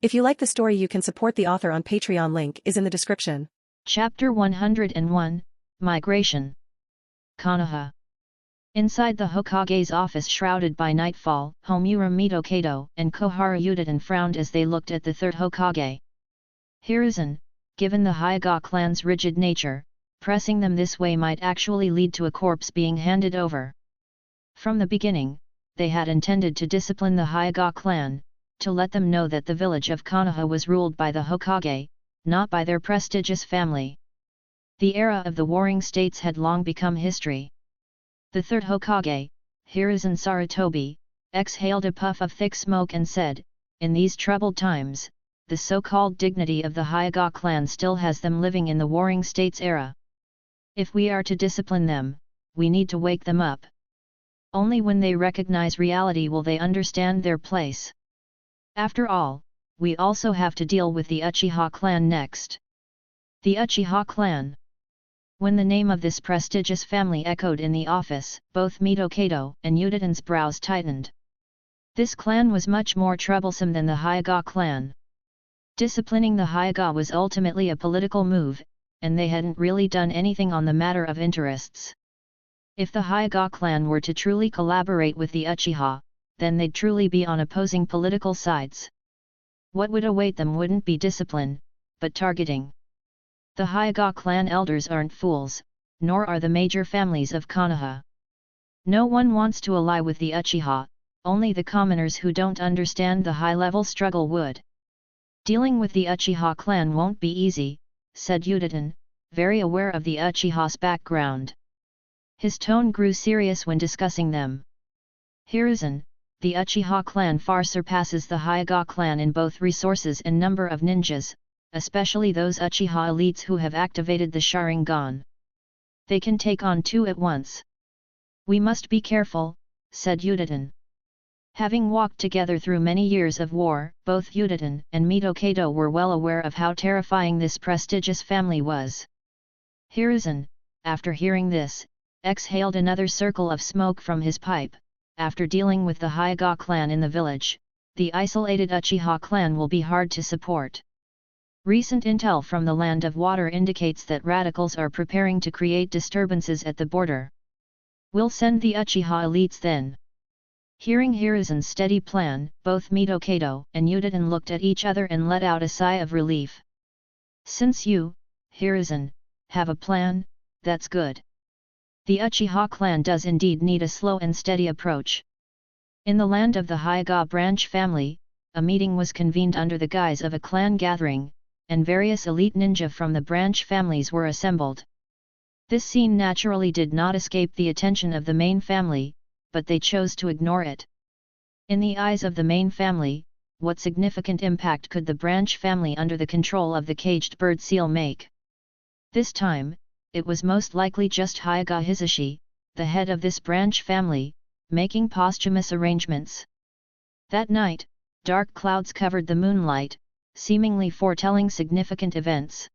If you like the story, you can support the author on Patreon. Link is in the description. Chapter 101, Migration. Konoha. Inside the Hokage's office, shrouded by nightfall, Homura Mitokado and Koharu Yuditen frowned as they looked at the third Hokage. Hiruzen, given the Hyuga clan's rigid nature, pressing them this way might actually lead to a corpse being handed over. From the beginning, they had intended to discipline the Hyuga clan, to let them know that the village of Konoha was ruled by the Hokage, not by their prestigious family. The era of the warring states had long become history. The third Hokage, Hiruzen Sarutobi, exhaled a puff of thick smoke and said, "In these troubled times, the so-called dignity of the Hyuga clan still has them living in the warring states era. If we are to discipline them, we need to wake them up. Only when they recognize reality will they understand their place. After all, we also have to deal with the Uchiha clan next." The Uchiha clan. When the name of this prestigious family echoed in the office, both Mitokado and Yuditen's brows tightened. This clan was much more troublesome than the Hyuga clan. Disciplining the Hyuga was ultimately a political move, and they hadn't really done anything on the matter of interests. If the Hyuga clan were to truly collaborate with the Uchiha, then they'd truly be on opposing political sides. What would await them wouldn't be discipline, but targeting. The Hyuga clan elders aren't fools, nor are the major families of Konoha. No one wants to ally with the Uchiha, only the commoners who don't understand the high-level struggle would. "Dealing with the Uchiha clan won't be easy," said Yuditen, very aware of the Uchiha's background. His tone grew serious when discussing them. "Hiruzen, the Uchiha clan far surpasses the Hyuga clan in both resources and number of ninjas, especially those Uchiha elites who have activated the Sharingan. They can take on two at once. We must be careful," said Yuditen. Having walked together through many years of war, both Yuditen and Mitokado were well aware of how terrifying this prestigious family was. Hiruzen, after hearing this, exhaled another circle of smoke from his pipe. "After dealing with the Hyuga clan in the village, the isolated Uchiha clan will be hard to support. Recent intel from the Land of Water indicates that radicals are preparing to create disturbances at the border. We'll send the Uchiha elites then." Hearing Hiruzen's steady plan, both Mitokado and Yuditen looked at each other and let out a sigh of relief. "Since you, Hiruzen, have a plan, that's good. The Uchiha clan does indeed need a slow and steady approach." In the land of the Hyuga branch family, a meeting was convened under the guise of a clan gathering, and various elite ninja from the branch families were assembled. This scene naturally did not escape the attention of the main family, but they chose to ignore it. In the eyes of the main family, what significant impact could the branch family under the control of the caged bird seal make? This time, it was most likely just Hyuga Hisashi, the head of this branch family, making posthumous arrangements. That night, dark clouds covered the moonlight, seemingly foretelling significant events.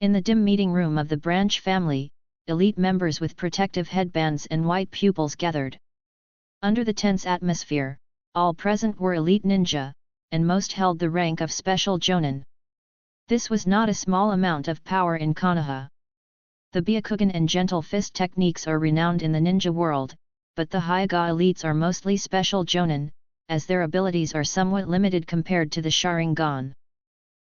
In the dim meeting room of the branch family, elite members with protective headbands and white pupils gathered. Under the tense atmosphere, all present were elite ninja, and most held the rank of special jonin. This was not a small amount of power in Konoha. The Byakugan and gentle fist techniques are renowned in the ninja world, but the Hyuga elites are mostly special jonin, as their abilities are somewhat limited compared to the Sharingan.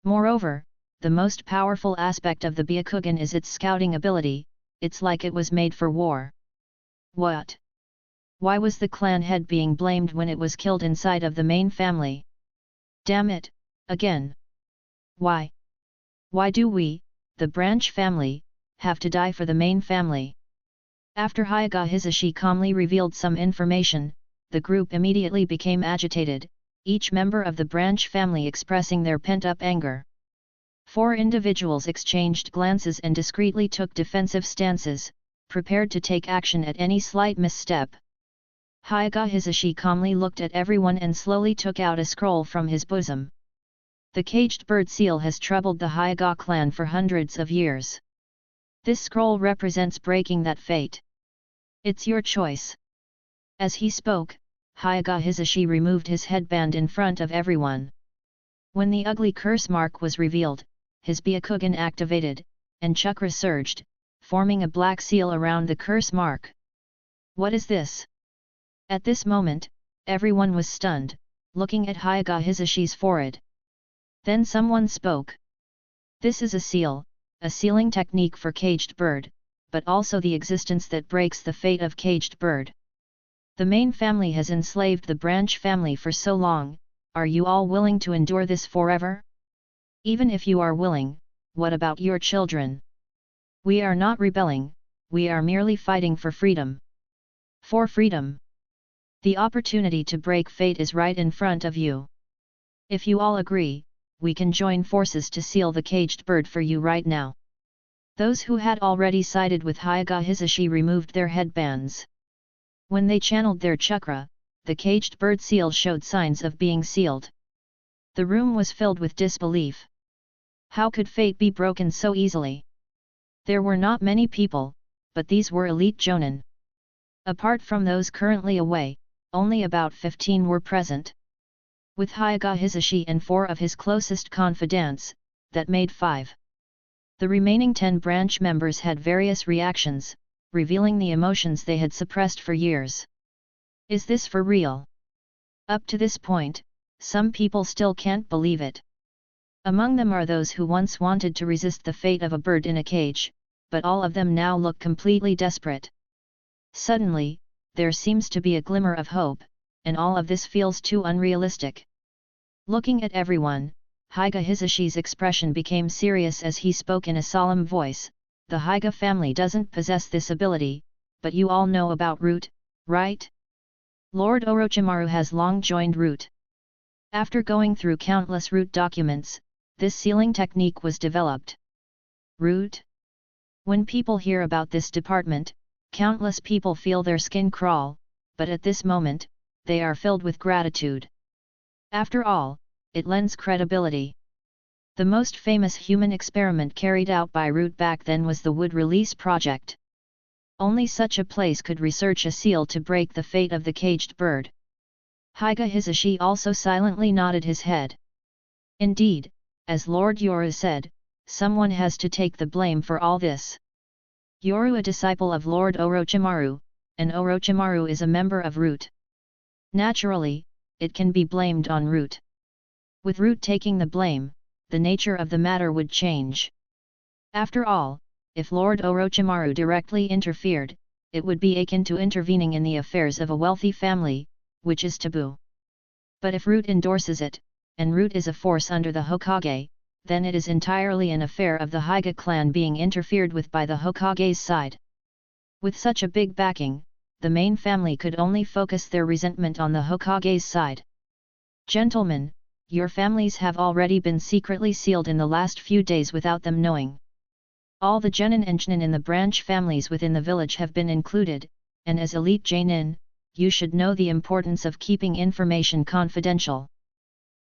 Moreover, the most powerful aspect of the Byakugan is its scouting ability. It's like it was made for war. What? Why was the clan head being blamed when it was killed inside of the main family? Damn it, again! Why? Why do we, the branch family, have to die for the main family? After Hyuga Hisashi calmly revealed some information, the group immediately became agitated, each member of the branch family expressing their pent-up anger. 4 individuals exchanged glances and discreetly took defensive stances, prepared to take action at any slight misstep. Hyuga Hisashi calmly looked at everyone and slowly took out a scroll from his bosom. The caged bird seal has troubled the Hyuga clan for hundreds of years. This scroll represents breaking that fate. It's your choice. As he spoke, Hyuga Hisashi removed his headband in front of everyone. When the ugly curse mark was revealed, his Byakugan activated, and chakra surged, forming a black seal around the curse mark. What is this? At this moment, everyone was stunned, looking at Hyuga Hisashi's forehead. Then someone spoke. This is a seal, a sealing technique for caged bird, but also the existence that breaks the fate of caged bird. The main family has enslaved the branch family for so long, are you all willing to endure this forever? Even if you are willing, what about your children? We are not rebelling, we are merely fighting for freedom. For freedom. The opportunity to break fate is right in front of you. If you all agree, we can join forces to seal the caged bird for you right now. Those who had already sided with Hyuga Hisashi removed their headbands. When they channeled their chakra, the caged bird seal showed signs of being sealed. The room was filled with disbelief. How could fate be broken so easily? There were not many people, but these were elite jonin. Apart from those currently away, only about 15 were present. With Hyuga Hisashi and 4 of his closest confidants, that made 5. The remaining 10 branch members had various reactions, revealing the emotions they had suppressed for years. Is this for real? Up to this point, some people still can't believe it. Among them are those who once wanted to resist the fate of a bird in a cage, but all of them now look completely desperate. Suddenly, there seems to be a glimmer of hope, and all of this feels too unrealistic. Looking at everyone, Hyuga Hisashi's expression became serious as he spoke in a solemn voice. The Hyuga family doesn't possess this ability, but you all know about root, right? Lord Orochimaru has long joined root. After going through countless root documents, this sealing technique was developed. Root? When people hear about this department, countless people feel their skin crawl, but at this moment, they are filled with gratitude. After all, it lends credibility. The most famous human experiment carried out by Root back then was the Wood Release Project. Only such a place could research a seal to break the fate of the caged bird. Hyuga Hisashi also silently nodded his head. Indeed, as Lord Yoru said, someone has to take the blame for all this. Yoru, a disciple of Lord Orochimaru, and Orochimaru is a member of Root. Naturally, it can be blamed on Root. With Root taking the blame, the nature of the matter would change. After all, if Lord Orochimaru directly interfered, it would be akin to intervening in the affairs of a wealthy family, which is taboo. But if Root endorses it, and Root is a force under the Hokage, then it is entirely an affair of the Hyuga clan being interfered with by the Hokage's side. With such a big backing, the main family could only focus their resentment on the Hokage's side. Gentlemen, your families have already been secretly sealed in the last few days without them knowing. All the genin and genin in the branch families within the village have been included, and as elite genin, you should know the importance of keeping information confidential.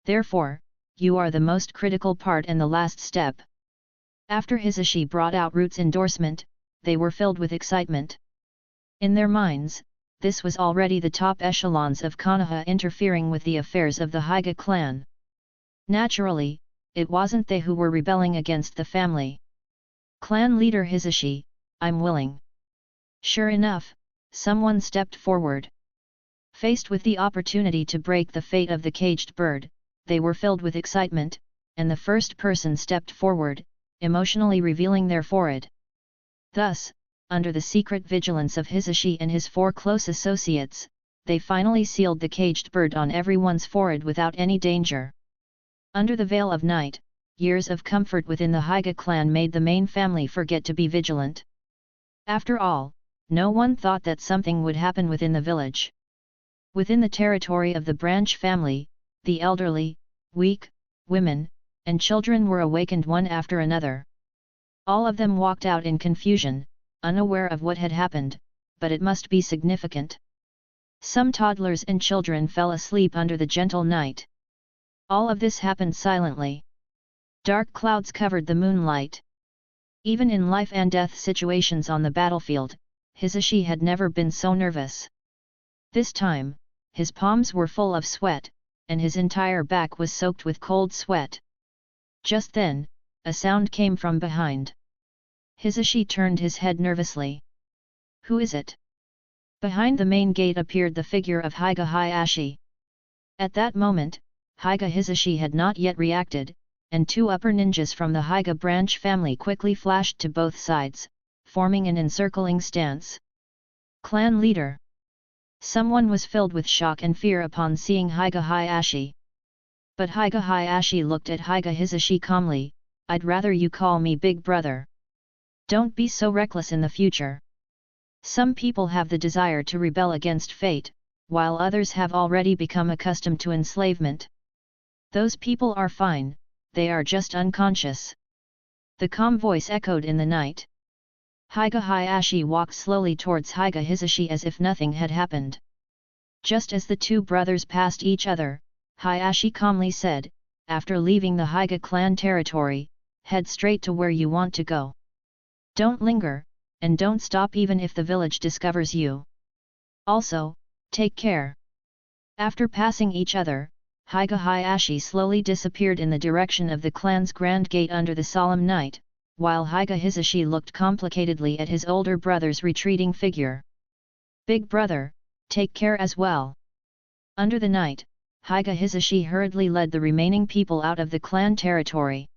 Therefore, you are the most critical part and the last step. After Hisashi brought out Root's endorsement, they were filled with excitement. In their minds, this was already the top echelons of Konoha interfering with the affairs of the Hyuga clan. Naturally, it wasn't they who were rebelling against the family. Clan leader Hisashi, I'm willing. Sure enough, someone stepped forward. Faced with the opportunity to break the fate of the caged bird, they were filled with excitement, and the first person stepped forward, emotionally revealing their forehead. Thus, under the secret vigilance of Hisashi and his 4 close associates, they finally sealed the caged bird on everyone's forehead without any danger. Under the veil of night, years of comfort within the Hyuga clan made the main family forget to be vigilant. After all, no one thought that something would happen within the village. Within the territory of the branch family, the elderly, weak, women, and children were awakened one after another. All of them walked out in confusion, unaware of what had happened, but it must be significant. Some toddlers and children fell asleep under the gentle night. All of this happened silently. Dark clouds covered the moonlight. Even in life and death situations on the battlefield, Hisashi had never been so nervous. This time, his palms were full of sweat, and his entire back was soaked with cold sweat. Just then, a sound came from behind. Hisashi turned his head nervously. Who is it? Behind the main gate appeared the figure of Hyuga Hayashi. At that moment, Hyuga Hisashi had not yet reacted, and two upper ninjas from the Hyuga branch family quickly flashed to both sides, forming an encircling stance. Clan leader. Someone was filled with shock and fear upon seeing Hyuga Hayashi. But Hyuga Hayashi looked at Hyuga Hisashi calmly. I'd rather you call me big brother. Don't be so reckless in the future. Some people have the desire to rebel against fate, while others have already become accustomed to enslavement. Those people are fine, they are just unconscious. The calm voice echoed in the night. Hyuga Hayashi walked slowly towards Hyuga Hisashi as if nothing had happened. Just as the two brothers passed each other, Hayashi calmly said, after leaving the Hyuga clan territory, head straight to where you want to go. Don't linger, and don't stop even if the village discovers you. Also, take care. After passing each other, Hyuga Hayashi slowly disappeared in the direction of the clan's grand gate under the solemn night, while Hyuga Hisashi looked complicatedly at his older brother's retreating figure. Big brother, take care as well. Under the night, Hyuga Hisashi hurriedly led the remaining people out of the clan territory.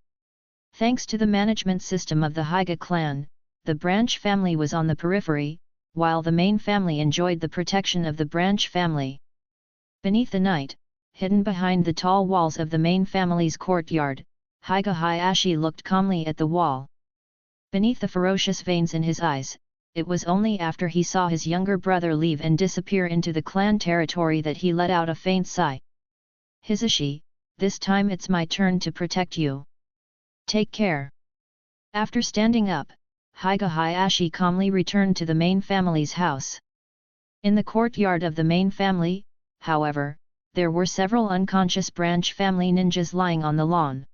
Thanks to the management system of the Hyuga clan, the branch family was on the periphery, while the main family enjoyed the protection of the branch family. Beneath the night, hidden behind the tall walls of the main family's courtyard, Hyuga Hayashi looked calmly at the wall. Beneath the ferocious veins in his eyes, it was only after he saw his younger brother leave and disappear into the clan territory that he let out a faint sigh. Hisashi, this time it's my turn to protect you. Take care. After standing up, Hyuga Hayashi calmly returned to the main family's house. In the courtyard of the main family, however, there were several unconscious branch family ninjas lying on the lawn.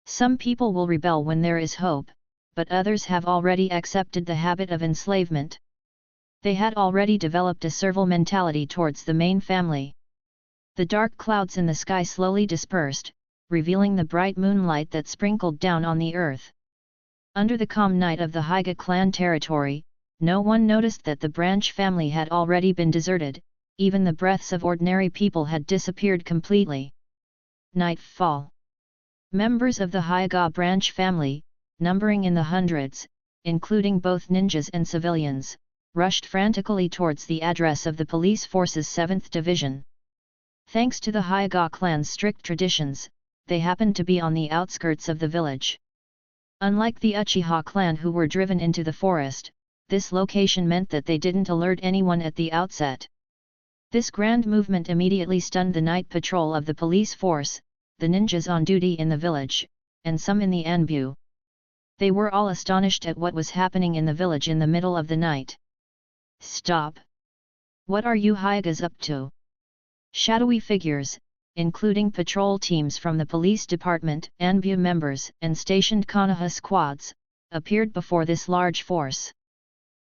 Some people will rebel when there is hope, but others have already accepted the habit of enslavement. They had already developed a servile mentality towards the main family. The dark clouds in the sky slowly dispersed, revealing the bright moonlight that sprinkled down on the earth. Under the calm night of the Hyuga clan territory, no one noticed that the branch family had already been deserted, even the breaths of ordinary people had disappeared completely. Nightfall. Members of the Hyuga branch family, numbering in the hundreds, including both ninjas and civilians, rushed frantically towards the address of the police force's 7th Division. Thanks to the Hyuga clan's strict traditions, they happened to be on the outskirts of the village. Unlike the Uchiha clan who were driven into the forest, this location meant that they didn't alert anyone at the outset. This grand movement immediately stunned the night patrol of the police force, the ninjas on duty in the village, and some in the Anbu. They were all astonished at what was happening in the village in the middle of the night. Stop! What are you Hyugas up to? Shadowy figures, including patrol teams from the police department, Anbu members and stationed Konoha squads, appeared before this large force.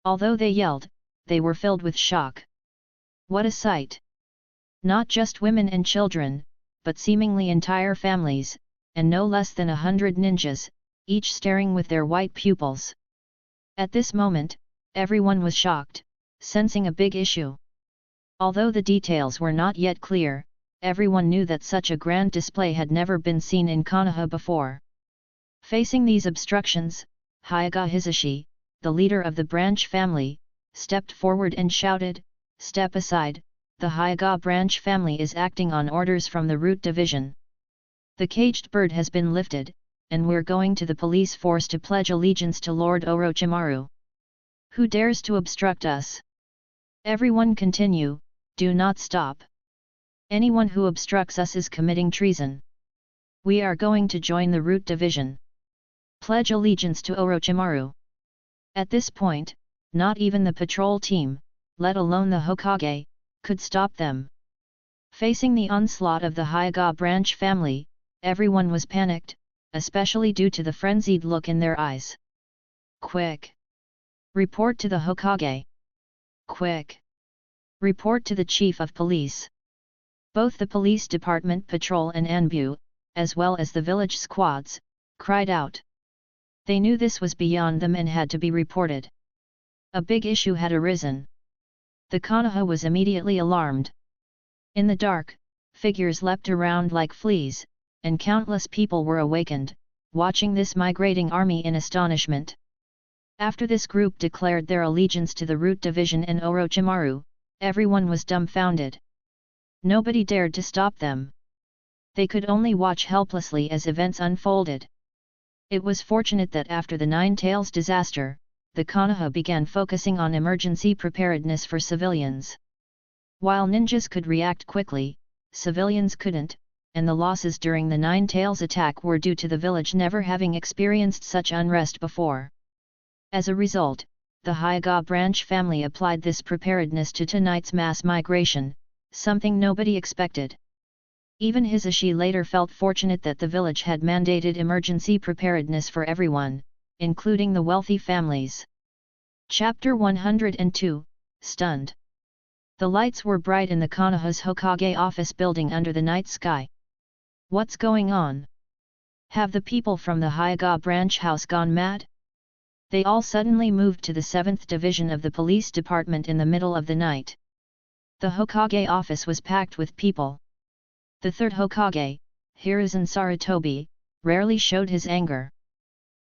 Although they yelled, they were filled with shock. What a sight! Not just women and children, but seemingly entire families, and no less than 100 ninjas, each staring with their white pupils. At this moment, everyone was shocked, sensing a big issue. Although the details were not yet clear, everyone knew that such a grand display had never been seen in Konoha before. Facing these obstructions, Hyuga Hisashi, the leader of the branch family, stepped forward and shouted, "Step aside, the Hyuga branch family is acting on orders from the Root Division. The caged bird has been lifted, and we're going to the police force to pledge allegiance to Lord Orochimaru. Who dares to obstruct us? Everyone continue, do not stop. Anyone who obstructs us is committing treason. We are going to join the Root Division. Pledge allegiance to Orochimaru." At this point, not even the patrol team, let alone the Hokage, could stop them. Facing the onslaught of the Hyuga branch family, everyone was panicked, especially due to the frenzied look in their eyes. Quick! Report to the Hokage! Quick! Report to the Chief of Police. Both the police department patrol and Anbu, as well as the village squads, cried out. They knew this was beyond them and had to be reported. A big issue had arisen. The Konoha was immediately alarmed. In the dark, figures leapt around like fleas, and countless people were awakened, watching this migrating army in astonishment. After this group declared their allegiance to the Root Division and Orochimaru, everyone was dumbfounded. Nobody dared to stop them. They could only watch helplessly as events unfolded. It was fortunate that after the Nine Tails disaster, the Konoha began focusing on emergency preparedness for civilians. While ninjas could react quickly, civilians couldn't, and the losses during the Nine Tails attack were due to the village never having experienced such unrest before. As a result, the Hyuga branch family applied this preparedness to tonight's mass migration, something nobody expected. Even Hisashi later felt fortunate that the village had mandated emergency preparedness for everyone, including the wealthy families. Chapter 102, Stunned. The lights were bright in the Konoha's Hokage office building under the night sky. What's going on? Have the people from the Hyuga branch house gone mad? They all suddenly moved to the 7th Division of the police department in the middle of the night. The Hokage office was packed with people. The third Hokage, Hiruzen Sarutobi, rarely showed his anger.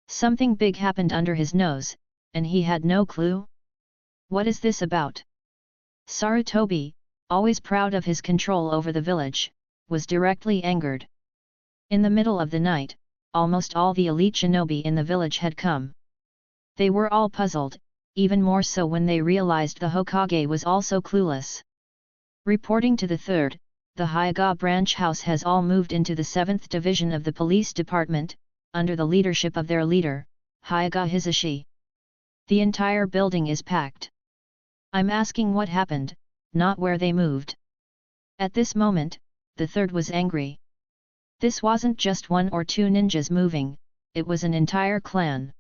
Something big happened under his nose, and he had no clue. What is this about? Sarutobi, always proud of his control over the village, was directly angered. In the middle of the night, almost all the elite shinobi in the village had come. They were all puzzled, even more so when they realized the Hokage was also clueless. Reporting to the 3rd, the Hyuga branch house has all moved into the 7th Division of the police department, under the leadership of their leader, Hyuga Hisashi. The entire building is packed. I'm asking what happened, not where they moved. At this moment, the 3rd was angry. This wasn't just one or two ninjas moving, it was an entire clan.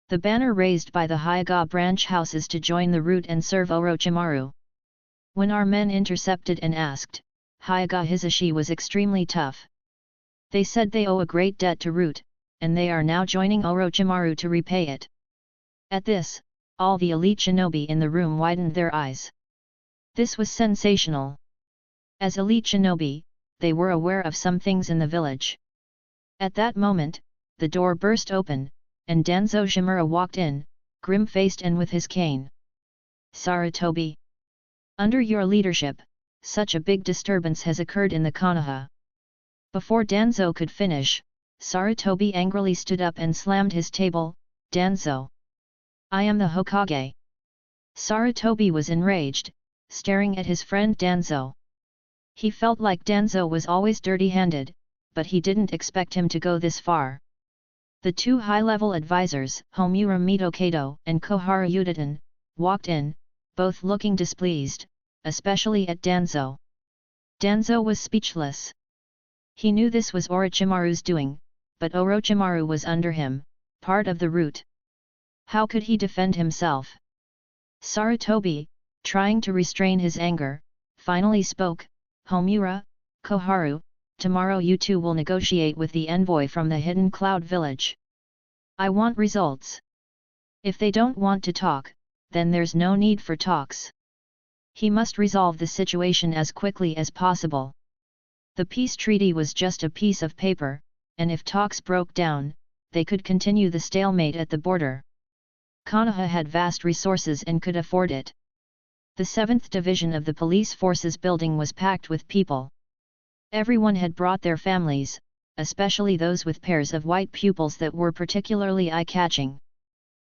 The banner raised by the Hyuga branch house is to join the Root and serve Orochimaru. When our men intercepted and asked, Hyuga Hisashi was extremely tough. They said they owe a great debt to Root, and they are now joining Orochimaru to repay it. At this, all the elite shinobi in the room widened their eyes. This was sensational. As elite shinobi, they were aware of some things in the village. At that moment, the door burst open, and Danzo Shimura walked in, grim-faced and with his cane. Sarutobi. Under your leadership, such a big disturbance has occurred in the Konoha. Before Danzo could finish, Sarutobi angrily stood up and slammed his table. Danzo. I am the Hokage. Sarutobi was enraged, staring at his friend Danzo. He felt like Danzo was always dirty-handed, but he didn't expect him to go this far. The two high-level advisors, Homura Mitokado and Koharu Yudatan, walked in, both looking displeased, especially at Danzo. Danzo was speechless. He knew this was Orochimaru's doing, but Orochimaru was under him, part of the Root. How could he defend himself? Sarutobi, trying to restrain his anger, finally spoke, Homura, Koharu, tomorrow you two will negotiate with the envoy from the Hidden Cloud Village. I want results. If they don't want to talk, then there's no need for talks. He must resolve the situation as quickly as possible. The peace treaty was just a piece of paper, and if talks broke down, they could continue the stalemate at the border. Konoha had vast resources and could afford it. The 7th Division of the police forces building was packed with people. Everyone had brought their families, especially those with pairs of white pupils that were particularly eye-catching.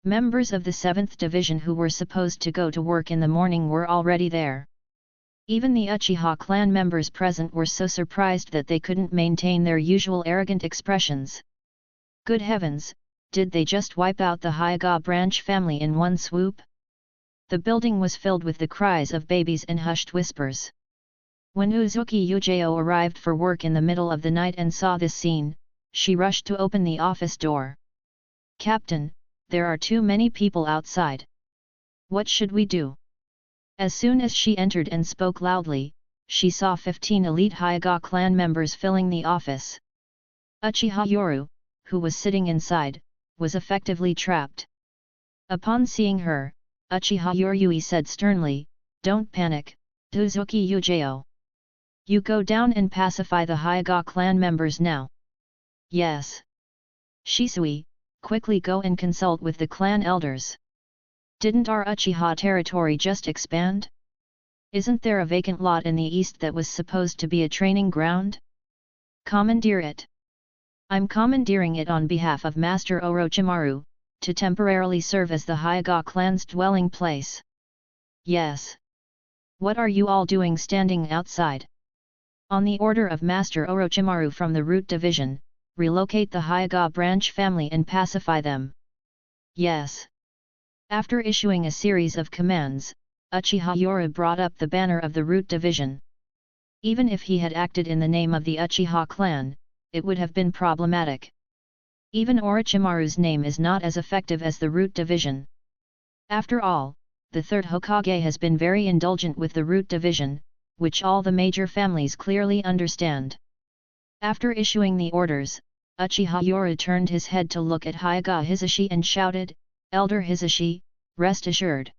Members of the 7th Division who were supposed to go to work in the morning were already there. Even the Uchiha clan members present were so surprised that they couldn't maintain their usual arrogant expressions. Good heavens, did they just wipe out the Hyuga branch family in one swoop? The building was filled with the cries of babies and hushed whispers. When Uzuki Yujao arrived for work in the middle of the night and saw this scene, she rushed to open the office door. Captain, there are too many people outside. What should we do? As soon as she entered and spoke loudly, she saw 15 elite Hyuga clan members filling the office. Uchiha Yoru, who was sitting inside, was effectively trapped. Upon seeing her, Uchiha Yorui said sternly, "Don't panic, Dozuki Yujeo. You go down and pacify the Hyuga clan members now." "Yes." "Shisui, quickly go and consult with the clan elders. Didn't our Uchiha territory just expand? Isn't there a vacant lot in the east that was supposed to be a training ground? Commandeer it." "I'm commandeering it on behalf of Master Orochimaru, to temporarily serve as the Hyuga clan's dwelling place." "Yes. What are you all doing standing outside? On the order of Master Orochimaru from the Root Division, relocate the Hyuga branch family and pacify them." "Yes." After issuing a series of commands, Uchiha Yoru brought up the banner of the Root Division. Even if he had acted in the name of the Uchiha clan, it would have been problematic. Even Orochimaru's name is not as effective as the Root Division. After all, the third Hokage has been very indulgent with the Root Division, which all the major families clearly understand. After issuing the orders, Uchiha Yoru turned his head to look at Hyuga Hisashi and shouted, "Elder Hisashi, rest assured.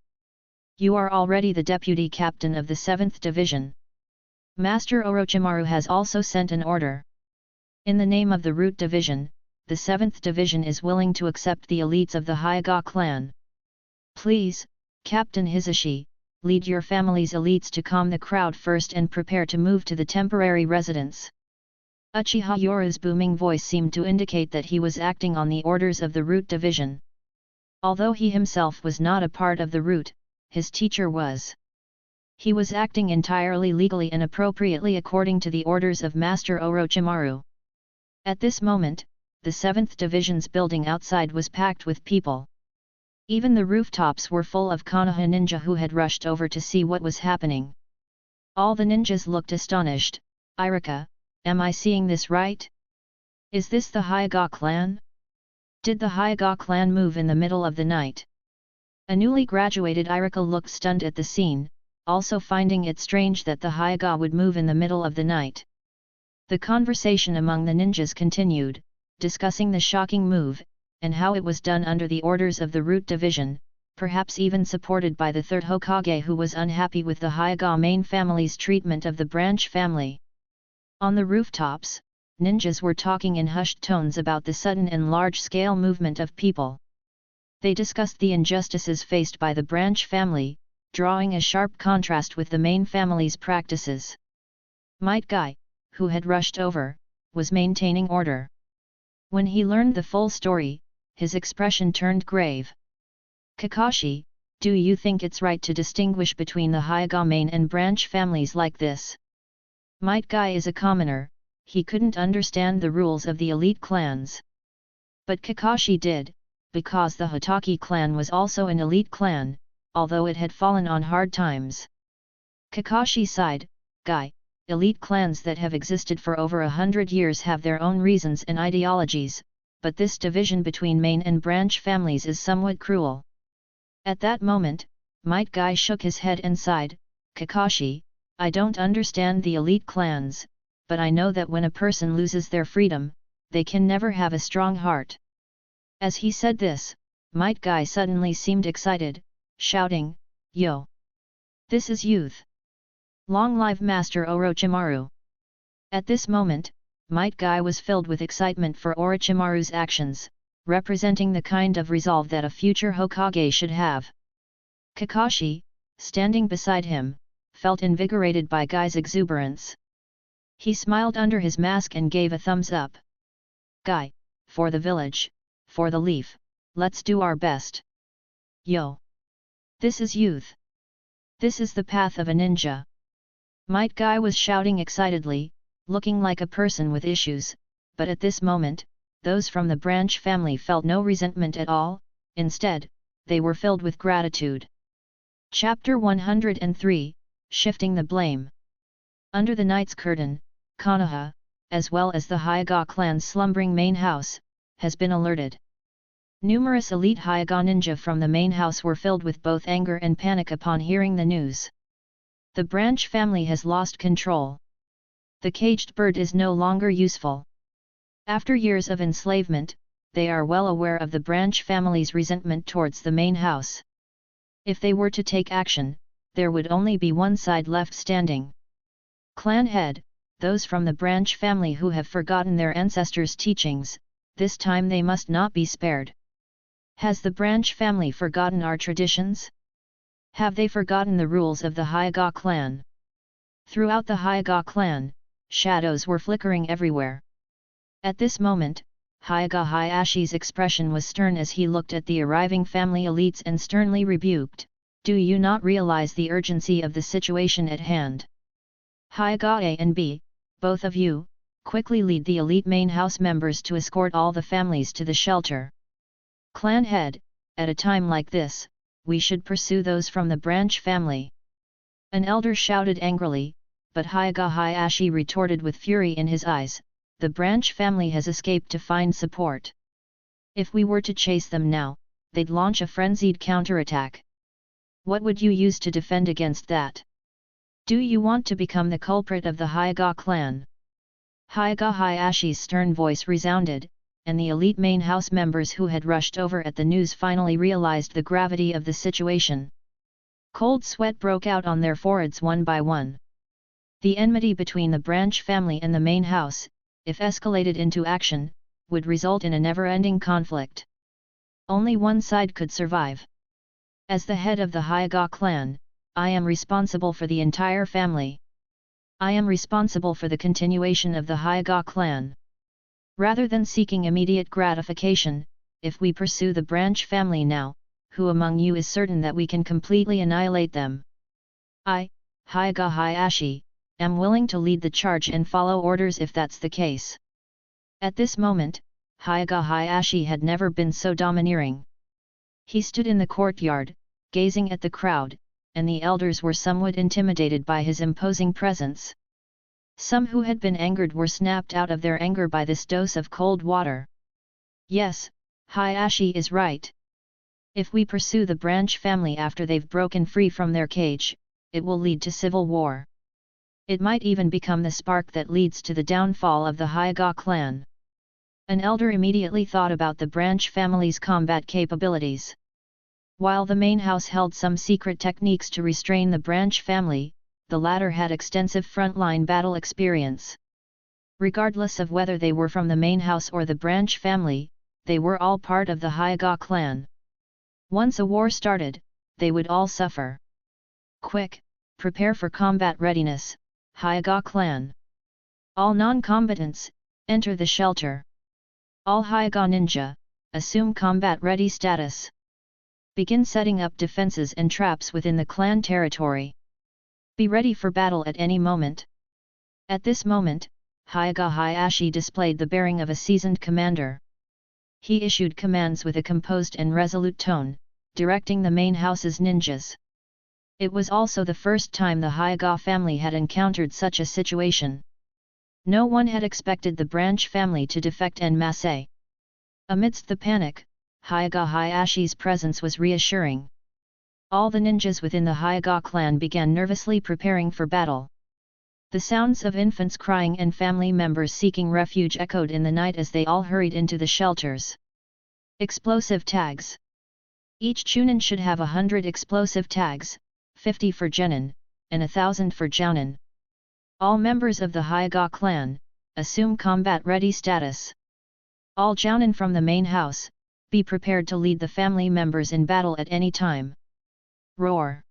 You are already the deputy captain of the 7th Division. Master Orochimaru has also sent an order. In the name of the Root Division, the 7th Division is willing to accept the elites of the Hyuga clan. Please, Captain Hisashi, lead your family's elites to calm the crowd first and prepare to move to the temporary residence." Uchiha Yoru's booming voice seemed to indicate that he was acting on the orders of the Root Division. Although he himself was not a part of the Root, his teacher was. He was acting entirely legally and appropriately according to the orders of Master Orochimaru. At this moment, the 7th Division's building outside was packed with people. Even the rooftops were full of Konoha ninja who had rushed over to see what was happening. All the ninjas looked astonished. "Irika, am I seeing this right? Is this the Hyuga clan? Did the Hyuga clan move in the middle of the night?" A newly graduated Irika looked stunned at the scene, also finding it strange that the Hyuga would move in the middle of the night. The conversation among the ninjas continued, discussing the shocking move, and how it was done under the orders of the Root Division, perhaps even supported by the third Hokage who was unhappy with the Hyuga main family's treatment of the branch family. On the rooftops, ninjas were talking in hushed tones about the sudden and large-scale movement of people. They discussed the injustices faced by the branch family, drawing a sharp contrast with the main family's practices. Might Guy, who had rushed over, was maintaining order. When he learned the full story, his expression turned grave. "Kakashi, do you think it's right to distinguish between the Hyuga main and branch families like this? Might Guy is a commoner, he couldn't understand the rules of the elite clans. But Kakashi did, because the Hotaki clan was also an elite clan, although it had fallen on hard times." Kakashi sighed, "Guy, elite clans that have existed for over 100 years have their own reasons and ideologies, but this division between main and branch families is somewhat cruel." At that moment, Might Guy shook his head and sighed, "Kakashi, I don't understand the elite clans, but I know that when a person loses their freedom, they can never have a strong heart." As he said this, Might Guy suddenly seemed excited, shouting, "Yo! This is youth! Long live Master Orochimaru!" At this moment, Might Guy was filled with excitement for Orochimaru's actions, representing the kind of resolve that a future Hokage should have. Kakashi, standing beside him, felt invigorated by Guy's exuberance. He smiled under his mask and gave a thumbs up. "Guy, for the village, for the leaf, let's do our best. Yo! This is youth! This is the path of a ninja!" Might Guy was shouting excitedly, looking like a person with issues, but at this moment, those from the branch family felt no resentment at all, instead, they were filled with gratitude. Chapter 103, Shifting the Blame. Under the night's curtain, Konoha, as well as the Hyuga clan's slumbering main house, has been alerted. Numerous elite Hyuga ninja from the main house were filled with both anger and panic upon hearing the news. The branch family has lost control. The caged bird is no longer useful. After years of enslavement, they are well aware of the branch family's resentment towards the main house. If they were to take action, there would only be one side left standing. Clan head, those from the branch family who have forgotten their ancestors' teachings, this time they must not be spared. Has the branch family forgotten our traditions? Have they forgotten the rules of the Hyuga clan? Throughout the Hyuga clan, shadows were flickering everywhere. At this moment, Hyuga Hayashi's expression was stern as he looked at the arriving family elites and sternly rebuked, "Do you not realize the urgency of the situation at hand? Hyuga A and B, both of you, quickly lead the elite main house members to escort all the families to the shelter. Clan head, at a time like this, we should pursue those from the branch family." An elder shouted angrily, but Hyuga Hayashi retorted with fury in his eyes, "The branch family has escaped to find support. If we were to chase them now, they'd launch a frenzied counterattack. What would you use to defend against that? Do you want to become the culprit of the Hyuga clan?" Hyuga Hayashi's stern voice resounded, and the elite main house members who had rushed over at the news finally realized the gravity of the situation. Cold sweat broke out on their foreheads one by one. The enmity between the branch family and the main house, if escalated into action, would result in a never-ending conflict. Only one side could survive. As the head of the Hyuga clan, I am responsible for the entire family. I am responsible for the continuation of the Hyuga clan. Rather than seeking immediate gratification, if we pursue the branch family now, who among you is certain that we can completely annihilate them? I, Hyuga Hayashi, am willing to lead the charge and follow orders if that's the case. At this moment, Hyuga Hayashi had never been so domineering. He stood in the courtyard, gazing at the crowd, and the elders were somewhat intimidated by his imposing presence. Some who had been angered were snapped out of their anger by this dose of cold water. Yes, Hayashi is right. If we pursue the branch family after they've broken free from their cage, it will lead to civil war. It might even become the spark that leads to the downfall of the Hyuga clan. An elder immediately thought about the branch family's combat capabilities. While the main house held some secret techniques to restrain the branch family, the latter had extensive frontline battle experience. Regardless of whether they were from the main house or the branch family, they were all part of the Hyuga clan. Once a war started, they would all suffer. Quick, prepare for combat readiness, Hyuga clan. All non-combatants, enter the shelter. All Hyuga ninja, assume combat-ready status. Begin setting up defenses and traps within the clan territory. Be ready for battle at any moment. At this moment, Hyuga Hayashi displayed the bearing of a seasoned commander. He issued commands with a composed and resolute tone, directing the main house's ninjas. It was also the first time the Hyuga family had encountered such a situation. No one had expected the branch family to defect en masse. Amidst the panic, Hyuga Hayashi's presence was reassuring. All the ninjas within the Hyuga clan began nervously preparing for battle. The sounds of infants crying and family members seeking refuge echoed in the night as they all hurried into the shelters. Explosive tags. Each chunin should have 100 explosive tags, 50 for genin, and 1,000 for jounin. All members of the Hyuga clan, assume combat-ready status. All jounin from the main house, be prepared to lead the family members in battle at any time. Roar!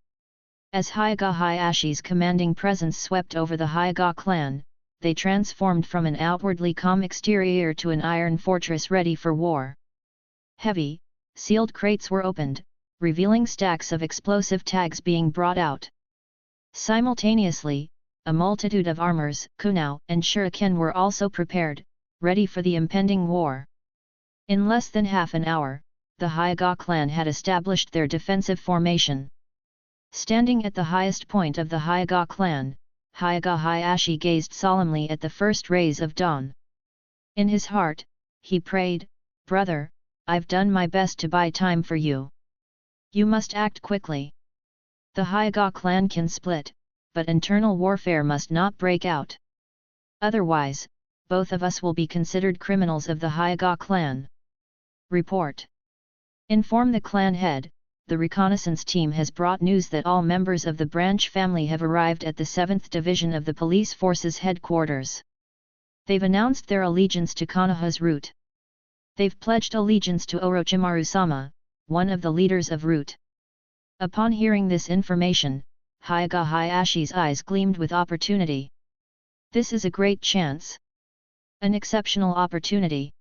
As Hyuga Hayashi's commanding presence swept over the Hyuga clan, they transformed from an outwardly calm exterior to an iron fortress ready for war. Heavy, sealed crates were opened, revealing stacks of explosive tags being brought out. Simultaneously, a multitude of armors, kunao, and shuriken were also prepared, ready for the impending war. In less than half an hour, the Hyuga clan had established their defensive formation. Standing at the highest point of the Hyuga clan, Hyuga Hayashi gazed solemnly at the first rays of dawn. In his heart, he prayed, "Brother, I've done my best to buy time for you. You must act quickly. The Hyuga clan can split, but internal warfare must not break out. Otherwise, both of us will be considered criminals of the Hyuga clan. Report. Inform the clan head, the reconnaissance team has brought news that all members of the branch family have arrived at the 7th Division of the Police Force's headquarters. They've announced their allegiance to Konoha's route. They've pledged allegiance to Orochimaru-sama, one of the leaders of route. Upon hearing this information, Hyuga Hayashi's eyes gleamed with opportunity. This is a great chance. An exceptional opportunity.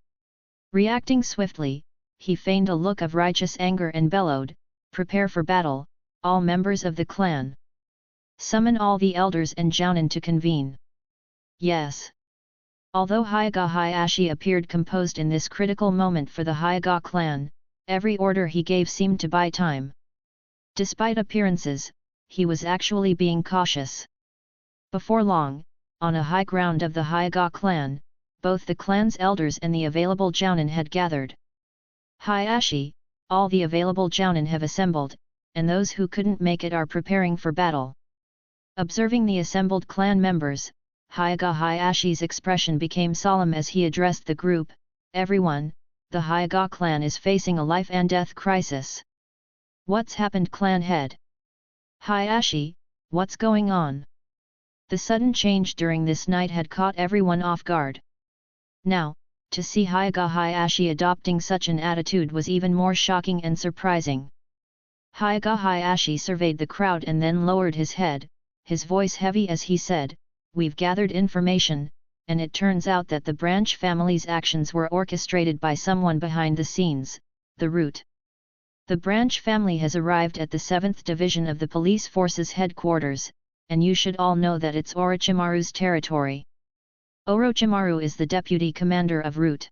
Reacting swiftly, he feigned a look of righteous anger and bellowed, "Prepare for battle, all members of the clan. Summon all the elders and jounin to convene." Yes. Although Hyuga Hayashi appeared composed in this critical moment for the Hyuga clan, every order he gave seemed to buy time. Despite appearances, he was actually being cautious. Before long, on a high ground of the Hyuga clan, both the clan's elders and the available jounin had gathered. "Hayashi, all the available jounin have assembled, and those who couldn't make it are preparing for battle." Observing the assembled clan members, Hyuga Hayashi's expression became solemn as he addressed the group. "Everyone, the Hyuga clan is facing a life and death crisis." "What's happened, clan head? Hayashi, what's going on?" The sudden change during this night had caught everyone off guard. Now, to see Hyuga Hayashi adopting such an attitude was even more shocking and surprising. Hyuga Hayashi surveyed the crowd and then lowered his head, his voice heavy as he said, "We've gathered information, and it turns out that the branch family's actions were orchestrated by someone behind the scenes, the root. The branch family has arrived at the 7th Division of the Police Force's headquarters, and you should all know that it's Orochimaru's territory. Orochimaru is the deputy commander of route."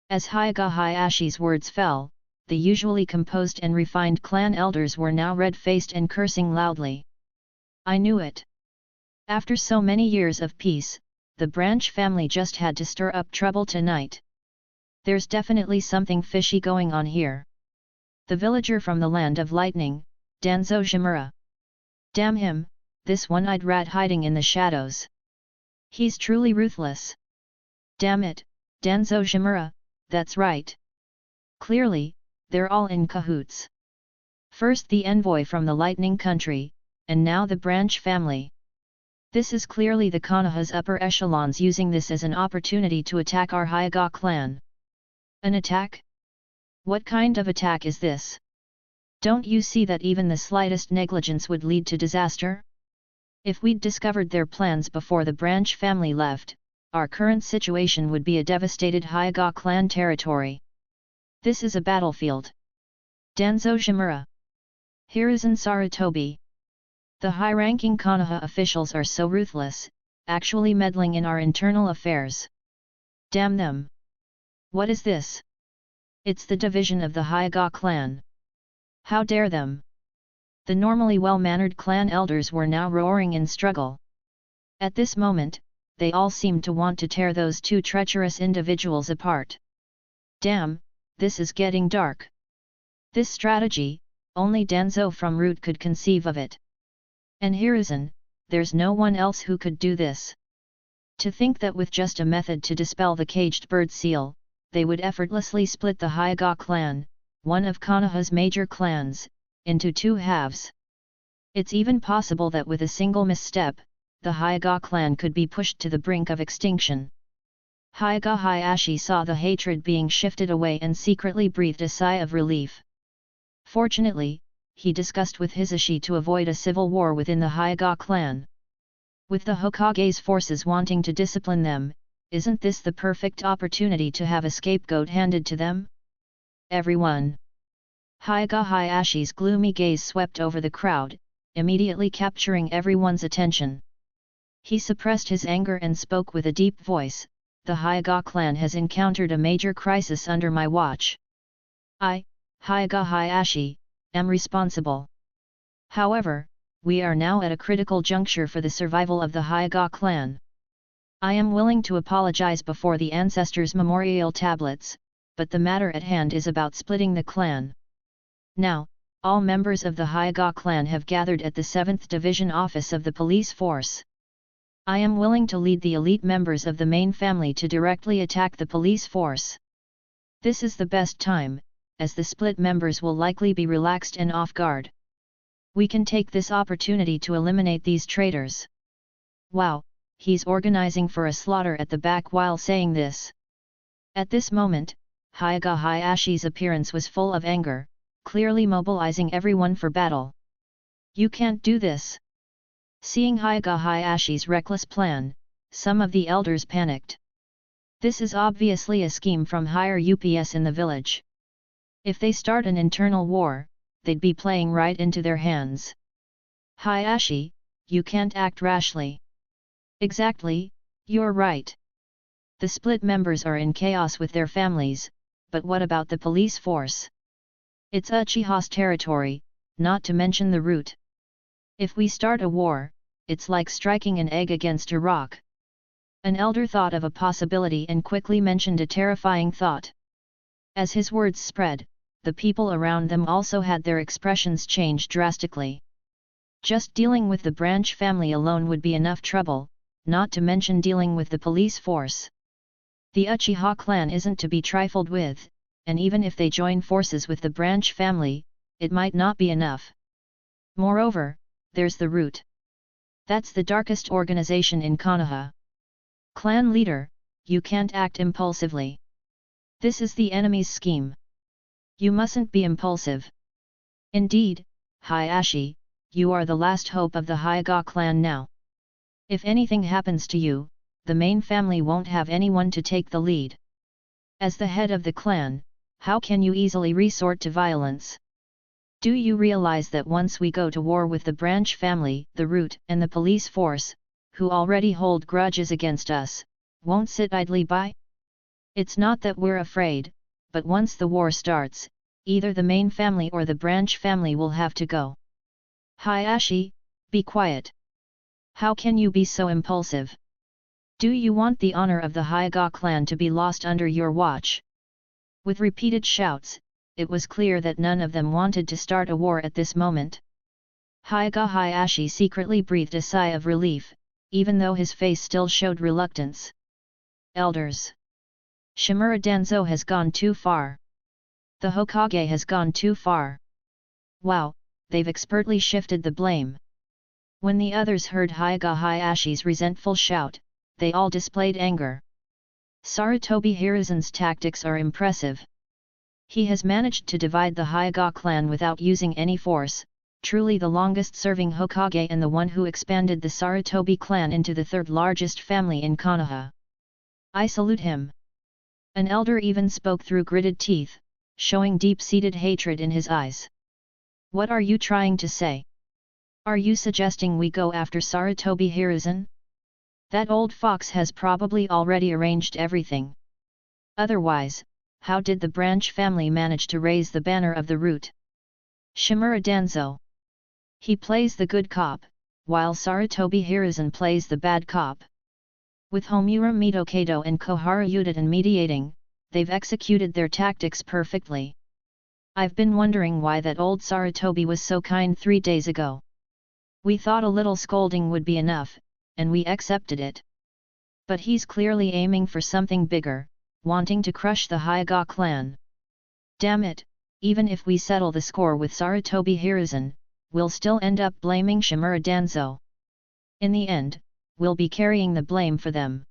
As Hyuga Hayashi's words fell, the usually composed and refined clan elders were now red-faced and cursing loudly. "I knew it. After so many years of peace, the branch family just had to stir up trouble tonight. There's definitely something fishy going on here." The villager from the land of lightning, Danzo Shimura. "Damn him, this one-eyed rat hiding in the shadows. He's truly ruthless. Damn it, Danzo Shimura, that's right. Clearly, they're all in cahoots. First the envoy from the lightning country, and now the branch family. This is clearly the Konoha's upper echelons using this as an opportunity to attack our Hyuga clan. An attack? What kind of attack is this? Don't you see that even the slightest negligence would lead to disaster? If we'd discovered their plans before the branch family left, our current situation would be a devastated Hyuga clan territory. This is a battlefield. Danzo Shimura. Hiruzen Sarutobi. The high-ranking Konoha officials are so ruthless, actually meddling in our internal affairs. Damn them! What is this? It's the division of the Hyuga clan. How dare them! The normally well-mannered clan elders were now roaring in struggle. At this moment, they all seemed to want to tear those two treacherous individuals apart. Damn, this is getting dark. This strategy, only Danzo from Root could conceive of it. And Hiruzen, there's no one else who could do this. To think that with just a method to dispel the caged bird seal, they would effortlessly split the Hyuga clan, one of Konoha's major clans, into two halves. It's even possible that with a single misstep, the Hyuga clan could be pushed to the brink of extinction. Hyuga Hayashi saw the hatred being shifted away and secretly breathed a sigh of relief. Fortunately, he discussed with Hisashi to avoid a civil war within the Hyuga clan. With the Hokage's forces wanting to discipline them, isn't this the perfect opportunity to have a scapegoat handed to them? Everyone! Hyuga Hayashi's gloomy gaze swept over the crowd, immediately capturing everyone's attention. He suppressed his anger and spoke with a deep voice, "The Hyuga clan has encountered a major crisis under my watch. I, Hyuga Hayashi, am responsible. However, we are now at a critical juncture for the survival of the Hyuga clan. I am willing to apologize before the ancestors' memorial tablets, but the matter at hand is about splitting the clan. Now, all members of the Hyuga clan have gathered at the 7th Division office of the police force. I am willing to lead the elite members of the main family to directly attack the police force. This is the best time, as the split members will likely be relaxed and off guard. We can take this opportunity to eliminate these traitors. Wow, he's organizing for a slaughter at the back while saying this. At this moment, Hyuga Hayashi's appearance was full of anger, clearly mobilizing everyone for battle. You can't do this. Seeing Hyuga Hayashi's reckless plan, some of the elders panicked. This is obviously a scheme from higher UPS in the village. If they start an internal war, they'd be playing right into their hands. Hayashi, you can't act rashly. Exactly, you're right. The split members are in chaos with their families, but what about the police force? It's Uchiha's territory, not to mention the root. If we start a war, it's like striking an egg against a rock. An elder thought of a possibility and quickly mentioned a terrifying thought. As his words spread, the people around them also had their expressions change drastically. Just dealing with the branch family alone would be enough trouble, not to mention dealing with the police force. The Uchiha clan isn't to be trifled with, and even if they join forces with the branch family, it might not be enough. Moreover, there's the root. That's the darkest organization in Konoha. Clan leader, you can't act impulsively. This is the enemy's scheme. You mustn't be impulsive. Indeed, Hayashi, you are the last hope of the Hyuga clan now. If anything happens to you, the main family won't have anyone to take the lead. As the head of the clan, how can you easily resort to violence? Do you realize that once we go to war with the branch family, the root and the police force, who already hold grudges against us, won't sit idly by? It's not that we're afraid, but once the war starts, either the main family or the branch family will have to go. Hayashi, be quiet. How can you be so impulsive? Do you want the honor of the Hyuga clan to be lost under your watch? With repeated shouts, it was clear that none of them wanted to start a war at this moment. Hyuga Hayashi secretly breathed a sigh of relief, even though his face still showed reluctance. Elders. Shimura Danzo has gone too far. The Hokage has gone too far. Wow, they've expertly shifted the blame. When the others heard Hyuga Hayashi's resentful shout, they all displayed anger. Sarutobi Hiruzen's tactics are impressive. He has managed to divide the Hyuga clan without using any force, truly the longest-serving Hokage and the one who expanded the Sarutobi clan into the third largest family in Konoha. I salute him. An elder even spoke through gritted teeth, showing deep-seated hatred in his eyes. What are you trying to say? Are you suggesting we go after Sarutobi Hiruzen? That old fox has probably already arranged everything. Otherwise, how did the branch family manage to raise the banner of the root? Shimura Danzo. He plays the good cop, while Sarutobi Hiruzen plays the bad cop. With Homura Mitokado and Koharu Yudin mediating, they've executed their tactics perfectly. I've been wondering why that old Sarutobi was so kind 3 days ago. We thought a little scolding would be enough, and we accepted it. But he's clearly aiming for something bigger, wanting to crush the Hyuga clan. Damn it, even if we settle the score with Sarutobi Hiruzen, we'll still end up blaming Shimura Danzo. In the end, we'll be carrying the blame for them.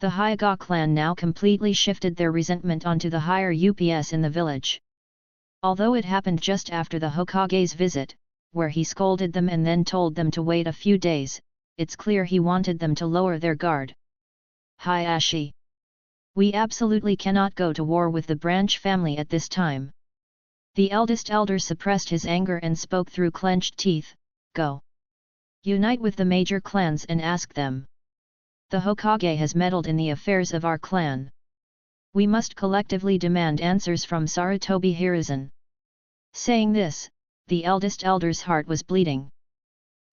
The Hyuga clan now completely shifted their resentment onto the higher UPS in the village. Although it happened just after the Hokage's visit, where he scolded them and then told them to wait a few days, it's clear he wanted them to lower their guard. Hayashi. We absolutely cannot go to war with the branch family at this time. The eldest elder suppressed his anger and spoke through clenched teeth, go. Unite with the major clans and ask them. The Hokage has meddled in the affairs of our clan. We must collectively demand answers from Sarutobi Hiruzen. Saying this, the eldest elder's heart was bleeding.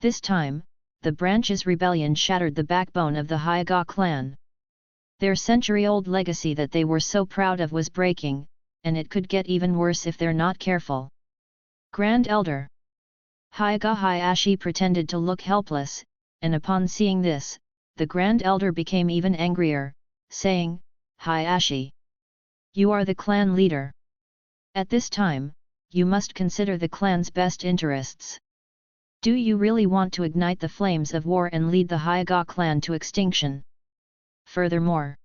This time, the branch's rebellion shattered the backbone of the Hyuga clan. Their century-old legacy that they were so proud of was breaking, and it could get even worse if they're not careful. Grand Elder Hyuga Hayashi pretended to look helpless, and upon seeing this, the Grand Elder became even angrier, saying, Hayashi, you are the clan leader. At this time, you must consider the clan's best interests. Do you really want to ignite the flames of war and lead the Hyuga clan to extinction? Furthermore,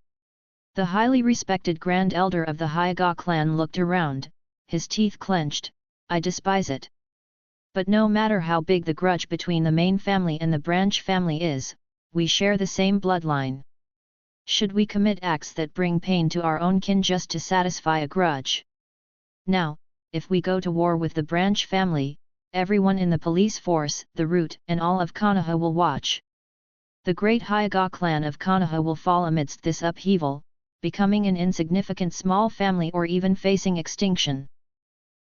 the highly respected Grand Elder of the Hyuga clan looked around, his teeth clenched. I despise it. But no matter how big the grudge between the main family and the branch family is, we share the same bloodline. Should we commit acts that bring pain to our own kin just to satisfy a grudge? Now, if we go to war with the branch family, everyone in the police force, the root, and all of Konoha will watch. The great Hyuga clan of Konoha will fall amidst this upheaval, becoming an insignificant small family or even facing extinction.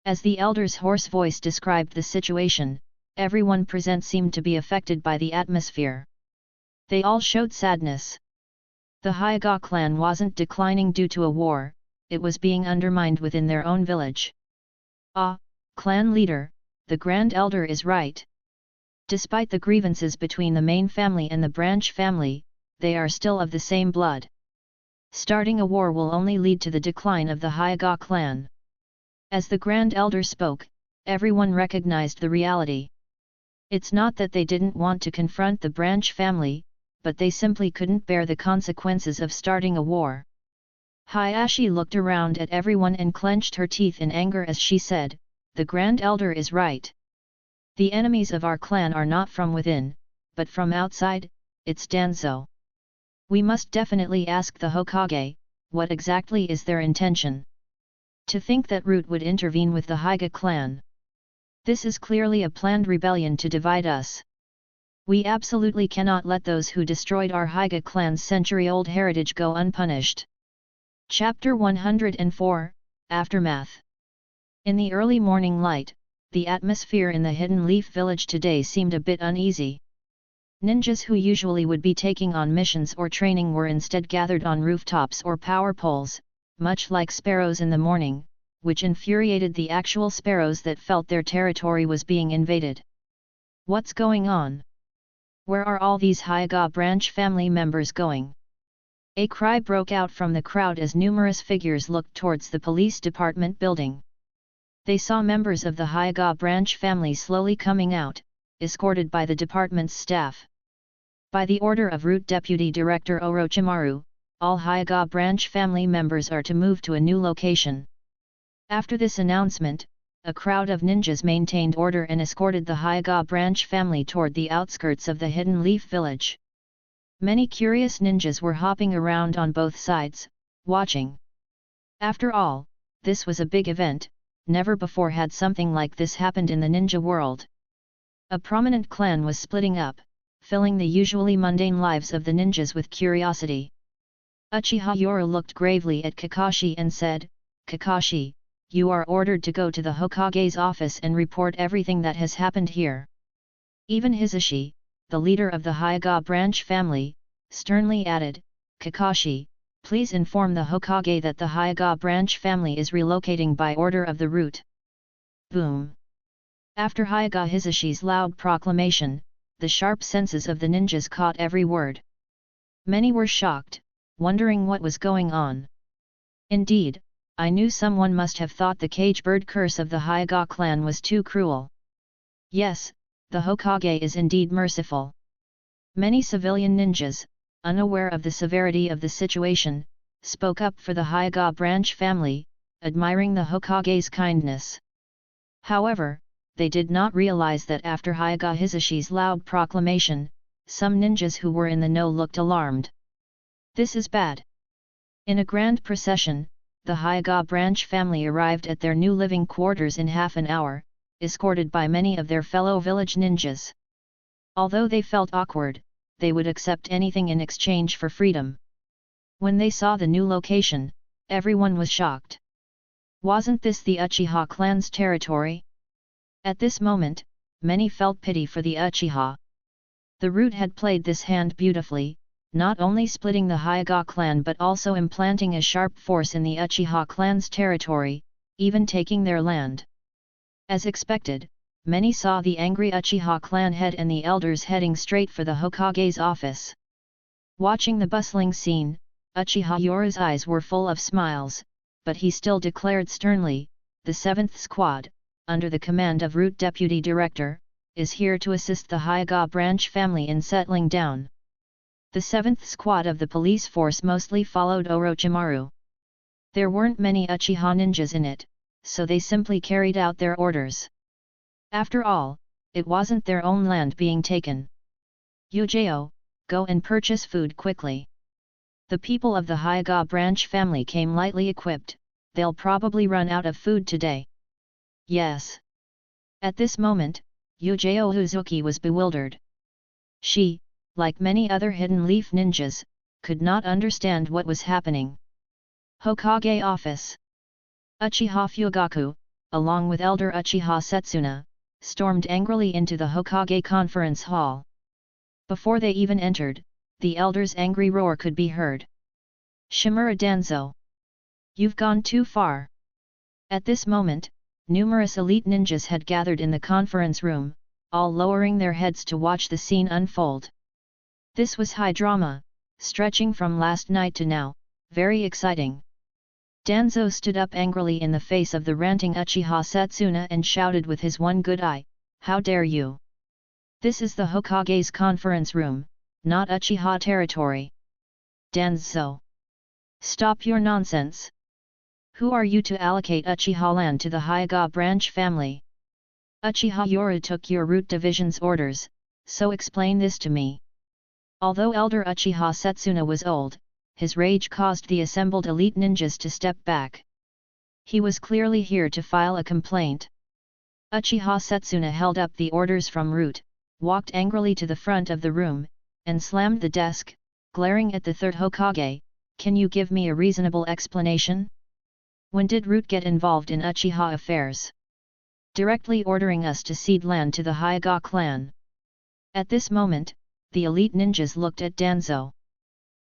As the elder's hoarse voice described the situation, everyone present seemed to be affected by the atmosphere. They all showed sadness. The Hyuga clan wasn't declining due to a war, it was being undermined within their own village. Ah, clan leader, the Grand Elder is right. Despite the grievances between the main family and the branch family, they are still of the same blood. Starting a war will only lead to the decline of the Hyuga clan. As the Grand Elder spoke, everyone recognized the reality. It's not that they didn't want to confront the branch family, but they simply couldn't bear the consequences of starting a war. Hayashi looked around at everyone and clenched her teeth in anger as she said, the Grand Elder is right. The enemies of our clan are not from within, but from outside, it's Danzo. We must definitely ask the Hokage, what exactly is their intention? To think that Root would intervene with the Hyuga clan. This is clearly a planned rebellion to divide us. We absolutely cannot let those who destroyed our Hyuga clan's century-old heritage go unpunished. Chapter 104, Aftermath. In the early morning light, the atmosphere in the Hidden Leaf village today seemed a bit uneasy. Ninjas who usually would be taking on missions or training were instead gathered on rooftops or power poles, much like sparrows in the morning, which infuriated the actual sparrows that felt their territory was being invaded. What's going on? Where are all these Hyuga branch family members going? A cry broke out from the crowd as numerous figures looked towards the police department building. They saw members of the Hyuga branch family slowly coming out, escorted by the department's staff. By the order of Root Deputy Director Orochimaru, all Hyuga branch family members are to move to a new location. After this announcement, a crowd of ninjas maintained order and escorted the Hyuga branch family toward the outskirts of the Hidden Leaf village. Many curious ninjas were hopping around on both sides, watching. After all, this was a big event, never before had something like this happened in the ninja world. A prominent clan was splitting up, filling the usually mundane lives of the ninjas with curiosity. Uchiha Yoru looked gravely at Kakashi and said, Kakashi, you are ordered to go to the Hokage's office and report everything that has happened here. Even Hisashi, the leader of the Hyuga branch family, sternly added, Kakashi, please inform the Hokage that the Hyuga branch family is relocating by order of the Root. Boom! After Hyuga Hisashi's loud proclamation, the sharp senses of the ninjas caught every word. Many were shocked, wondering what was going on. Indeed, I knew someone must have thought the cage bird curse of the Hyuga clan was too cruel. Yes, the Hokage is indeed merciful. Many civilian ninjas, unaware of the severity of the situation, spoke up for the Hyuga branch family, admiring the Hokage's kindness. However, they did not realize that after Hyuga Hisashi's loud proclamation, some ninjas who were in the know looked alarmed. This is bad. In a grand procession, the Hyuga branch family arrived at their new living quarters in half an hour, escorted by many of their fellow village ninjas. Although they felt awkward, they would accept anything in exchange for freedom. When they saw the new location, everyone was shocked. Wasn't this the Uchiha clan's territory? At this moment, many felt pity for the Uchiha. The Root had played this hand beautifully, not only splitting the Hyuga clan but also implanting a sharp force in the Uchiha clan's territory, even taking their land. As expected, many saw the angry Uchiha clan head and the elders heading straight for the Hokage's office. Watching the bustling scene, Uchiha Yoru's eyes were full of smiles, but he still declared sternly, "The 7th Squad, under the command of Root Deputy Director, is here to assist the Hyuga branch family in settling down." The 7th Squad of the police force mostly followed Orochimaru. There weren't many Uchiha ninjas in it, so they simply carried out their orders. After all, it wasn't their own land being taken. "Uchiha, go and purchase food quickly. The people of the Hyuga branch family came lightly equipped, they'll probably run out of food today." "Yes." At this moment, Uchiha Uzuki was bewildered. She, like many other hidden leaf ninjas, could not understand what was happening. Hokage office. Uchiha Fugaku, along with elder Uchiha Setsuna, stormed angrily into the Hokage conference hall. Before they even entered, the elder's angry roar could be heard. "Shimura Danzo! You've gone too far!" At this moment, numerous elite ninjas had gathered in the conference room, all lowering their heads to watch the scene unfold. This was high drama, stretching from last night to now, very exciting. Danzo stood up angrily in the face of the ranting Uchiha Setsuna and shouted with his one good eye, "How dare you! This is the Hokage's conference room, not Uchiha territory. Danzo! Stop your nonsense! Who are you to allocate Uchiha land to the Hyuga branch family? Uchiha Yoru took your root division's orders, so explain this to me." Although elder Uchiha Setsuna was old, his rage caused the assembled elite ninjas to step back. He was clearly here to file a complaint. Uchiha Setsuna held up the orders from Root, walked angrily to the front of the room, and slammed the desk, glaring at the third Hokage. "Can you give me a reasonable explanation? When did Root get involved in Uchiha affairs? Directly ordering us to cede land to the Hyuga clan." At this moment, the elite ninjas looked at Danzo.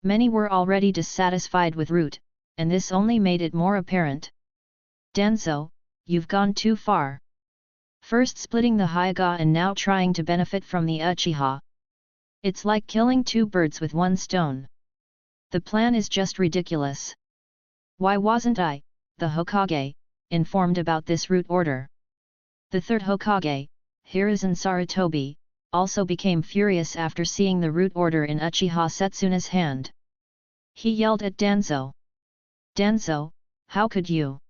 Many were already dissatisfied with Root, and this only made it more apparent. "Danzo, you've gone too far. First splitting the Hyuga and now trying to benefit from the Uchiha. It's like killing two birds with one stone. The plan is just ridiculous. Why wasn't I, the Hokage, informed about this Root order?" The third Hokage, Hiruzen Sarutobi, also became furious after seeing the Root order in Uchiha Setsuna's hand. He yelled at Danzo. "Danzo, how could you?"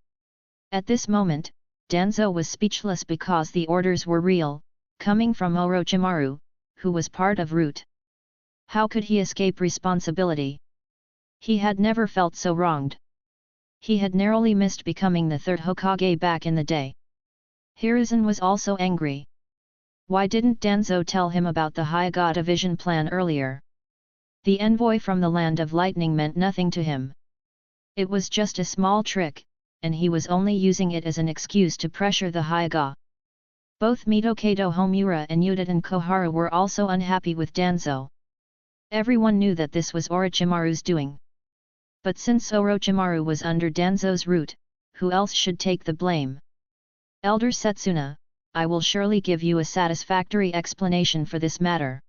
At this moment, Danzo was speechless because the orders were real, coming from Orochimaru, who was part of Root. How could he escape responsibility? He had never felt so wronged. He had narrowly missed becoming the third Hokage back in the day. Hiruzen was also angry. Why didn't Danzo tell him about the Hyuga division plan earlier? The envoy from the Land of Lightning meant nothing to him. It was just a small trick, and he was only using it as an excuse to pressure the Hyuga. Both Mitokado Homura and Uchiha Koharu were also unhappy with Danzo. Everyone knew that this was Orochimaru's doing. But since Orochimaru was under Danzo's root, who else should take the blame? "Elder Setsuna, I will surely give you a satisfactory explanation for this matter.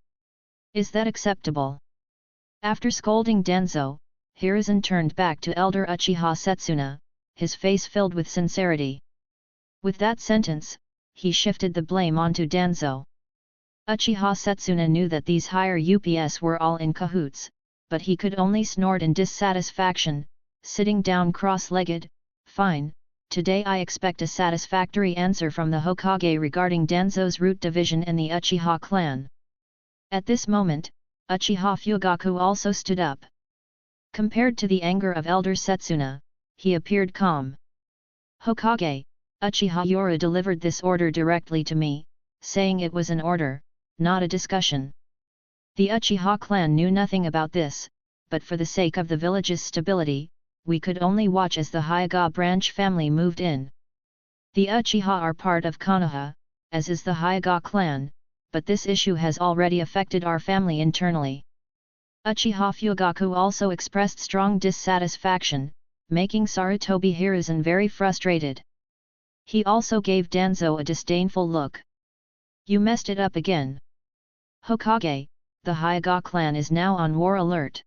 Is that acceptable?" After scolding Danzo, Hiruzen turned back to elder Uchiha Setsuna, his face filled with sincerity. With that sentence, he shifted the blame onto Danzo. Uchiha Setsuna knew that these higher UPS were all in cahoots, but he could only snort in dissatisfaction, sitting down cross-legged. "Fine, today I expect a satisfactory answer from the Hokage regarding Danzo's root division and the Uchiha clan." At this moment, Uchiha Fugaku also stood up. Compared to the anger of elder Setsuna, he appeared calm. "Hokage, Uchiha Yoru delivered this order directly to me, saying it was an order, not a discussion. The Uchiha clan knew nothing about this, but for the sake of the village's stability, we could only watch as the Hyuga branch family moved in. The Uchiha are part of Konoha, as is the Hyuga clan, but this issue has already affected our family internally. Uchiha Fugaku also expressed strong dissatisfaction, making Sarutobi Hiruzen very frustrated. He also gave Danzo a disdainful look. You messed it up again. Hokage, the Hyuga clan is now on war alert.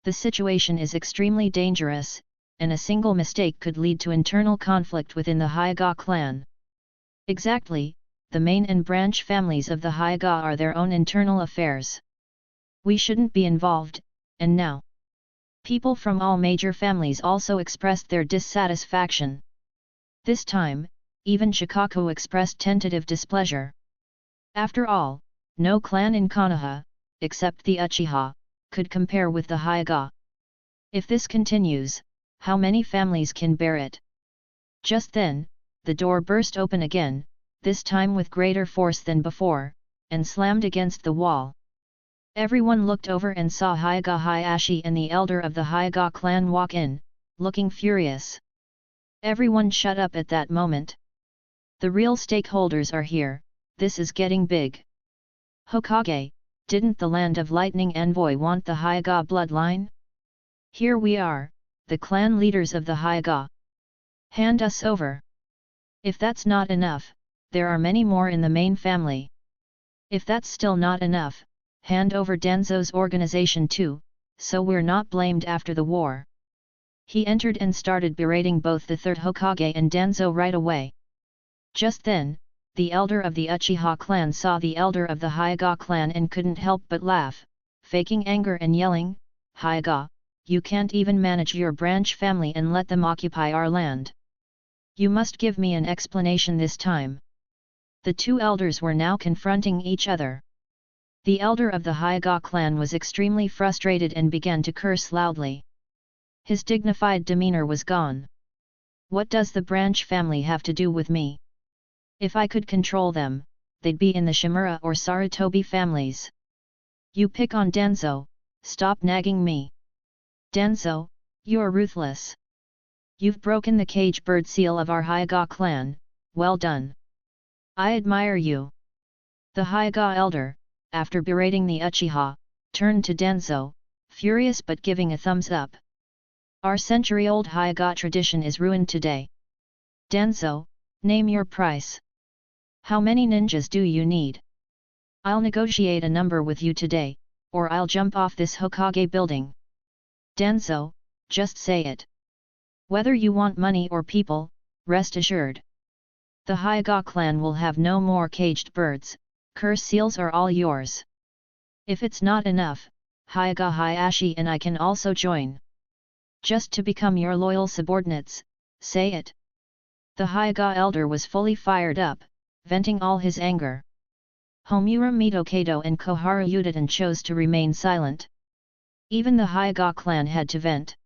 The situation is extremely dangerous, and a single mistake could lead to internal conflict within the Hyuga clan. Exactly, the main and branch families of the Hyuga are their own internal affairs. We shouldn't be involved, and now. People from all major families also expressed their dissatisfaction. This time, even Shikaku expressed tentative displeasure. After all, no clan in Konoha, except the Uchiha, could compare with the Hyuga. If this continues, how many families can bear it? Just then, the door burst open again, this time with greater force than before, and slammed against the wall. Everyone looked over and saw Hyuga Hayashi and the elder of the Hyuga clan walk in, looking furious. Everyone shut up at that moment. The real stakeholders are here, this is getting big. Hokage, didn't the Land of Lightning envoy want the Hyuga bloodline? Here we are, the clan leaders of the Hyuga. Hand us over. If that's not enough, there are many more in the main family. If that's still not enough, hand over Danzo's organization too, so we're not blamed after the war. He entered and started berating both the third Hokage and Danzo right away. Just then, the elder of the Uchiha clan saw the elder of the Hyuga clan and couldn't help but laugh, faking anger and yelling, Hyuga, you can't even manage your branch family and let them occupy our land. You must give me an explanation this time. The two elders were now confronting each other. The elder of the Hyuga clan was extremely frustrated and began to curse loudly. His dignified demeanor was gone. What does the branch family have to do with me? If I could control them, they'd be in the Shimura or Sarutobi families. You pick on Danzo, stop nagging me. Danzo, you're ruthless. You've broken the cage bird seal of our Hyuga clan, well done. I admire you. The Hyuga elder, after berating the Uchiha, turned to Danzo, furious but giving a thumbs up. Our century-old Hyuga tradition is ruined today. Danzo, name your price. How many ninjas do you need? I'll negotiate a number with you today, or I'll jump off this Hokage building. Danzo, just say it. Whether you want money or people, rest assured. The Hyuga clan will have no more caged birds, curse seals are all yours. If it's not enough, Hyuga Hayashi and I can also join. Just to become your loyal subordinates, say it. The Hyuga elder was fully fired up, venting all his anger. Homura Mitokado and Koharu Udadan chose to remain silent. Even the Hyuga clan had to vent.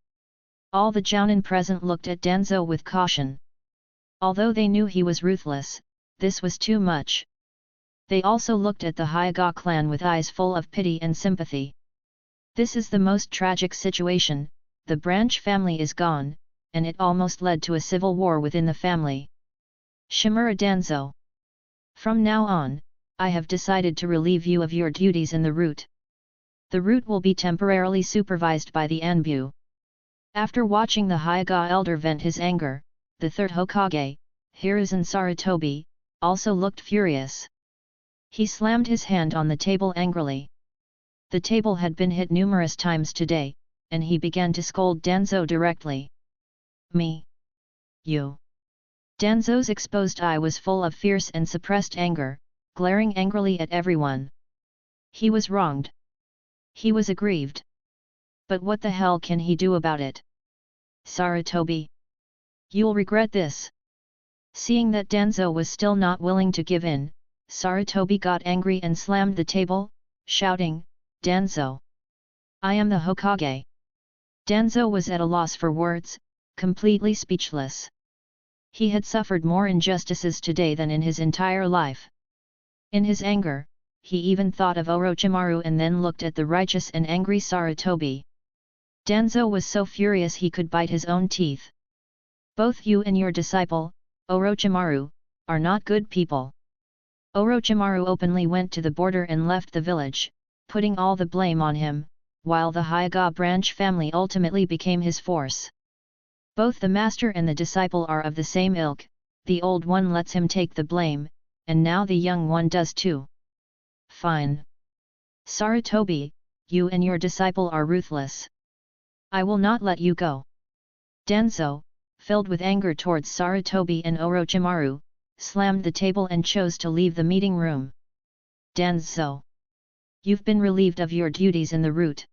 All the jounin present looked at Danzo with caution. Although they knew he was ruthless, this was too much. They also looked at the Hyuga clan with eyes full of pity and sympathy. This is the most tragic situation, the branch family is gone, and it almost led to a civil war within the family. Shimura Danzo. From now on, I have decided to relieve you of your duties in the route. The route will be temporarily supervised by the Anbu. After watching the Hyuga elder vent his anger, the third Hokage, Hiruzen Sarutobi, also looked furious. He slammed his hand on the table angrily. The table had been hit numerous times today, and he began to scold Danzo directly. Me? You? Danzo's exposed eye was full of fierce and suppressed anger, glaring angrily at everyone. He was wronged. He was aggrieved. But what the hell can he do about it? Sarutobi. You'll regret this. Seeing that Danzo was still not willing to give in, Sarutobi got angry and slammed the table, shouting, Danzo! I am the Hokage! Danzo was at a loss for words, completely speechless. He had suffered more injustices today than in his entire life. In his anger, he even thought of Orochimaru and then looked at the righteous and angry Sarutobi. Danzo was so furious he could bite his own teeth. Both you and your disciple, Orochimaru, are not good people. Orochimaru openly went to the border and left the village, putting all the blame on him. while the Hyuga branch family ultimately became his force. Both the master and the disciple are of the same ilk, the old one lets him take the blame, and now the young one does too. Fine. Sarutobi, you and your disciple are ruthless. I will not let you go. Danzo, filled with anger towards Sarutobi and Orochimaru, slammed the table and chose to leave the meeting room. Danzo, you've been relieved of your duties in the route.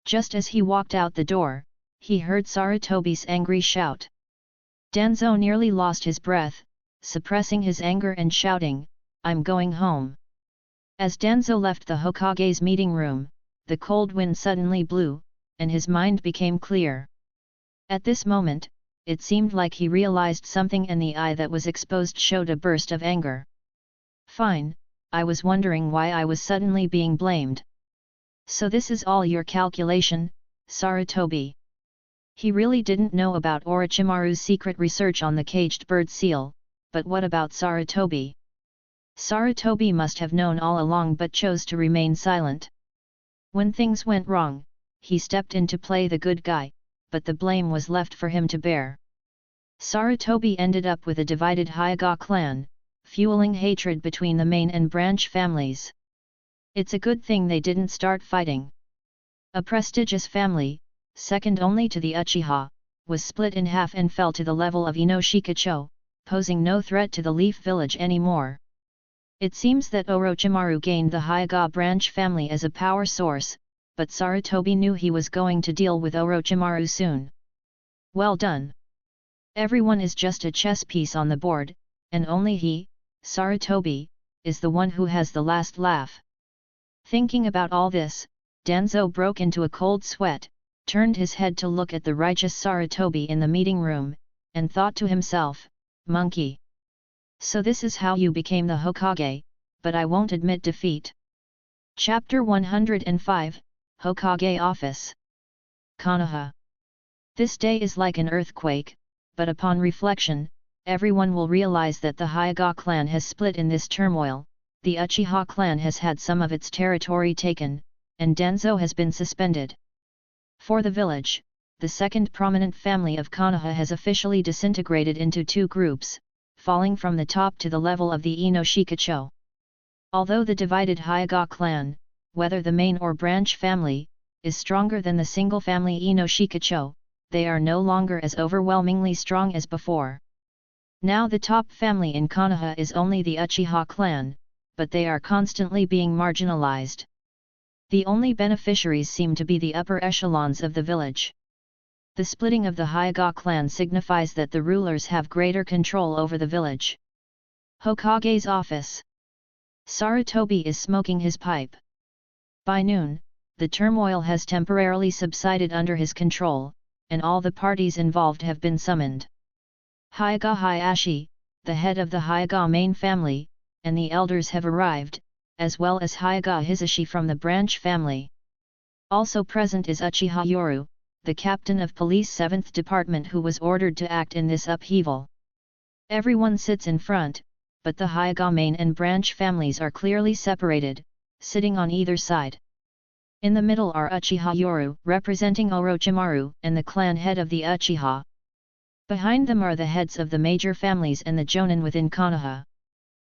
Just as he walked out the door, he heard Sarutobi's angry shout. Danzo nearly lost his breath, suppressing his anger and shouting, "I'm going home." As Danzo left the Hokage's meeting room, the cold wind suddenly blew, and his mind became clear. At this moment, it seemed like he realized something, and the eye that was exposed showed a burst of anger. "Fine, I was wondering why I was suddenly being blamed. So this is all your calculation, Sarutobi." He really didn't know about Orochimaru's secret research on the caged bird seal, but what about Sarutobi? Sarutobi must have known all along but chose to remain silent. When things went wrong, he stepped in to play the good guy, but the blame was left for him to bear. Sarutobi ended up with a divided Hyuga clan, fueling hatred between the main and branch families. It's a good thing they didn't start fighting. A prestigious family, second only to the Uchiha, was split in half and fell to the level of Inoshikacho, posing no threat to the Leaf Village anymore. It seems that Orochimaru gained the Hyuga branch family as a power source, but Sarutobi knew he was going to deal with Orochimaru soon. Well done. Everyone is just a chess piece on the board, and only he, Sarutobi, is the one who has the last laugh. Thinking about all this, Danzo broke into a cold sweat, turned his head to look at the righteous Sarutobi in the meeting room, and thought to himself, "Monkey. So this is how you became the Hokage, but I won't admit defeat." Chapter 105, Hokage Office. Konoha. This day is like an earthquake, but upon reflection, everyone will realize that the Hyuga clan has split in this turmoil, the Uchiha clan has had some of its territory taken, and Danzo has been suspended. For the village, the second prominent family of Konoha has officially disintegrated into two groups, falling from the top to the level of the Inoshikacho. Although the divided Hyuga clan, whether the main or branch family, is stronger than the single family Inoshikacho, they are no longer as overwhelmingly strong as before. Now the top family in Konoha is only the Uchiha clan, but they are constantly being marginalized. The only beneficiaries seem to be the upper echelons of the village. The splitting of the Hyuga clan signifies that the rulers have greater control over the village. Hokage's office. Sarutobi is smoking his pipe. By noon, the turmoil has temporarily subsided under his control, and all the parties involved have been summoned. Hyuga Hayashi, the head of the Hyuga main family, and the elders have arrived, as well as Hyuga Hisashi from the branch family. Also present is Uchiha Yoru, the captain of police 7th department, who was ordered to act in this upheaval. Everyone sits in front, but the Hyuga main and branch families are clearly separated, sitting on either side. In the middle are Uchiha Yoru, representing Orochimaru and the clan head of the Uchiha. Behind them are the heads of the major families and the jonin within Konoha.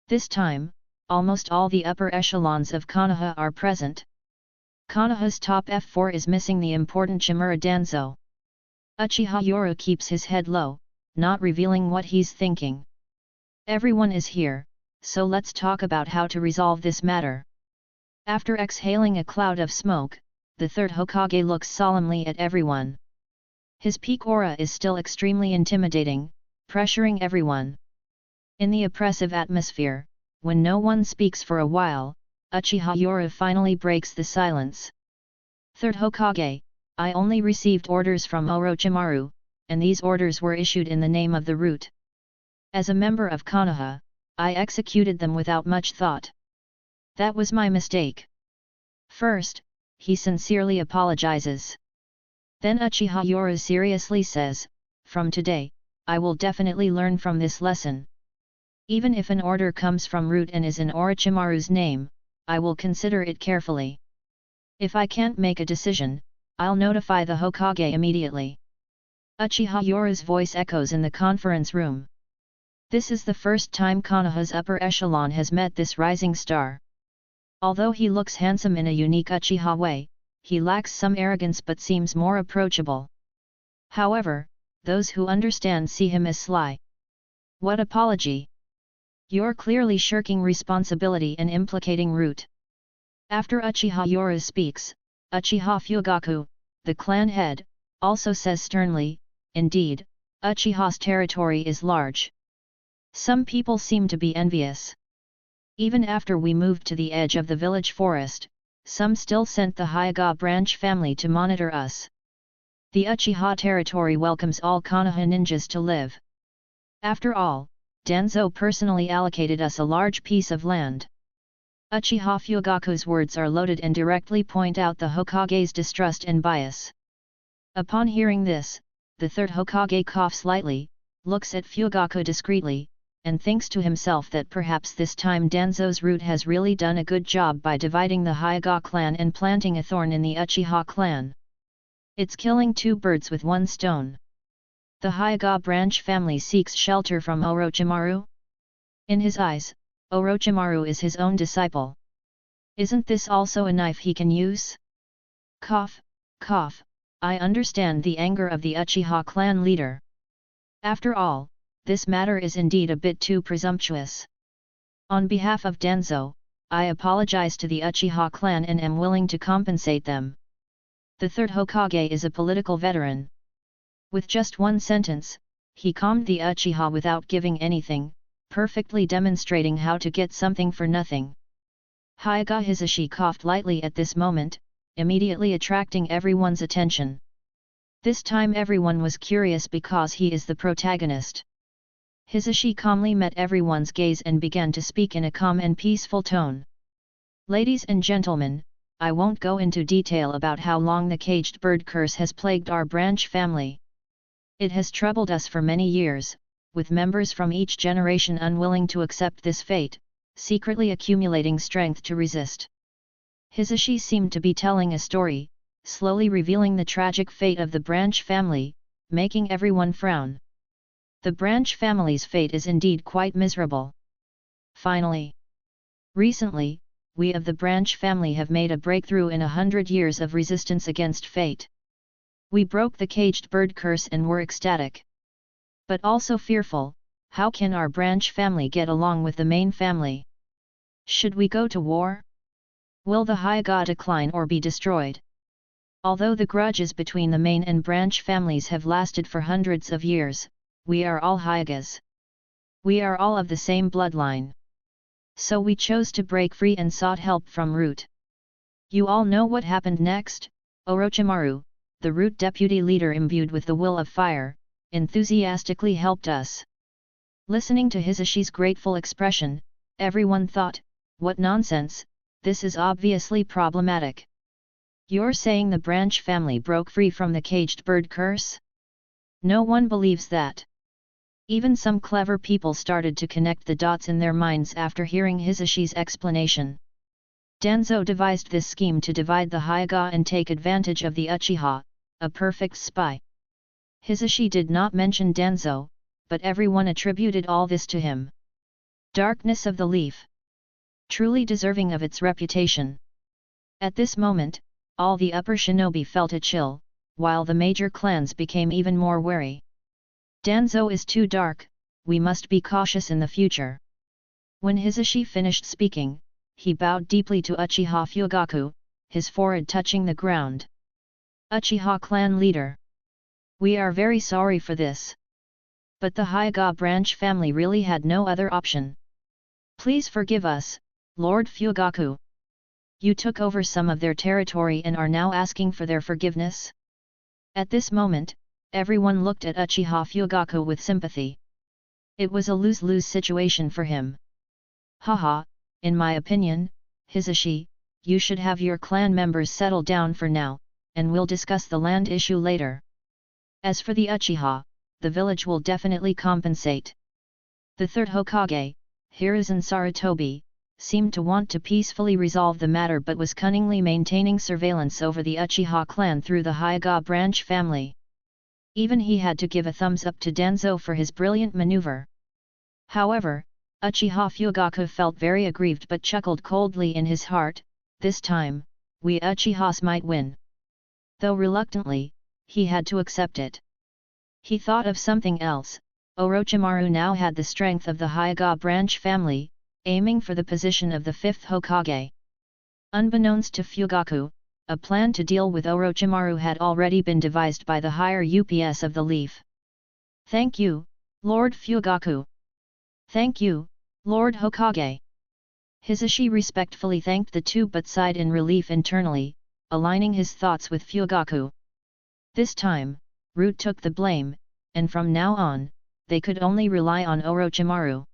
This time, almost all the upper echelons of Konoha are present. Konoha's top F4 is missing the important Chimura Danzo. Uchiha Yoru keeps his head low, not revealing what he's thinking. Everyone is here, so let's talk about how to resolve this matter. After exhaling a cloud of smoke, the third Hokage looks solemnly at everyone. His peak aura is still extremely intimidating, pressuring everyone. In the oppressive atmosphere, when no one speaks for a while, Uchiha Yoru finally breaks the silence. Third Hokage, I only received orders from Orochimaru, and these orders were issued in the name of the root. As a member of Konoha, I executed them without much thought. That was my mistake. First, he sincerely apologizes. Then Uchiha Yoru seriously says, from today, I will definitely learn from this lesson. Even if an order comes from root and is in Orochimaru's name, I will consider it carefully. If I can't make a decision, I'll notify the Hokage immediately. Uchiha Yora's voice echoes in the conference room. This is the first time Konoha's upper echelon has met this rising star. Although he looks handsome in a unique Uchiha way, he lacks some arrogance but seems more approachable. However, those who understand see him as sly. What apology? You're clearly shirking responsibility and implicating Root. After Uchiha Yora speaks, Uchiha Fugaku, the clan head, also says sternly, indeed, Uchiha's territory is large. Some people seem to be envious. Even after we moved to the edge of the village forest, some still sent the Hyuga branch family to monitor us. The Uchiha territory welcomes all Konoha ninjas to live. After all, Danzo personally allocated us a large piece of land. Uchiha Fugaku's words are loaded and directly point out the Hokage's distrust and bias. Upon hearing this, the third Hokage coughs lightly, looks at Fugaku discreetly, and thinks to himself that perhaps this time Danzo's Root has really done a good job by dividing the Hyuga clan and planting a thorn in the Uchiha clan. It's killing two birds with one stone. The Hyuga branch family seeks shelter from Orochimaru? In his eyes, Orochimaru is his own disciple. Isn't this also a knife he can use? Cough, cough, I understand the anger of the Uchiha clan leader. After all, this matter is indeed a bit too presumptuous. On behalf of Danzo, I apologize to the Uchiha clan and am willing to compensate them. The third Hokage is a political veteran. With just one sentence, he calmed the Uchiha without giving anything, perfectly demonstrating how to get something for nothing. Hyuga Hisashi coughed lightly at this moment, immediately attracting everyone's attention. This time everyone was curious because he is the protagonist. Hisashi calmly met everyone's gaze and began to speak in a calm and peaceful tone. Ladies and gentlemen, I won't go into detail about how long the caged bird curse has plagued our branch family. It has troubled us for many years, with members from each generation unwilling to accept this fate, secretly accumulating strength to resist. Hisashi seemed to be telling a story, slowly revealing the tragic fate of the branch family, making everyone frown. The branch family's fate is indeed quite miserable. Finally, recently, we of the branch family have made a breakthrough in 100 years of resistance against fate. We broke the caged bird curse and were ecstatic. But also fearful, how can our branch family get along with the main family? Should we go to war? Will the Hyuga decline or be destroyed? Although the grudges between the main and branch families have lasted for hundreds of years, we are all Hyugas. We are all of the same bloodline. So we chose to break free and sought help from Root. You all know what happened next. Orochimaru, the Root deputy leader imbued with the will of fire, enthusiastically helped us. Listening to Hisashi's grateful expression, everyone thought, what nonsense, this is obviously problematic. You're saying the branch family broke free from the caged bird curse? No one believes that. Even some clever people started to connect the dots in their minds after hearing Hisashi's explanation. Danzo devised this scheme to divide the Hyuga and take advantage of the Uchiha, a perfect spy. Hisashi did not mention Danzo, but everyone attributed all this to him. Darkness of the Leaf. Truly deserving of its reputation. At this moment, all the upper shinobi felt a chill, while the major clans became even more wary. Danzo is too dark, we must be cautious in the future. When Hisashi finished speaking, he bowed deeply to Uchiha Fugaku, his forehead touching the ground. Uchiha clan leader. We are very sorry for this. But the Hyuga branch family really had no other option. Please forgive us, Lord Fugaku. You took over some of their territory and are now asking for their forgiveness? At this moment, everyone looked at Uchiha Fugaku with sympathy. It was a lose-lose situation for him. Haha, in my opinion, Hisashi, you should have your clan members settle down for now, and we'll discuss the land issue later. As for the Uchiha, the village will definitely compensate. The third Hokage, Hiruzen Sarutobi, seemed to want to peacefully resolve the matter but was cunningly maintaining surveillance over the Uchiha clan through the Hyuga branch family. Even he had to give a thumbs up to Danzo for his brilliant maneuver. However, Uchiha Fugaku felt very aggrieved but chuckled coldly in his heart. This time, we Uchihas might win. Though reluctantly, he had to accept it. He thought of something else. Orochimaru now had the strength of the Hyuga branch family, aiming for the position of the 5th Hokage. Unbeknownst to Fugaku, a plan to deal with Orochimaru had already been devised by the higher UPS of the Leaf. "Thank you, Lord Fugaku. Thank you, Lord Hokage." Hisashi respectfully thanked the two but sighed in relief internally, aligning his thoughts with Fugaku. This time, Root took the blame, and from now on, they could only rely on Orochimaru.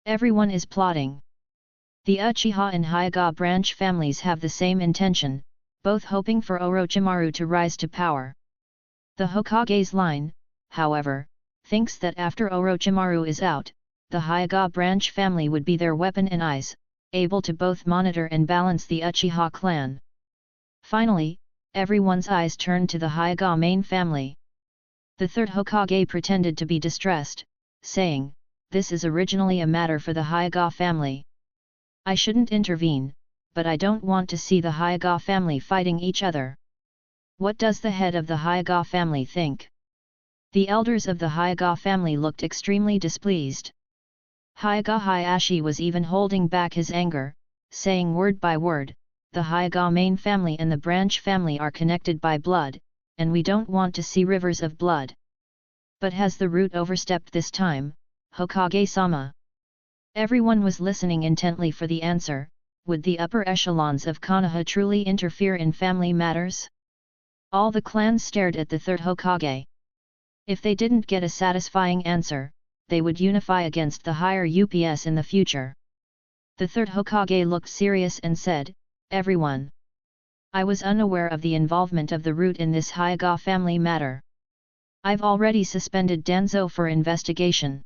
Everyone is plotting. The Uchiha and Hyuga branch families have the same intention, both hoping for Orochimaru to rise to power. The Hokage's line, however, thinks that after Orochimaru is out, the Hyuga branch family would be their weapon and eyes, able to both monitor and balance the Uchiha clan. Finally, everyone's eyes turned to the Hyuga main family. The 3rd Hokage pretended to be distressed, saying, "This is originally a matter for the Hyuga family. I shouldn't intervene, but I don't want to see the Hyuga family fighting each other. What does the head of the Hyuga family think?" The elders of the Hyuga family looked extremely displeased. Hyuga Hayashi was even holding back his anger, saying word by word, "The Hyuga main family and the branch family are connected by blood, and we don't want to see rivers of blood." But has the Root overstepped this time, Hokage-sama? Everyone was listening intently for the answer. Would the upper echelons of Konoha truly interfere in family matters? All the clans stared at the 3rd Hokage. If they didn't get a satisfying answer, they would unify against the higher UPS in the future. The 3rd Hokage looked serious and said, "Everyone. I was unaware of the involvement of the Root in this Hyuga family matter. I've already suspended Danzo for investigation."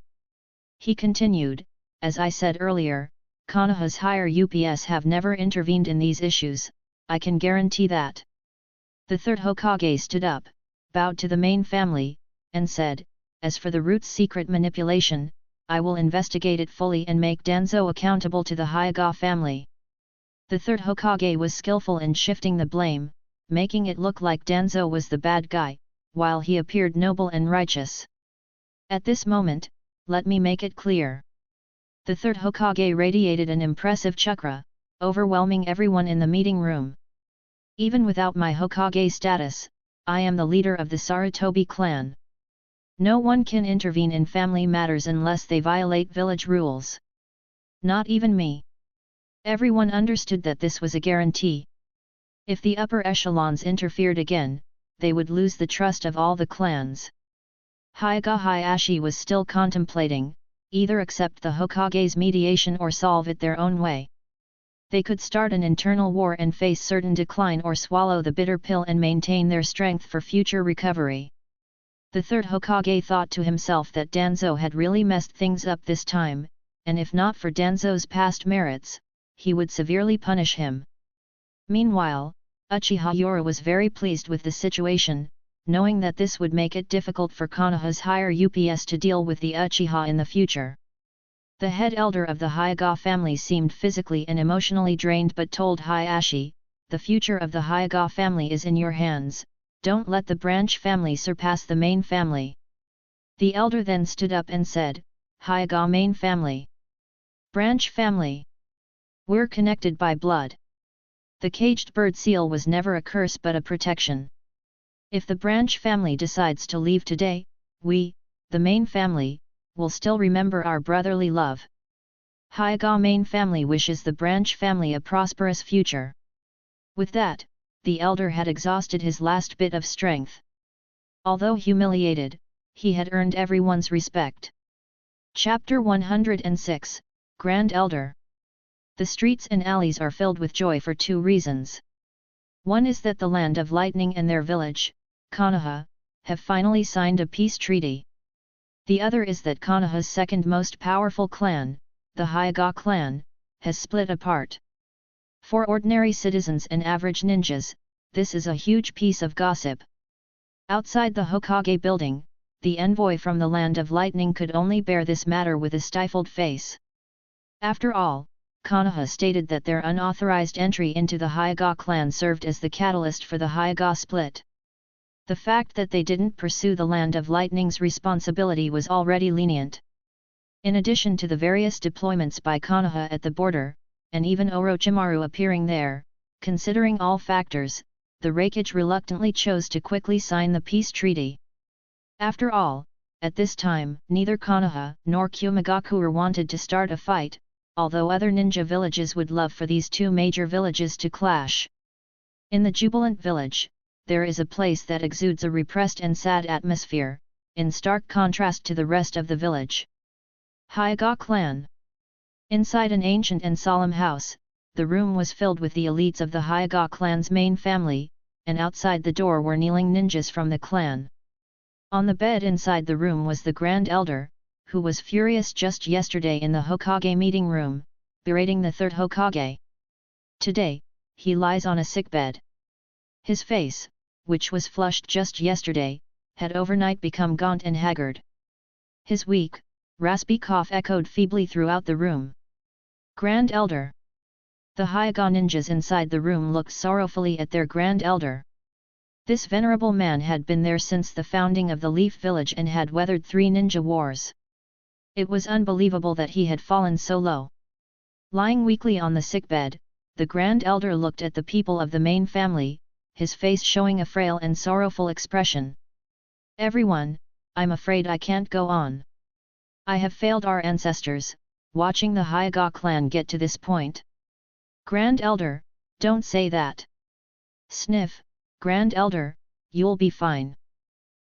He continued, "As I said earlier, Konoha's higher UPS have never intervened in these issues, I can guarantee that." The 3rd Hokage stood up, bowed to the main family, and said, "As for the Root's secret manipulation, I will investigate it fully and make Danzo accountable to the Hyuga family." The 3rd Hokage was skillful in shifting the blame, making it look like Danzo was the bad guy, while he appeared noble and righteous. At this moment, let me make it clear. The 3rd Hokage radiated an impressive chakra, overwhelming everyone in the meeting room. "Even without my Hokage status, I am the leader of the Sarutobi clan. No one can intervene in family matters unless they violate village rules. Not even me." Everyone understood that this was a guarantee. If the upper echelons interfered again, they would lose the trust of all the clans. Hyuga Hayashi was still contemplating, either accept the Hokage's mediation or solve it their own way. They could start an internal war and face certain decline, or swallow the bitter pill and maintain their strength for future recovery. The 3rd Hokage thought to himself that Danzo had really messed things up this time, and if not for Danzo's past merits, he would severely punish him. Meanwhile, Uchiha Yura was very pleased with the situation, knowing that this would make it difficult for Konoha's higher UPS to deal with the Uchiha in the future. The head elder of the Hyuga family seemed physically and emotionally drained but told Hayashi, "The future of the Hyuga family is in your hands, don't let the branch family surpass the main family." The elder then stood up and said, "Hyuga main family. Branch family. We're connected by blood. The caged bird seal was never a curse but a protection. If the branch family decides to leave today, we, the main family, will still remember our brotherly love. Hyuga main family wishes the branch family a prosperous future." With that, the elder had exhausted his last bit of strength. Although humiliated, he had earned everyone's respect. Chapter 106, Grand Elder. The streets and alleys are filled with joy for two reasons. One is that the Land of Lightning and their village, Konoha, have finally signed a peace treaty. The other is that Konoha's second most powerful clan, the Hyuga clan, has split apart. For ordinary citizens and average ninjas, this is a huge piece of gossip. Outside the Hokage building, the envoy from the Land of Lightning could only bear this matter with a stifled face. After all, Konoha stated that their unauthorized entry into the Hyuga clan served as the catalyst for the Hyuga split. The fact that they didn't pursue the Land of Lightning's responsibility was already lenient. In addition to the various deployments by Konoha at the border, and even Orochimaru appearing there, considering all factors, the Raikage reluctantly chose to quickly sign the peace treaty. After all, at this time, neither Konoha nor Kumagakure wanted to start a fight, although other ninja villages would love for these two major villages to clash. In the Jubilant village, there is a place that exudes a repressed and sad atmosphere, in stark contrast to the rest of the village. Hyuga clan. Inside an ancient and solemn house, the room was filled with the elites of the Hyuga clan's main family, and outside the door were kneeling ninjas from the clan. On the bed inside the room was the Grand Elder, who was furious just yesterday in the Hokage meeting room, berating the third Hokage. Today, he lies on a sickbed. His face, which was flushed just yesterday, had overnight become gaunt and haggard. His weak, raspy cough echoed feebly throughout the room. Grand Elder. The Hyuga ninjas inside the room looked sorrowfully at their Grand Elder. This venerable man had been there since the founding of the Leaf Village and had weathered 3 ninja wars. It was unbelievable that he had fallen so low. Lying weakly on the sickbed, the Grand Elder looked at the people of the main family, his face showing a frail and sorrowful expression. Everyone, I'm afraid I can't go on. I have failed our ancestors, watching the Hyuga clan get to this point. Grand Elder, don't say that. Sniff, Grand Elder, you'll be fine.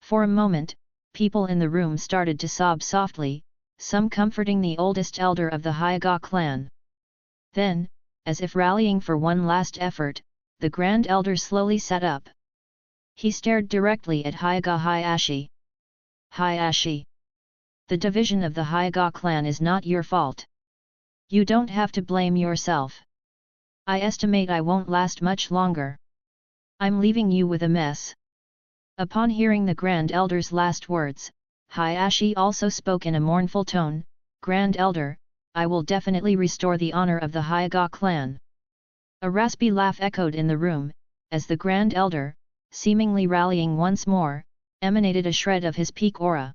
For a moment, people in the room started to sob softly, some comforting the oldest elder of the Hyuga clan. Then, as if rallying for one last effort, the Grand Elder slowly sat up. He stared directly at Hyuga Hayashi. Hayashi. The division of the Hyuga clan is not your fault. You don't have to blame yourself. I estimate I won't last much longer. I'm leaving you with a mess. Upon hearing the Grand Elder's last words, Hayashi also spoke in a mournful tone, Grand Elder, I will definitely restore the honor of the Hyuga clan. A raspy laugh echoed in the room, as the Grand Elder, seemingly rallying once more, emanated a shred of his peak aura.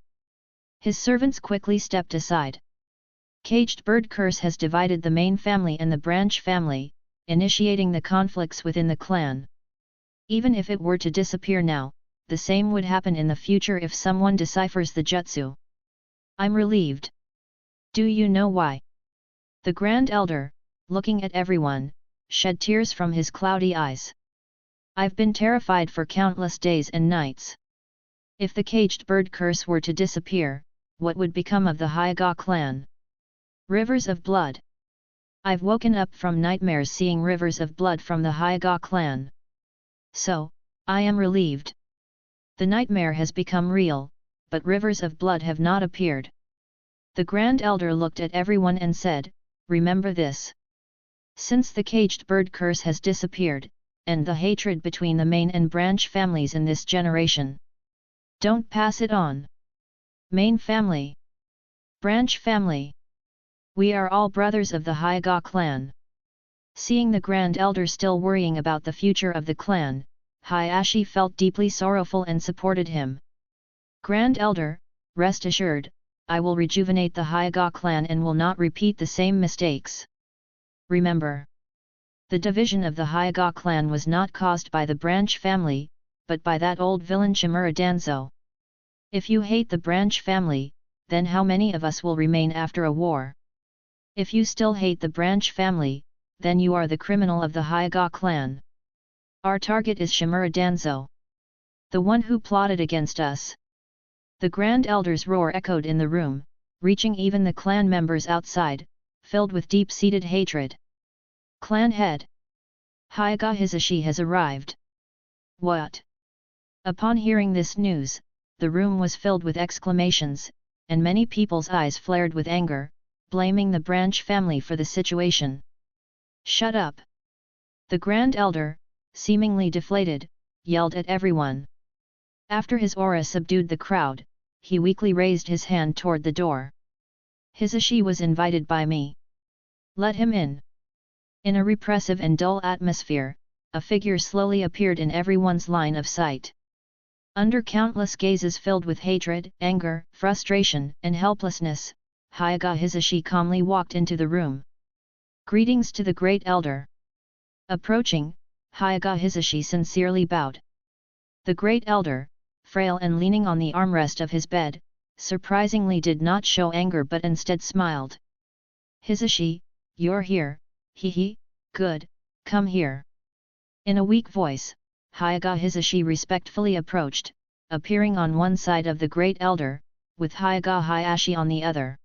His servants quickly stepped aside. Caged bird curse has divided the main family and the branch family, initiating the conflicts within the clan. Even if it were to disappear now, the same would happen in the future if someone deciphers the jutsu. I'm relieved. Do you know why? The Grand Elder, looking at everyone, shed tears from his cloudy eyes. I've been terrified for countless days and nights. If the caged bird curse were to disappear, what would become of the Hyuga clan? Rivers of blood. I've woken up from nightmares seeing rivers of blood from the Hyuga clan. So, I am relieved. The nightmare has become real, but rivers of blood have not appeared. The Grand Elder looked at everyone and said, remember this. Since the caged bird curse has disappeared, and the hatred between the main and branch families in this generation. Don't pass it on. Main family. Branch family. We are all brothers of the Hyuga clan. Seeing the Grand Elder still worrying about the future of the clan, Hayashi felt deeply sorrowful and supported him. Grand Elder, rest assured, I will rejuvenate the Hyuga clan and will not repeat the same mistakes. Remember, the division of the Hyuga clan was not caused by the branch family, but by that old villain Shimura Danzo. If you hate the branch family, then how many of us will remain after a war? If you still hate the branch family, then you are the criminal of the Hyuga clan. Our target is Shimura Danzo. The one who plotted against us. The Grand Elder's roar echoed in the room, reaching even the clan members outside, filled with deep-seated hatred. Clan head. Hyuga Hisashi has arrived. What? Upon hearing this news, the room was filled with exclamations, and many people's eyes flared with anger, blaming the branch family for the situation. "Shut up!" The Grand Elder, seemingly deflated, yelled at everyone. After his aura subdued the crowd, he weakly raised his hand toward the door. "Hisashi was invited by me. Let him in." In a repressive and dull atmosphere, a figure slowly appeared in everyone's line of sight. Under countless gazes filled with hatred, anger, frustration, and helplessness, Hyaga Hisashi calmly walked into the room. "Greetings to the Great Elder." Approaching, Hyaga Hisashi sincerely bowed. The Great Elder, frail and leaning on the armrest of his bed, surprisingly did not show anger but instead smiled. "Hisashi, you're here, hee, good, come here." In a weak voice, Hyaga Hisashi respectfully approached, appearing on one side of the Great Elder, with Hyaga Hayashi on the other.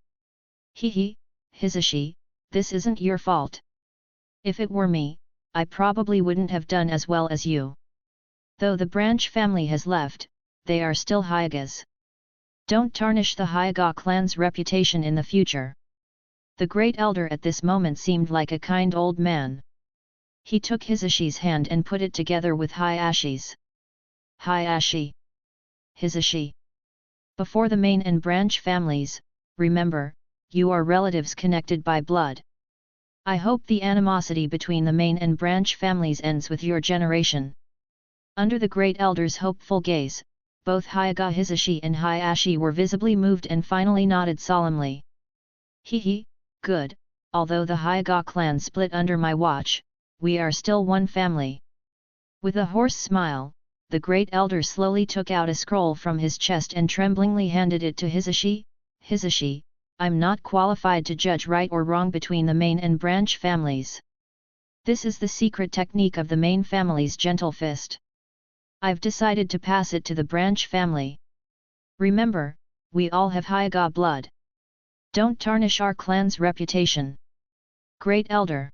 Hisashi, this isn't your fault. If it were me, I probably wouldn't have done as well as you. Though the branch family has left, they are still Hyagas. Don't tarnish the Hyaga clan's reputation in the future." The Great Elder at this moment seemed like a kind old man. He took Hisashi's hand and put it together with Hayashi's. "Hayashi. Hisashi. Before the main and branch families, remember, you are relatives connected by blood. I hope the animosity between the main and branch families ends with your generation." Under the Great Elder's hopeful gaze, both Hyaga Hisashi and Hayashi were visibly moved and finally nodded solemnly. Good, although the Hyaga clan split under my watch, we are still one family." With a hoarse smile, the Great Elder slowly took out a scroll from his chest and tremblingly handed it to Hisashi. "Hisashi, I'm not qualified to judge right or wrong between the main and branch families. This is the secret technique of the main family's gentle fist. I've decided to pass it to the branch family. Remember, we all have Hyaga blood. Don't tarnish our clan's reputation." Great Elder.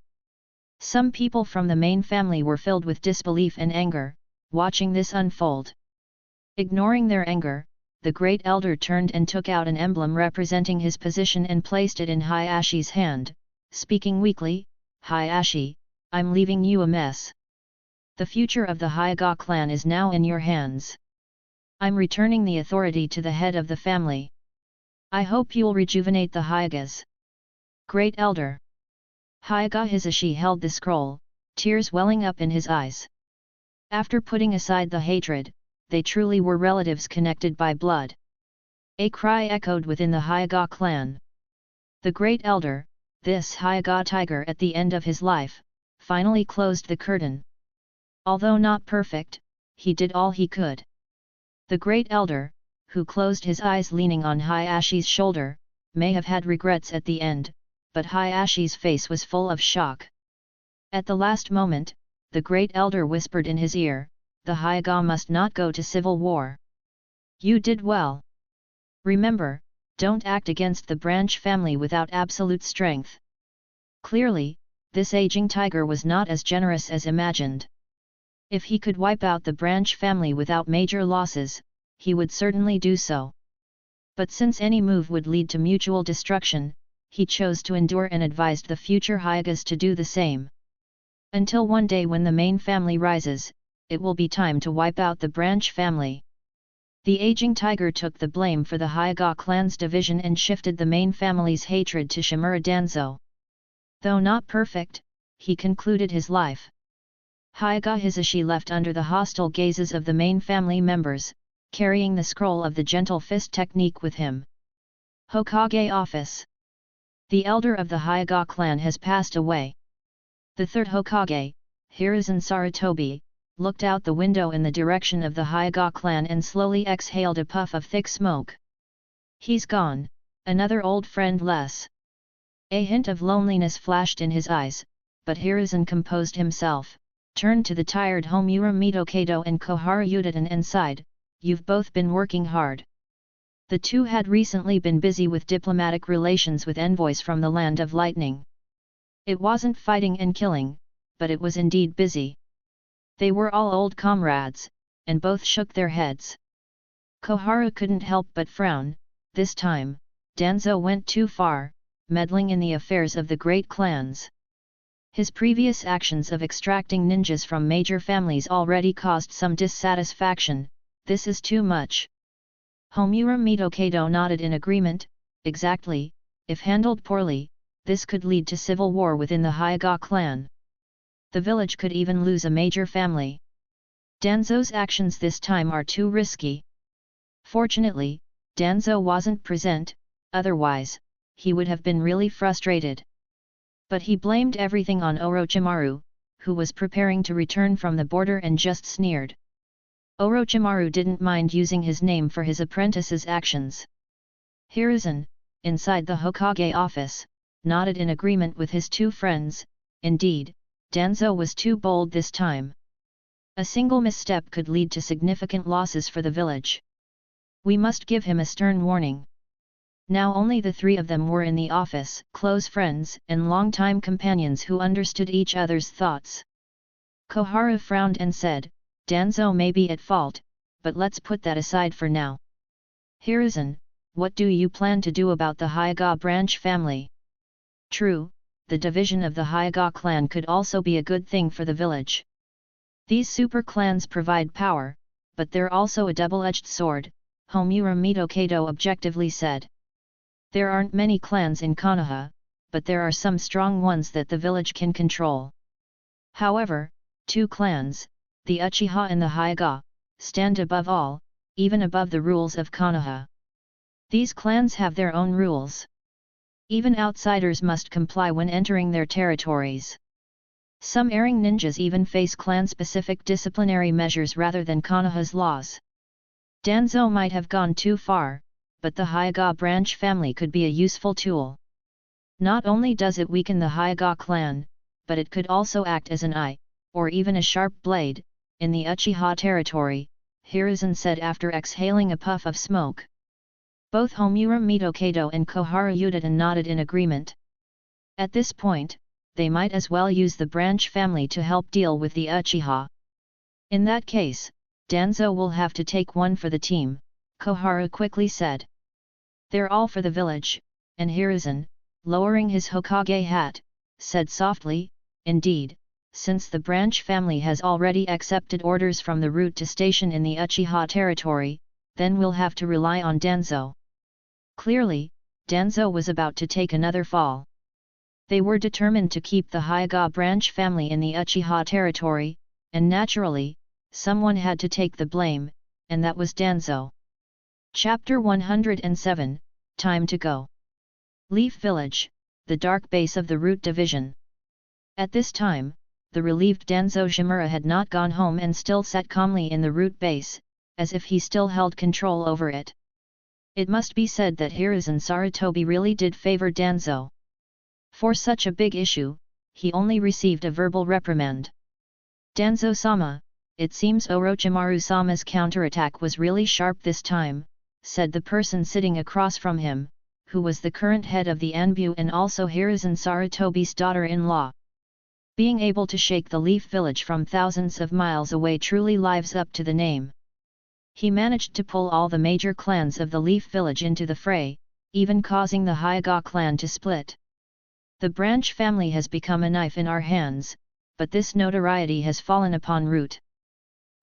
Some people from the main family were filled with disbelief and anger, watching this unfold. Ignoring their anger, the Great Elder turned and took out an emblem representing his position and placed it in Hayashi's hand, speaking weakly, "Hayashi, I'm leaving you a mess. The future of the Hyaga clan is now in your hands. I'm returning the authority to the head of the family. I hope you'll rejuvenate the Hyagas." Great Elder. Hyaga Hisashi held the scroll, tears welling up in his eyes. After putting aside the hatred, they truly were relatives connected by blood. A cry echoed within the Hyaga clan. The Great Elder, this Hyaga tiger at the end of his life, finally closed the curtain. Although not perfect, he did all he could. The Great Elder, who closed his eyes leaning on Hayashi's shoulder, may have had regrets at the end, but Hayashi's face was full of shock. At the last moment, the Great Elder whispered in his ear, "The Hyaga must not go to civil war. You did well. Remember, don't act against the branch family without absolute strength." Clearly, this aging tiger was not as generous as imagined. If he could wipe out the branch family without major losses, he would certainly do so. But since any move would lead to mutual destruction, he chose to endure and advised the future Hyagas to do the same. Until one day when the main family rises, it will be time to wipe out the branch family. The aging tiger took the blame for the Hyaga clan's division and shifted the main family's hatred to Shimura Danzo. Though not perfect, he concluded his life. Hyaga Hisashi left under the hostile gazes of the main family members, carrying the scroll of the gentle fist technique with him. Hokage Office. The elder of the Hyaga clan has passed away. The third Hokage, Hiruzen Sarutobi, looked out the window in the direction of the Hyaga clan and slowly exhaled a puff of thick smoke. He's gone, another old friend less. A hint of loneliness flashed in his eyes, but Hiruzen composed himself, turned to the tired Homura Mitokado and Koharu Yudatan and sighed, "You've both been working hard." The two had recently been busy with diplomatic relations with envoys from the Land of Lightning. It wasn't fighting and killing, but it was indeed busy. They were all old comrades, and both shook their heads. Koharu couldn't help but frown. This time, Danzo went too far, meddling in the affairs of the great clans. His previous actions of extracting ninjas from major families already caused some dissatisfaction. This is too much. Homura Mitokado nodded in agreement. Exactly, if handled poorly, this could lead to civil war within the Hyuga clan. The village could even lose a major family. Danzo's actions this time are too risky. Fortunately, Danzo wasn't present, otherwise, he would have been really frustrated. But he blamed everything on Orochimaru, who was preparing to return from the border and just sneered. Orochimaru didn't mind using his name for his apprentice's actions. Hiruzen, inside the Hokage office, nodded in agreement with his two friends. Indeed, Danzo was too bold this time. A single misstep could lead to significant losses for the village. We must give him a stern warning. Now only the three of them were in the office, close friends and longtime companions who understood each other's thoughts. Koharu frowned and said, Danzo may be at fault, but let's put that aside for now. Hiruzen, what do you plan to do about the Hyuga branch family? True, the division of the Hyuga clan could also be a good thing for the village. These super clans provide power, but they're also a double-edged sword, Homura Mitokado objectively said. There aren't many clans in Konoha, but there are some strong ones that the village can control. However, two clans, the Uchiha and the Hyuga, stand above all, even above the rules of Konoha. These clans have their own rules. Even outsiders must comply when entering their territories. Some erring ninjas even face clan-specific disciplinary measures rather than Konoha's laws. Danzo might have gone too far, but the Hyuga branch family could be a useful tool. Not only does it weaken the Hyuga clan, but it could also act as an eye, or even a sharp blade, in the Uchiha territory, Hiruzen said after exhaling a puff of smoke. Both Homura Mitokado and Koharu Uchiha nodded in agreement. At this point, they might as well use the branch family to help deal with the Uchiha. In that case, Danzo will have to take one for the team, Koharu quickly said. They're all for the village, and Hiruzen, lowering his Hokage hat, said softly, indeed, since the branch family has already accepted orders from the route to station in the Uchiha territory, then we'll have to rely on Danzo. Clearly, Danzo was about to take another fall. They were determined to keep the Hyuga branch family in the Uchiha territory, and naturally, someone had to take the blame, and that was Danzo. Chapter 107, Time to Go. Leaf Village, the dark base of the Root Division. At this time, the relieved Danzo Shimura had not gone home and still sat calmly in the Root base, as if he still held control over it. It must be said that Hiruzen Sarutobi really did favor Danzo. For such a big issue, he only received a verbal reprimand. Danzo-sama, it seems Orochimaru-sama's counterattack was really sharp this time, said the person sitting across from him, who was the current head of the Anbu and also Hiruzen Sarutobi's daughter-in-law. Being able to shake the Leaf Village from thousands of miles away truly lives up to the name. He managed to pull all the major clans of the Leaf Village into the fray, even causing the Hyuga clan to split. The branch family has become a knife in our hands, but this notoriety has fallen upon Root.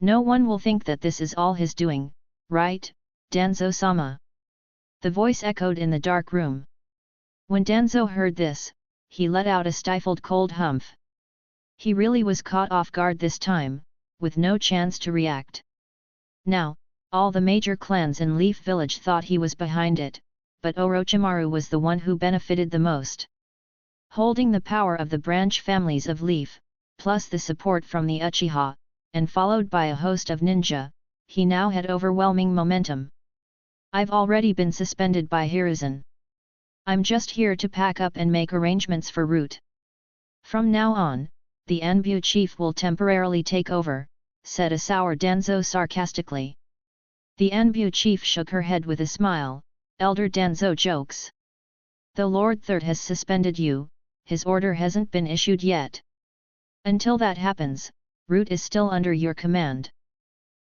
No one will think that this is all his doing, right, Danzo-sama? The voice echoed in the dark room. When Danzo heard this, he let out a stifled cold humph. He really was caught off guard this time, with no chance to react. Now, all the major clans in Leaf Village thought he was behind it, but Orochimaru was the one who benefited the most. Holding the power of the branch families of Leaf, plus the support from the Uchiha, and followed by a host of ninja, he now had overwhelming momentum. I've already been suspended by Hiruzen. I'm just here to pack up and make arrangements for Root. From now on, the Anbu chief will temporarily take over, said a sour Danzo sarcastically. The Anbu chief shook her head with a smile. Elder Danzo jokes. The Lord Third has suspended you, his order hasn't been issued yet. Until that happens, Root is still under your command.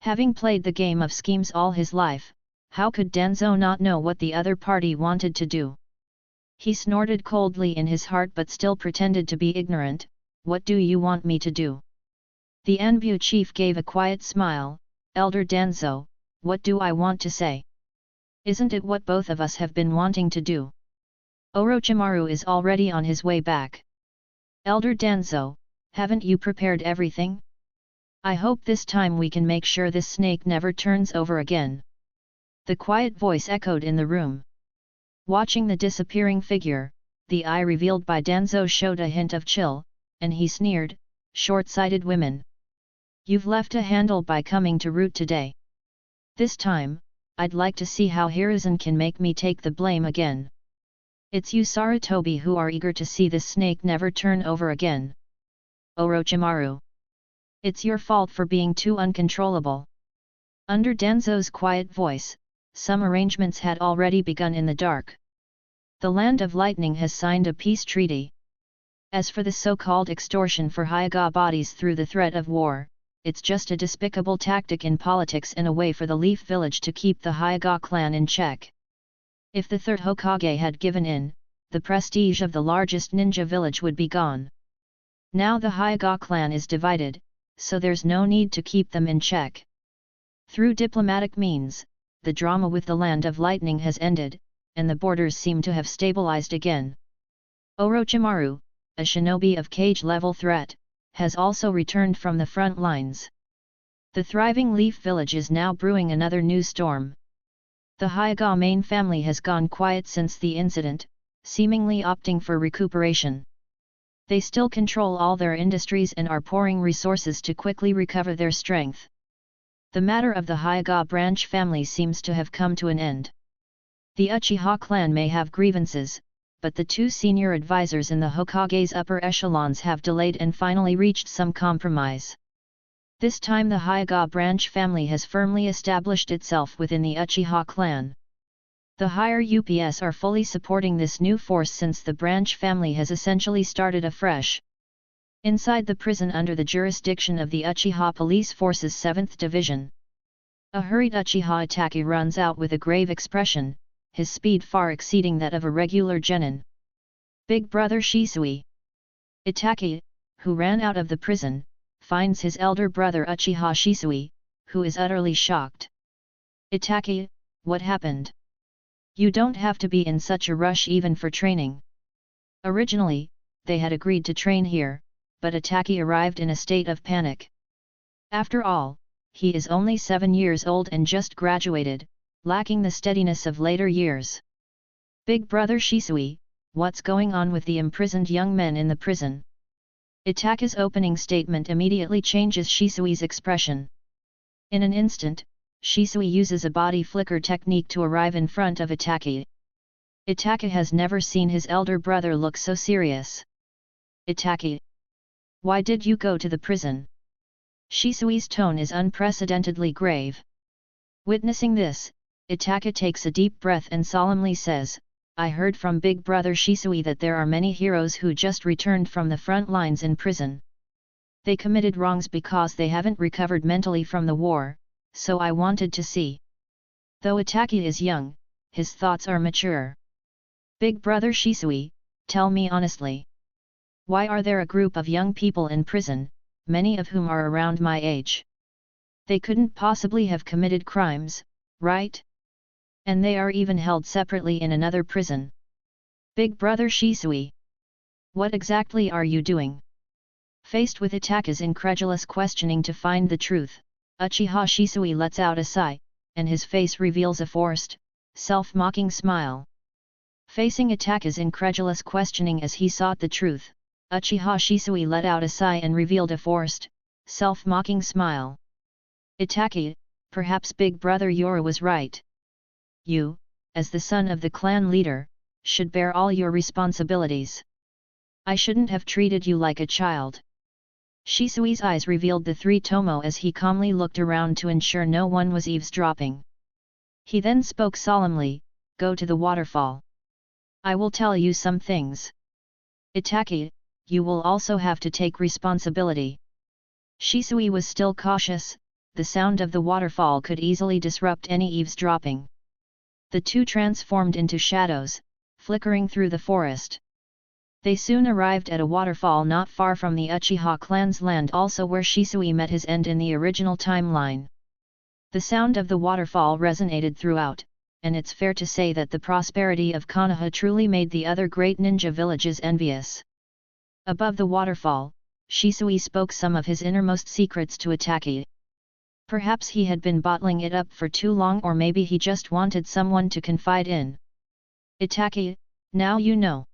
Having played the game of schemes all his life, how could Danzo not know what the other party wanted to do? He snorted coldly in his heart but still pretended to be ignorant. What do you want me to do? The Anbu chief gave a quiet smile. Elder Danzo, what do I want to say? Isn't it what both of us have been wanting to do? Orochimaru is already on his way back. Elder Danzo, haven't you prepared everything? I hope this time we can make sure this snake never turns over again. The quiet voice echoed in the room. Watching the disappearing figure, the eye revealed by Danzo showed a hint of chill, and he sneered, short-sighted women. You've left a handle by coming to root today. This time, I'd like to see how Hiruzen can make me take the blame again. It's you Sarutobi who are eager to see this snake never turn over again. Orochimaru. It's your fault for being too uncontrollable. Under Danzo's quiet voice, some arrangements had already begun in the dark. The Land of Lightning has signed a peace treaty. As for the so-called extortion for Hyuga bodies through the threat of war, it's just a despicable tactic in politics and a way for the Leaf Village to keep the Hyuga clan in check. If the third Hokage had given in, the prestige of the largest ninja village would be gone. Now the Hyuga clan is divided, so there's no need to keep them in check. Through diplomatic means, the drama with the Land of Lightning has ended, and the borders seem to have stabilized again. Orochimaru, a shinobi of cage-level threat, has also returned from the front lines. The thriving Leaf Village is now brewing another new storm. The Hyuga main family has gone quiet since the incident, seemingly opting for recuperation. They still control all their industries and are pouring resources to quickly recover their strength. The matter of the Hyuga branch family seems to have come to an end. The Uchiha clan may have grievances, but the two senior advisors in the Hokage's upper echelons have delayed and finally reached some compromise. This time the Hyuga branch family has firmly established itself within the Uchiha clan. The higher UPS are fully supporting this new force since the branch family has essentially started afresh. Inside the prison under the jurisdiction of the Uchiha Police Force's 7th Division, a hurried Uchiha Itaki runs out with a grave expression, his speed far exceeding that of a regular genin. Big brother Shisui. Itaki, who ran out of the prison, finds his elder brother Uchiha Shisui, who is utterly shocked. Itaki, what happened? You don't have to be in such a rush even for training. Originally, they had agreed to train here, but Itaki arrived in a state of panic. After all, he is only 7 years old and just graduated, lacking the steadiness of later years. Big brother Shisui, what's going on with the imprisoned young men in the prison? Itaki's opening statement immediately changes Shisui's expression. In an instant, Shisui uses a body flicker technique to arrive in front of Itaki. Itaki has never seen his elder brother look so serious. Itaki, why did you go to the prison? Shisui's tone is unprecedentedly grave. Witnessing this, Itaki takes a deep breath and solemnly says, I heard from big brother Shisui that there are many heroes who just returned from the front lines in prison. They committed wrongs because they haven't recovered mentally from the war, so I wanted to see. Though Itaki is young, his thoughts are mature. Big brother Shisui, tell me honestly. Why are there a group of young people in prison, many of whom are around my age? They couldn't possibly have committed crimes, right? And they are even held separately in another prison. Big brother Shisui, what exactly are you doing? Faced with Itaki's incredulous questioning to find the truth, Uchiha Shisui lets out a sigh, and his face reveals a forced, self-mocking smile. Facing Itaki's incredulous questioning as he sought the truth, Uchiha Shisui let out a sigh and revealed a forced, self-mocking smile. Itaki, perhaps big brother Yoru was right. You, as the son of the clan leader, should bear all your responsibilities. I shouldn't have treated you like a child. Shisui's eyes revealed the 3 tomo as he calmly looked around to ensure no one was eavesdropping. He then spoke solemnly, go to the waterfall. I will tell you some things. Itaki, you will also have to take responsibility. Shisui was still cautious, the sound of the waterfall could easily disrupt any eavesdropping. The two transformed into shadows, flickering through the forest. They soon arrived at a waterfall not far from the Uchiha clan's land, also where Shisui met his end in the original timeline. The sound of the waterfall resonated throughout, and it's fair to say that the prosperity of Konoha truly made the other great ninja villages envious. Above the waterfall, Shisui spoke some of his innermost secrets to Itaki. Perhaps he had been bottling it up for too long, or maybe he just wanted someone to confide in. Itaki, now you know.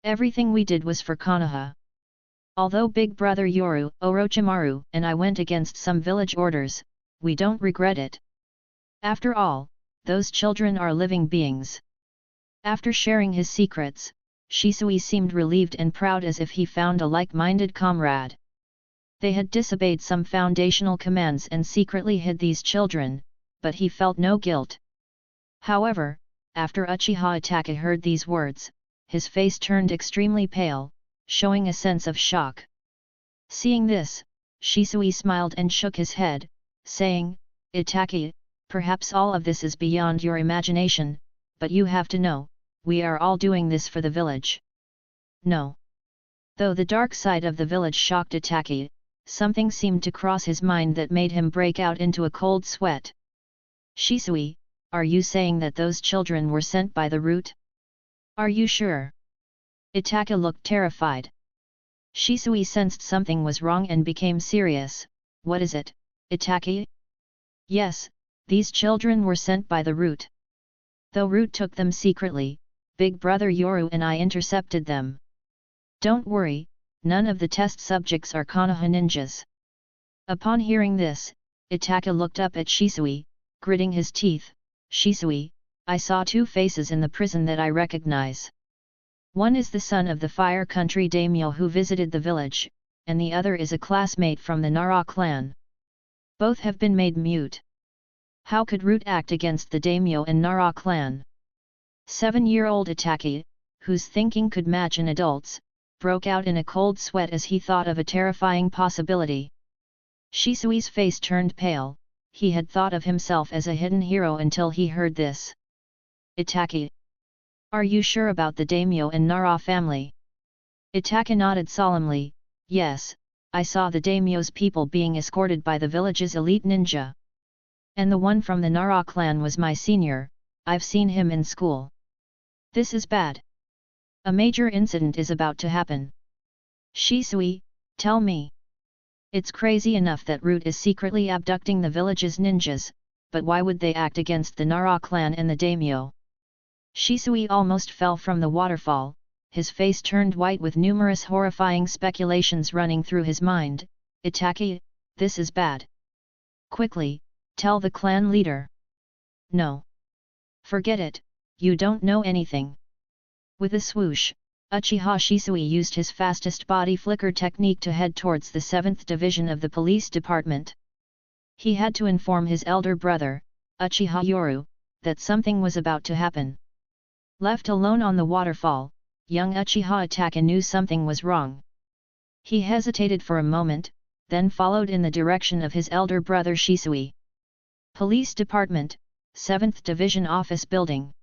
Everything we did was for Konoha. Although Big Brother Yoru, Orochimaru, and I went against some village orders, we don't regret it. After all, those children are living beings. After sharing his secrets, Shisui seemed relieved and proud, as if he found a like-minded comrade. They had disobeyed some foundational commands and secretly hid these children, but he felt no guilt. However, after Uchiha Itaka heard these words, his face turned extremely pale, showing a sense of shock. Seeing this, Shisui smiled and shook his head, saying, "Itaki, perhaps all of this is beyond your imagination, but you have to know, we are all doing this for the village." No. Though the dark side of the village shocked Itaki, something seemed to cross his mind that made him break out into a cold sweat. "Shisui, are you saying that those children were sent by the root? Are you sure?" Itaka looked terrified. Shisui sensed something was wrong and became serious. "What is it, Itaki?" "Yes, these children were sent by the root. Though root took them secretly, Big Brother Yoru and I intercepted them. Don't worry, none of the test subjects are Konoha ninjas." Upon hearing this, Itaka looked up at Shisui, gritting his teeth. "Shisui, I saw two faces in the prison that I recognize. One is the son of the Fire Country daimyo who visited the village, and the other is a classmate from the Nara clan. Both have been made mute. How could root act against the daimyo and Nara clan?" 7-year-old Itaki, whose thinking could match an adult's, broke out in a cold sweat as he thought of a terrifying possibility. Shisui's face turned pale. He had thought of himself as a hidden hero until he heard this. "Itaki, are you sure about the daimyo and Nara family?" Itaka nodded solemnly. "Yes, I saw the daimyo's people being escorted by the village's elite ninja. And the one from the Nara clan was my senior, I've seen him in school. This is bad. A major incident is about to happen. Shisui, tell me. It's crazy enough that Root is secretly abducting the village's ninjas, but why would they act against the Nara clan and the daimyo?" Shisui almost fell from the waterfall, his face turned white with numerous horrifying speculations running through his mind. "Itaki, this is bad. Quickly, tell the clan leader." "No. Forget it, you don't know anything." With a swoosh, Uchiha Shisui used his fastest body flicker technique to head towards the 7th Division of the Police Department. He had to inform his elder brother, Uchiha Yoru, that something was about to happen. Left alone on the waterfall, young Uchiha Itaka knew something was wrong. He hesitated for a moment, then followed in the direction of his elder brother Shisui. Police Department, 7th Division Office Building.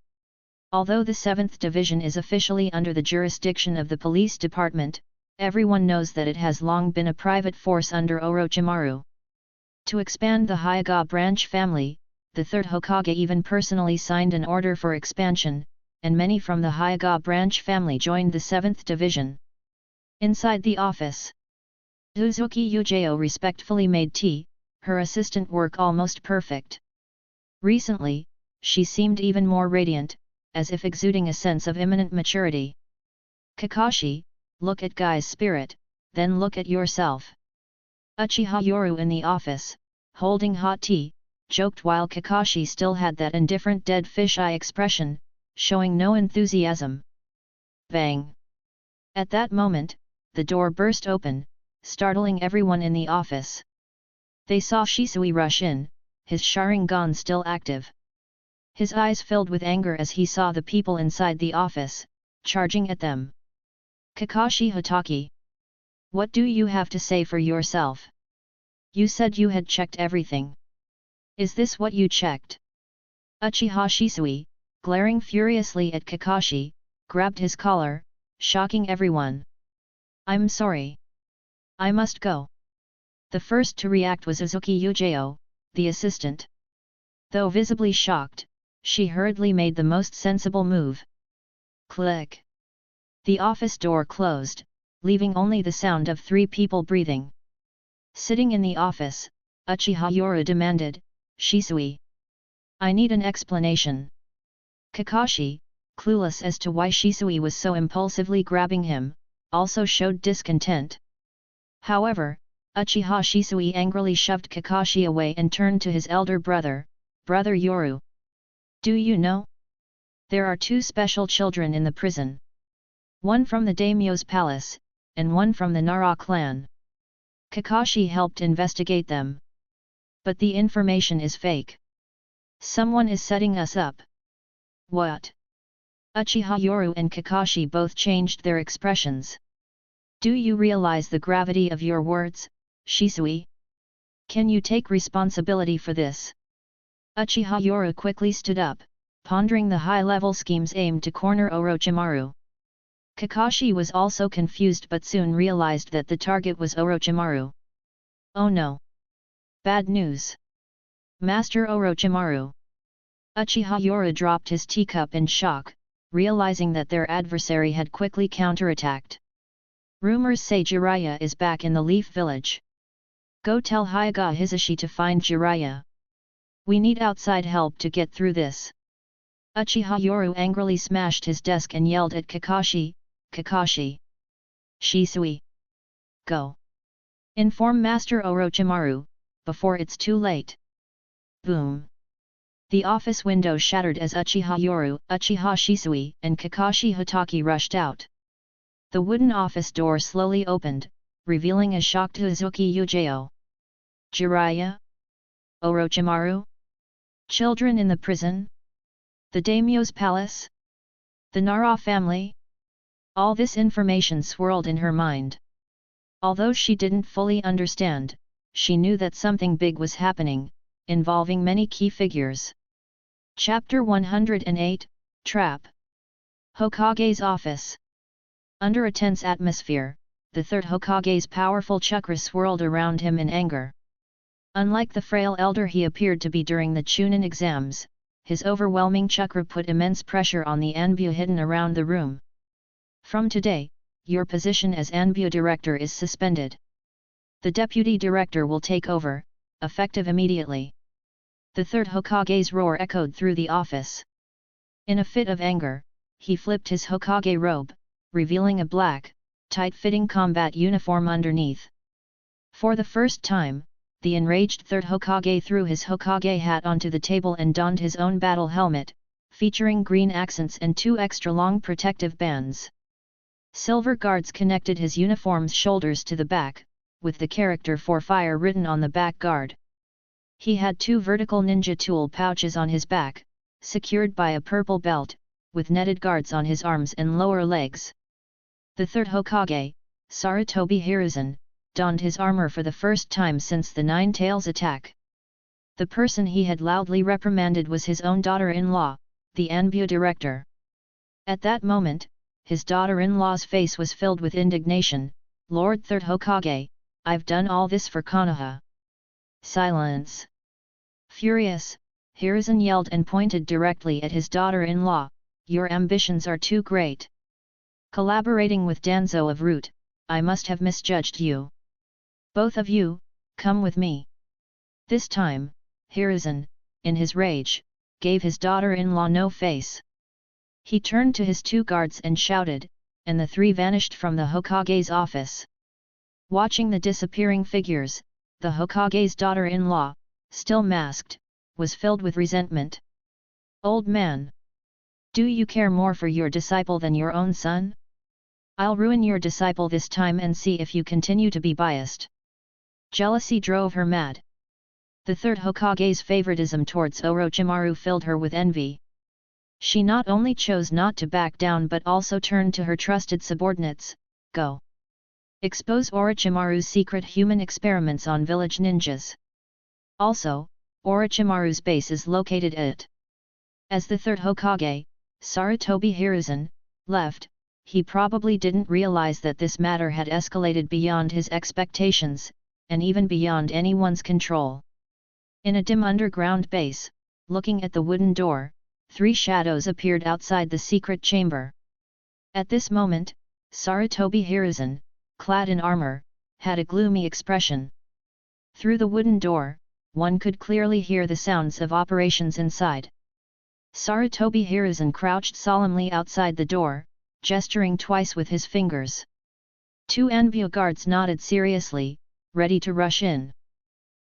Although the 7th Division is officially under the jurisdiction of the Police Department, everyone knows that it has long been a private force under Orochimaru. To expand the Hyuga branch family, the 3rd Hokage even personally signed an order for expansion, and many from the Hyuga branch family joined the 7th Division. Inside the office, Uzuki Yujeo respectfully made tea, her assistant work almost perfect. Recently, she seemed even more radiant, as if exuding a sense of imminent maturity. "Kakashi, look at Guy's spirit, then look at yourself." Uchiha Yoru in the office, holding hot tea, joked while Kakashi still had that indifferent dead fish eye expression, showing no enthusiasm. Bang! At that moment, the door burst open, startling everyone in the office. They saw Shisui rush in, his Sharingan still active. His eyes filled with anger as he saw the people inside the office, charging at them. "Kakashi Hatake! What do you have to say for yourself? You said you had checked everything. Is this what you checked?" Uchiha Shisui, glaring furiously at Kakashi, grabbed his collar, shocking everyone. "I'm sorry. I must go." The first to react was Uzuki Yujao, the assistant. Though visibly shocked, she hurriedly made the most sensible move. Click. The office door closed, leaving only the sound of 3 people breathing. Sitting in the office, Uchiha Yoru demanded, "Shisui, I need an explanation." Kakashi, clueless as to why Shisui was so impulsively grabbing him, also showed discontent. However, Uchiha Shisui angrily shoved Kakashi away and turned to his elder brother, "Brother Yoru. Do you know? There are 2 special children in the prison. One from the daimyo's palace, and one from the Nara clan. Kakashi helped investigate them. But the information is fake. Someone is setting us up." "What?" Uchiha Yoru and Kakashi both changed their expressions. "Do you realize the gravity of your words, Shisui? Can you take responsibility for this?" Uchiha Yoru quickly stood up, pondering the high-level schemes aimed to corner Orochimaru. Kakashi was also confused but soon realized that the target was Orochimaru. "Oh no! Bad news! Master Orochimaru!" Uchiha Yoru dropped his teacup in shock, realizing that their adversary had quickly counterattacked. "Rumors say Jiraiya is back in the Leaf Village. Go tell Hyuga Hisashi to find Jiraiya. We need outside help to get through this." Uchiha Yoru angrily smashed his desk and yelled at Kakashi, "Kakashi! Shisui! Go! Inform Master Orochimaru, before it's too late." Boom! The office window shattered as Uchiha Yoru, Uchiha Shisui, and Kakashi Hatake rushed out. The wooden office door slowly opened, revealing a shocked Uzuki Yujao. "Jiraiya? Orochimaru? Children in the prison? The daimyo's palace? The Nara family?" All this information swirled in her mind. Although she didn't fully understand, she knew that something big was happening, involving many key figures. Chapter 108, Trap. Hokage's office. Under a tense atmosphere, the third Hokage's powerful chakra swirled around him in anger. Unlike the frail elder he appeared to be during the Chunin exams, his overwhelming chakra put immense pressure on the Anbu hidden around the room. "From today, your position as Anbu director is suspended. The deputy director will take over, effective immediately." The third Hokage's roar echoed through the office. In a fit of anger, he flipped his Hokage robe, revealing a black, tight-fitting combat uniform underneath. For the first time, the enraged third Hokage threw his Hokage hat onto the table and donned his own battle helmet, featuring green accents and 2 extra-long protective bands. Silver guards connected his uniform's shoulders to the back, with the character "For Fire" written on the back guard. He had 2 vertical ninja tool pouches on his back, secured by a purple belt, with netted guards on his arms and lower legs. The third Hokage, Sarutobi Hiruzen, donned his armor for the first time since the Nine Tails attack. The person he had loudly reprimanded was his own daughter-in-law, the Anbu director. At that moment, his daughter-in-law's face was filled with indignation. "Lord Third Hokage, I've done all this for Konoha." "Silence!" Furious, Hiruzen yelled and pointed directly at his daughter-in-law, "Your ambitions are too great. Collaborating with Danzo of Root, I must have misjudged you. Both of you, come with me." This time, Hiruzen, in his rage, gave his daughter-in-law no face. He turned to his 2 guards and shouted, and the 3 vanished from the Hokage's office. Watching the disappearing figures, the Hokage's daughter-in-law, still masked, was filled with resentment. "Old man! Do you care more for your disciple than your own son? I'll ruin your disciple this time and see if you continue to be biased." Jealousy drove her mad. The third Hokage's favoritism towards Orochimaru filled her with envy. She not only chose not to back down but also turned to her trusted subordinates, "Go. Expose Orochimaru's secret human experiments on village ninjas. Also, Orochimaru's base is located at." As the third Hokage, Sarutobi Hiruzen, left, he probably didn't realize that this matter had escalated beyond his expectations, and even beyond anyone's control. In a dim underground base, looking at the wooden door, 3 shadows appeared outside the secret chamber. At this moment, Sarutobi Hiruzen, clad in armor, had a gloomy expression. Through the wooden door, one could clearly hear the sounds of operations inside. Sarutobi Hiruzen crouched solemnly outside the door, gesturing twice with his fingers. 2 Anbu guards nodded seriously, ready to rush in.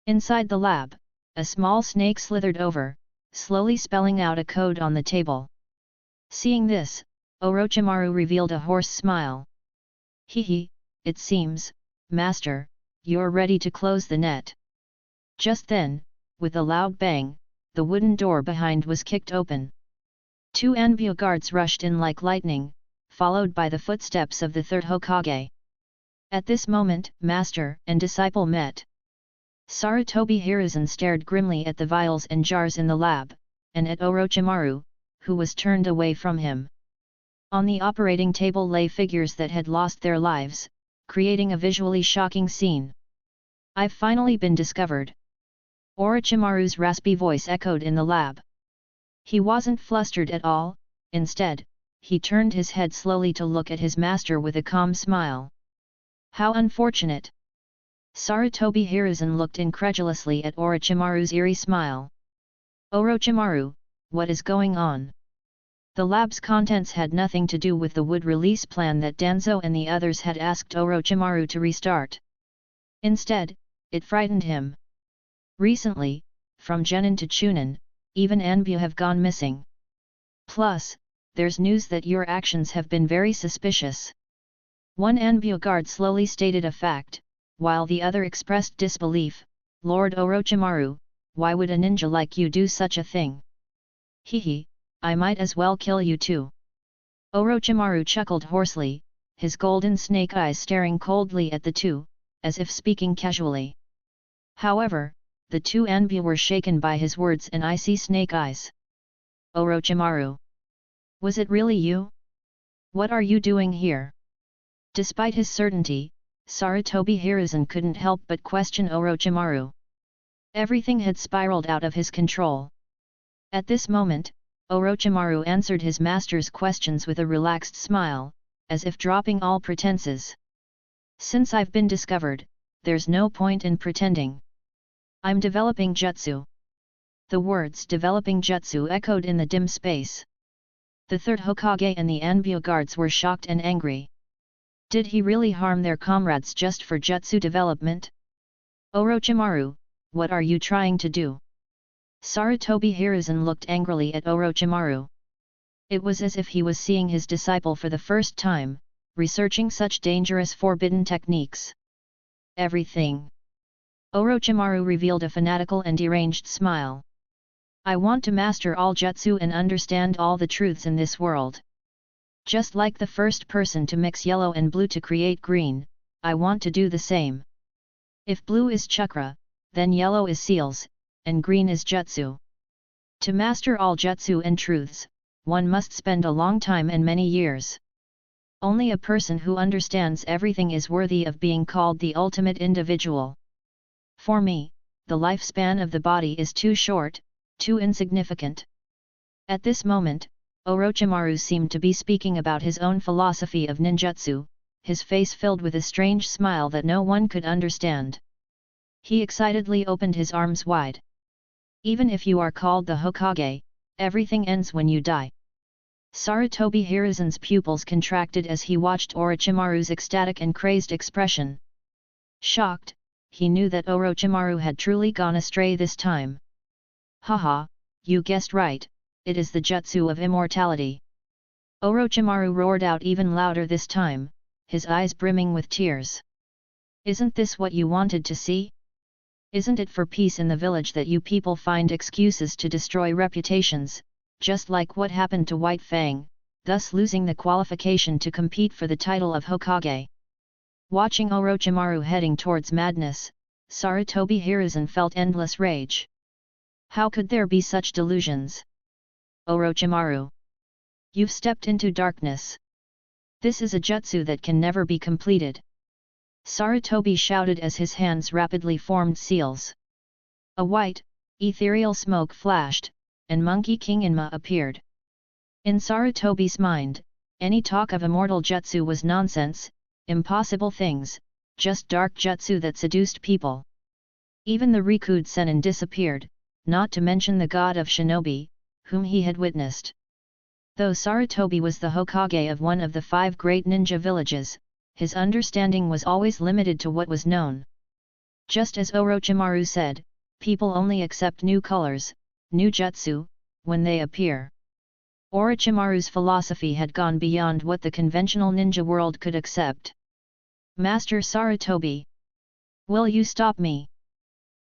Inside the lab, a small snake slithered over, slowly spelling out a code on the table. Seeing this, Orochimaru revealed a hoarse smile. Hehe, it seems, Master, you're ready to close the net. Just then, with a loud bang, the wooden door behind was kicked open. 2 Anbu guards rushed in like lightning, followed by the footsteps of the 3rd Hokage. At this moment, master and disciple met. Sarutobi Hiruzen stared grimly at the vials and jars in the lab, and at Orochimaru, who was turned away from him. On the operating table lay figures that had lost their lives, creating a visually shocking scene. I've finally been discovered. Orochimaru's raspy voice echoed in the lab. He wasn't flustered at all, instead, he turned his head slowly to look at his master with a calm smile. How unfortunate! Sarutobi Hiruzen looked incredulously at Orochimaru's eerie smile. Orochimaru, what is going on? The lab's contents had nothing to do with the wood release plan that Danzo and the others had asked Orochimaru to restart. Instead, it frightened him. Recently, from Genin to Chunin, even Anbu have gone missing. Plus, there's news that your actions have been very suspicious. One Anbu guard slowly stated a fact, while the other expressed disbelief. Lord Orochimaru, why would a ninja like you do such a thing? Hehe, I might as well kill you too. Orochimaru chuckled hoarsely, his golden snake eyes staring coldly at the two, as if speaking casually. However, the 2 Anbu were shaken by his words and icy snake eyes. Orochimaru. Was it really you? What are you doing here? Despite his certainty, Sarutobi Hiruzen couldn't help but question Orochimaru. Everything had spiraled out of his control. At this moment, Orochimaru answered his master's questions with a relaxed smile, as if dropping all pretenses. Since I've been discovered, there's no point in pretending. I'm developing jutsu. The words developing jutsu echoed in the dim space. The 3rd Hokage and the Anbu guards were shocked and angry. Did he really harm their comrades just for jutsu development? Orochimaru, what are you trying to do? Sarutobi Hiruzen looked angrily at Orochimaru. It was as if he was seeing his disciple for the first time, researching such dangerous forbidden techniques. Everything. Orochimaru revealed a fanatical and deranged smile. I want to master all jutsu and understand all the truths in this world. Just like the first person to mix yellow and blue to create green, I want to do the same. If blue is chakra, then yellow is seals, and green is jutsu. To master all jutsu and truths, one must spend a long time and many years. Only a person who understands everything is worthy of being called the ultimate individual. For me, the lifespan of the body is too short, too insignificant. At this moment, Orochimaru seemed to be speaking about his own philosophy of ninjutsu, his face filled with a strange smile that no one could understand. He excitedly opened his arms wide. Even if you are called the Hokage, everything ends when you die. Sarutobi Hiruzen's pupils contracted as he watched Orochimaru's ecstatic and crazed expression. Shocked, he knew that Orochimaru had truly gone astray this time. Haha, you guessed right, it is the jutsu of immortality. Orochimaru roared out even louder this time, his eyes brimming with tears. Isn't this what you wanted to see? Isn't it for peace in the village that you people find excuses to destroy reputations, just like what happened to White Fang, thus losing the qualification to compete for the title of Hokage? Watching Orochimaru heading towards madness, Sarutobi Hiruzen felt endless rage. How could there be such delusions? Orochimaru. You've stepped into darkness. This is a jutsu that can never be completed. Sarutobi shouted as his hands rapidly formed seals. A white, ethereal smoke flashed, and Monkey King Inma appeared. In Sarutobi's mind, any talk of immortal jutsu was nonsense, impossible things, just dark jutsu that seduced people. Even the Rikud Sennin disappeared, not to mention the god of shinobi, whom he had witnessed. Though Sarutobi was the Hokage of one of the 5 great ninja villages, his understanding was always limited to what was known. Just as Orochimaru said, people only accept new colors, new jutsu, when they appear. Orochimaru's philosophy had gone beyond what the conventional ninja world could accept. Master Sarutobi! Will you stop me?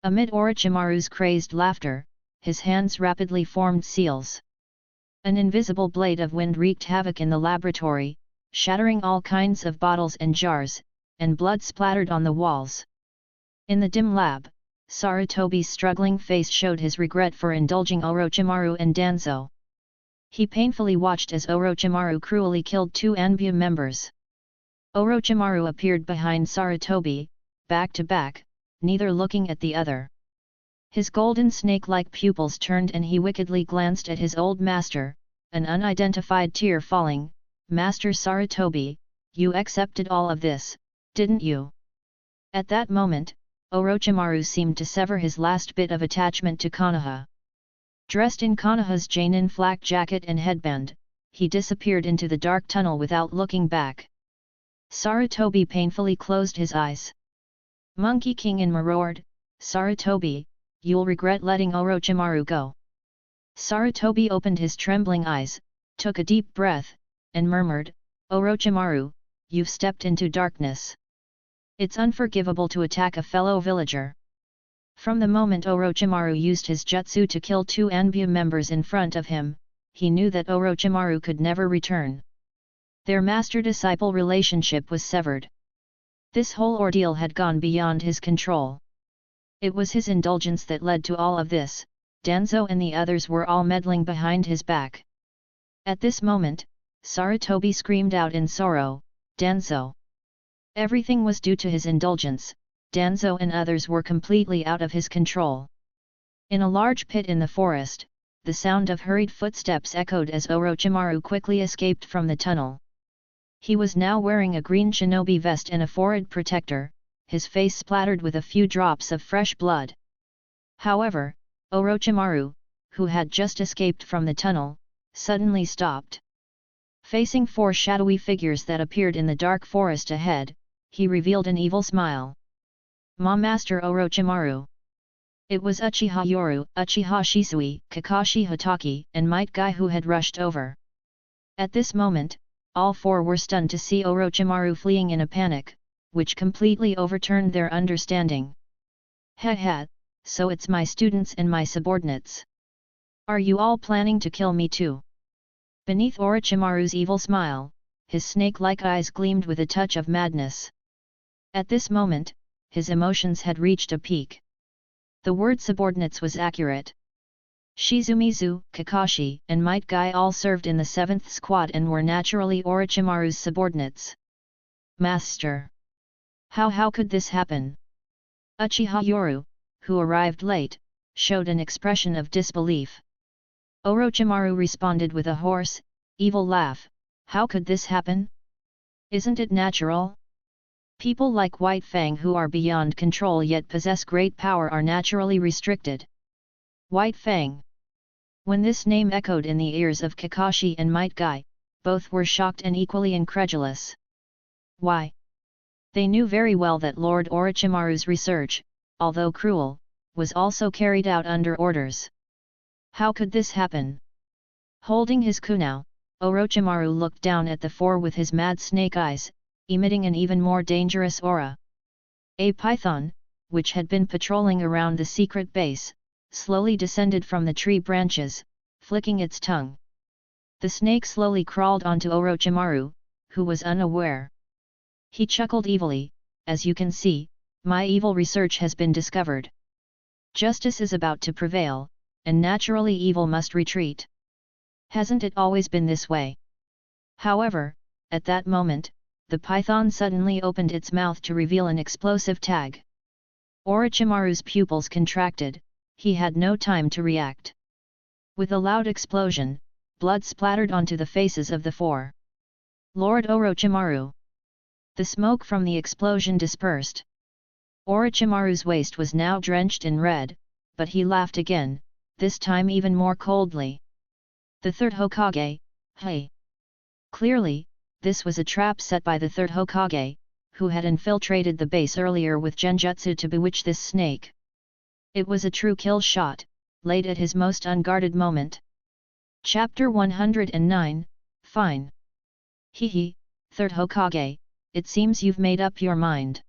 Amid Orochimaru's crazed laughter, his hands rapidly formed seals. An invisible blade of wind wreaked havoc in the laboratory, shattering all kinds of bottles and jars, and blood splattered on the walls. In the dim lab, Sarutobi's struggling face showed his regret for indulging Orochimaru and Danzo. He painfully watched as Orochimaru cruelly killed 2 Anbu members. Orochimaru appeared behind Sarutobi, back to back, neither looking at the other. His golden snake-like pupils turned and he wickedly glanced at his old master, an unidentified tear falling. Master Sarutobi, you accepted all of this, didn't you? At that moment, Orochimaru seemed to sever his last bit of attachment to Konoha. Dressed in Konoha's Jainin flak jacket and headband, he disappeared into the dark tunnel without looking back. Sarutobi painfully closed his eyes. Monkey King Inma roared, Sarutobi, you'll regret letting Orochimaru go. Sarutobi opened his trembling eyes, took a deep breath, and murmured, Orochimaru, you've stepped into darkness. It's unforgivable to attack a fellow villager. From the moment Orochimaru used his jutsu to kill 2 Anbu members in front of him, he knew that Orochimaru could never return. Their master-disciple relationship was severed. This whole ordeal had gone beyond his control. It was his indulgence that led to all of this. Danzo and the others were all meddling behind his back. At this moment, Sarutobi screamed out in sorrow, Danzo! Everything was due to his indulgence. Danzo and others were completely out of his control. In a large pit in the forest, the sound of hurried footsteps echoed as Orochimaru quickly escaped from the tunnel. He was now wearing a green shinobi vest and a forehead protector, his face splattered with a few drops of fresh blood. However, Orochimaru, who had just escaped from the tunnel, suddenly stopped. Facing 4 shadowy figures that appeared in the dark forest ahead, he revealed an evil smile. Master Orochimaru. It was Uchiha Yoru, Uchiha Shisui, Kakashi Hatake, and Might Guy who had rushed over. At this moment, all 4 were stunned to see Orochimaru fleeing in a panic, which completely overturned their understanding. Ha, so it's my students and my subordinates. Are you all planning to kill me too? Beneath Orochimaru's evil smile, his snake-like eyes gleamed with a touch of madness. At this moment, his emotions had reached a peak. The word subordinates was accurate. Shizumizu, Kakashi, and Might Guy all served in the 7th Squad and were naturally Orochimaru's subordinates. Master! How could this happen? Uchiha Yoru, who arrived late, showed an expression of disbelief. Orochimaru responded with a hoarse, evil laugh, how could this happen? Isn't it natural? People like White Fang who are beyond control yet possess great power are naturally restricted. White Fang. When this name echoed in the ears of Kakashi and Might Guy, both were shocked and equally incredulous. Why? They knew very well that Lord Orochimaru's research, although cruel, was also carried out under orders. How could this happen? Holding his kunao, Orochimaru looked down at the 4 with his mad snake eyes, emitting an even more dangerous aura. A python, which had been patrolling around the secret base, slowly descended from the tree branches, flicking its tongue. The snake slowly crawled onto Orochimaru, who was unaware. He chuckled evilly, as you can see, my evil research has been discovered. Justice is about to prevail, and naturally evil must retreat. Hasn't it always been this way? However, At that moment, the python suddenly opened its mouth to reveal an explosive tag. Orochimaru's pupils contracted, he had no time to react. With a loud explosion, blood splattered onto the faces of the four. Lord Orochimaru. The smoke from the explosion dispersed. Orochimaru's waist was now drenched in red, but he laughed again, this time even more coldly. The third Hokage, hey! Clearly, this was a trap set by the third Hokage, who had infiltrated the base earlier with genjutsu to bewitch this snake. It was a true kill shot, laid at his most unguarded moment. Chapter 109, Fine. Hehe, third Hokage, it seems you've made up your mind.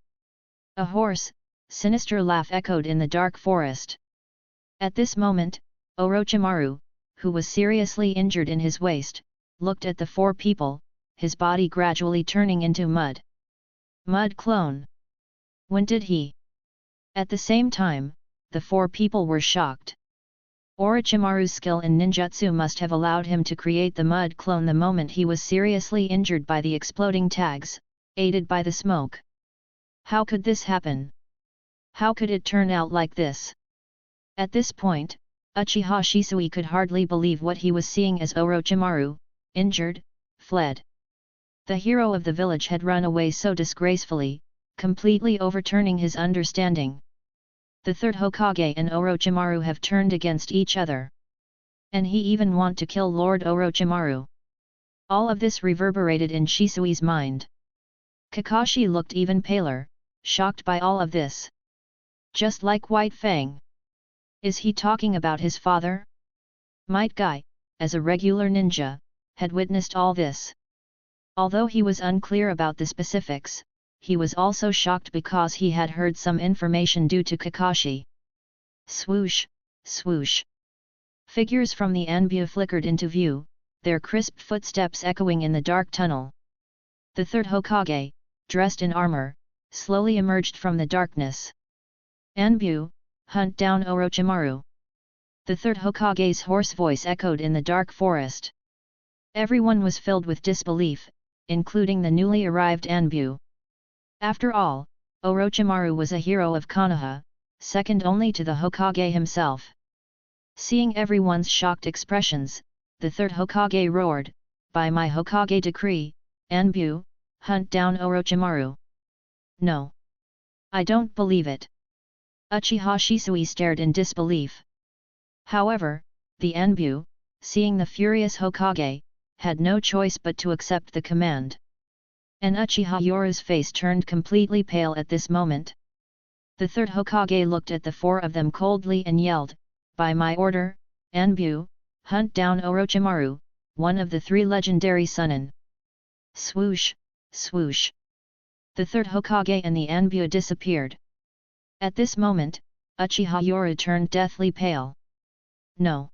A hoarse, sinister laugh echoed in the dark forest. At this moment, Orochimaru, who was seriously injured in his waist, looked at the four people, his body gradually turning into mud. Mud clone. When did he? At the same time, the four people were shocked. Orochimaru's skill in ninjutsu must have allowed him to create the mud clone the moment he was seriously injured by the exploding tags, aided by the smoke. How could this happen? How could it turn out like this? At this point, Uchiha Shisui could hardly believe what he was seeing as Orochimaru, injured, fled. The hero of the village had run away so disgracefully, completely overturning his understanding. The third Hokage and Orochimaru have turned against each other. And he even want to kill Lord Orochimaru. All of this reverberated in Shisui's mind. Kakashi looked even paler, shocked by all of this. Just like White Fang. Is he talking about his father? Might Guy, as a regular ninja, had witnessed all this. Although he was unclear about the specifics, he was also shocked because he had heard some information due to Kakashi. Swoosh, swoosh. Figures from the Anbu flickered into view, their crisp footsteps echoing in the dark tunnel. The third Hokage, dressed in armor, slowly emerged from the darkness. Anbu, hunt down Orochimaru. The third Hokage's hoarse voice echoed in the dark forest. Everyone was filled with disbelief, including the newly arrived Anbu. After all, Orochimaru was a hero of Konoha, second only to the Hokage himself. Seeing everyone's shocked expressions, the third Hokage roared, "By my Hokage decree, Anbu, hunt down Orochimaru." No. I don't believe it. Uchiha Shisui stared in disbelief. However, the Anbu, seeing the furious Hokage, had no choice but to accept the command. And Uchiha Yoru's face turned completely pale at this moment. The third Hokage looked at the four of them coldly and yelled, "By my order, Anbu, hunt down Orochimaru, one of the three legendary Sunin." Swoosh, swoosh. The third Hokage and the Anbu disappeared. At this moment, Uchiha Yoru turned deathly pale. No.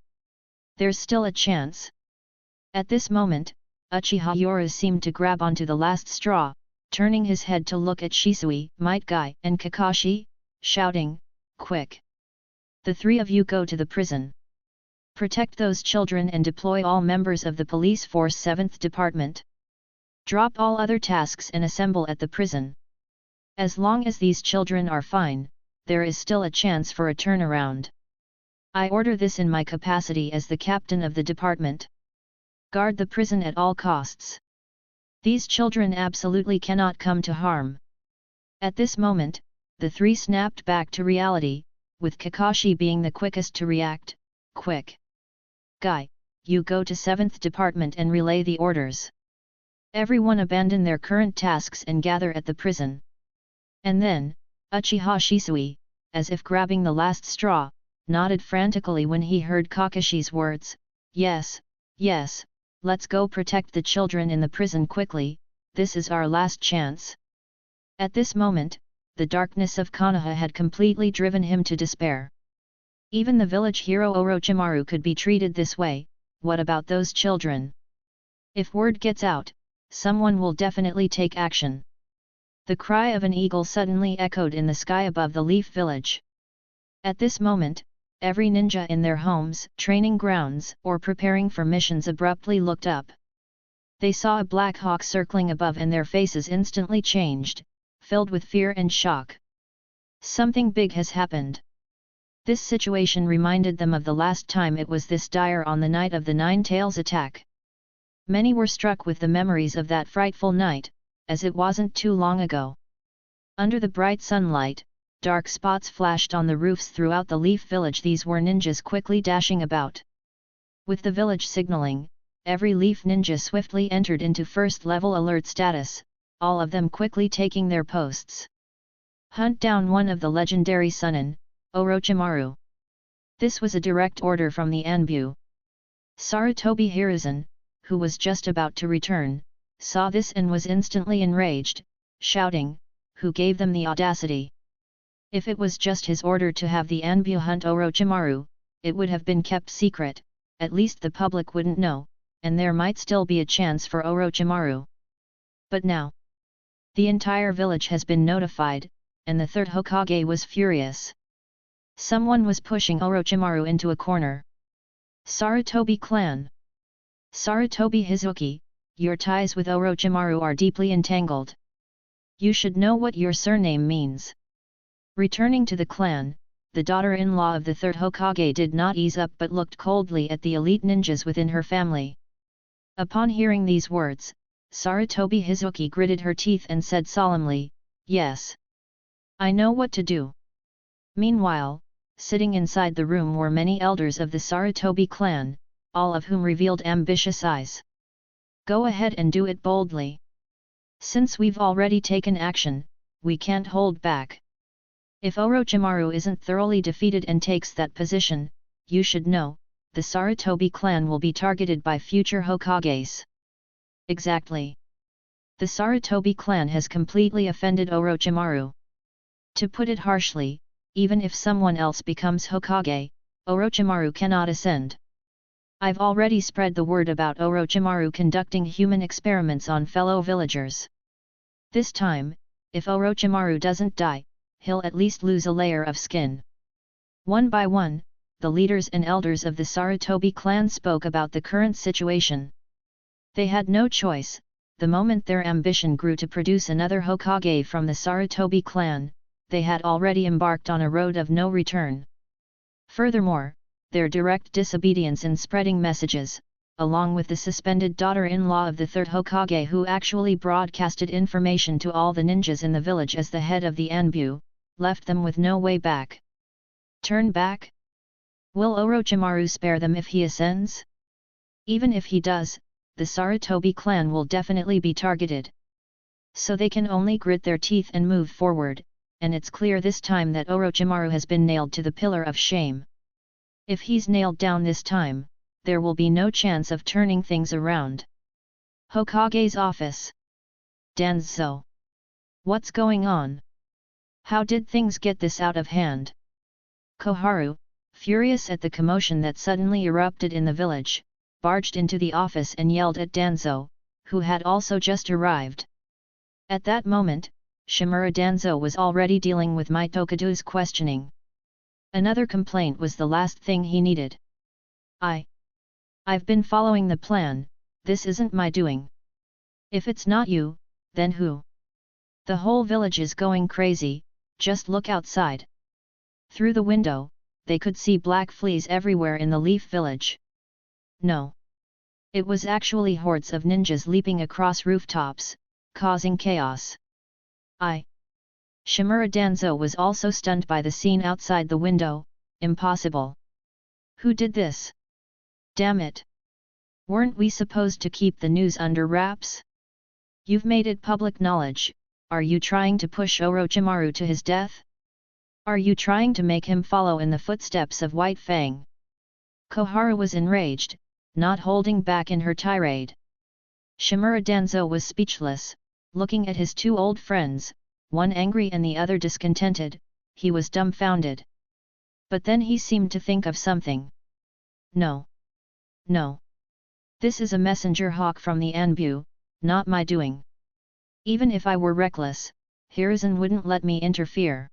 There's still a chance. At this moment, Uchiha Yoru seemed to grab onto the last straw, turning his head to look at Shisui, Might Guy and Kakashi, shouting, "Quick! The three of you go to the prison. Protect those children and deploy all members of the police force 7th Department. Drop all other tasks and assemble at the prison. As long as these children are fine, there is still a chance for a turnaround. I order this in my capacity as the captain of the department. Guard the prison at all costs. These children absolutely cannot come to harm." At this moment, the three snapped back to reality, with Kakashi being the quickest to react. "Quick! Guy, you go to 7th Department and relay the orders. Everyone abandon their current tasks and gather at the prison." And then, Uchiha Shisui, as if grabbing the last straw, nodded frantically when he heard Kakashi's words, "Yes, yes, let's go protect the children in the prison quickly, this is our last chance." At this moment, the darkness of Konoha had completely driven him to despair. Even the village hero Orochimaru could be treated this way, what about those children? If word gets out, someone will definitely take action. The cry of an eagle suddenly echoed in the sky above the Leaf Village. At this moment, every ninja in their homes, training grounds, or preparing for missions abruptly looked up. They saw a black hawk circling above and their faces instantly changed, filled with fear and shock. Something big has happened. This situation reminded them of the last time it was this dire on the night of the Nine-Tails attack. Many were struck with the memories of that frightful night, as it wasn't too long ago. Under the bright sunlight, dark spots flashed on the roofs throughout the Leaf Village. These were ninjas quickly dashing about. With the village signaling, every Leaf ninja swiftly entered into first-level alert status, all of them quickly taking their posts. Hunt down one of the legendary Sunin, Orochimaru. This was a direct order from the Anbu. Sarutobi Hiruzen, who was just about to return, saw this and was instantly enraged, shouting, "Who gave them the audacity?" If it was just his order to have the Anbu hunt Orochimaru, it would have been kept secret, at least the public wouldn't know, and there might still be a chance for Orochimaru. But now, the entire village has been notified, and the third Hokage was furious. Someone was pushing Orochimaru into a corner. Sarutobi clan. Sarutobi Hizuki, your ties with Orochimaru are deeply entangled. You should know what your surname means. Returning to the clan, the daughter-in-law of the third Hokage did not ease up but looked coldly at the elite ninjas within her family. Upon hearing these words, Sarutobi Hizuki gritted her teeth and said solemnly, "Yes. I know what to do." Meanwhile, sitting inside the room were many elders of the Sarutobi clan, all of whom revealed ambitious eyes. "Go ahead and do it boldly. Since we've already taken action, we can't hold back. If Orochimaru isn't thoroughly defeated and takes that position, you should know, the Sarutobi clan will be targeted by future Hokages." Exactly. The Sarutobi clan has completely offended Orochimaru. To put it harshly, even if someone else becomes Hokage, Orochimaru cannot ascend. I've already spread the word about Orochimaru conducting human experiments on fellow villagers. This time, if Orochimaru doesn't die, he'll at least lose a layer of skin. One by one, the leaders and elders of the Sarutobi clan spoke about the current situation. They had no choice. The moment their ambition grew to produce another Hokage from the Sarutobi clan, they had already embarked on a road of no return. Furthermore, their direct disobedience in spreading messages, along with the suspended daughter-in-law of the third Hokage who actually broadcasted information to all the ninjas in the village as the head of the Anbu, left them with no way back. Turn back? Will Orochimaru spare them if he ascends? Even if he does, the Sarutobi clan will definitely be targeted. So they can only grit their teeth and move forward, and it's clear this time that Orochimaru has been nailed to the pillar of shame. If he's nailed down this time, there will be no chance of turning things around. Hokage's office. Danzo. What's going on? How did things get this out of hand? Koharu, furious at the commotion that suddenly erupted in the village, barged into the office and yelled at Danzo, who had also just arrived. At that moment, Shimura Danzo was already dealing with Mitokadu's questioning. Another complaint was the last thing he needed. I've been following the plan, this isn't my doing. If it's not you, then who? The whole village is going crazy, just look outside. Through the window, they could see black fleas everywhere in the Leaf Village. No. It was actually hordes of ninjas leaping across rooftops, causing chaos. Shimura Danzo was also stunned by the scene outside the window. Impossible. Who did this? Damn it. Weren't we supposed to keep the news under wraps? You've made it public knowledge. Are you trying to push Orochimaru to his death? Are you trying to make him follow in the footsteps of White Fang? Koharu was enraged, not holding back in her tirade. Shimura Danzo was speechless, looking at his two old friends, one angry and the other discontented. He was dumbfounded. But then he seemed to think of something. No. This is a messenger hawk from the Anbu, not my doing. Even if I were reckless, Hiruzen wouldn't let me interfere.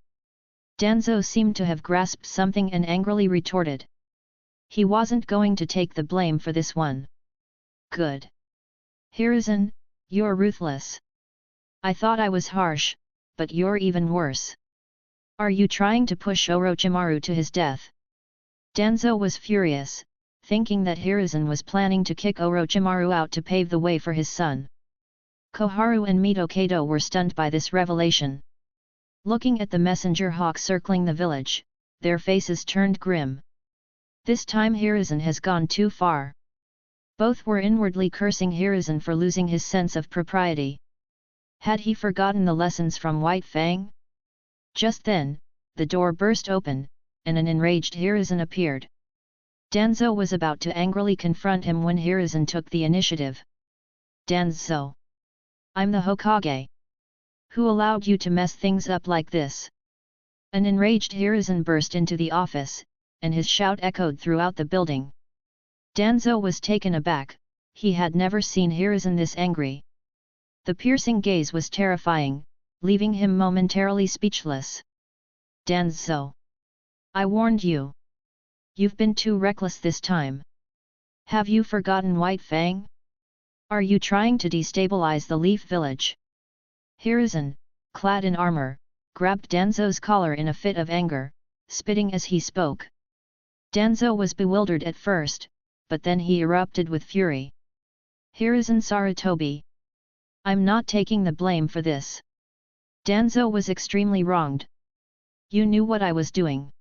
Danzo seemed to have grasped something and angrily retorted. He wasn't going to take the blame for this one. Good. Hiruzen, you're ruthless. I thought I was harsh, but you're even worse. Are you trying to push Orochimaru to his death? Danzo was furious, thinking that Hiruzen was planning to kick Orochimaru out to pave the way for his son. Koharu and Mitokado were stunned by this revelation. Looking at the messenger hawk circling the village, their faces turned grim. This time Hiruzen has gone too far. Both were inwardly cursing Hiruzen for losing his sense of propriety. Had he forgotten the lessons from White Fang? Just then, the door burst open, and an enraged Hiruzen appeared. Danzo was about to angrily confront him when Hiruzen took the initiative. Danzo! I'm the Hokage. Who allowed you to mess things up like this? An enraged Hiruzen burst into the office, and his shout echoed throughout the building. Danzo was taken aback, he had never seen Hiruzen this angry. The piercing gaze was terrifying, leaving him momentarily speechless. Danzo! I warned you. You've been too reckless this time. Have you forgotten White Fang? Are you trying to destabilize the Leaf Village? Hiruzen, clad in armor, grabbed Danzo's collar in a fit of anger, spitting as he spoke. Danzo was bewildered at first, but then he erupted with fury. Hiruzen Sarutobi! I'm not taking the blame for this. Danzo was extremely wronged. You knew what I was doing.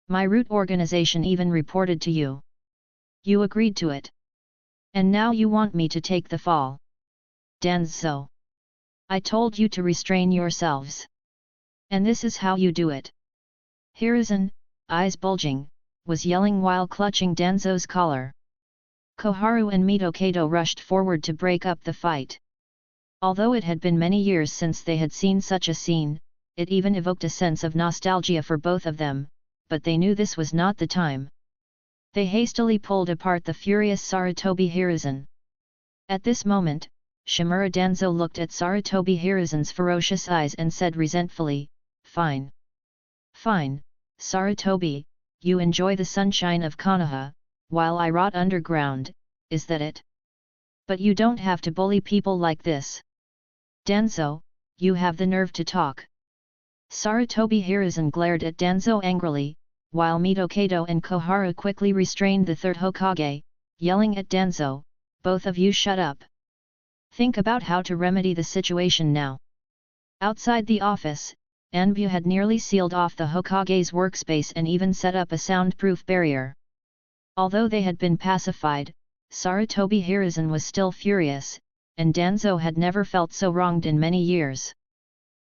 My root organization even reported to you. You agreed to it. And now you want me to take the fall. Danzo! I told you to restrain yourselves. And this is how you do it. Hiruzen, eyes bulging, was yelling while clutching Danzo's collar. Koharu and Mitokado rushed forward to break up the fight. Although it had been many years since they had seen such a scene, it even evoked a sense of nostalgia for both of them, but they knew this was not the time. They hastily pulled apart the furious Sarutobi Hiruzen. At this moment, Shimura Danzo looked at Sarutobi Hiruzen's ferocious eyes and said resentfully, "Fine. Fine, Sarutobi, you enjoy the sunshine of Konoha, while I rot underground, is that it? But you don't have to bully people like this. Danzo, you have the nerve to talk." Sarutobi Hiruzen glared at Danzo angrily, while Mitokado and Koharu quickly restrained the third Hokage, yelling at Danzo, "Both of you shut up. Think about how to remedy the situation now." Outside the office, Anbu had nearly sealed off the Hokage's workspace and even set up a soundproof barrier. Although they had been pacified, Sarutobi Hiruzen was still furious, and Danzo had never felt so wronged in many years.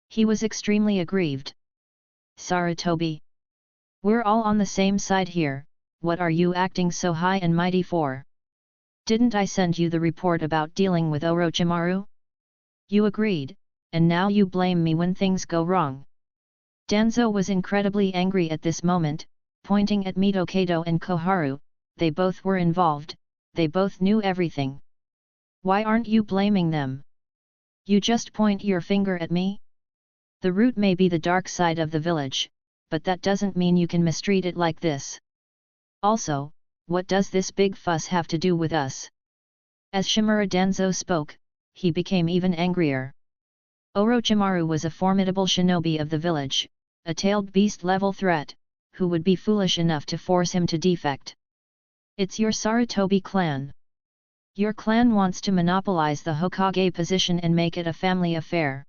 He was extremely aggrieved. "Sarutobi! We're all on the same side here, what are you acting so high and mighty for? Didn't I send you the report about dealing with Orochimaru? You agreed, and now you blame me when things go wrong." Danzo was incredibly angry at this moment, pointing at Mitokado and Koharu. They both were involved, they both knew everything. Why aren't you blaming them? You just point your finger at me? The root may be the dark side of the village, but that doesn't mean you can mistreat it like this. Also, what does this big fuss have to do with us? As Shimura Danzo spoke, he became even angrier. Orochimaru was a formidable shinobi of the village, a tailed beast-level threat, who would be foolish enough to force him to defect? It's your Sarutobi clan. Your clan wants to monopolize the Hokage position and make it a family affair.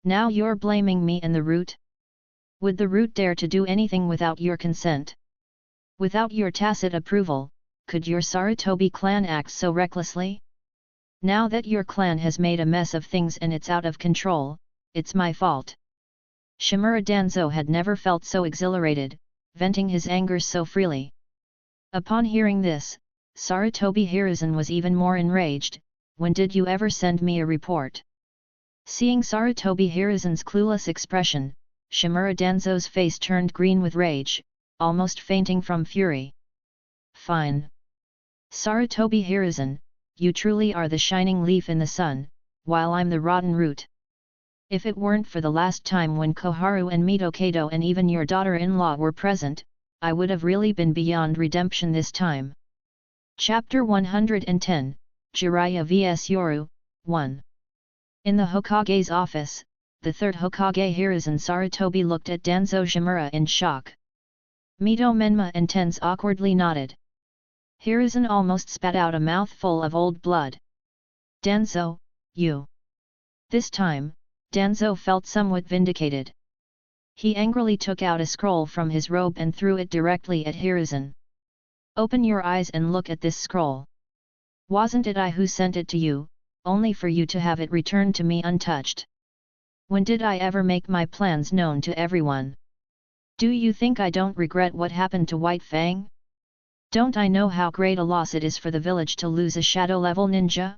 Now you're blaming me and the root? Would the root dare to do anything without your consent? Without your tacit approval, could your Sarutobi clan act so recklessly? Now that your clan has made a mess of things and it's out of control, it's my fault." Shimura Danzo had never felt so exhilarated, venting his anger so freely. Upon hearing this, Sarutobi Hiruzen was even more enraged. "When did you ever send me a report?" Seeing Sarutobi Hiruzen's clueless expression, Shimura Danzo's face turned green with rage, almost fainting from fury. "Fine. Sarutobi Hiruzen, you truly are the shining leaf in the sun, while I'm the rotten root. If it weren't for the last time when Koharu and Mitokado and even your daughter-in-law were present, I would have really been beyond redemption this time." Chapter 110, Jiraiya vs Yoru, 1. In the Hokage's office, the third Hokage Hiruzen Sarutobi looked at Danzo Shimura in shock. Mito Menma and Tense awkwardly nodded. Hiruzen almost spat out a mouthful of old blood. Danzo, you. This time, Danzo felt somewhat vindicated. He angrily took out a scroll from his robe and threw it directly at Hiruzen. Open your eyes and look at this scroll. Wasn't it I who sent it to you, only for you to have it returned to me untouched? When did I ever make my plans known to everyone? Do you think I don't regret what happened to White Fang? Don't I know how great a loss it is for the village to lose a shadow-level ninja?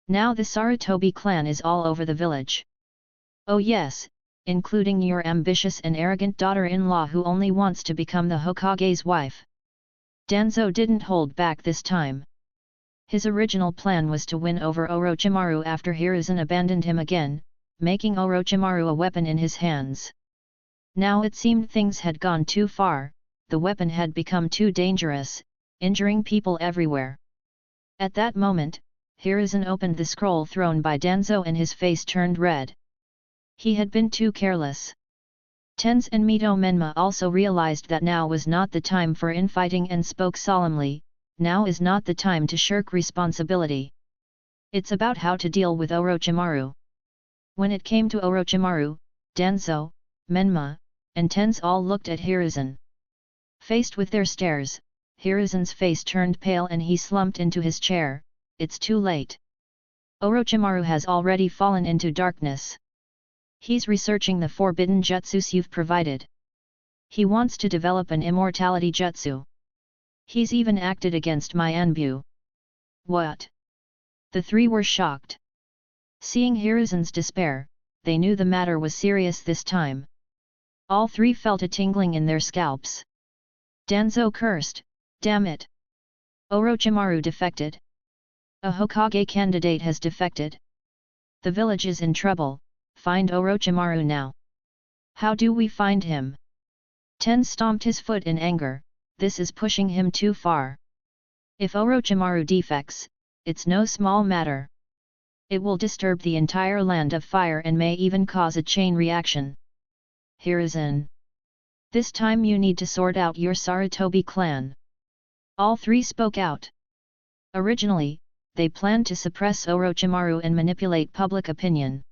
Now the Sarutobi clan is all over the village. Oh yes, including your ambitious and arrogant daughter-in-law who only wants to become the Hokage's wife. Danzo didn't hold back this time. His original plan was to win over Orochimaru after Hiruzen abandoned him again, making Orochimaru a weapon in his hands. Now it seemed things had gone too far, the weapon had become too dangerous, injuring people everywhere. At that moment, Hiruzen opened the scroll thrown by Danzo and his face turned red. He had been too careless. Tense and Mito Menma also realized that now was not the time for infighting and spoke solemnly, now is not the time to shirk responsibility. It's about how to deal with Orochimaru. When it came to Orochimaru, Danzo, Menma, and Tense all looked at Hiruzen. Faced with their stares, Hiruzen's face turned pale and he slumped into his chair. It's too late. Orochimaru has already fallen into darkness. He's researching the forbidden jutsus you've provided. He wants to develop an immortality jutsu. He's even acted against my Anbu. What? The three were shocked. Seeing Hiruzen's despair, they knew the matter was serious this time. All three felt a tingling in their scalps. Danzo cursed, damn it! Orochimaru defected. A Hokage candidate has defected. The village is in trouble, find Orochimaru now. How do we find him? Ten stomped his foot in anger, this is pushing him too far. If Orochimaru defects, it's no small matter. It will disturb the entire land of fire and may even cause a chain reaction. Hiruzen. This time you need to sort out your Sarutobi clan. All three spoke out. Originally, they planned to suppress Orochimaru and manipulate public opinion.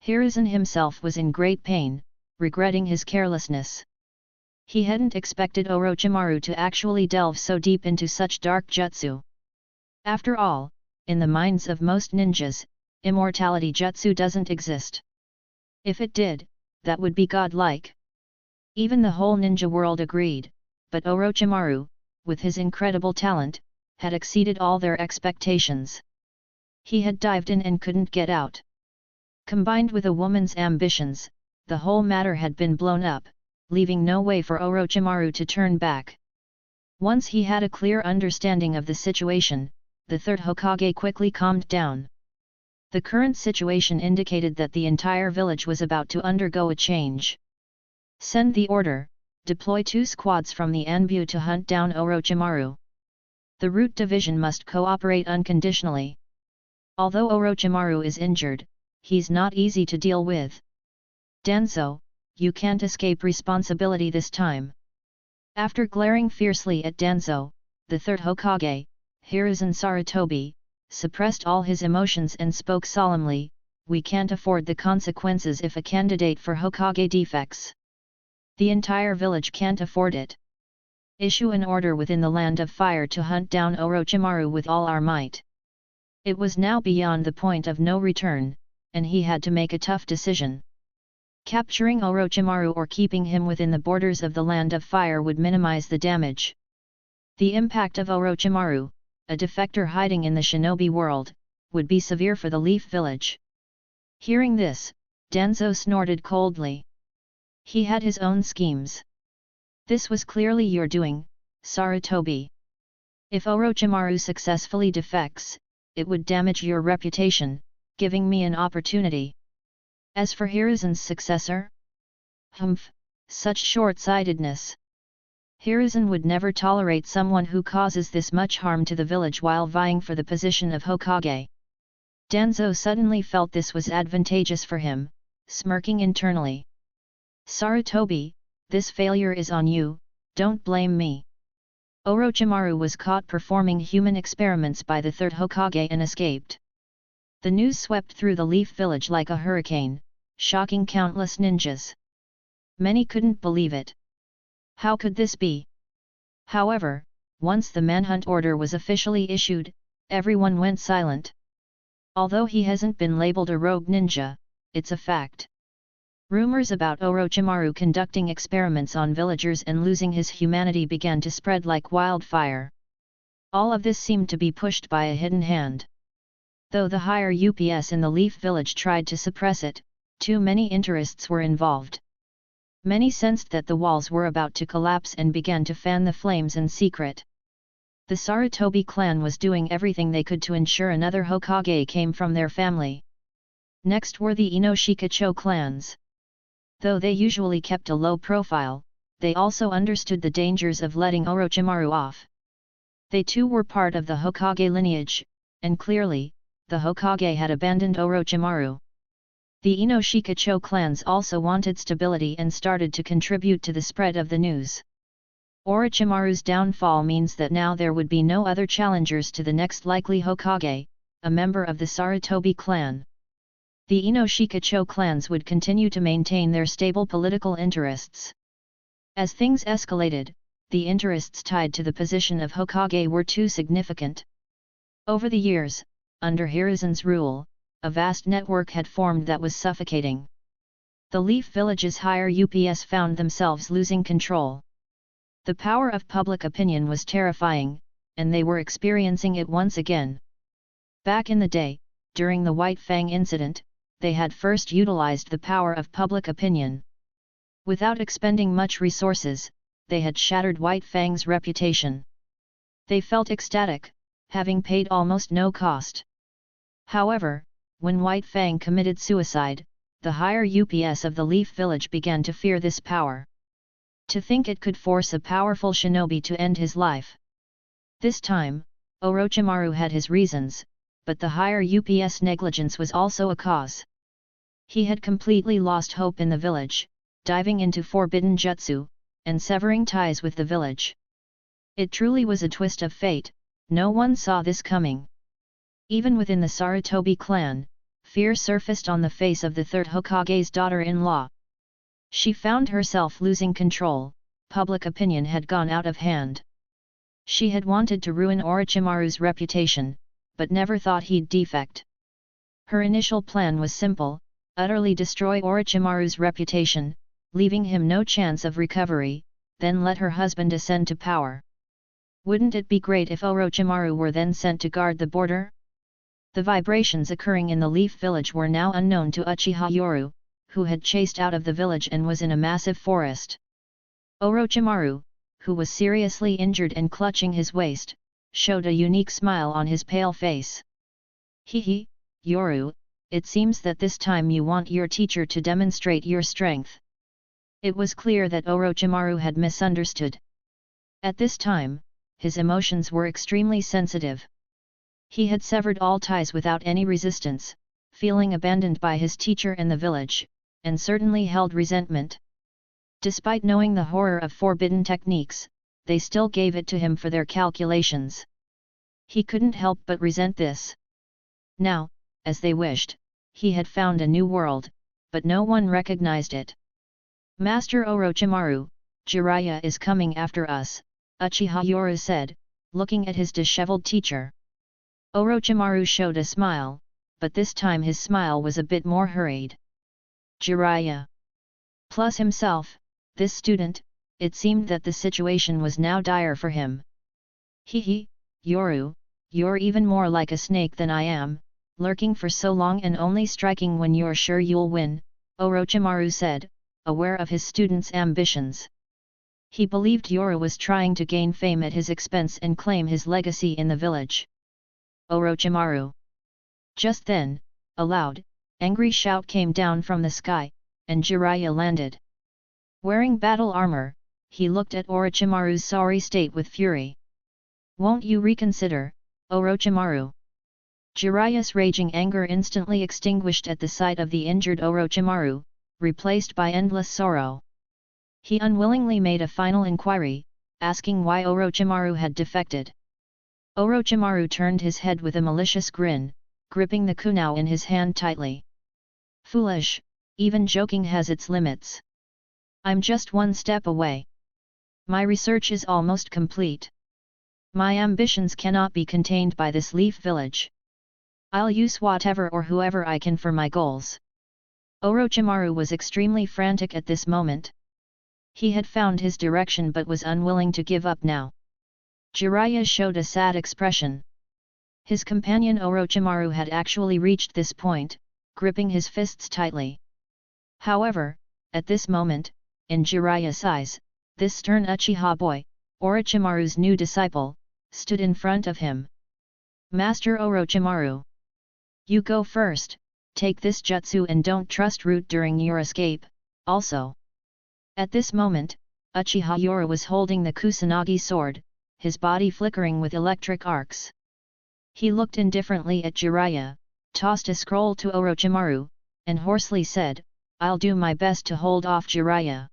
Hiruzen himself was in great pain, regretting his carelessness. He hadn't expected Orochimaru to actually delve so deep into such dark jutsu. After all, in the minds of most ninjas, immortality jutsu doesn't exist. If it did, that would be godlike. Even the whole ninja world agreed, but Orochimaru, with his incredible talent, had exceeded all their expectations. He had dived in and couldn't get out. Combined with a woman's ambitions, the whole matter had been blown up, leaving no way for Orochimaru to turn back. Once he had a clear understanding of the situation, the third Hokage quickly calmed down. The current situation indicated that the entire village was about to undergo a change. Send the order, deploy 2 squads from the Anbu to hunt down Orochimaru. The Root Division must cooperate unconditionally. Although Orochimaru is injured, he's not easy to deal with. Danzo, you can't escape responsibility this time. After glaring fiercely at Danzo, the third Hokage, Hiruzen Sarutobi, suppressed all his emotions and spoke solemnly, we can't afford the consequences if a candidate for Hokage defects. The entire village can't afford it. Issue an order within the land of fire to hunt down Orochimaru with all our might. It was now beyond the point of no return, and he had to make a tough decision. Capturing Orochimaru or keeping him within the borders of the land of fire would minimize the damage. The impact of Orochimaru, a defector hiding in the shinobi world, would be severe for the Leaf Village. Hearing this, Danzo snorted coldly. He had his own schemes. This was clearly your doing, Sarutobi. If Orochimaru successfully defects, it would damage your reputation, giving me an opportunity. As for Hiruzen's successor? Humph, such short-sightedness. Hiruzen would never tolerate someone who causes this much harm to the village while vying for the position of Hokage. Danzo suddenly felt this was advantageous for him, smirking internally. Sarutobi, this failure is on you, don't blame me. Orochimaru was caught performing human experiments by the third Hokage and escaped. The news swept through the Leaf Village like a hurricane, shocking countless ninjas. Many couldn't believe it. How could this be? However, once the manhunt order was officially issued, everyone went silent. Although he hasn't been labeled a rogue ninja, it's a fact. Rumors about Orochimaru conducting experiments on villagers and losing his humanity began to spread like wildfire. All of this seemed to be pushed by a hidden hand. Though the higher UPS in the Leaf Village tried to suppress it, too many interests were involved. Many sensed that the walls were about to collapse and began to fan the flames in secret. The Sarutobi clan was doing everything they could to ensure another Hokage came from their family. Next were the Inoshikacho clans. Though they usually kept a low profile, they also understood the dangers of letting Orochimaru off. They too were part of the Hokage lineage, and clearly, the Hokage had abandoned Orochimaru. The Inoshikacho clans also wanted stability and started to contribute to the spread of the news. Orochimaru's downfall means that now there would be no other challengers to the next likely Hokage, a member of the Sarutobi clan. The Inoshikacho clans would continue to maintain their stable political interests. As things escalated, the interests tied to the position of Hokage were too significant. Over the years, under Hiruzen's rule, a vast network had formed that was suffocating. The Leaf Village's higher UPS found themselves losing control. The power of public opinion was terrifying, and they were experiencing it once again. Back in the day, during the White Fang incident, they had first utilized the power of public opinion. Without expending much resources, they had shattered White Fang's reputation. They felt ecstatic, having paid almost no cost. However, when White Fang committed suicide, the higher UPS of the Leaf Village began to fear this power. To think it could force a powerful shinobi to end his life. This time, Orochimaru had his reasons, but the higher UPS negligence was also a cause. He had completely lost hope in the village, diving into forbidden jutsu, and severing ties with the village. It truly was a twist of fate, no one saw this coming. Even within the Sarutobi clan, fear surfaced on the face of the third Hokage's daughter-in-law. She found herself losing control, public opinion had gone out of hand. She had wanted to ruin Orochimaru's reputation, but never thought he'd defect. Her initial plan was simple: utterly destroy Orochimaru's reputation, leaving him no chance of recovery, then let her husband ascend to power. Wouldn't it be great if Orochimaru were then sent to guard the border? The vibrations occurring in the Leaf Village were now unknown to Uchiha Yoru, who had chased out of the village and was in a massive forest. Orochimaru, who was seriously injured and clutching his waist, showed a unique smile on his pale face. Hehe, Yoru, it seems that this time you want your teacher to demonstrate your strength. It was clear that Orochimaru had misunderstood. At this time, his emotions were extremely sensitive. He had severed all ties without any resistance, feeling abandoned by his teacher and the village, and certainly held resentment. Despite knowing the horror of forbidden techniques, they still gave it to him for their calculations. He couldn't help but resent this. Now, as they wished, he had found a new world, but no one recognized it. Master Orochimaru, Jiraiya is coming after us, Uchiha Yoru said, looking at his disheveled teacher. Orochimaru showed a smile, but this time his smile was a bit more hurried. Jiraiya. Plus himself, this student, it seemed that the situation was now dire for him. Hehe, Yoru, you're even more like a snake than I am, lurking for so long and only striking when you're sure you'll win, Orochimaru said, aware of his student's ambitions. He believed Yoru was trying to gain fame at his expense and claim his legacy in the village. Orochimaru. Just then, a loud, angry shout came down from the sky, and Jiraiya landed. Wearing battle armor, he looked at Orochimaru's sorry state with fury. "Won't you reconsider, Orochimaru?" Jiraiya's raging anger instantly extinguished at the sight of the injured Orochimaru, replaced by endless sorrow. He unwillingly made a final inquiry, asking why Orochimaru had defected. Orochimaru turned his head with a malicious grin, gripping the kunai in his hand tightly. "Foolish, even joking has its limits. I'm just one step away. My research is almost complete. My ambitions cannot be contained by this leaf village. I'll use whatever or whoever I can for my goals." Orochimaru was extremely frantic at this moment. He had found his direction but was unwilling to give up now. Jiraiya showed a sad expression. His companion Orochimaru had actually reached this point, gripping his fists tightly. However, at this moment, in Jiraiya's eyes, this stern Uchiha boy, Orochimaru's new disciple, stood in front of him. "Master Orochimaru, you go first, take this jutsu and don't trust root during your escape, also." At this moment, Uchiha Yoro was holding the Kusanagi sword, his body flickering with electric arcs. He looked indifferently at Jiraiya, tossed a scroll to Orochimaru, and hoarsely said, "I'll do my best to hold off Jiraiya.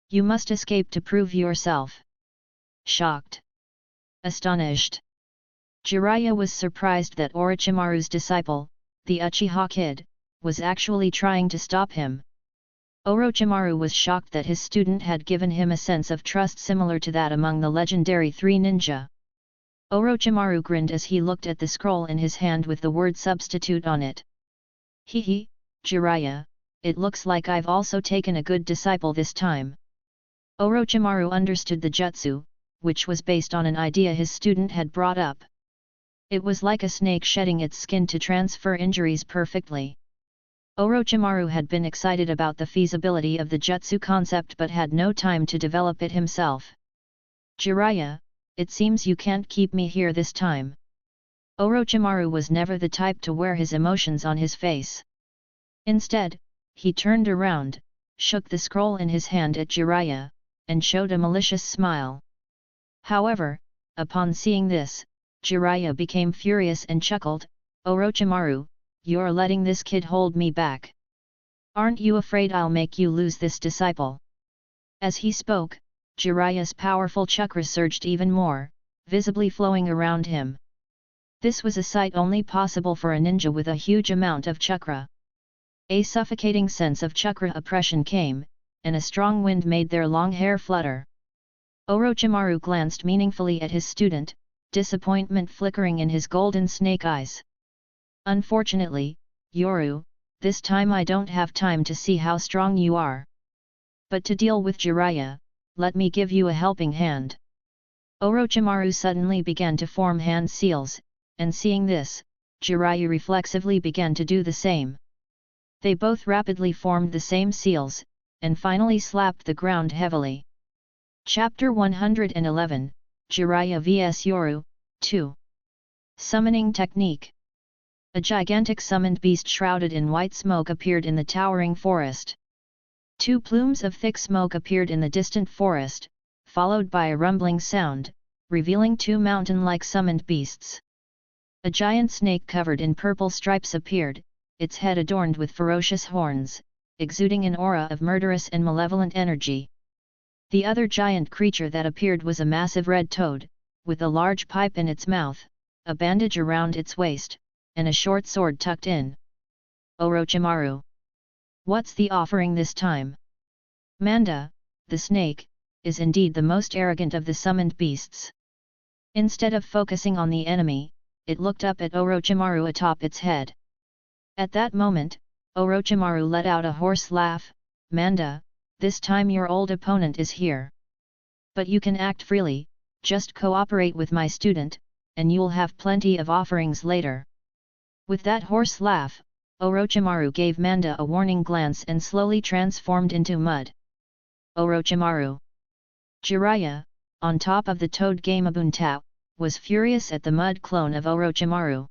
You must escape to prove yourself." Shocked. Astonished. Jiraiya was surprised that Orochimaru's disciple, the Uchiha kid, was actually trying to stop him. Orochimaru was shocked that his student had given him a sense of trust similar to that among the legendary three ninja. Orochimaru grinned as he looked at the scroll in his hand with the word substitute on it. "Hehe, Jiraiya, it looks like I've also taken a good disciple this time." Orochimaru understood the jutsu, which was based on an idea his student had brought up. It was like a snake shedding its skin to transfer injuries perfectly. Orochimaru had been excited about the feasibility of the jutsu concept but had no time to develop it himself. "Jiraiya, it seems you can't keep me here this time." Orochimaru was never the type to wear his emotions on his face. Instead, he turned around, shook the scroll in his hand at Jiraiya, and showed a malicious smile. However, upon seeing this, Jiraiya became furious and chuckled, "Orochimaru, you're letting this kid hold me back. Aren't you afraid I'll make you lose this disciple?" As he spoke, Jiraiya's powerful chakra surged even more, visibly flowing around him. This was a sight only possible for a ninja with a huge amount of chakra. A suffocating sense of chakra oppression came, and a strong wind made their long hair flutter. Orochimaru glanced meaningfully at his student, disappointment flickering in his golden snake eyes. "Unfortunately, Yoru, this time I don't have time to see how strong you are. But to deal with Jiraiya, let me give you a helping hand." Orochimaru suddenly began to form hand seals, and seeing this, Jiraiya reflexively began to do the same. They both rapidly formed the same seals, and finally slapped the ground heavily. Chapter 111, Jiraiya vs Yoru, 2. Summoning Technique. A gigantic summoned beast shrouded in white smoke appeared in the towering forest. Two plumes of thick smoke appeared in the distant forest, followed by a rumbling sound, revealing two mountain-like summoned beasts. A giant snake covered in purple stripes appeared, its head adorned with ferocious horns, exuding an aura of murderous and malevolent energy. The other giant creature that appeared was a massive red toad, with a large pipe in its mouth, a bandage around its waist, and a short sword tucked in. "Orochimaru, what's the offering this time?" Manda, the snake, is indeed the most arrogant of the summoned beasts. Instead of focusing on the enemy, it looked up at Orochimaru atop its head. At that moment, Orochimaru let out a hoarse laugh. "Manda, this time your old opponent is here. But you can act freely, just cooperate with my student, and you'll have plenty of offerings later." With that hoarse laugh, Orochimaru gave Manda a warning glance and slowly transformed into mud. Orochimaru. Jiraiya, on top of the toad Gamabunta, was furious at the mud clone of Orochimaru.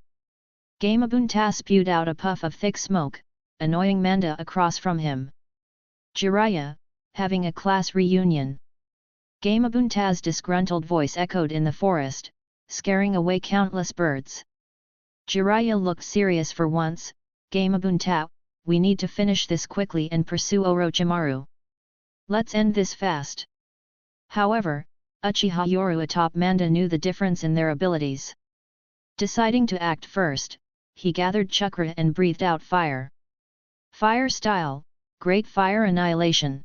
Gamabunta spewed out a puff of thick smoke, annoying Manda across from him. Jiraiya, having a class reunion. Gamabunta's disgruntled voice echoed in the forest, scaring away countless birds. Jiraiya looked serious for once. Gamabunta, we need to finish this quickly and pursue Orochimaru. Let's end this fast. However, Uchiha Yoru atop Manda knew the difference in their abilities. Deciding to act first, he gathered chakra and breathed out fire. Fire style, Great Fire Annihilation.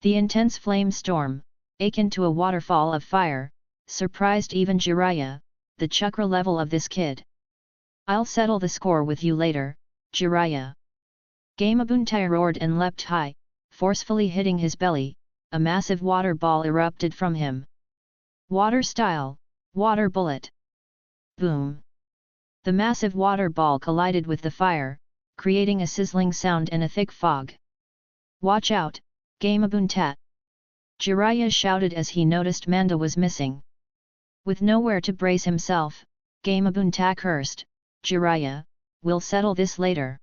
The intense flame storm, akin to a waterfall of fire, surprised even Jiraiya, the chakra level of this kid. I'll settle the score with you later, Jiraiya. Gamabuntai roared and leapt high, forcefully hitting his belly. A massive water ball erupted from him. Water style, Water Bullet. Boom! The massive water ball collided with the fire, creating a sizzling sound and a thick fog. Watch out, Gamabunta! Jiraiya shouted as he noticed Manda was missing. With nowhere to brace himself, Gamabunta cursed, Jiraiya, we'll settle this later.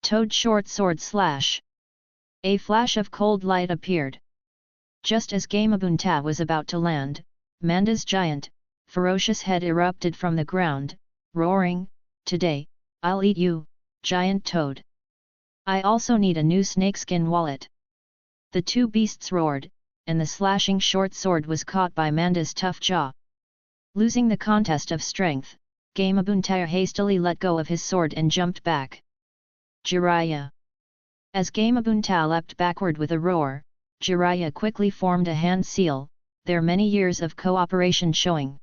Toad short sword slash. A flash of cold light appeared. Just as Gamabunta was about to land, Manda's giant, ferocious head erupted from the ground, roaring, "Today, I'll eat you, giant toad. I also need a new snakeskin wallet." The two beasts roared, and the slashing short sword was caught by Manda's tough jaw. Losing the contest of strength, Gamabunta hastily let go of his sword and jumped back. Jiraiya. As Gamabunta leapt backward with a roar, Jiraiya quickly formed a hand seal, their many years of cooperation showing.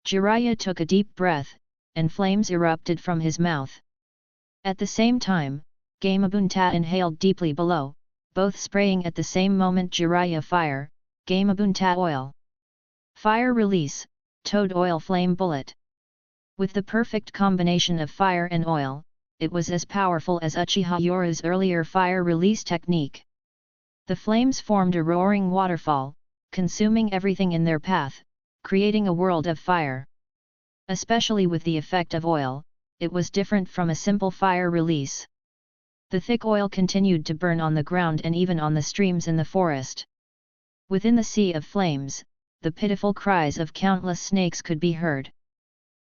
Jiraiya took a deep breath, and flames erupted from his mouth. At the same time, Gamabunta inhaled deeply below, both spraying at the same moment. Jiraiya fire, Gamabunta oil. Fire release, Toad oil flame bullet. With the perfect combination of fire and oil, it was as powerful as Uchiha Yoru's earlier fire release technique. The flames formed a roaring waterfall, consuming everything in their path, creating a world of fire. Especially with the effect of oil, it was different from a simple fire release. The thick oil continued to burn on the ground and even on the streams in the forest. Within the sea of flames, the pitiful cries of countless snakes could be heard.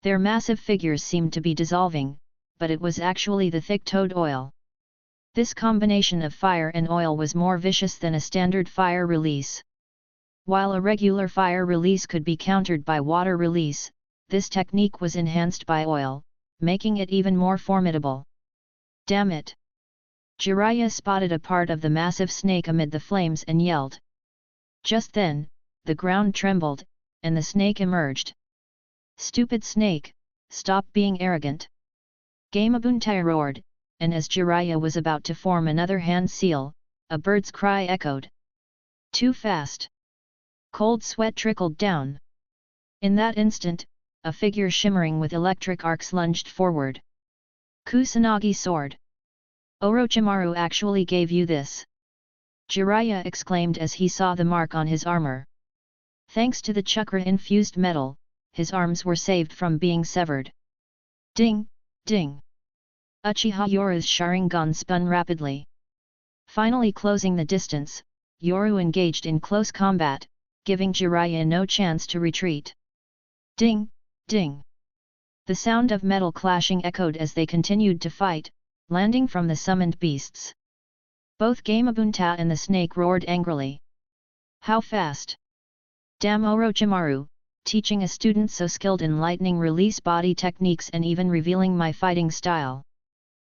Their massive figures seemed to be dissolving, but it was actually the thick toad oil. This combination of fire and oil was more vicious than a standard fire release. While a regular fire release could be countered by water release, this technique was enhanced by oil, making it even more formidable. Damn it! Jiraiya spotted a part of the massive snake amid the flames and yelled. Just then, the ground trembled, and the snake emerged. Stupid snake, stop being arrogant! Gamabunta roared, and as Jiraiya was about to form another hand seal, a bird's cry echoed. Too fast! Cold sweat trickled down. In that instant, a figure shimmering with electric arcs lunged forward. Kusanagi sword! Orochimaru actually gave you this! Jiraiya exclaimed as he saw the mark on his armor. Thanks to the chakra-infused metal, his arms were saved from being severed. Ding! Ding! Uchiha Yoru's Sharingan spun rapidly. Finally closing the distance, Yoru engaged in close combat, giving Jiraiya no chance to retreat. Ding! Ding! The sound of metal clashing echoed as they continued to fight, landing from the summoned beasts. Both Gamabunta and the snake roared angrily. How fast! Damn Orochimaru, teaching a student so skilled in lightning release body techniques and even revealing my fighting style.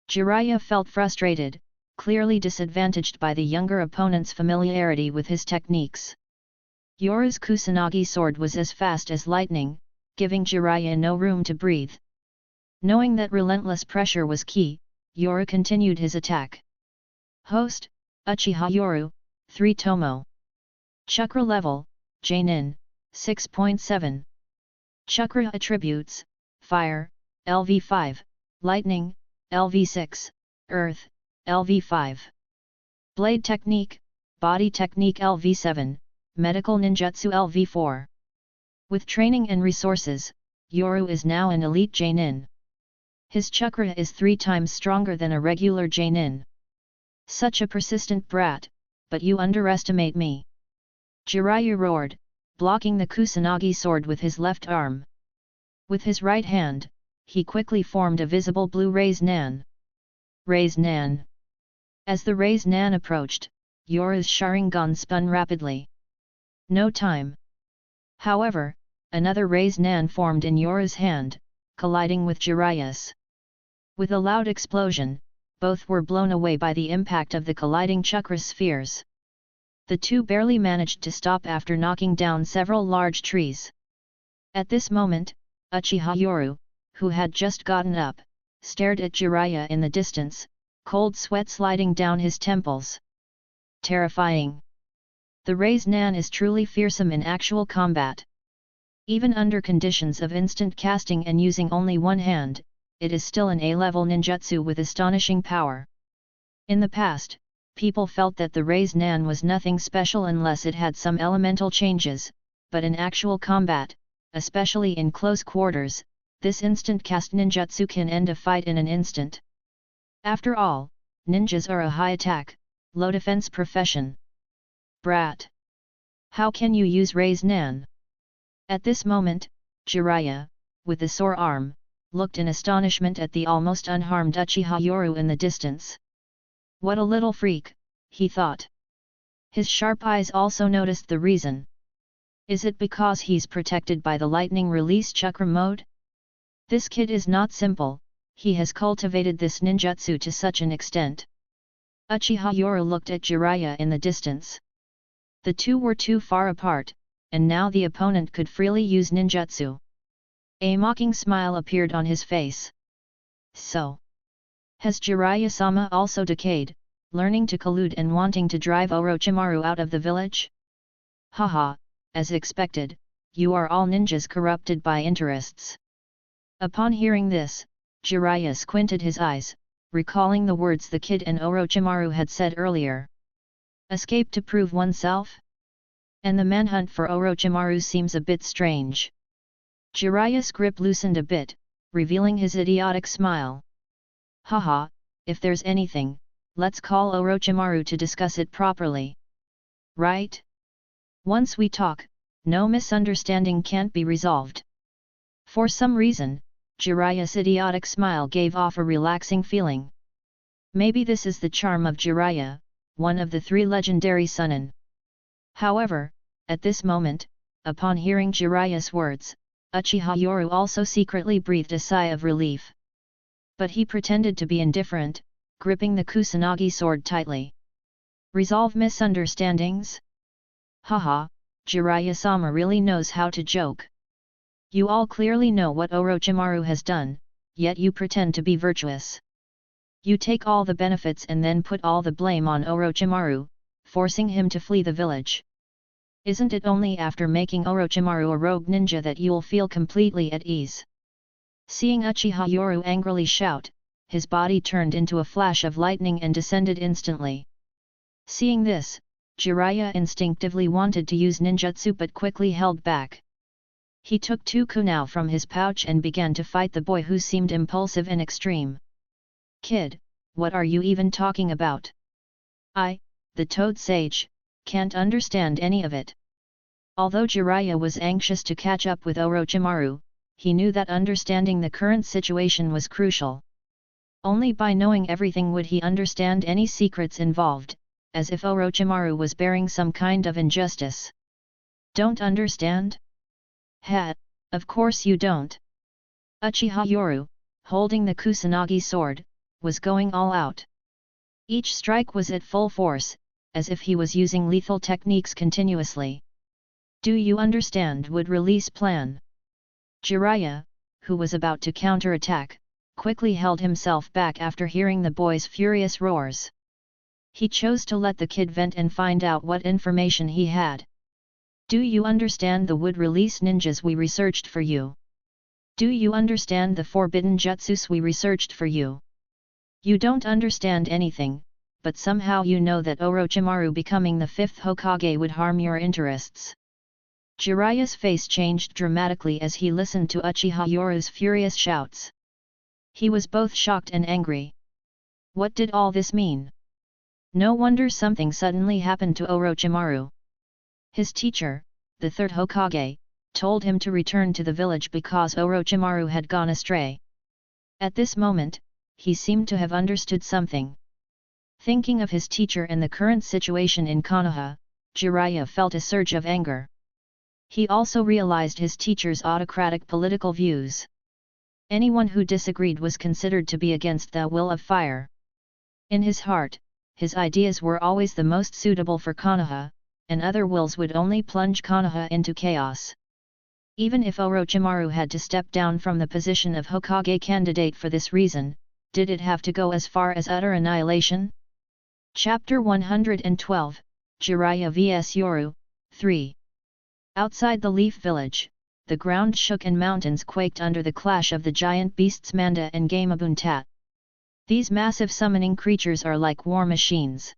Jiraiya felt frustrated, clearly disadvantaged by the younger opponent's familiarity with his techniques. Yoru's Kusanagi sword was as fast as lightning, giving Jiraiya no room to breathe. Knowing that relentless pressure was key, Yoru continued his attack. Host, Uchiha Yoru, 3 Tomo. Chakra level, Jainin, 6.7. Chakra attributes, Fire, LV5, Lightning, LV6, Earth, LV5. Blade technique, Body technique LV7, Medical ninjutsu LV4. With training and resources, Yoru is now an elite Jainin. His chakra is 3 times stronger than a regular Jainin. Such a persistent brat, but you underestimate me. Jiraiya roared, blocking the Kusanagi sword with his left arm. With his right hand, he quickly formed a visible blue Raise Nan. Raise Nan. As the Raise Nan approached, Yoru's Sharingan spun rapidly. No time. However, another Raise Nan formed in Yoru's hand, colliding with Jiraiya's. With a loud explosion, both were blown away by the impact of the colliding chakra spheres. The two barely managed to stop after knocking down several large trees. At this moment, Uchiha Yoru, who had just gotten up, stared at Jiraiya in the distance, cold sweat sliding down his temples. Terrifying. The Raise Nan is truly fearsome in actual combat. Even under conditions of instant casting and using only one hand, it is still an A-level ninjutsu with astonishing power. In the past, people felt that the Raise Nan was nothing special unless it had some elemental changes, but in actual combat, especially in close quarters, this instant cast ninjutsu can end a fight in an instant. After all, ninjas are a high attack, low defense profession. Brat! How can you use Raise Nan? At this moment, Jiraiya, with a sore arm, looked in astonishment at the almost unharmed Uchiha Yoru in the distance. What a little freak, he thought. His sharp eyes also noticed the reason. Is it because he's protected by the lightning release chakra mode? This kid is not simple, he has cultivated this ninjutsu to such an extent. Uchiha Yoru looked at Jiraiya in the distance. The two were too far apart, and now the opponent could freely use ninjutsu. A mocking smile appeared on his face. So, has Jiraiya-sama also decayed, learning to collude and wanting to drive Orochimaru out of the village? Haha, as expected, you are all ninjas corrupted by interests. Upon hearing this, Jiraiya squinted his eyes, recalling the words the kid and Orochimaru had said earlier. Escape to prove oneself? And the manhunt for Orochimaru seems a bit strange. Jiraiya's grip loosened a bit, revealing his idiotic smile. Haha, if there's anything, let's call Orochimaru to discuss it properly. Right? Once we talk, no misunderstanding can't be resolved. For some reason, Jiraiya's idiotic smile gave off a relaxing feeling. Maybe this is the charm of Jiraiya, one of the three legendary Sunin. However, at this moment, upon hearing Jiraiya's words, Uchiha Yoru also secretly breathed a sigh of relief. But he pretended to be indifferent, gripping the Kusanagi sword tightly. Resolve misunderstandings? Haha, Jiraiya-sama really knows how to joke. You all clearly know what Orochimaru has done, yet you pretend to be virtuous. You take all the benefits and then put all the blame on Orochimaru, forcing him to flee the village. Isn't it only after making Orochimaru a rogue ninja that you'll feel completely at ease? Seeing Uchiha Yoru angrily shout, his body turned into a flash of lightning and descended instantly. Seeing this, Jiraiya instinctively wanted to use ninjutsu but quickly held back. He took two kunai from his pouch and began to fight the boy who seemed impulsive and extreme. Kid, what are you even talking about? I, the Toad Sage, can't understand any of it. Although Jiraiya was anxious to catch up with Orochimaru, he knew that understanding the current situation was crucial. Only by knowing everything would he understand any secrets involved, as if Orochimaru was bearing some kind of injustice. Don't understand? Ha, of course you don't. Uchiha Yoru, holding the Kusanagi sword, was going all out. Each strike was at full force, as if he was using lethal techniques continuously. Do you understand would release plan? Jiraiya, who was about to counterattack, quickly held himself back after hearing the boy's furious roars. He chose to let the kid vent and find out what information he had. Do you understand the wood release ninjas we researched for you? Do you understand the forbidden jutsus we researched for you? You don't understand anything, but somehow you know that Orochimaru becoming the fifth Hokage would harm your interests. Jiraiya's face changed dramatically as he listened to Uchiha Yoru's furious shouts. He was both shocked and angry. What did all this mean? No wonder something suddenly happened to Orochimaru. His teacher, the third Hokage, told him to return to the village because Orochimaru had gone astray. At this moment, he seemed to have understood something. Thinking of his teacher and the current situation in Konoha, Jiraiya felt a surge of anger. He also realized his teacher's autocratic political views. Anyone who disagreed was considered to be against the will of fire. In his heart, his ideas were always the most suitable for Konoha, and other wills would only plunge Konoha into chaos. Even if Orochimaru had to step down from the position of Hokage candidate for this reason, did it have to go as far as utter annihilation? Chapter 112, Jiraiya vs Yoru, 3. Outside the Leaf Village, the ground shook and mountains quaked under the clash of the giant beasts Manda and Gamabuntat. These massive summoning creatures are like war machines.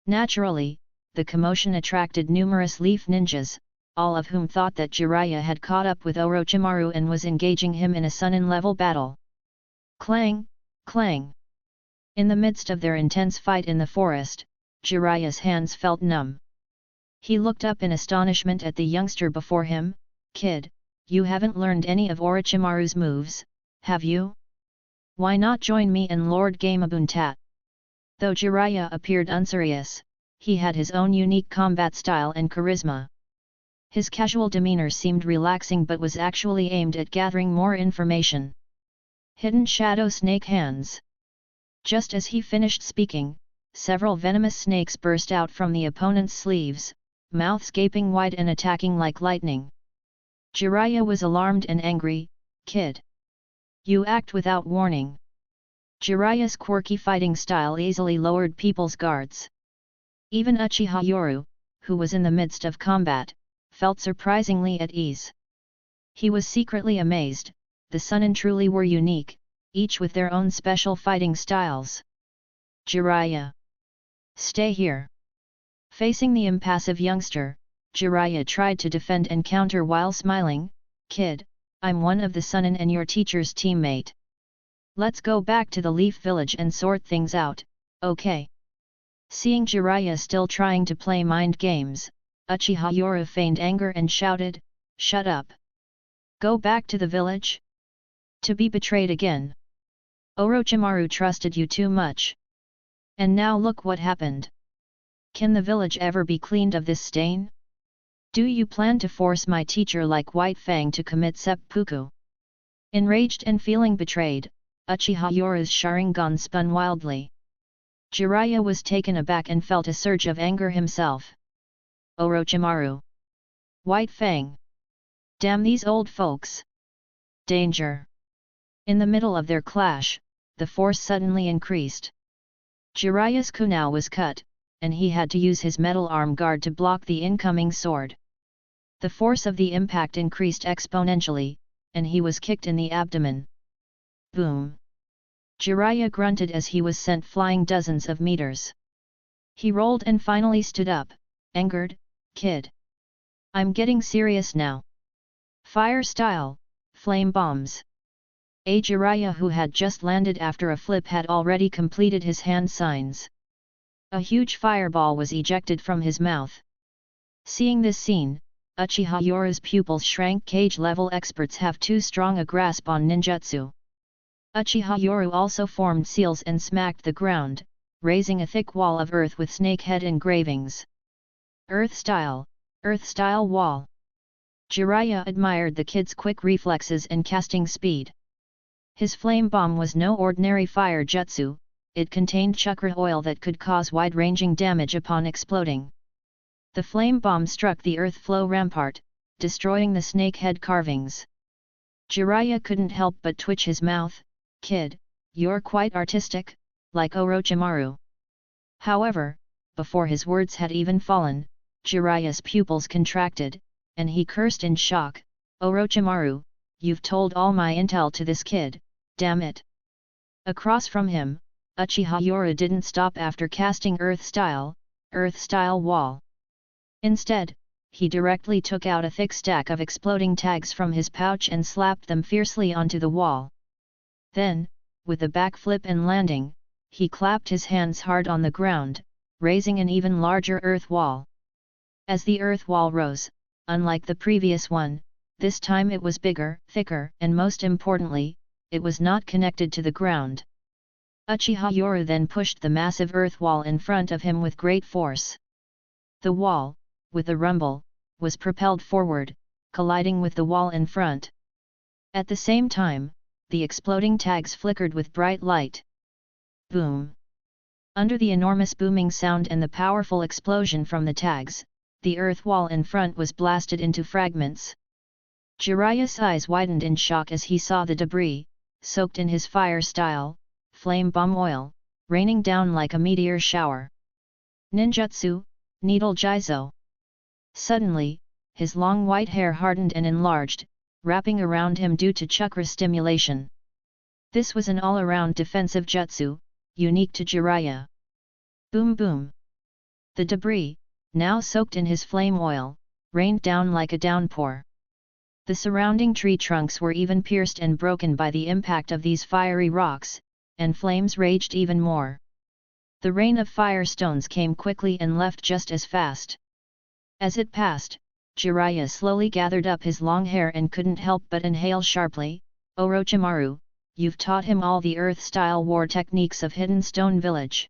Naturally, the commotion attracted numerous leaf ninjas, all of whom thought that Jiraiya had caught up with Orochimaru and was engaging him in a Sunin-level battle. Clang! Clang! In the midst of their intense fight in the forest, Jiraiya's hands felt numb. He looked up in astonishment at the youngster before him. "Kid, you haven't learned any of Orochimaru's moves, have you? Why not join me and Lord Gamabuntat?" Though Jiraiya appeared unserious, he had his own unique combat style and charisma. His casual demeanor seemed relaxing but was actually aimed at gathering more information. Hidden Shadow Snake Hands. Just as he finished speaking, several venomous snakes burst out from the opponent's sleeves, mouths gaping wide and attacking like lightning. Jiraiya was alarmed and angry. "Kid! You act without warning." Jiraiya's quirky fighting style easily lowered people's guards. Even Uchiha Yoru, who was in the midst of combat, felt surprisingly at ease. He was secretly amazed. The Sunin truly were unique, each with their own special fighting styles. "Jiraiya! Stay here!" Facing the impassive youngster, Jiraiya tried to defend and counter while smiling. "Kid, I'm one of the Sunin and your teacher's teammate. Let's go back to the Leaf Village and sort things out, okay?" Seeing Jiraiya still trying to play mind games, Uchiha Yoru feigned anger and shouted, "Shut up! Go back to the village? To be betrayed again? Orochimaru trusted you too much. And now look what happened. Can the village ever be cleaned of this stain? Do you plan to force my teacher like White Fang to commit seppuku?" Enraged and feeling betrayed, Uchiha Yoru's Sharingan spun wildly. Jiraiya was taken aback and felt a surge of anger himself. Orochimaru! White Fang! Damn these old folks! Danger! In the middle of their clash, the force suddenly increased. Jiraiya's kunai was cut, and he had to use his metal arm guard to block the incoming sword. The force of the impact increased exponentially, and he was kicked in the abdomen. Boom! Jiraiya grunted as he was sent flying dozens of meters. He rolled and finally stood up, angered. "Kid! I'm getting serious now. Fire style, flame bombs." Jiraiya, who had just landed after a flip, had already completed his hand signs. A huge fireball was ejected from his mouth. Seeing this scene, Uchiha Yoru's pupils shrank. Cage-level experts have too strong a grasp on ninjutsu. Uchiha Yoru also formed seals and smacked the ground, raising a thick wall of earth with snake head engravings. Earth style wall. Jiraiya admired the kid's quick reflexes and casting speed. His flame bomb was no ordinary fire jutsu, it contained chakra oil that could cause wide-ranging damage upon exploding. The flame bomb struck the earth flow rampart, destroying the snake head carvings. Jiraiya couldn't help but twitch his mouth. "Kid, you're quite artistic, like Orochimaru." However, before his words had even fallen, Jiraiya's pupils contracted, and he cursed in shock. "Orochimaru, you've told all my intel to this kid, damn it!" Across from him, Uchiha Yoru didn't stop after casting earth style wall. Instead, he directly took out a thick stack of exploding tags from his pouch and slapped them fiercely onto the wall. Then, with a backflip and landing, he clapped his hands hard on the ground, raising an even larger earth wall. As the earth wall rose, unlike the previous one, this time it was bigger, thicker, and most importantly, it was not connected to the ground. Uchiha Yoru then pushed the massive earth wall in front of him with great force. The wall, with a rumble, was propelled forward, colliding with the wall in front. At the same time, the exploding tags flickered with bright light. Boom! Under the enormous booming sound and the powerful explosion from the tags, the earth wall in front was blasted into fragments. Jiraiya's eyes widened in shock as he saw the debris, soaked in his fire-style, flame bomb oil, raining down like a meteor shower. Ninjutsu, Needle Jizo. Suddenly, his long white hair hardened and enlarged, wrapping around him due to chakra stimulation. This was an all-around defensive jutsu, unique to Jiraiya. Boom boom! The debris, now soaked in his flame oil, rained down like a downpour. The surrounding tree trunks were even pierced and broken by the impact of these fiery rocks, and flames raged even more. The rain of fire stones came quickly and left just as fast. As it passed, Jiraiya slowly gathered up his long hair and couldn't help but inhale sharply. Orochimaru, you've taught him all the earth-style war techniques of Hidden Stone Village.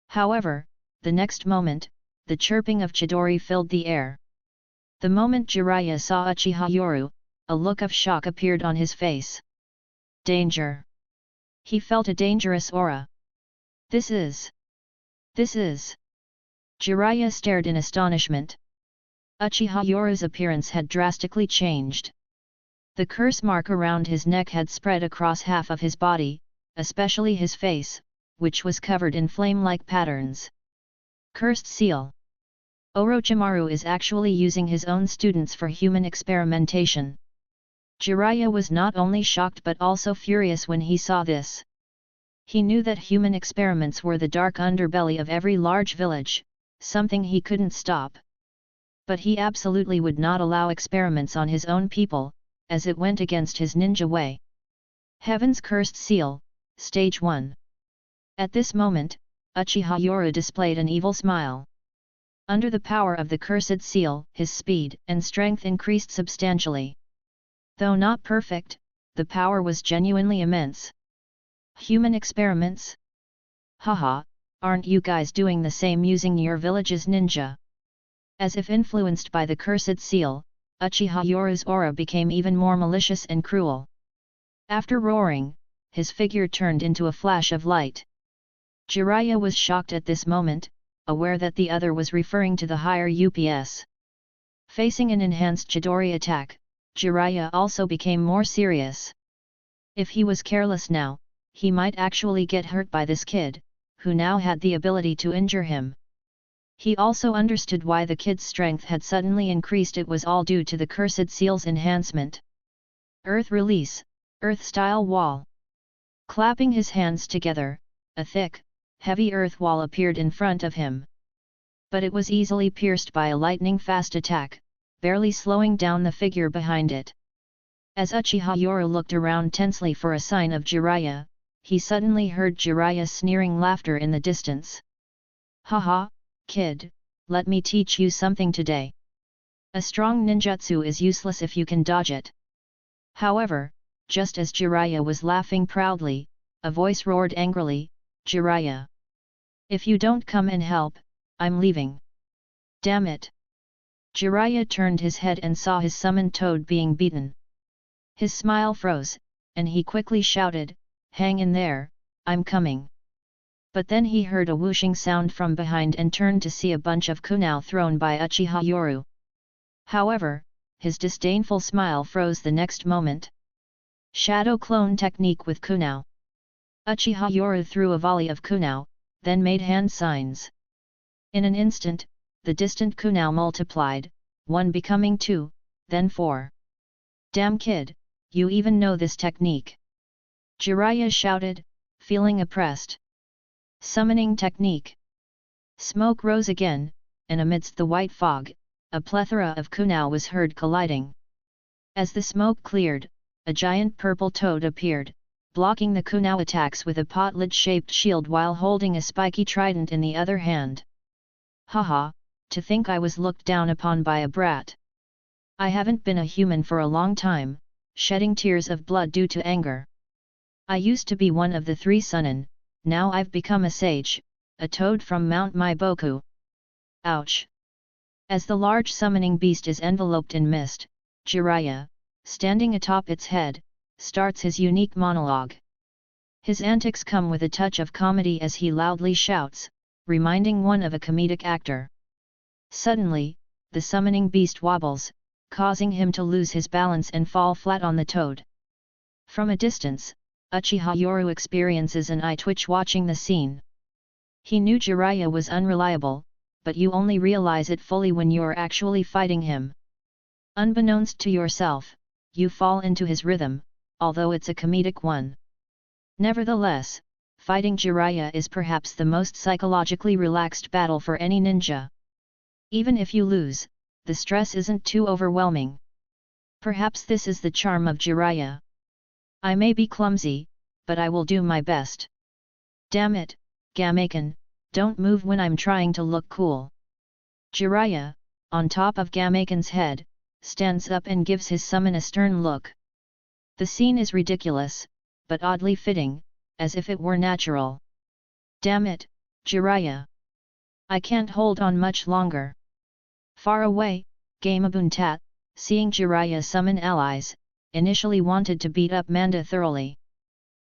However, the next moment, the chirping of Chidori filled the air. The moment Jiraiya saw Uchiha Yoru, a look of shock appeared on his face. Danger! He felt a dangerous aura. This is... Jiraiya stared in astonishment. Uchiha Yoru's appearance had drastically changed. The curse mark around his neck had spread across half of his body, especially his face, which was covered in flame-like patterns. Cursed seal. Orochimaru is actually using his own students for human experimentation. Jiraiya was not only shocked but also furious when he saw this. He knew that human experiments were the dark underbelly of every large village, something he couldn't stop. But he absolutely would not allow experiments on his own people, as it went against his ninja way. Heaven's Cursed Seal, Stage 1. At this moment, Uchiha Yoru displayed an evil smile. Under the power of the Cursed Seal, his speed and strength increased substantially. Though not perfect, the power was genuinely immense. Human experiments? Haha, aren't you guys doing the same using your village's ninja? As if influenced by the Cursed Seal, Uchiha Yoru's aura became even more malicious and cruel. After roaring, his figure turned into a flash of light. Jiraiya was shocked at this moment, aware that the other was referring to the higher UPS. Facing an enhanced Chidori attack, Jiraiya also became more serious. If he was careless now, he might actually get hurt by this kid, who now had the ability to injure him. He also understood why the kid's strength had suddenly increased. It was all due to the Cursed Seal's enhancement. Earth Release, Earth-Style Wall. Clapping his hands together, a thick, heavy earth wall appeared in front of him. But it was easily pierced by a lightning-fast attack, barely slowing down the figure behind it. As Uchiha Yoru looked around tensely for a sign of Jiraiya, he suddenly heard Jiraiya's sneering laughter in the distance. Haha, kid, let me teach you something today. A strong ninjutsu is useless if you can dodge it. However, just as Jiraiya was laughing proudly, a voice roared angrily, Jiraiya! If you don't come and help, I'm leaving. Damn it! Jiraiya turned his head and saw his summoned toad being beaten. His smile froze, and he quickly shouted, Hang in there, I'm coming. But then he heard a whooshing sound from behind and turned to see a bunch of kunao thrown by Uchiha Yoru. However, his disdainful smile froze the next moment. Shadow Clone Technique with kunao. Uchiha Yoru threw a volley of kunao, then made hand signs. In an instant, the distant kunao multiplied, one becoming 2, then 4. Damn kid, you even know this technique! Jiraiya shouted, feeling oppressed. Summoning Technique. Smoke rose again, and amidst the white fog, a plethora of kunao was heard colliding. As the smoke cleared, a giant purple toad appeared, blocking the kunao attacks with a pot-lid-shaped shield while holding a spiky trident in the other hand. Haha, to think I was looked down upon by a brat. I haven't been a human for a long time, shedding tears of blood due to anger. I used to be one of the 3 Sunin, now I've become a sage, a toad from Mount Maiboku. Ouch! As the large summoning beast is enveloped in mist, Jiraiya, standing atop its head, starts his unique monologue. His antics come with a touch of comedy as he loudly shouts, reminding one of a comedic actor. Suddenly, the summoning beast wobbles, causing him to lose his balance and fall flat on the toad. From a distance, Uchiha Yoru experiences an eye twitch watching the scene. He knew Jiraiya was unreliable, but you only realize it fully when you're actually fighting him. Unbeknownst to yourself, you fall into his rhythm, although it's a comedic one. Nevertheless, fighting Jiraiya is perhaps the most psychologically relaxed battle for any ninja. Even if you lose, the stress isn't too overwhelming. Perhaps this is the charm of Jiraiya. I may be clumsy, but I will do my best. Damn it, Gameken, don't move when I'm trying to look cool. Jiraiya, on top of Gameken's head, stands up and gives his summon a stern look. The scene is ridiculous, but oddly fitting, as if it were natural. Damn it, Jiraiya! I can't hold on much longer. Far away, Gamabuntat, seeing Jiraiya summon allies, initially wanted to beat up Manda thoroughly.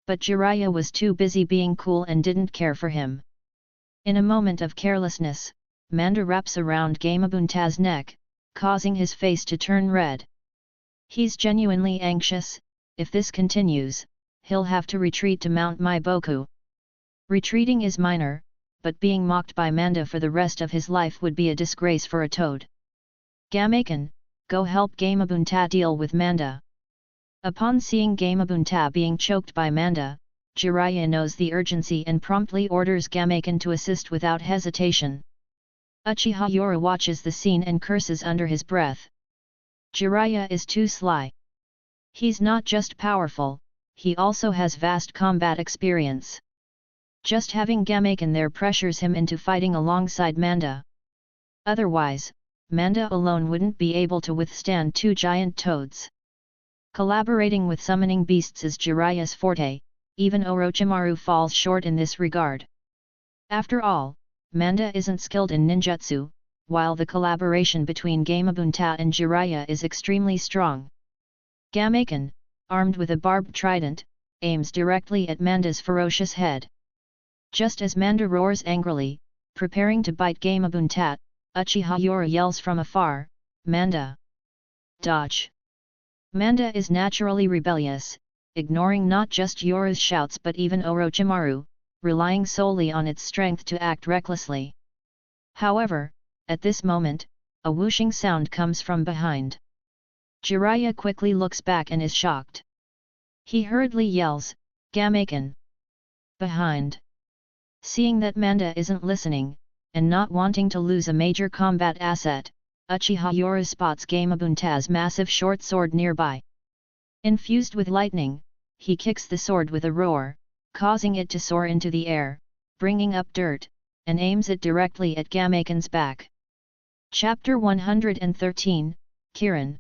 But Jiraiya was too busy being cool and didn't care for him. In a moment of carelessness, Manda wraps around Gamabuntat's neck, causing his face to turn red. He's genuinely anxious. If this continues, he'll have to retreat to Mount Maiboku. Retreating is minor, but being mocked by Manda for the rest of his life would be a disgrace for a toad. Gameken, go help Gamabuntat deal with Manda. Upon seeing Gamabuntat being choked by Manda, Jiraiya knows the urgency and promptly orders Gameken to assist without hesitation. Uchiha Yoru watches the scene and curses under his breath. Jiraiya is too sly. He's not just powerful, he also has vast combat experience. Just having Gameken there pressures him into fighting alongside Manda. Otherwise, Manda alone wouldn't be able to withstand 2 giant toads. Collaborating with summoning beasts is Jiraiya's forte, even Orochimaru falls short in this regard. After all, Manda isn't skilled in ninjutsu, while the collaboration between Gamabuntat and Jiraiya is extremely strong. Gameken, armed with a barbed trident, aims directly at Manda's ferocious head. Just as Manda roars angrily, preparing to bite Gamabuntat, Uchiha Yoru yells from afar, "Manda! Dodge!" Manda is naturally rebellious, ignoring not just Yoru's shouts but even Orochimaru, relying solely on its strength to act recklessly. However, at this moment, a whooshing sound comes from behind. Jiraiya quickly looks back and is shocked. He hurriedly yells, "Gameken!" Behind. Seeing that Manda isn't listening, and not wanting to lose a major combat asset, Uchiha Yoru spots Gamabuntat's massive short sword nearby. Infused with lightning, he kicks the sword with a roar, causing it to soar into the air, bringing up dirt, and aims it directly at Gameken's back. Chapter 113, Kirin.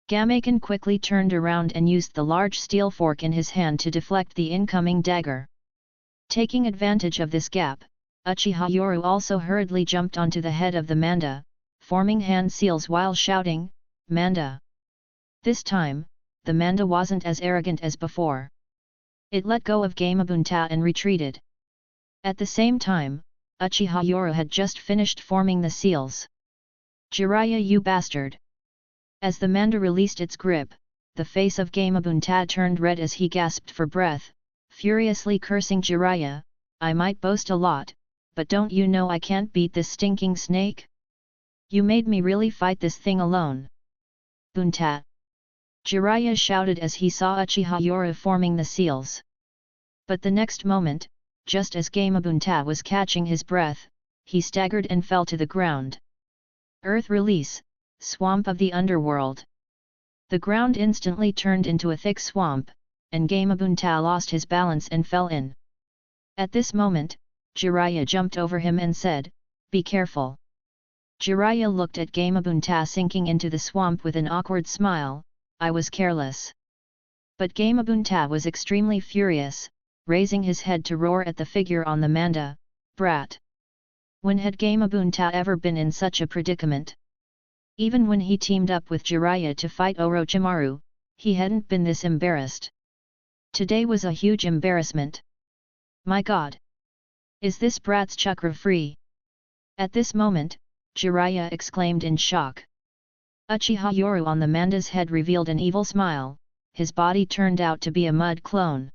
Gameken quickly turned around and used the large steel fork in his hand to deflect the incoming dagger. Taking advantage of this gap, Uchiha Yoru also hurriedly jumped onto the head of the Manda, forming hand seals while shouting, "Manda!" This time, the Manda wasn't as arrogant as before. It let go of Gamabuntat and retreated. At the same time, Uchiha Yoru had just finished forming the seals. "Jiraiya, you bastard!" As the Manda released its grip, the face of Gamabuntat turned red as he gasped for breath, furiously cursing Jiraiya, "I might boast a lot, but don't you know I can't beat this stinking snake? You made me really fight this thing alone." "Buntat!" Jiraiya shouted as he saw Uchiha Yoru forming the seals. But the next moment, just as Gamabuntat was catching his breath, he staggered and fell to the ground. Earth release, swamp of the underworld. The ground instantly turned into a thick swamp, and Gamabuntat lost his balance and fell in. At this moment, Jiraiya jumped over him and said, "Be careful." Jiraiya looked at Gamabunta sinking into the swamp with an awkward smile. I was careless. But Gamabunta was extremely furious, raising his head to roar at the figure on the manda. Brat! When had Gamabunta ever been in such a predicament? Even when he teamed up with Jiraiya to fight Orochimaru, he hadn't been this embarrassed. Today was a huge embarrassment. My god! Is this brat's chakra free? At this moment, Jiraiya exclaimed in shock. Uchiha Yoru on the manda's head revealed an evil smile, his body turned out to be a mud clone.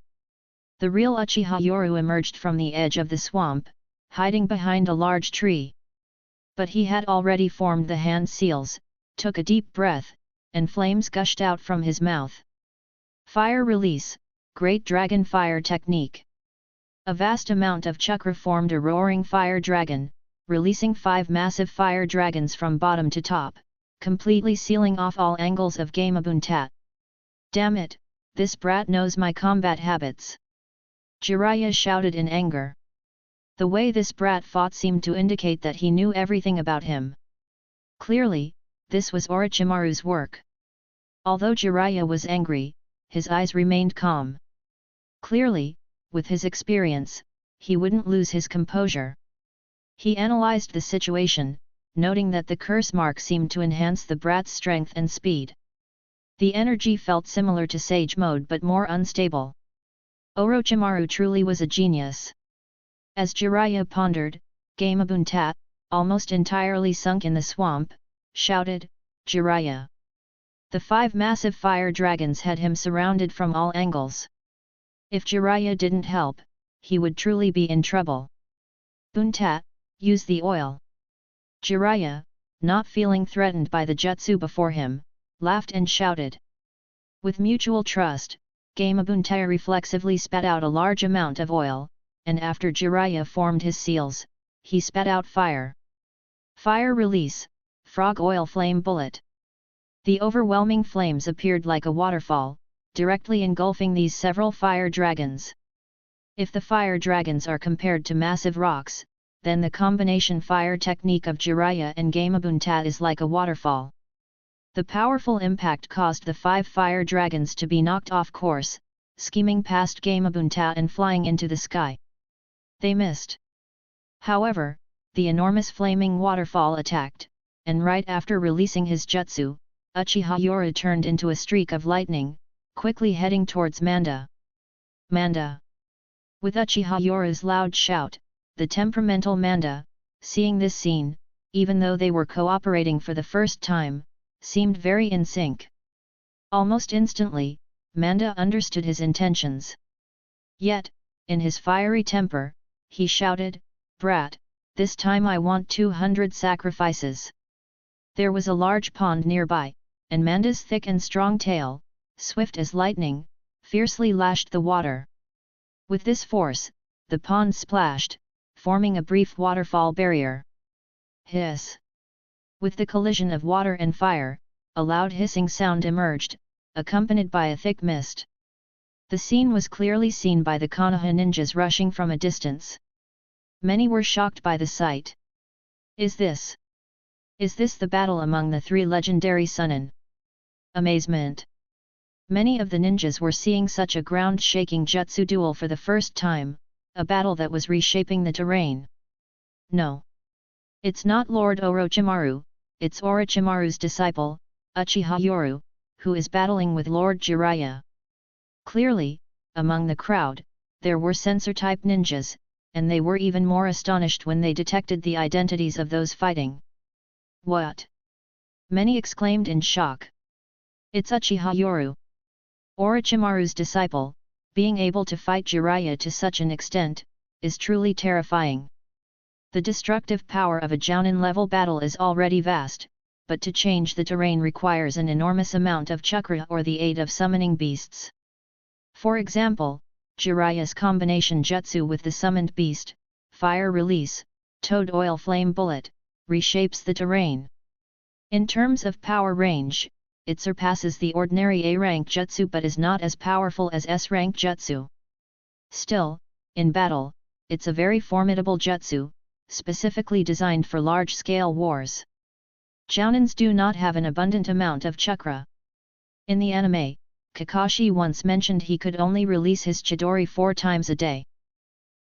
The real Uchiha Yoru emerged from the edge of the swamp, hiding behind a large tree. But he had already formed the hand seals, took a deep breath, and flames gushed out from his mouth. Fire release, Great Dragon Fire Technique. A vast amount of chakra formed a roaring fire dragon, releasing 5 massive fire dragons from bottom to top, completely sealing off all angles of Gamabunta. Damn it, this brat knows my combat habits! Jiraiya shouted in anger. The way this brat fought seemed to indicate that he knew everything about him. Clearly, this was Orochimaru's work. Although Jiraiya was angry, his eyes remained calm. Clearly, with his experience, he wouldn't lose his composure. He analyzed the situation, noting that the curse mark seemed to enhance the brat's strength and speed. The energy felt similar to Sage Mode but more unstable. Orochimaru truly was a genius. As Jiraiya pondered, Gamabunta, almost entirely sunk in the swamp, shouted, Jiraiya! The 5 massive fire dragons had him surrounded from all angles. If Jiraiya didn't help, he would truly be in trouble. Bunta, use the oil. Jiraiya, not feeling threatened by the jutsu before him, laughed and shouted. With mutual trust, Gamabunta reflexively spat out a large amount of oil, and after Jiraiya formed his seals, he spat out fire. Fire release, Frog Oil Flame Bullet. The overwhelming flames appeared like a waterfall, directly engulfing these several fire dragons. If the fire dragons are compared to massive rocks, then the combination fire technique of Jiraiya and Gamabunta is like a waterfall. The powerful impact caused the 5 fire dragons to be knocked off course, skimming past Gamabunta and flying into the sky. They missed. However, the enormous flaming waterfall attacked, and right after releasing his jutsu, Uchiha Yoru turned into a streak of lightning, quickly heading towards Manda. Manda! With Uchiha Yoru's loud shout, the temperamental Manda, seeing this scene, even though they were cooperating for the first time, seemed very in sync. Almost instantly, Manda understood his intentions. Yet, in his fiery temper, he shouted, Brat, this time I want 200 sacrifices. There was a large pond nearby, and Manda's thick and strong tail, swift as lightning, fiercely lashed the water. With this force, the pond splashed, forming a brief waterfall barrier. Hiss! With the collision of water and fire, a loud hissing sound emerged, accompanied by a thick mist. The scene was clearly seen by the Konoha ninjas rushing from a distance. Many were shocked by the sight. Is this the battle among the 3 legendary Sunin? Amazement! Many of the ninjas were seeing such a ground-shaking jutsu duel for the first time, a battle that was reshaping the terrain. No. It's not Lord Orochimaru, it's Orochimaru's disciple, Uchiha Yoru, who is battling with Lord Jiraiya. Clearly, among the crowd, there were censor-type ninjas, and they were even more astonished when they detected the identities of those fighting. What? Many exclaimed in shock. It's Uchiha Yoru. Orochimaru's disciple, being able to fight Jiraiya to such an extent, is truly terrifying. The destructive power of a Jounin-level battle is already vast, but to change the terrain requires an enormous amount of chakra or the aid of summoning beasts. For example, Jiraiya's combination jutsu with the summoned beast, Fire Release, Toad Oil Flame Bullet, reshapes the terrain. In terms of power range, it surpasses the ordinary A-rank jutsu but is not as powerful as S-rank jutsu. Still, in battle, it's a very formidable jutsu, specifically designed for large-scale wars. Jounins do not have an abundant amount of chakra. In the anime, Kakashi once mentioned he could only release his Chidori 4 times a day.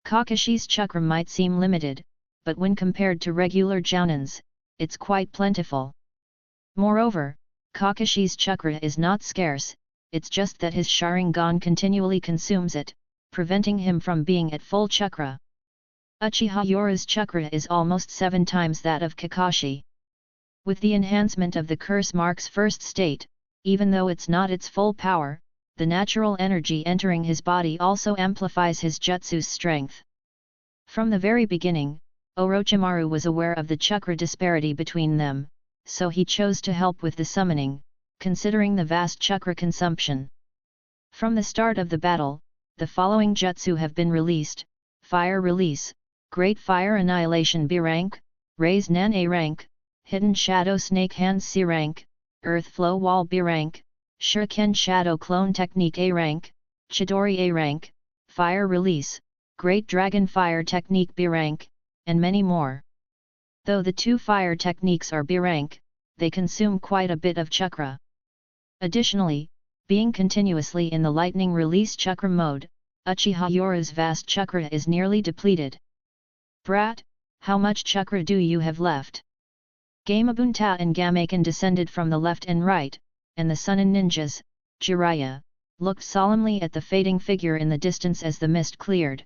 Kakashi's chakra might seem limited, but when compared to regular Jounins, it's quite plentiful. Moreover, Kakashi's chakra is not scarce, it's just that his Sharingan continually consumes it, preventing him from being at full chakra. Uchiha Yoru's chakra is almost 7 times that of Kakashi. With the enhancement of the curse mark's first state, even though it's not its full power, the natural energy entering his body also amplifies his jutsu's strength. From the very beginning, Orochimaru was aware of the chakra disparity between them, so he chose to help with the summoning, considering the vast chakra consumption. From the start of the battle, the following jutsu have been released: Fire Release, Great Fire Annihilation B rank, Raise Nan A rank, Hidden Shadow Snake Hands C rank, Earth Flow Wall B rank, Shuriken Shadow Clone Technique A rank, Chidori A rank, Fire Release, Great Dragon Fire Technique B rank, and many more. Though the 2 fire techniques are B rank, they consume quite a bit of chakra. Additionally, being continuously in the lightning release chakra mode, Uchiha Yoru's vast chakra is nearly depleted. Brat, how much chakra do you have left? Gamabunta and Gamaken descended from the left and right, and the Sunin ninjas, Jiraiya, looked solemnly at the fading figure in the distance as the mist cleared.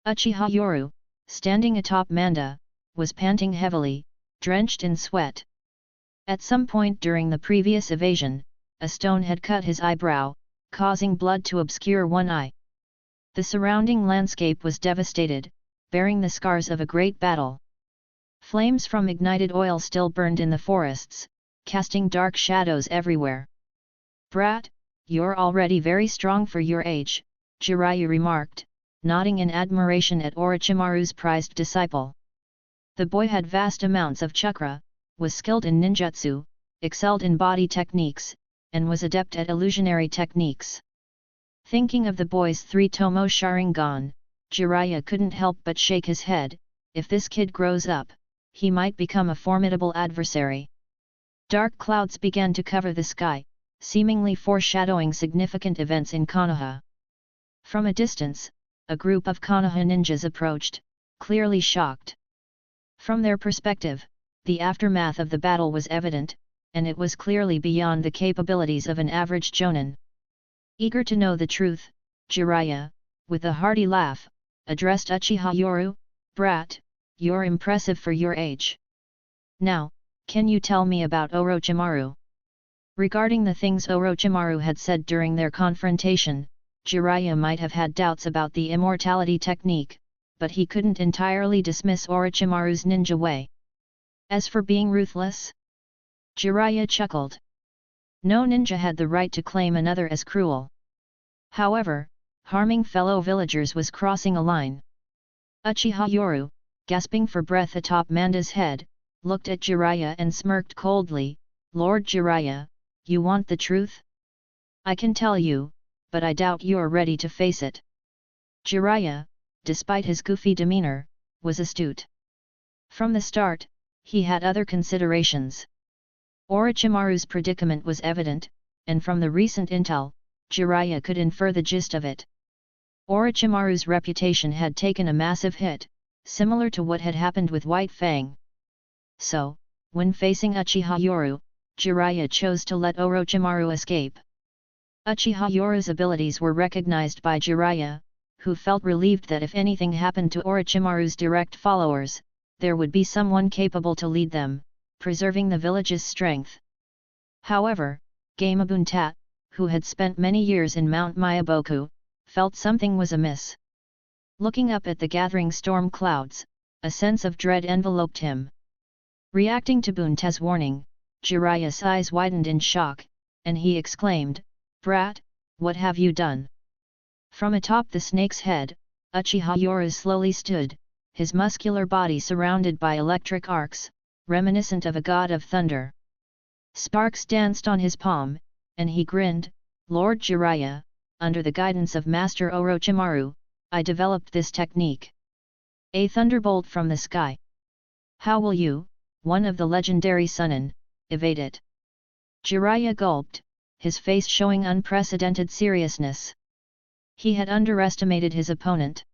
Uchiha Yoru, standing atop Manda, was panting heavily, drenched in sweat. At some point during the previous evasion, a stone had cut his eyebrow, causing blood to obscure one eye. The surrounding landscape was devastated, bearing the scars of a great battle. Flames from ignited oil still burned in the forests, casting dark shadows everywhere. Brat, you're already very strong for your age, Jiraiya remarked, nodding in admiration at Orochimaru's prized disciple. The boy had vast amounts of chakra, was skilled in ninjutsu, excelled in body techniques, and was adept at illusionary techniques. Thinking of the boy's 3 Tomo Sharingan, Jiraiya couldn't help but shake his head. If this kid grows up, he might become a formidable adversary. Dark clouds began to cover the sky, seemingly foreshadowing significant events in Konoha. From a distance, a group of Konoha ninjas approached, clearly shocked. From their perspective, the aftermath of the battle was evident, and it was clearly beyond the capabilities of an average jonin. Eager to know the truth, Jiraiya, with a hearty laugh, addressed Uchiha Yoru, "Brat, you're impressive for your age. Now, can you tell me about Orochimaru?" Regarding the things Orochimaru had said during their confrontation, Jiraiya might have had doubts about the immortality technique, but he couldn't entirely dismiss Orochimaru's ninja way. As for being ruthless, Jiraiya chuckled. No ninja had the right to claim another as cruel. However, harming fellow villagers was crossing a line. Uchiha Yoru, gasping for breath atop Manda's head, looked at Jiraiya and smirked coldly. "Lord Jiraiya, you want the truth? I can tell you, but I doubt you're ready to face it." Jiraiya, despite his goofy demeanor, was astute. From the start, he had other considerations. Orochimaru's predicament was evident, and from the recent intel, Jiraiya could infer the gist of it. Orochimaru's reputation had taken a massive hit, similar to what had happened with White Fang. So, when facing Uchiha Yoru, Jiraiya chose to let Orochimaru escape. Uchiha Yoru's abilities were recognized by Jiraiya, who felt relieved that if anything happened to Orochimaru's direct followers, there would be someone capable to lead them, preserving the village's strength. However, Gamabunta, who had spent many years in Mount Myaboku, felt something was amiss. Looking up at the gathering storm clouds, a sense of dread enveloped him. Reacting to Bunta's warning, Jiraiya's eyes widened in shock, and he exclaimed, "Brat, what have you done?" From atop the snake's head, Uchiha Yoru slowly stood, his muscular body surrounded by electric arcs, reminiscent of a god of thunder. Sparks danced on his palm, and he grinned. "Lord Jiraiya, under the guidance of Master Orochimaru, I developed this technique. A thunderbolt from the sky. How will you, one of the legendary Sunin, evade it. Jiraiya gulped, his face showing unprecedented seriousness. He had underestimated his opponent.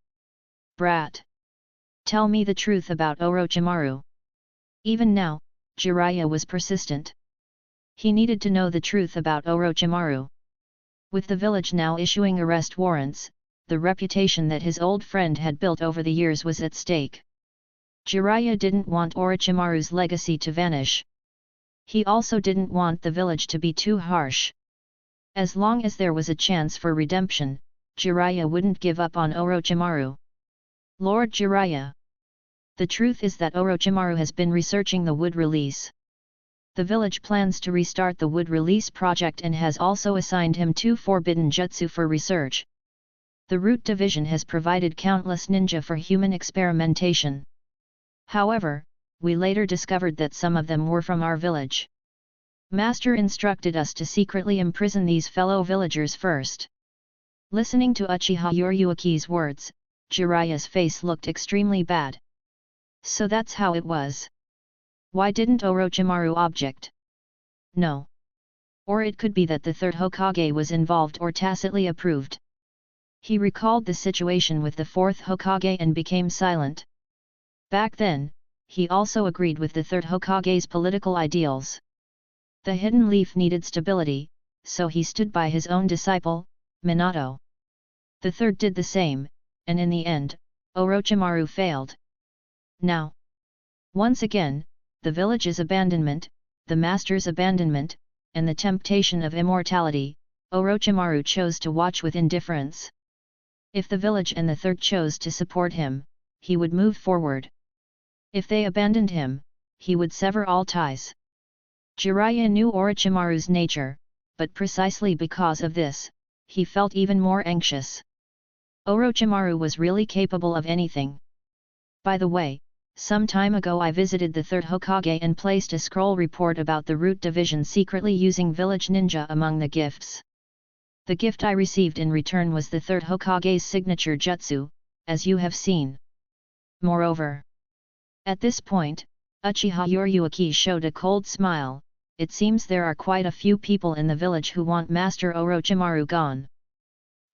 Brat! Tell me the truth about Orochimaru. Even now, Jiraiya was persistent. He needed to know the truth about Orochimaru. With the village now issuing arrest warrants, the reputation that his old friend had built over the years was at stake. Jiraiya didn't want Orochimaru's legacy to vanish. He also didn't want the village to be too harsh. As long as there was a chance for redemption, Jiraiya wouldn't give up on Orochimaru. Lord Jiraiya. The truth is that Orochimaru has been researching the wood release. The village plans to restart the wood release project and has also assigned him 2 forbidden jutsu for research. The Root Division has provided countless ninja for human experimentation. However, we later discovered that some of them were from our village. Master instructed us to secretly imprison these fellow villagers first. Listening to Uchiha Yuryuki's words, Jiraiya's face looked extremely bad. So that's how it was. Why didn't Orochimaru object? No. Or it could be that the third Hokage was involved or tacitly approved. He recalled the situation with the fourth Hokage and became silent. Back then, he also agreed with the third Hokage's political ideals. The hidden leaf needed stability, so he stood by his own disciple, Minato. The third did the same, and in the end, Orochimaru failed. Now, once again, the village's abandonment, the master's abandonment, and the temptation of immortality, Orochimaru chose to watch with indifference. If the village and the third chose to support him, he would move forward. If they abandoned him, he would sever all ties. Jiraiya knew Orochimaru's nature, but precisely because of this, he felt even more anxious. Orochimaru was really capable of anything. By the way, some time ago I visited the third Hokage and placed a scroll report about the Root Division secretly using village ninja among the gifts. The gift I received in return was the third Hokage's signature jutsu, as you have seen. Moreover, at this point, Uchiha Yuryuki showed a cold smile. It seems there are quite a few people in the village who want Master Orochimaru gone.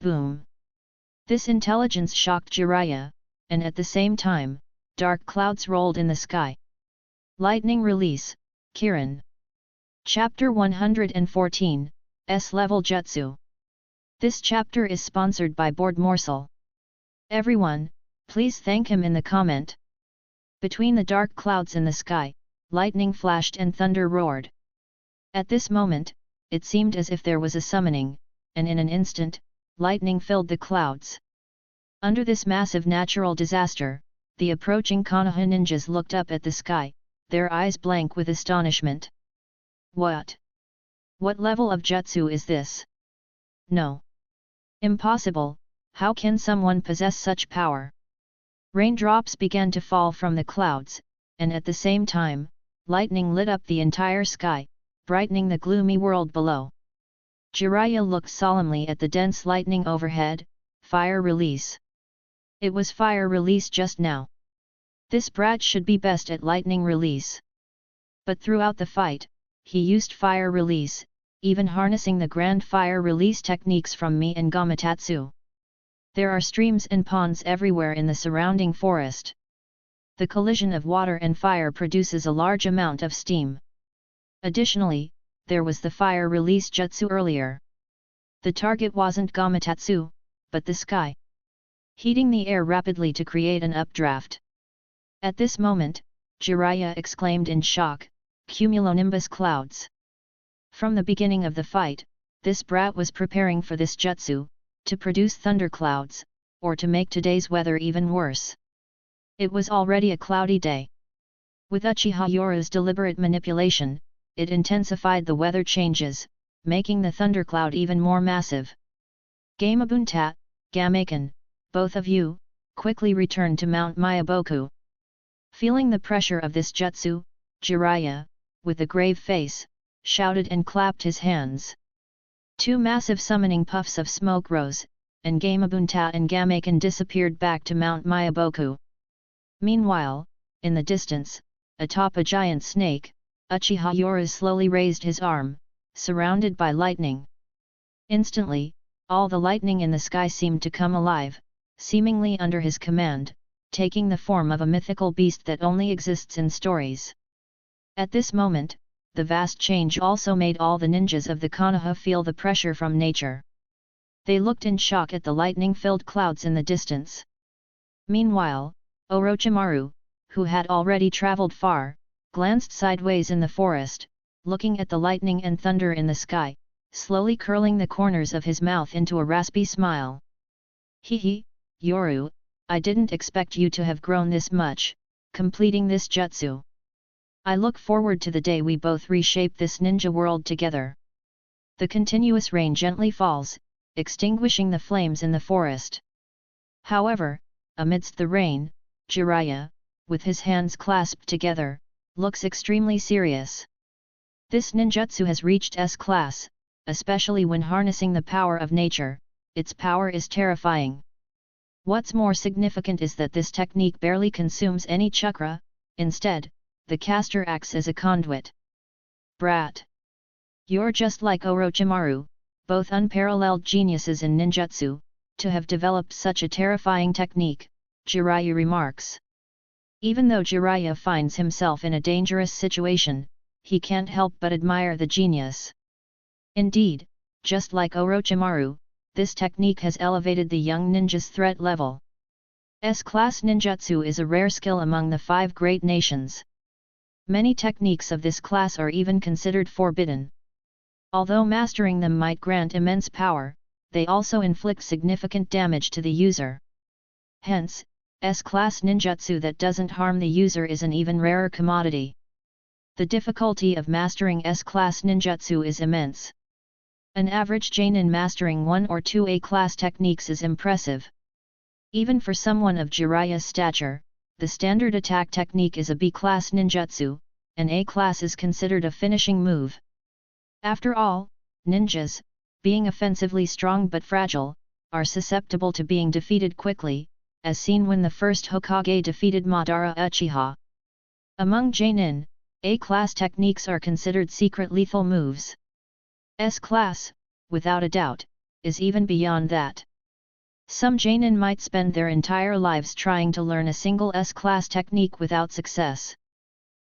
Boom! This intelligence shocked Jiraiya, and at the same time, dark clouds rolled in the sky. Lightning Release, Kirin. Chapter 114, S-Level Jutsu. This chapter is sponsored by Board Morsel. Everyone, please thank him in the comment. Between the dark clouds in the sky, lightning flashed and thunder roared. At this moment, it seemed as if there was a summoning, and in an instant, lightning filled the clouds. Under this massive natural disaster, the approaching Konoha ninjas looked up at the sky, their eyes blank with astonishment. What? What level of jutsu is this? No. Impossible, how can someone possess such power? Raindrops began to fall from the clouds, and at the same time, lightning lit up the entire sky, brightening the gloomy world below. Jiraiya looked solemnly at the dense lightning overhead. Fire release. It was fire release just now. This brat should be best at lightning release. But throughout the fight, he used fire release, even harnessing the grand fire release techniques from Mi and Gamatsu. There are streams and ponds everywhere in the surrounding forest. The collision of water and fire produces a large amount of steam. Additionally, there was the fire release jutsu earlier. The target wasn't Gamatsu, but the sky, heating the air rapidly to create an updraft. At this moment, Jiraiya exclaimed in shock, "Cumulonimbus clouds!" From the beginning of the fight, this brat was preparing for this jutsu, to produce thunderclouds, or to make today's weather even worse. It was already a cloudy day. With Uchiha Yoru's deliberate manipulation, it intensified the weather changes, making the thundercloud even more massive. Gamabunta, Gamaken, both of you, quickly returned to Mount Myaboku. Feeling the pressure of this jutsu, Jiraiya, with a grave face, shouted and clapped his hands. 2 massive summoning puffs of smoke rose, and Gamabunta and Gamaken disappeared back to Mount Myaboku. Meanwhile, in the distance, atop a giant snake, Uchiha Yoru slowly raised his arm, surrounded by lightning. Instantly, all the lightning in the sky seemed to come alive, seemingly under his command, taking the form of a mythical beast that only exists in stories. At this moment, the vast change also made all the ninjas of the Konoha feel the pressure from nature. They looked in shock at the lightning-filled clouds in the distance. Meanwhile, Orochimaru, who had already traveled far, glanced sideways in the forest, looking at the lightning and thunder in the sky, slowly curling the corners of his mouth into a raspy smile. Hehe, Yoru, I didn't expect you to have grown this much, completing this jutsu. I look forward to the day we both reshape this ninja world together. The continuous rain gently falls, extinguishing the flames in the forest. However, amidst the rain, Jiraiya, with his hands clasped together, looks extremely serious. This ninjutsu has reached S class, especially when harnessing the power of nature. Its power is terrifying. What's more significant is that this technique barely consumes any chakra, instead, the caster acts as a conduit. Brat! You're just like Orochimaru, both unparalleled geniuses in ninjutsu, to have developed such a terrifying technique, Jiraiya remarks. Even though Jiraiya finds himself in a dangerous situation, he can't help but admire the genius. Indeed, just like Orochimaru, this technique has elevated the young ninja's threat level. S-class ninjutsu is a rare skill among the 5 great nations. Many techniques of this class are even considered forbidden. Although mastering them might grant immense power, they also inflict significant damage to the user. Hence, S-class ninjutsu that doesn't harm the user is an even rarer commodity. The difficulty of mastering S-class ninjutsu is immense. An average Jonin mastering 1 or 2 A-class techniques is impressive. Even for someone of Jiraiya's stature, the standard attack technique is a B-class ninjutsu, and A-class is considered a finishing move. After all, ninjas, being offensively strong but fragile, are susceptible to being defeated quickly, as seen when the first Hokage defeated Madara Uchiha. Among Jonin, A-class techniques are considered secret lethal moves. S-class, without a doubt, is even beyond that. Some Jonin might spend their entire lives trying to learn a single S-class technique without success.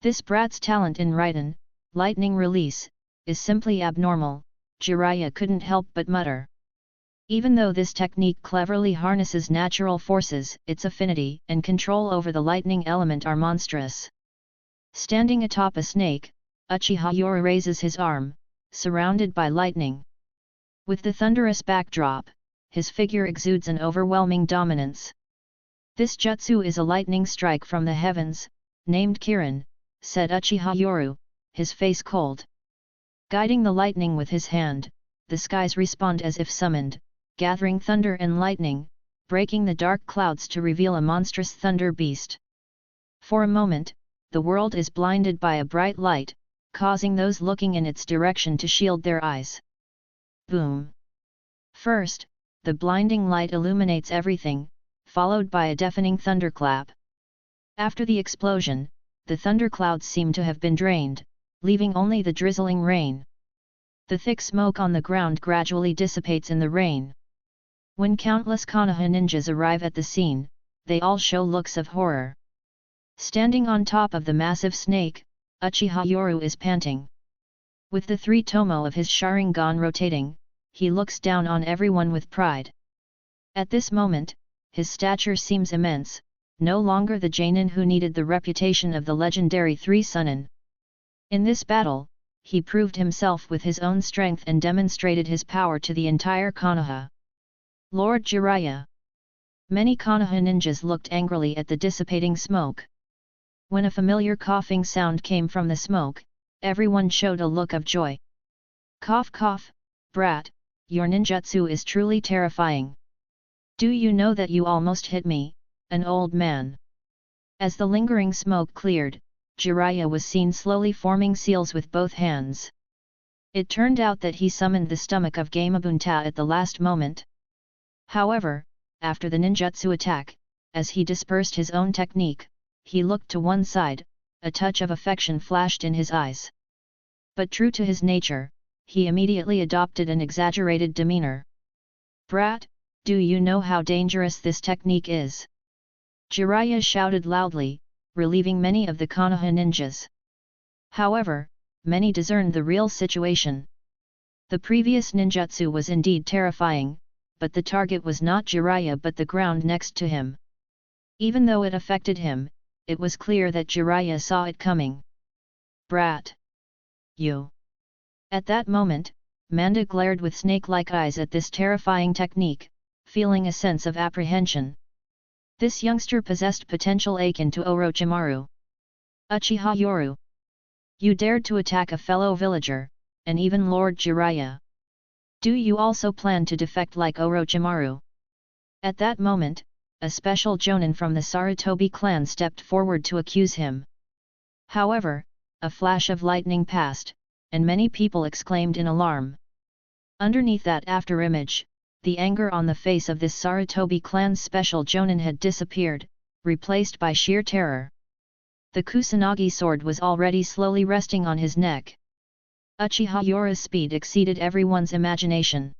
This brat's talent in Raiden, lightning release, is simply abnormal, Jiraiya couldn't help but mutter. Even though this technique cleverly harnesses natural forces, its affinity and control over the lightning element are monstrous. Standing atop a snake, Uchiha Yoru raises his arm, surrounded by lightning. With the thunderous backdrop, his figure exudes an overwhelming dominance. This jutsu is a lightning strike from the heavens, named Kirin, said Uchiha Yoru, his face cold. Guiding the lightning with his hand, the skies respond as if summoned, gathering thunder and lightning, breaking the dark clouds to reveal a monstrous thunder beast. For a moment, the world is blinded by a bright light, causing those looking in its direction to shield their eyes. Boom! First, the blinding light illuminates everything, followed by a deafening thunderclap. After the explosion, the thunderclouds seem to have been drained, leaving only the drizzling rain. The thick smoke on the ground gradually dissipates in the rain. When countless Konoha ninjas arrive at the scene, they all show looks of horror. Standing on top of the massive snake, Uchiha Yoru is panting. With the 3 tomo of his Sharingan rotating, he looks down on everyone with pride. At this moment, his stature seems immense, no longer the Jonin who needed the reputation of the legendary 3 Sunin. In this battle, he proved himself with his own strength and demonstrated his power to the entire Konoha. Lord Jiraiya. Many Konoha ninjas looked angrily at the dissipating smoke. When a familiar coughing sound came from the smoke, everyone showed a look of joy. Cough cough, brat, your ninjutsu is truly terrifying. Do you know that you almost hit me, an old man? As the lingering smoke cleared, Jiraiya was seen slowly forming seals with both hands. It turned out that he summoned the stomach of Gamabunta at the last moment. However, after the ninjutsu attack, as he dispersed his own technique, he looked to one side, a touch of affection flashed in his eyes. But true to his nature, he immediately adopted an exaggerated demeanor. "Brat, do you know how dangerous this technique is?" Jiraiya shouted loudly, relieving many of the Konoha ninjas. However, many discerned the real situation. The previous ninjutsu was indeed terrifying, but the target was not Jiraiya but the ground next to him. Even though it affected him, it was clear that Jiraiya saw it coming. "Brat! You!" At that moment, Manda glared with snake-like eyes at this terrifying technique, feeling a sense of apprehension. This youngster possessed potential akin to Orochimaru. "Uchiha Yoru! You dared to attack a fellow villager, and even Lord Jiraiya. Do you also plan to defect like Orochimaru?" At that moment, a special jonin from the Sarutobi clan stepped forward to accuse him. However, a flash of lightning passed, and many people exclaimed in alarm. Underneath that afterimage, the anger on the face of this Sarutobi clan's special jonin had disappeared, replaced by sheer terror. The Kusanagi sword was already slowly resting on his neck. Uchiha Yoru's speed exceeded everyone's imagination.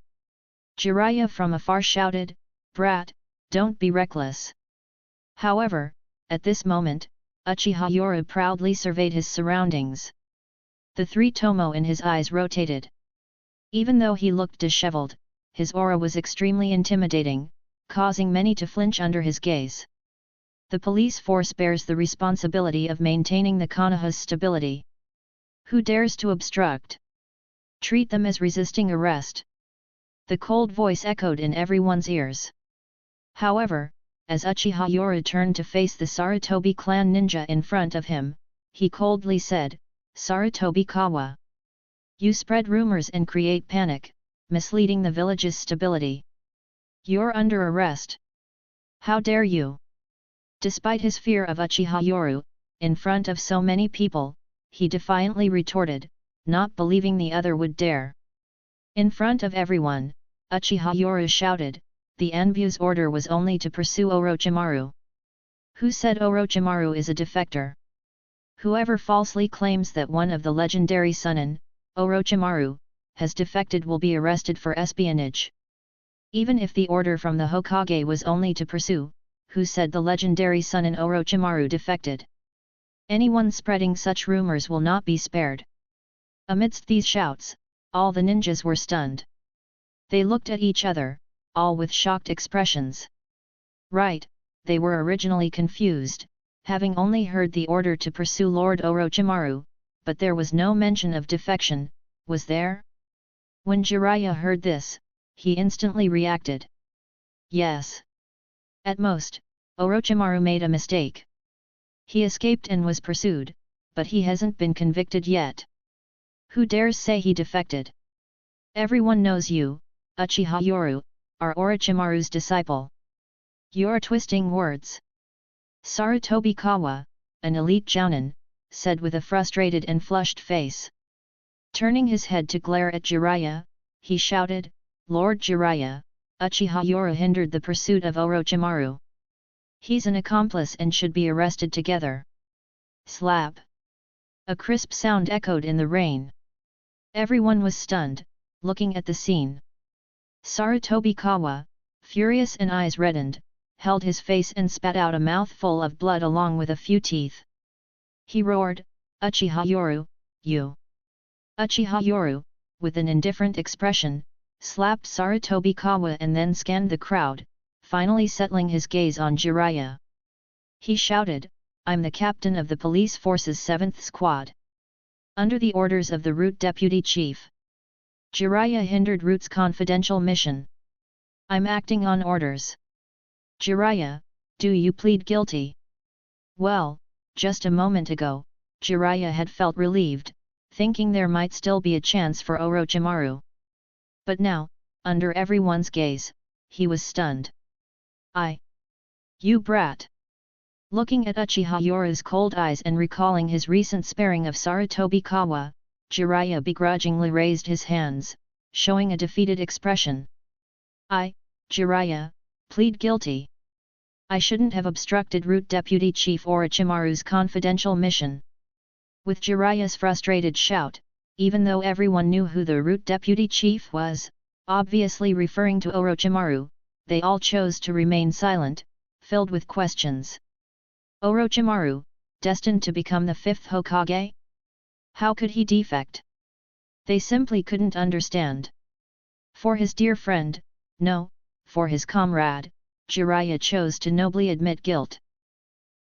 Jiraiya from afar shouted, "Brat, don't be reckless." However, at this moment, Uchiha Yoru proudly surveyed his surroundings. The three tomo in his eyes rotated. Even though he looked disheveled, his aura was extremely intimidating, causing many to flinch under his gaze. The police force bears the responsibility of maintaining the Konoha's stability. Who dares to obstruct? Treat them as resisting arrest. The cold voice echoed in everyone's ears. However, as Uchiha Yoru turned to face the Sarutobi clan ninja in front of him, he coldly said, "Sarutobi Kawa. You spread rumors and create panic, misleading the village's stability. You're under arrest. How dare you?" Despite his fear of Uchiha Yoru, in front of so many people, he defiantly retorted, not believing the other would dare. In front of everyone, Uchiha Yoru shouted, "The Anbu's order was only to pursue Orochimaru. Who said Orochimaru is a defector? Whoever falsely claims that one of the legendary Sunin, Orochimaru, has defected will be arrested for espionage. Even if the order from the Hokage was only to pursue, who said the legendary Sunin Orochimaru defected? Anyone spreading such rumors will not be spared." Amidst these shouts, all the ninjas were stunned. They looked at each other, all with shocked expressions. Right, they were originally confused, having only heard the order to pursue Lord Orochimaru, but there was no mention of defection, was there? When Jiraiya heard this, he instantly reacted. Yes. At most, Orochimaru made a mistake. He escaped and was pursued, but he hasn't been convicted yet. Who dares say he defected? Everyone knows you, Uchiha Yoru, are Orochimaru's disciple. You're twisting words. Sarutobi Kawa, an elite jounin, said with a frustrated and flushed face. Turning his head to glare at Jiraiya, he shouted, "Lord Jiraiya, Uchiha Yoru hindered the pursuit of Orochimaru. He's an accomplice and should be arrested together." Slap! A crisp sound echoed in the rain. Everyone was stunned, looking at the scene. Sarutobi Kawa, furious and eyes reddened, held his face and spat out a mouthful of blood along with a few teeth. He roared, "Uchiha Yoru, you!" Uchiha Yoru, with an indifferent expression, slapped Sarutobi Kawa and then scanned the crowd, finally settling his gaze on Jiraiya. He shouted, "I'm the captain of the police force's 7th squad. Under the orders of the Root Deputy Chief. Jiraiya hindered Root's confidential mission. I'm acting on orders. Jiraiya, do you plead guilty?" Well, just a moment ago, Jiraiya had felt relieved, thinking there might still be a chance for Orochimaru. But now, under everyone's gaze, he was stunned. You brat!" Looking at Uchiha Yoru's cold eyes and recalling his recent sparing of Sarutobi Kawa, Jiraiya begrudgingly raised his hands, showing a defeated expression. Jiraiya, plead guilty. I shouldn't have obstructed Root Deputy Chief Orochimaru's confidential mission. With Jiraiya's frustrated shout, even though everyone knew who the root deputy chief was, obviously referring to Orochimaru, they all chose to remain silent, filled with questions. Orochimaru, destined to become the 5th Hokage? How could he defect? They simply couldn't understand. For his dear friend, no, for his comrade, Jiraiya chose to nobly admit guilt.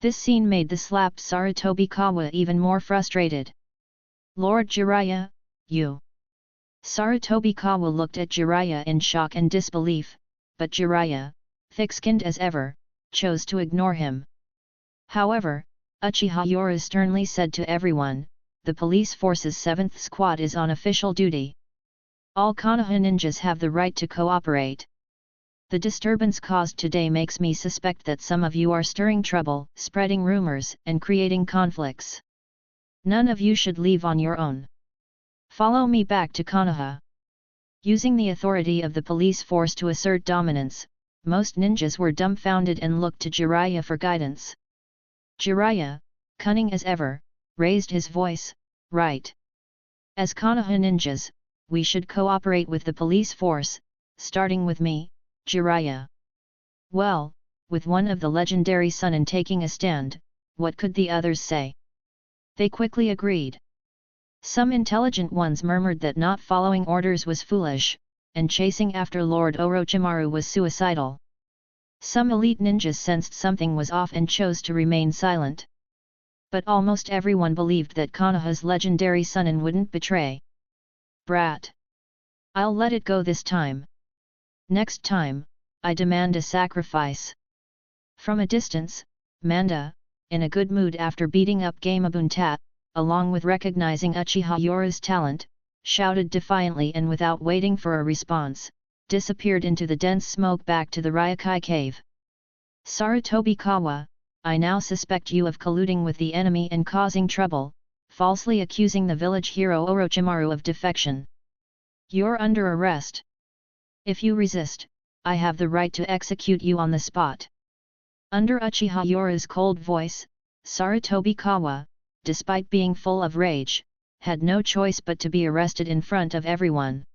This scene made the slapped Sarutobikawa even more frustrated. Lord Jiraiya, you. Sarutobikawa looked at Jiraiya in shock and disbelief, but Jiraiya, thick-skinned as ever, chose to ignore him. However, Uchiha Yora sternly said to everyone, the police force's 7th squad is on official duty. All Konoha ninjas have the right to cooperate. The disturbance caused today makes me suspect that some of you are stirring trouble, spreading rumors, and creating conflicts. None of you should leave on your own. Follow me back to Konoha. Using the authority of the police force to assert dominance, most ninjas were dumbfounded and looked to Jiraiya for guidance. Jiraiya, cunning as ever, raised his voice, right. As Konoha ninjas, we should cooperate with the police force, starting with me, Jiraiya. Well, with one of the legendary Sunin taking a stand, what could the others say? They quickly agreed. Some intelligent ones murmured that not following orders was foolish, and chasing after Lord Orochimaru was suicidal. Some elite ninjas sensed something was off and chose to remain silent. But almost everyone believed that Konoha's legendary Sunin wouldn't betray. Brat! I'll let it go this time. Next time, I demand a sacrifice. From a distance, Manda, in a good mood after beating up Gamabunta, along with recognizing Uchiha Yora's talent, shouted defiantly and without waiting for a response, disappeared into the dense smoke back to the Ryokai cave. Sarutobikawa, I now suspect you of colluding with the enemy and causing trouble, falsely accusing the village hero Orochimaru of defection. You're under arrest. If you resist, I have the right to execute you on the spot. Under Uchiha Yora's cold voice, Sarutobikawa, despite being full of rage, had no choice but to be arrested in front of everyone.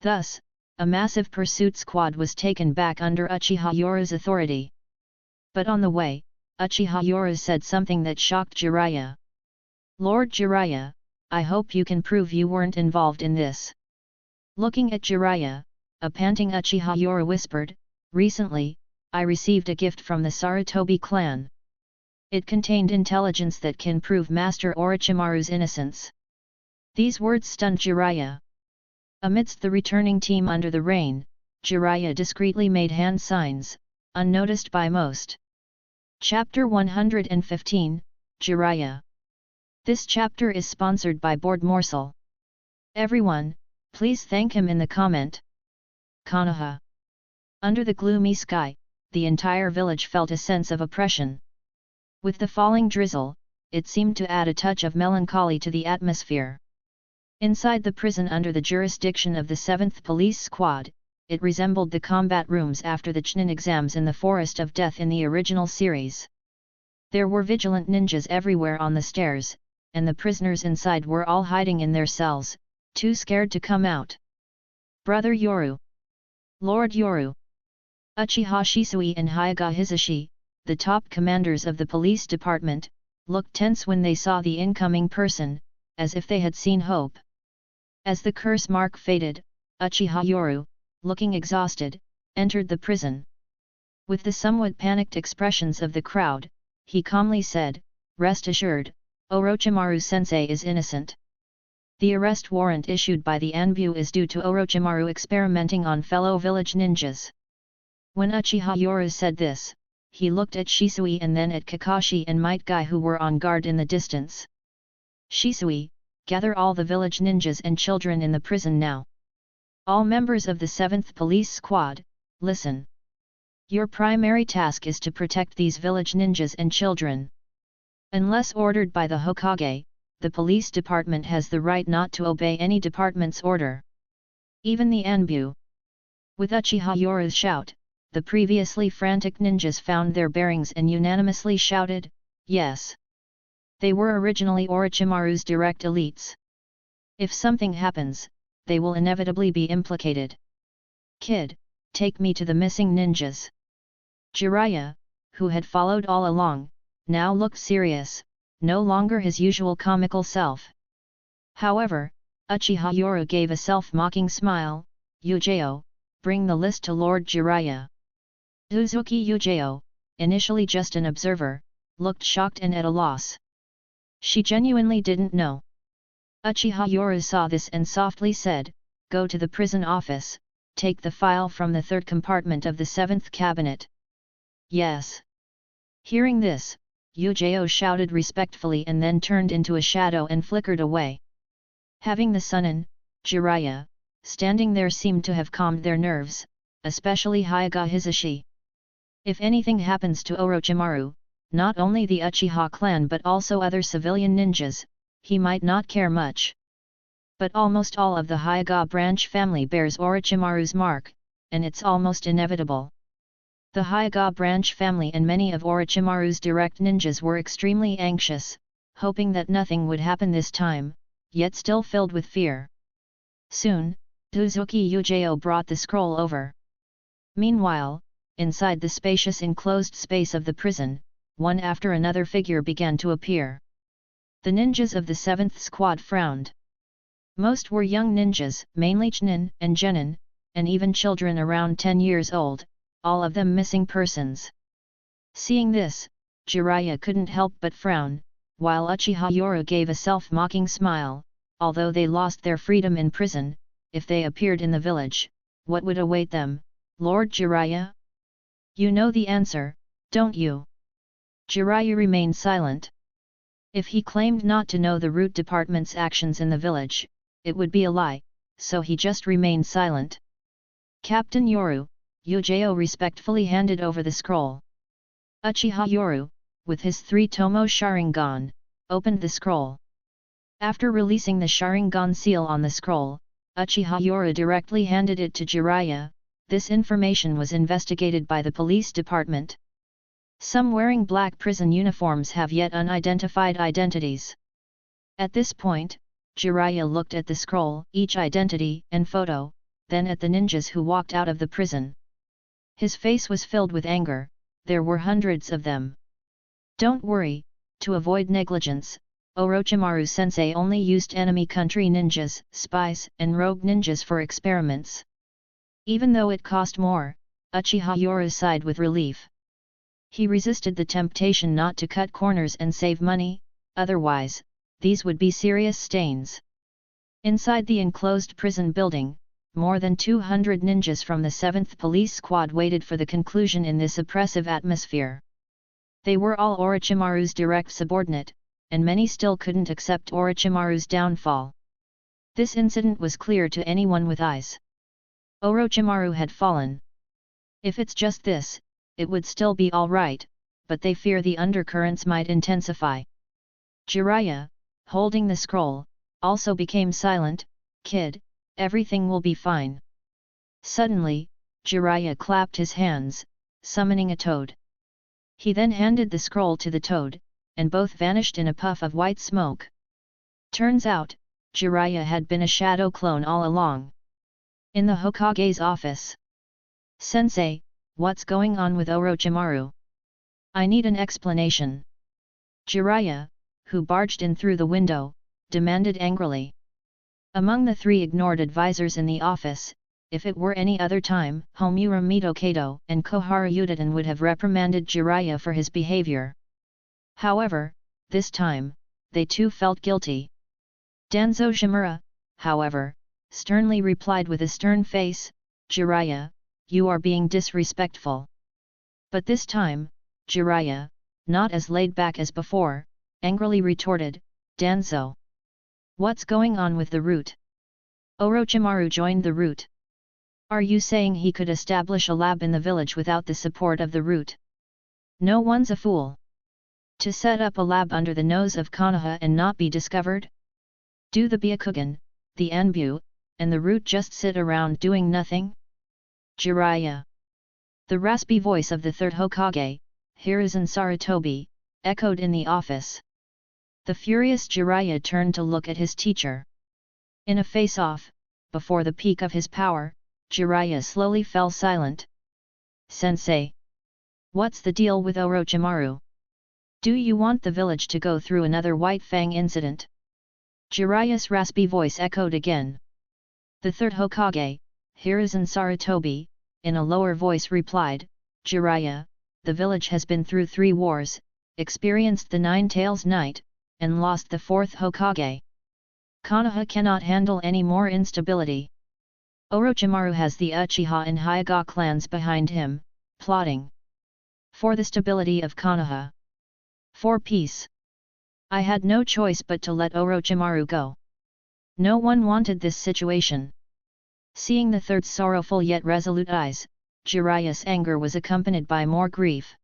Thus, a massive pursuit squad was taken back under Uchiha Yora's authority. But on the way, Uchiha Yora said something that shocked Jiraiya. Lord Jiraiya, I hope you can prove you weren't involved in this. Looking at Jiraiya, a panting Uchiha Yora whispered, recently, I received a gift from the Sarutobi clan. It contained intelligence that can prove Master Orochimaru's innocence. These words stunned Jiraiya. Amidst the returning team under the rain, Jiraiya discreetly made hand signs, unnoticed by most. Chapter 115, Jiraiya. This chapter is sponsored by Board Morsel. Everyone, please thank him in the comment. Konoha. Under the gloomy sky, the entire village felt a sense of oppression. With the falling drizzle, it seemed to add a touch of melancholy to the atmosphere. Inside the prison under the jurisdiction of the 7th Police Squad, it resembled the combat rooms after the Chunin exams in the Forest of Death in the original series. There were vigilant ninjas everywhere on the stairs, and the prisoners inside were all hiding in their cells, too scared to come out. Brother Yoru. Lord Yoru. Uchiha Shisui and Hyuga Hisashi, the top commanders of the police department, looked tense when they saw the incoming person, as if they had seen hope. As the curse mark faded, Uchiha Yoru, looking exhausted, entered the prison. With the somewhat panicked expressions of the crowd, he calmly said, "Rest assured, Orochimaru-sensei is innocent. The arrest warrant issued by the Anbu is due to Orochimaru experimenting on fellow village ninjas." When Uchiha Yoru said this, he looked at Shisui and then at Kakashi and Might Guy who were on guard in the distance. "Shisui, gather all the village ninjas and children in the prison now. All members of the 7th Police Squad, listen. Your primary task is to protect these village ninjas and children. Unless ordered by the Hokage, the police department has the right not to obey any department's order. Even the Anbu." With Uchiha Yoru's shout, the previously frantic ninjas found their bearings and unanimously shouted, "Yes! They were originally Orochimaru's direct elites. If something happens, they will inevitably be implicated. Kid, take me to the missing ninjas. Jiraiya, who had followed all along, now looked serious, no longer his usual comical self. However, Uchiha Yoru gave a self-mocking smile. Ujao, bring the list to Lord Jiraiya. Uzuki Ujao, initially just an observer, looked shocked and at a loss. She genuinely didn't know. Uchiha Yoru saw this and softly said, "Go to the prison office, take the file from the third compartment of the 7th cabinet." Yes. Hearing this, Ujao shouted respectfully and then turned into a shadow and flickered away. Having the Sunin, Jiraiya, standing there seemed to have calmed their nerves, especially Hyuga Hisashi. If anything happens to Orochimaru, not only the Uchiha clan but also other civilian ninjas, he might not care much. But almost all of the Hyuga branch family bears Orochimaru's mark, and it's almost inevitable. The Hyuga branch family and many of Orochimaru's direct ninjas were extremely anxious, hoping that nothing would happen this time, yet still filled with fear. Soon, Uzuki Ujao brought the scroll over. Meanwhile, inside the spacious enclosed space of the prison, one after another figure began to appear. The ninjas of the 7th squad frowned. Most were young ninjas, mainly Chunin and Genin, and even children around 10 years old, all of them missing persons. Seeing this, Jiraiya couldn't help but frown, while Uchiha Yoru gave a self-mocking smile. Although they lost their freedom in prison, if they appeared in the village, what would await them, Lord Jiraiya? You know the answer, don't you? Jiraiya remained silent. If he claimed not to know the root department's actions in the village, it would be a lie, so he just remained silent. Captain Yoru, Ujao respectfully handed over the scroll. Uchiha Yoru, with his 3 Tomo Sharingan, opened the scroll. After releasing the Sharingan seal on the scroll, Uchiha Yoru directly handed it to Jiraiya. This information was investigated by the police department. Some wearing black prison uniforms have yet unidentified identities. At this point, Jiraiya looked at the scroll, each identity and photo, then at the ninjas who walked out of the prison. His face was filled with anger. There were hundreds of them. Don't worry, to avoid negligence, Orochimaru-sensei only used enemy country ninjas, spies, and rogue ninjas for experiments. Even though it cost more, Uchiha Yoru sighed with relief. He resisted the temptation not to cut corners and save money, otherwise, these would be serious stains. Inside the enclosed prison building, more than 200 ninjas from the 7th Police Squad waited for the conclusion in this oppressive atmosphere. They were all Orochimaru's direct subordinate, and many still couldn't accept Orochimaru's downfall. This incident was clear to anyone with eyes. Orochimaru had fallen. If it's just this, it would still be alright, but they fear the undercurrents might intensify. Jiraiya, holding the scroll, also became silent. Kid, everything will be fine. Suddenly, Jiraiya clapped his hands, summoning a toad. He then handed the scroll to the toad, and both vanished in a puff of white smoke. Turns out, Jiraiya had been a shadow clone all along. In the Hokage's office. Sensei, what's going on with Orochimaru? I need an explanation. Jiraiya, who barged in through the window, demanded angrily. Among the 3 ignored advisors in the office, if it were any other time, Homura Mitokado and Koharu Uchiha would have reprimanded Jiraiya for his behavior. However, this time, they too felt guilty. Danzo Shimura, however, sternly replied with a stern face, Jiraiya, you are being disrespectful. But this time, Jiraiya, not as laid back as before, angrily retorted, Danzo. What's going on with the root? Orochimaru joined the root. Are you saying he could establish a lab in the village without the support of the root? No one's a fool. To set up a lab under the nose of Konoha and not be discovered? Do the Byakugan, the Anbu, and the root just sit around doing nothing? Jiraiya. The raspy voice of the 3rd Hokage, Hiruzen Sarutobi, echoed in the office. The furious Jiraiya turned to look at his teacher. In a face-off, before the peak of his power, Jiraiya slowly fell silent. "Sensei! What's the deal with Orochimaru? Do you want the village to go through another White Fang incident?" Jiraiya's raspy voice echoed again. The third Hokage, Hiruzen Sarutobi, in a lower voice replied, "Jiraiya, the village has been through 3 wars, experienced the Nine Tails Night, and lost the 4th Hokage. Konoha cannot handle any more instability. Orochimaru has the Uchiha and Hyuga clans behind him, plotting for the stability of Konoha. For peace. I had no choice but to let Orochimaru go. No one wanted this situation." Seeing the third's sorrowful yet resolute eyes, Jiraiya's anger was accompanied by more grief.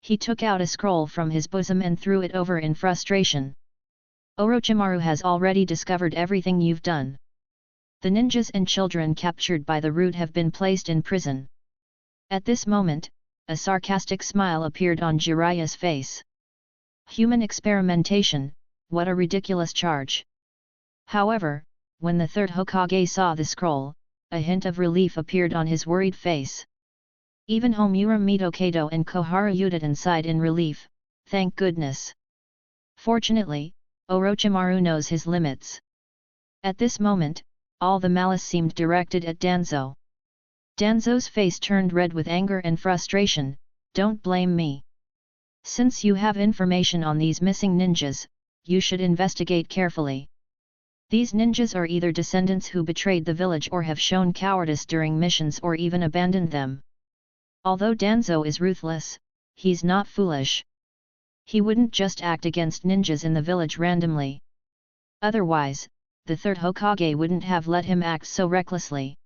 He took out a scroll from his bosom and threw it over in frustration. "Orochimaru has already discovered everything you've done. The ninjas and children captured by the root have been placed in prison." At this moment, a sarcastic smile appeared on Jiraiya's face. Human experimentation, what a ridiculous charge. However, when the third Hokage saw the scroll, a hint of relief appeared on his worried face. Even Homura Midokado and Koharu Uchiha sighed in relief, "Thank goodness. Fortunately, Orochimaru knows his limits." At this moment, all the malice seemed directed at Danzo. Danzo's face turned red with anger and frustration. "Don't blame me. Since you have information on these missing ninjas, you should investigate carefully. These ninjas are either descendants who betrayed the village or have shown cowardice during missions or even abandoned them." Although Danzo is ruthless, he's not foolish. He wouldn't just act against ninjas in the village randomly. Otherwise, the third Hokage wouldn't have let him act so recklessly.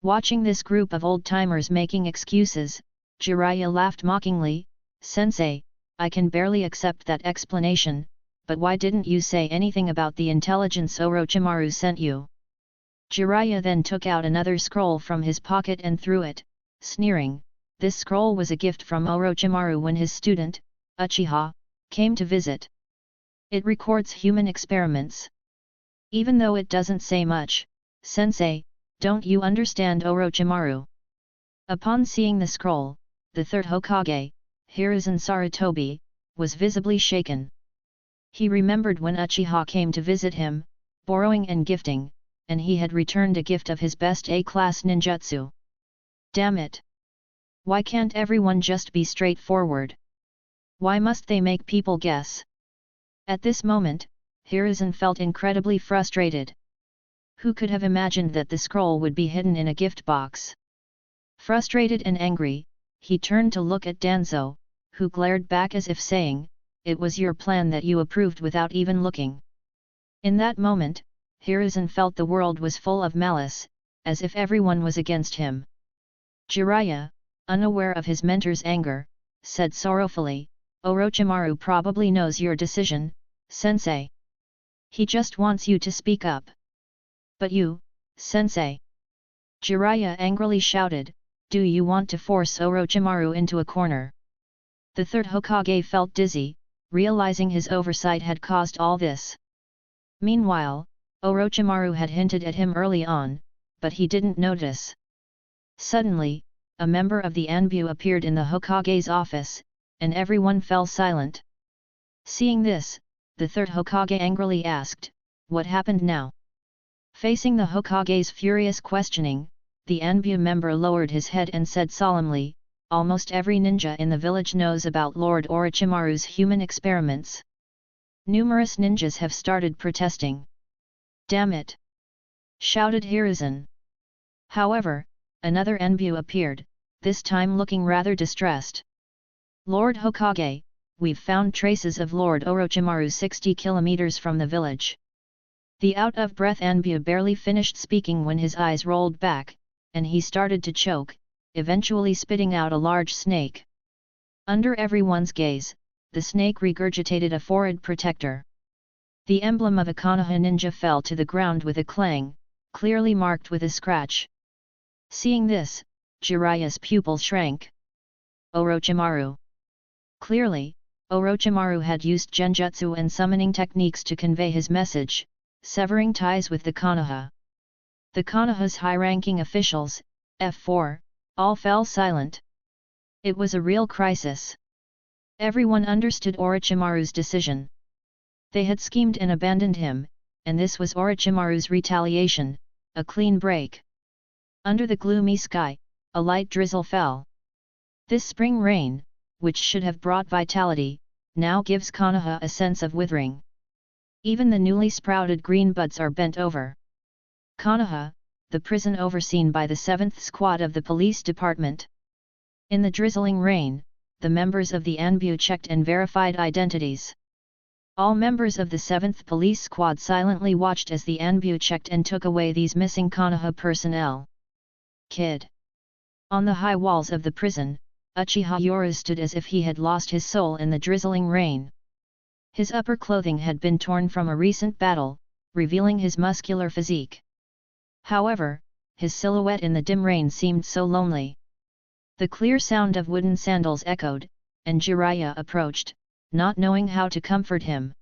Watching this group of old-timers making excuses, Jiraiya laughed mockingly, "Sensei, I can barely accept that explanation, but why didn't you say anything about the intelligence Orochimaru sent you?" Jiraiya then took out another scroll from his pocket and threw it, sneering. This scroll was a gift from Orochimaru when his student, Uchiha, came to visit. It records human experiments. Even though it doesn't say much, "Sensei, don't you understand Orochimaru?" Upon seeing the scroll, the third Hokage, Hiruzen Sarutobi, was visibly shaken. He remembered when Uchiha came to visit him, borrowing and gifting, and he had returned a gift of his best A-class ninjutsu. Damn it! Why can't everyone just be straightforward? Why must they make people guess? At this moment, Hiruzen felt incredibly frustrated. Who could have imagined that the scroll would be hidden in a gift box? Frustrated and angry, he turned to look at Danzo, who glared back as if saying, "It was your plan that you approved without even looking." In that moment, Hiruzen felt the world was full of malice, as if everyone was against him. Jiraiya, unaware of his mentor's anger, said sorrowfully, "Orochimaru probably knows your decision, Sensei. He just wants you to speak up." "But you, Sensei!" Jiraiya angrily shouted, "Do you want to force Orochimaru into a corner?" The third Hokage felt dizzy, realizing his oversight had caused all this. Meanwhile, Orochimaru had hinted at him early on, but he didn't notice. Suddenly, a member of the Anbu appeared in the Hokage's office, and everyone fell silent. Seeing this, the third Hokage angrily asked, "What happened now?" Facing the Hokage's furious questioning, the Anbu member lowered his head and said solemnly, "Almost every ninja in the village knows about Lord Orochimaru's human experiments. Numerous ninjas have started protesting." "Damn it!" shouted Hiruzen. However, another Anbu appeared, this time looking rather distressed. "Lord Hokage, we've found traces of Lord Orochimaru 60 kilometers from the village." The out-of-breath Anbu barely finished speaking when his eyes rolled back, and he started to choke, eventually spitting out a large snake. Under everyone's gaze, the snake regurgitated a forehead protector. The emblem of a Konoha ninja fell to the ground with a clang, clearly marked with a scratch. Seeing this, Jiraiya's pupil shrank. Orochimaru. Clearly, Orochimaru had used genjutsu and summoning techniques to convey his message, severing ties with the Konoha. The Konoha's high-ranking officials, F4, all fell silent. It was a real crisis. Everyone understood Orochimaru's decision. They had schemed and abandoned him, and this was Orochimaru's retaliation, a clean break. Under the gloomy sky, a light drizzle fell. This spring rain, which should have brought vitality, now gives Konoha a sense of withering. Even the newly sprouted green buds are bent over. Konoha, the prison overseen by the 7th Squad of the police department. In the drizzling rain, the members of the ANBU checked and verified identities. All members of the 7th Police Squad silently watched as the ANBU checked and took away these missing Konoha personnel. Kid. On the high walls of the prison, Uchiha Yoru stood as if he had lost his soul in the drizzling rain. His upper clothing had been torn from a recent battle, revealing his muscular physique. However, his silhouette in the dim rain seemed so lonely. The clear sound of wooden sandals echoed, and Jiraiya approached, not knowing how to comfort him.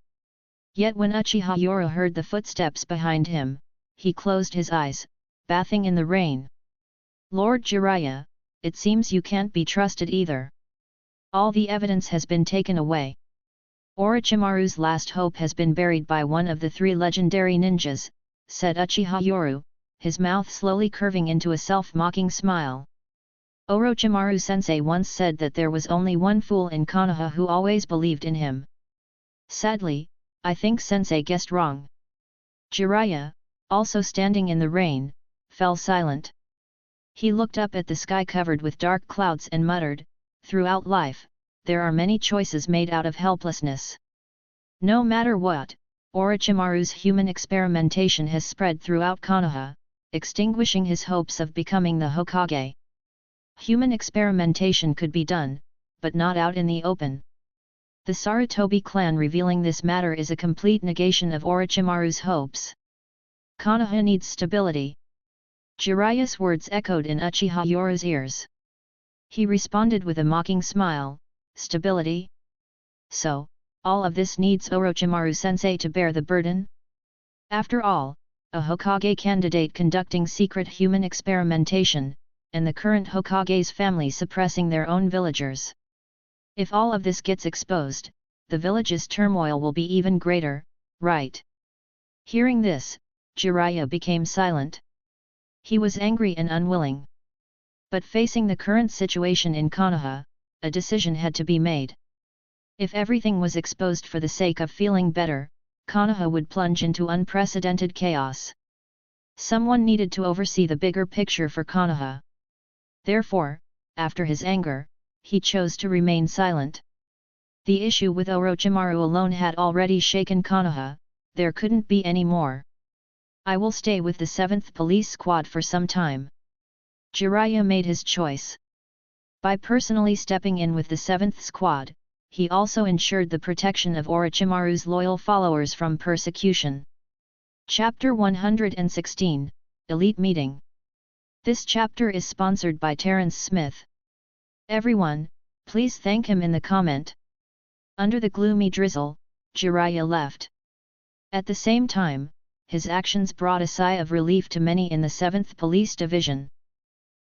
Yet when Uchiha Yoru heard the footsteps behind him, he closed his eyes, bathing in the rain. Lord Jiraiya, it seems you can't be trusted either. All the evidence has been taken away. Orochimaru's last hope has been buried by one of the 3 legendary ninjas, said Uchiha Yoru, his mouth slowly curving into a self-mocking smile. Orochimaru-sensei once said that there was only one fool in Konoha who always believed in him. Sadly, I think sensei guessed wrong. Jiraiya, also standing in the rain, fell silent. He looked up at the sky covered with dark clouds and muttered, "Throughout life, there are many choices made out of helplessness. No matter what, Orochimaru's human experimentation has spread throughout Konoha, extinguishing his hopes of becoming the Hokage. Human experimentation could be done, but not out in the open. The Sarutobi clan revealing this matter is a complete negation of Orochimaru's hopes. Konoha needs stability." Jiraiya's words echoed in Uchiha Yoru's ears. He responded with a mocking smile, "Stability? So, all of this needs Orochimaru-sensei to bear the burden? After all, a Hokage candidate conducting secret human experimentation, and the current Hokage's family suppressing their own villagers. If all of this gets exposed, the village's turmoil will be even greater, right?" Hearing this, Jiraiya became silent. He was angry and unwilling. But facing the current situation in Konoha, a decision had to be made. If everything was exposed for the sake of feeling better, Konoha would plunge into unprecedented chaos. Someone needed to oversee the bigger picture for Konoha. Therefore, after his anger, he chose to remain silent. The issue with Orochimaru alone had already shaken Konoha, there couldn't be any more. "I will stay with the 7th Police Squad for some time." Jiraiya made his choice. By personally stepping in with the 7th Squad, he also ensured the protection of Orochimaru's loyal followers from persecution. Chapter 116, Elite Meeting. This chapter is sponsored by Terrence Smith. Everyone, please thank him in the comment. Under the gloomy drizzle, Jiraiya left. At the same time, his actions brought a sigh of relief to many in the 7th Police Division.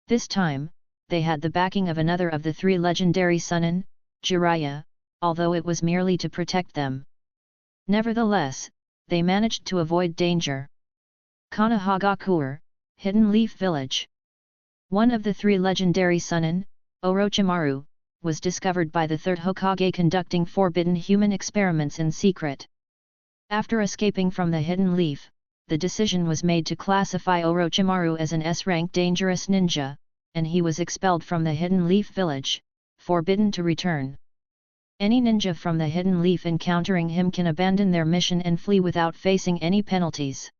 This time, they had the backing of another of the 3 legendary Sunin, Jiraiya, although it was merely to protect them. Nevertheless, they managed to avoid danger. Konohagakure, Hidden Leaf Village. One of the 3 legendary Sunin, Orochimaru, was discovered by the 3rd Hokage conducting forbidden human experiments in secret. After escaping from the Hidden Leaf, the decision was made to classify Orochimaru as an S-rank dangerous ninja, and he was expelled from the Hidden Leaf Village, forbidden to return. Any ninja from the Hidden Leaf encountering him can abandon their mission and flee without facing any penalties.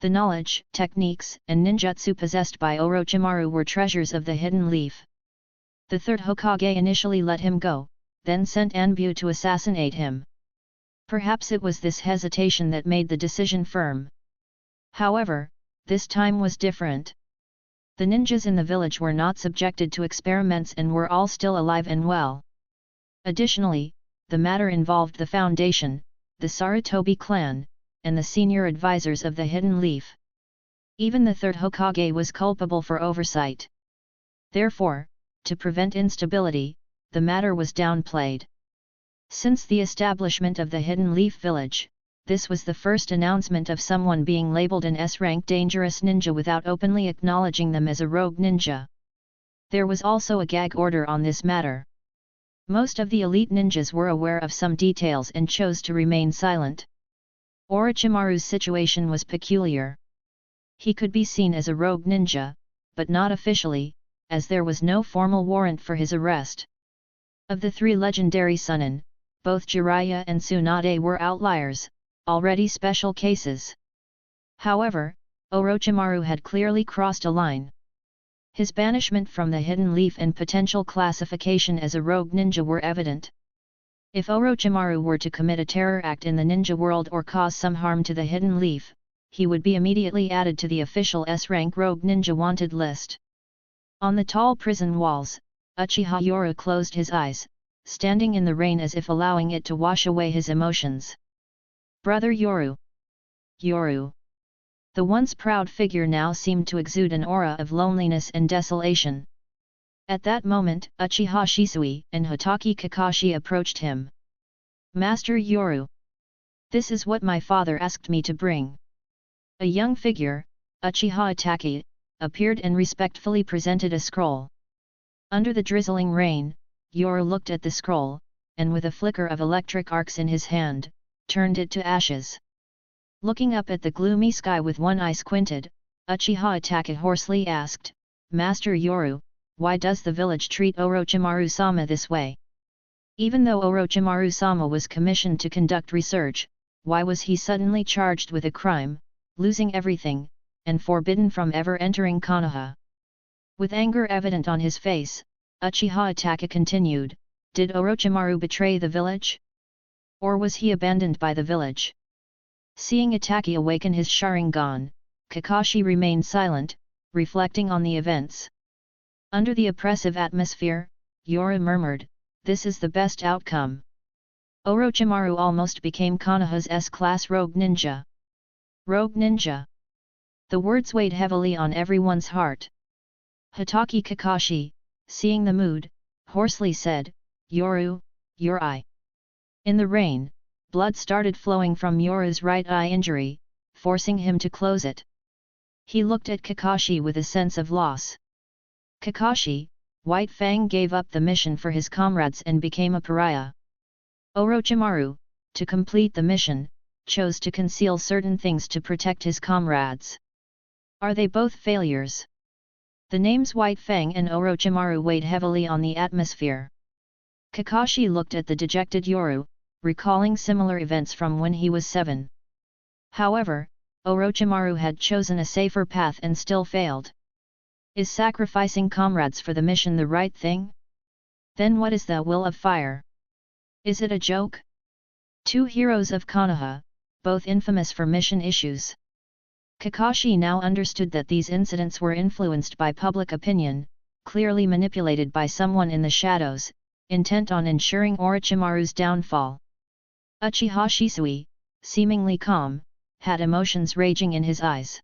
The knowledge, techniques, and ninjutsu possessed by Orochimaru were treasures of the Hidden Leaf. The 3rd Hokage initially let him go, then sent Anbu to assassinate him. Perhaps it was this hesitation that made the decision firm. However, this time was different. The ninjas in the village were not subjected to experiments and were all still alive and well. Additionally, the matter involved the Foundation, the Sarutobi clan, and the senior advisors of the Hidden Leaf. Even the third Hokage was culpable for oversight. Therefore, to prevent instability, the matter was downplayed. Since the establishment of the Hidden Leaf Village, this was the first announcement of someone being labeled an S-rank dangerous ninja without openly acknowledging them as a rogue ninja. There was also a gag order on this matter. Most of the elite ninjas were aware of some details and chose to remain silent. Orochimaru's situation was peculiar. He could be seen as a rogue ninja, but not officially, as there was no formal warrant for his arrest. Of the three legendary Sunin, both Jiraiya and Tsunade were outliers, already special cases. However, Orochimaru had clearly crossed a line. His banishment from the Hidden Leaf and potential classification as a rogue ninja were evident. If Orochimaru were to commit a terror act in the ninja world or cause some harm to the Hidden Leaf, he would be immediately added to the official S-rank rogue ninja wanted list. On the tall prison walls, Uchiha Yoru closed his eyes, standing in the rain as if allowing it to wash away his emotions. Brother Yoru! Yoru! The once proud figure now seemed to exude an aura of loneliness and desolation. At that moment, Uchiha Shisui and Hatake Kakashi approached him. Master Yoru! This is what my father asked me to bring. A young figure, Uchiha Itachi, appeared and respectfully presented a scroll. Under the drizzling rain, Yoru looked at the scroll, and with a flicker of electric arcs in his hand, turned it to ashes. Looking up at the gloomy sky with one eye squinted, Uchiha Itachi hoarsely asked, Master Yoru, why does the village treat Orochimaru-sama this way? Even though Orochimaru-sama was commissioned to conduct research, why was he suddenly charged with a crime, losing everything, and forbidden from ever entering Konoha? With anger evident on his face, Uchiha Itachi continued, did Orochimaru betray the village? Or was he abandoned by the village? Seeing Itachi awaken his Sharingan, Kakashi remained silent, reflecting on the events. Under the oppressive atmosphere, Yoru murmured, this is the best outcome. Orochimaru almost became Konoha's S-class rogue ninja. Rogue ninja. The words weighed heavily on everyone's heart. Hatake Kakashi, seeing the mood, hoarsely said, Yoru, your eye. In the rain, blood started flowing from Yoru's right eye injury, forcing him to close it. He looked at Kakashi with a sense of loss. Kakashi, White Fang gave up the mission for his comrades and became a pariah. Orochimaru, to complete the mission, chose to conceal certain things to protect his comrades. Are they both failures? The names White Fang and Orochimaru weighed heavily on the atmosphere. Kakashi looked at the dejected Yoru, recalling similar events from when he was 7. However, Orochimaru had chosen a safer path and still failed. Is sacrificing comrades for the mission the right thing? Then what is the will of fire? Is it a joke? Two heroes of Konoha, both infamous for mission issues. Kakashi now understood that these incidents were influenced by public opinion, clearly manipulated by someone in the shadows, intent on ensuring Orochimaru's downfall. Uchiha Shisui, seemingly calm, had emotions raging in his eyes.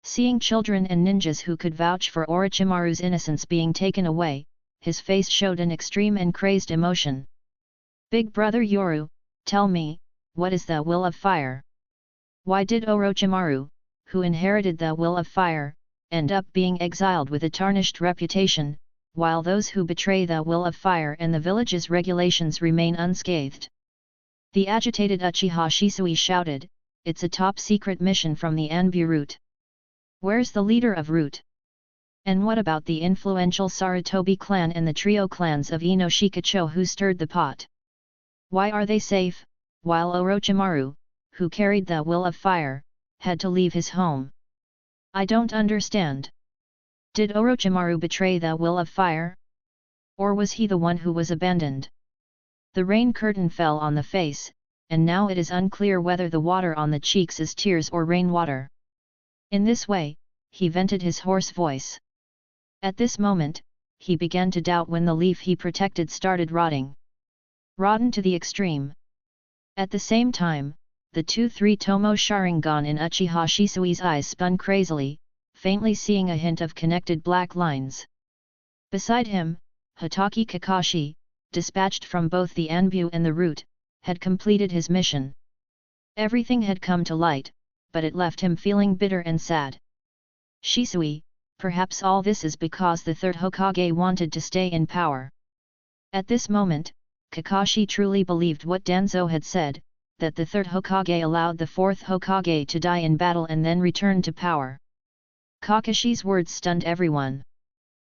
Seeing children and ninjas who could vouch for Orochimaru's innocence being taken away, his face showed an extreme and crazed emotion. Big brother Yoru, tell me, what is the will of fire? Why did Orochimaru, who inherited the will of fire, end up being exiled with a tarnished reputation, while those who betray the will of fire and the village's regulations remain unscathed? The agitated Uchiha Shisui shouted, it's a top-secret mission from the Anbu route. Where's the leader of route? And what about the influential Sarutobi clan and the trio clans of Inoshikacho who stirred the pot? Why are they safe, while Orochimaru, who carried the will of fire, had to leave his home? I don't understand. Did Orochimaru betray the will of fire? Or was he the one who was abandoned? The rain curtain fell on the face, and now it is unclear whether the water on the cheeks is tears or rainwater. In this way, he vented his hoarse voice. At this moment, he began to doubt when the leaf he protected started rotting. Rotten to the extreme. At the same time, the 2-3 Tomo Sharingan in Uchiha Shisui's eyes spun crazily, faintly seeing a hint of connected black lines. Beside him, Hitaki Kakashi, dispatched from both the Anbu and the Root, had completed his mission. Everything had come to light, but it left him feeling bitter and sad. Shisui, perhaps all this is because the third Hokage wanted to stay in power. At this moment, Kakashi truly believed what Danzo had said, that the third Hokage allowed the fourth Hokage to die in battle and then return to power. Kakashi's words stunned everyone.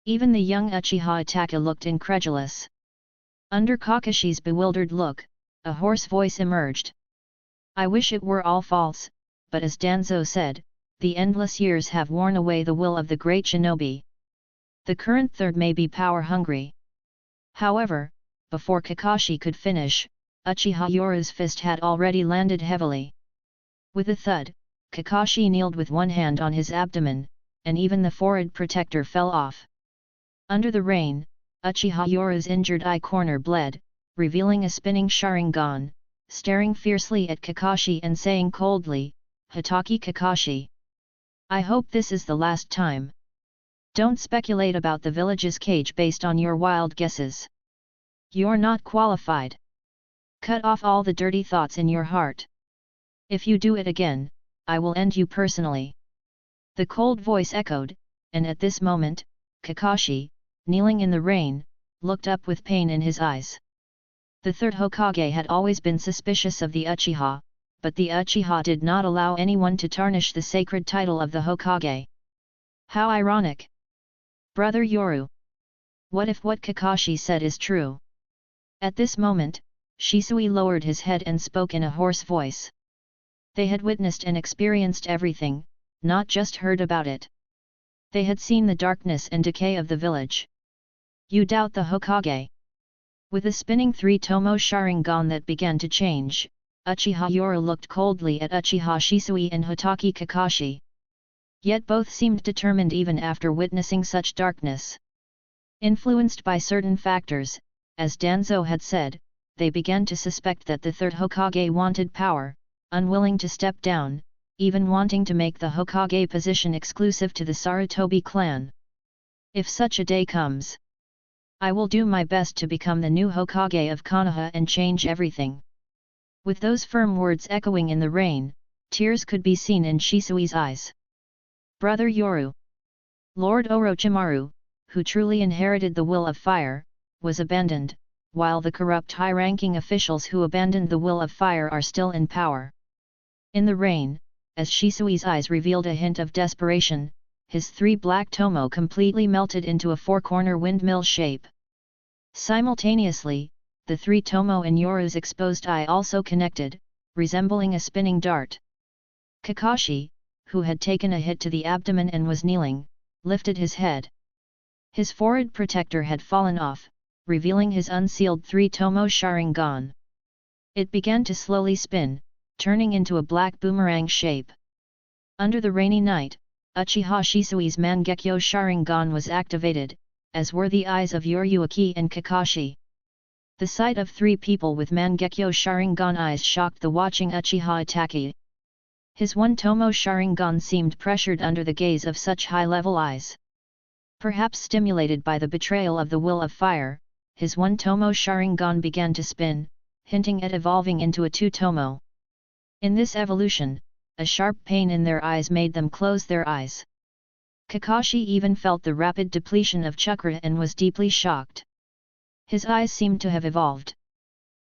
Even the young Uchiha Itachi looked incredulous. Under Kakashi's bewildered look, a hoarse voice emerged. I wish it were all false, but as Danzo said, the endless years have worn away the will of the great shinobi. The current third may be power-hungry. However, before Kakashi could finish, Uchiha Yoru's fist had already landed heavily. With a thud, Kakashi kneeled with one hand on his abdomen, and even the forehead protector fell off. Under the rain, Uchiha Yoru's injured eye corner bled, revealing a spinning Sharingan, staring fiercely at Kakashi and saying coldly, Hitaki Kakashi. I hope this is the last time. Don't speculate about the village's cage based on your wild guesses. You're not qualified. Cut off all the dirty thoughts in your heart. If you do it again, I will end you personally. The cold voice echoed, and at this moment, Kakashi, kneeling in the rain, looked up with pain in his eyes. The third Hokage had always been suspicious of the Uchiha, but the Uchiha did not allow anyone to tarnish the sacred title of the Hokage. How ironic! Brother Yoru! What if what Kakashi said is true? At this moment, Shisui lowered his head and spoke in a hoarse voice. They had witnessed and experienced everything, not just heard about it. They had seen the darkness and decay of the village. You doubt the Hokage? With a spinning 3 Tomo Sharingan that began to change, Uchiha Yoru looked coldly at Uchiha Shisui and Hitaki Kakashi. Yet both seemed determined even after witnessing such darkness. Influenced by certain factors, as Danzo had said, they began to suspect that the third Hokage wanted power, unwilling to step down, even wanting to make the Hokage position exclusive to the Sarutobi clan. If such a day comes, I will do my best to become the new Hokage of Konoha and change everything. With those firm words echoing in the rain, tears could be seen in Shisui's eyes. Brother Yoru. Lord Orochimaru, who truly inherited the will of fire, was abandoned, while the corrupt high-ranking officials who abandoned the will of fire are still in power. In the rain, as Shisui's eyes revealed a hint of desperation, his 3 black tomo completely melted into a 4-corner windmill shape. Simultaneously, the 3 tomo in Yoru's exposed eye also connected, resembling a spinning dart. Kakashi, who had taken a hit to the abdomen and was kneeling, lifted his head. His forehead protector had fallen off, revealing his unsealed 3 Tomo Sharingan. It began to slowly spin, turning into a black boomerang shape. Under the rainy night, Uchiha Shisui's Mangekyo Sharingan was activated, as were the eyes of Yoruaki and Kakashi. The sight of 3 people with Mangekyo Sharingan eyes shocked the watching Uchiha Itachi. His 1 Tomo Sharingan seemed pressured under the gaze of such high-level eyes. Perhaps stimulated by the betrayal of the will of fire, his 1 Tomo Sharingan began to spin, hinting at evolving into a 2 Tomo. In this evolution, a sharp pain in their eyes made them close their eyes. Kakashi even felt the rapid depletion of chakra and was deeply shocked. His eyes seemed to have evolved.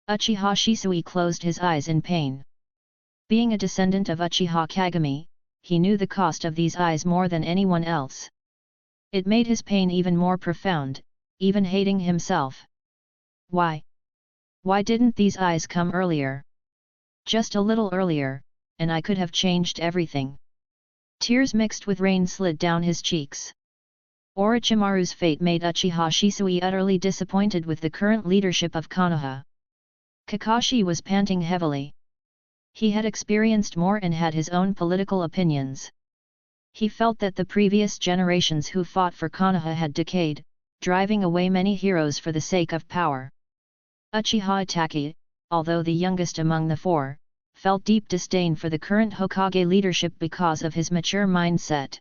Uchiha Shisui closed his eyes in pain. Being a descendant of Uchiha Kagami, he knew the cost of these eyes more than anyone else. It made his pain even more profound, even hating himself. Why? Why didn't these eyes come earlier? Just a little earlier, and I could have changed everything. Tears mixed with rain slid down his cheeks. Orochimaru's fate made Uchiha Shisui utterly disappointed with the current leadership of Konoha. Kakashi was panting heavily. He had experienced more and had his own political opinions. He felt that the previous generations who fought for Konoha had decayed, driving away many heroes for the sake of power. Uchiha Itachi, although the youngest among the four, felt deep disdain for the current Hokage leadership because of his mature mindset.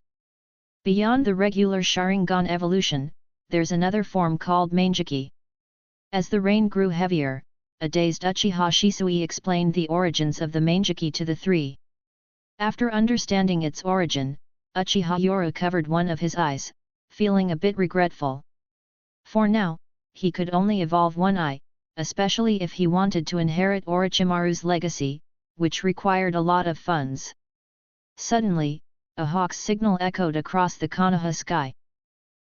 Beyond the regular Sharingan evolution, there's another form called Manjiki. As the rain grew heavier, a dazed Uchiha Shisui explained the origins of the Manjiki to the three. After understanding its origin, Uchiha Yoru covered one of his eyes, feeling a bit regretful. For now, he could only evolve one eye, especially if he wanted to inherit Orochimaru's legacy, which required a lot of funds. Suddenly, a hawk's signal echoed across the Konoha sky.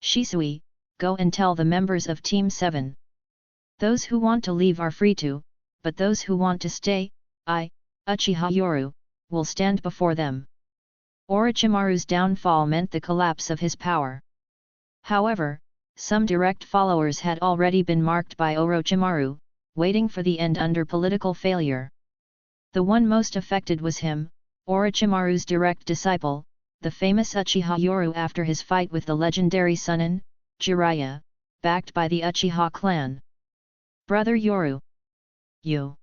"Shisui, go and tell the members of Team 7. Those who want to leave are free to, but those who want to stay, I, Uchiha Yoru, will stand before them." Orochimaru's downfall meant the collapse of his power. However, some direct followers had already been marked by Orochimaru, waiting for the end under political failure. The one most affected was him, Orochimaru's direct disciple, the famous Uchiha Yoru after his fight with the legendary Sunin, Jiraiya, backed by the Uchiha clan. "Brother Yoru. You."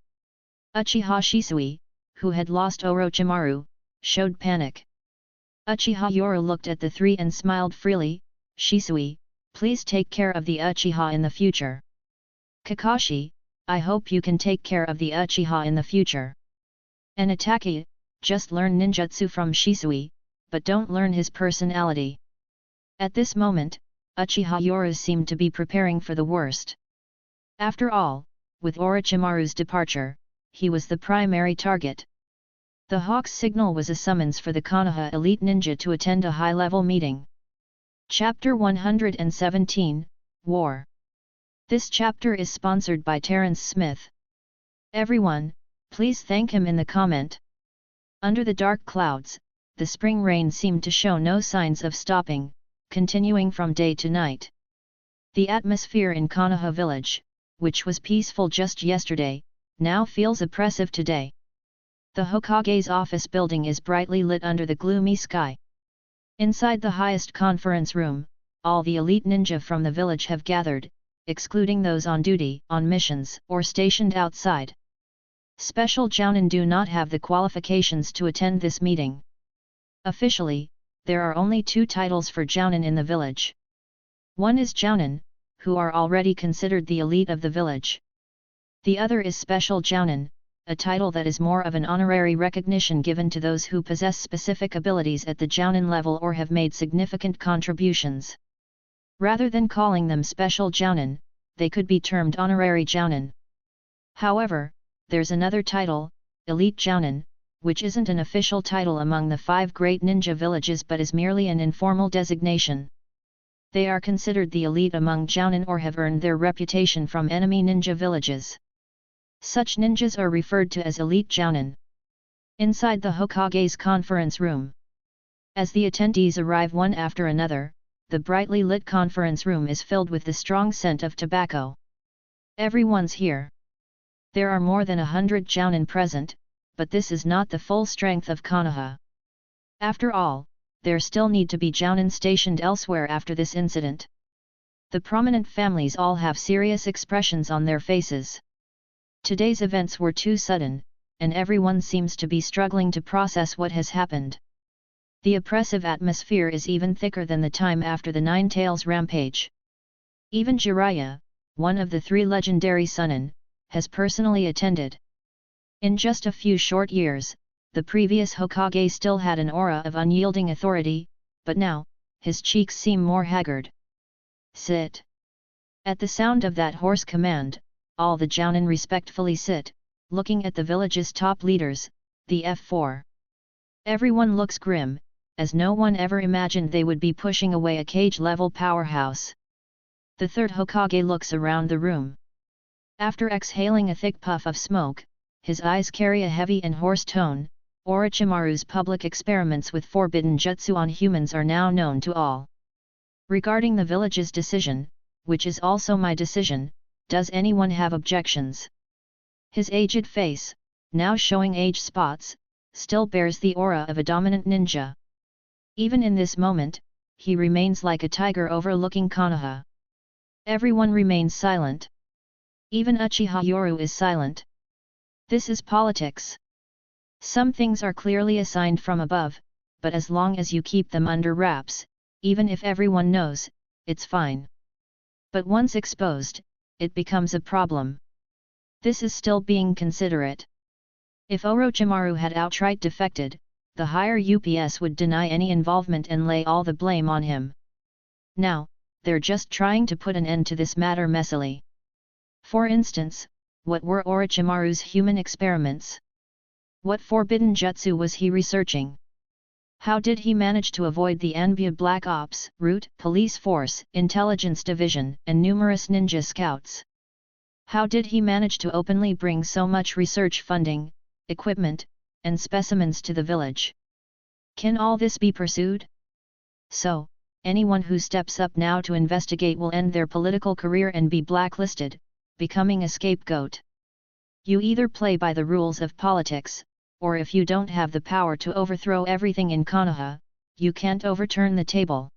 Uchiha Shisui, who had lost Orochimaru, showed panic. Uchiha Yoru looked at the three and smiled freely. "Shisui, please take care of the Uchiha in the future." "Kakashi, I hope you can take care of the Uchiha in the future." "And Itachi, just learn ninjutsu from Shisui, but don't learn his personality." At this moment, Uchiha Yoru seemed to be preparing for the worst. After all, with Orochimaru's departure, he was the primary target. The hawk's signal was a summons for the Konoha elite ninja to attend a high-level meeting. Chapter 117, War. This chapter is sponsored by Terrence Smith. Everyone, please thank him in the comment. Under the dark clouds, the spring rain seemed to show no signs of stopping, continuing from day to night. The atmosphere in Konoha village, which was peaceful just yesterday, now feels oppressive today. The Hokage's office building is brightly lit under the gloomy sky. Inside the highest conference room, all the elite ninja from the village have gathered, excluding those on duty, on missions, or stationed outside. Special Jounin do not have the qualifications to attend this meeting. Officially, there are only 2 titles for Jounin in the village. One is Jounin, who are already considered the elite of the village. The other is Special Jounin, a title that is more of an honorary recognition given to those who possess specific abilities at the Jounin level or have made significant contributions. Rather than calling them Special Jounin, they could be termed Honorary Jounin. However, there's another title, Elite Jounin, which isn't an official title among the 5 great ninja villages but is merely an informal designation. They are considered the elite among Jounin or have earned their reputation from enemy ninja villages. Such ninjas are referred to as Elite Jounin. Inside the Hokage's conference room, as the attendees arrive one after another, the brightly lit conference room is filled with the strong scent of tobacco. Everyone's here. There are more than 100 Jounin present, but this is not the full strength of Konoha. After all, there still need to be Jounin stationed elsewhere after this incident. The prominent families all have serious expressions on their faces. Today's events were too sudden, and everyone seems to be struggling to process what has happened. The oppressive atmosphere is even thicker than the time after the Nine Tails rampage. Even Jiraiya, one of the 3 legendary Sunin, has personally attended. In just a few short years, the previous Hokage still had an aura of unyielding authority, but now, his cheeks seem more haggard. "Sit." At the sound of that hoarse command, all the Jounin respectfully sit, looking at the village's top leaders, the F4. Everyone looks grim, as no one ever imagined they would be pushing away a cage-level powerhouse. The 3rd Hokage looks around the room. After exhaling a thick puff of smoke, his eyes carry a heavy and hoarse tone. Orochimaru's public experiments with forbidden jutsu on humans are now known to all. Regarding the village's decision, which is also my decision, does anyone have objections? His aged face, now showing age spots, still bears the aura of a dominant ninja. Even in this moment, he remains like a tiger overlooking Konoha. Everyone remains silent. Even Uchiha Yoru is silent. This is politics. Some things are clearly assigned from above, but as long as you keep them under wraps, even if everyone knows, it's fine. But once exposed, it becomes a problem. This is still being considerate. If Orochimaru had outright defected, the higher UPS would deny any involvement and lay all the blame on him. Now, they're just trying to put an end to this matter messily. For instance, what were Orochimaru's human experiments? What forbidden jutsu was he researching? How did he manage to avoid the Anbu Black Ops, Root, Police Force, Intelligence Division, and numerous ninja scouts? How did he manage to openly bring so much research funding, equipment, and specimens to the village? Can all this be pursued? So, anyone who steps up now to investigate will end their political career and be blacklisted, becoming a scapegoat. You either play by the rules of politics, or if you don't have the power to overthrow everything in Konoha, you can't overturn the table.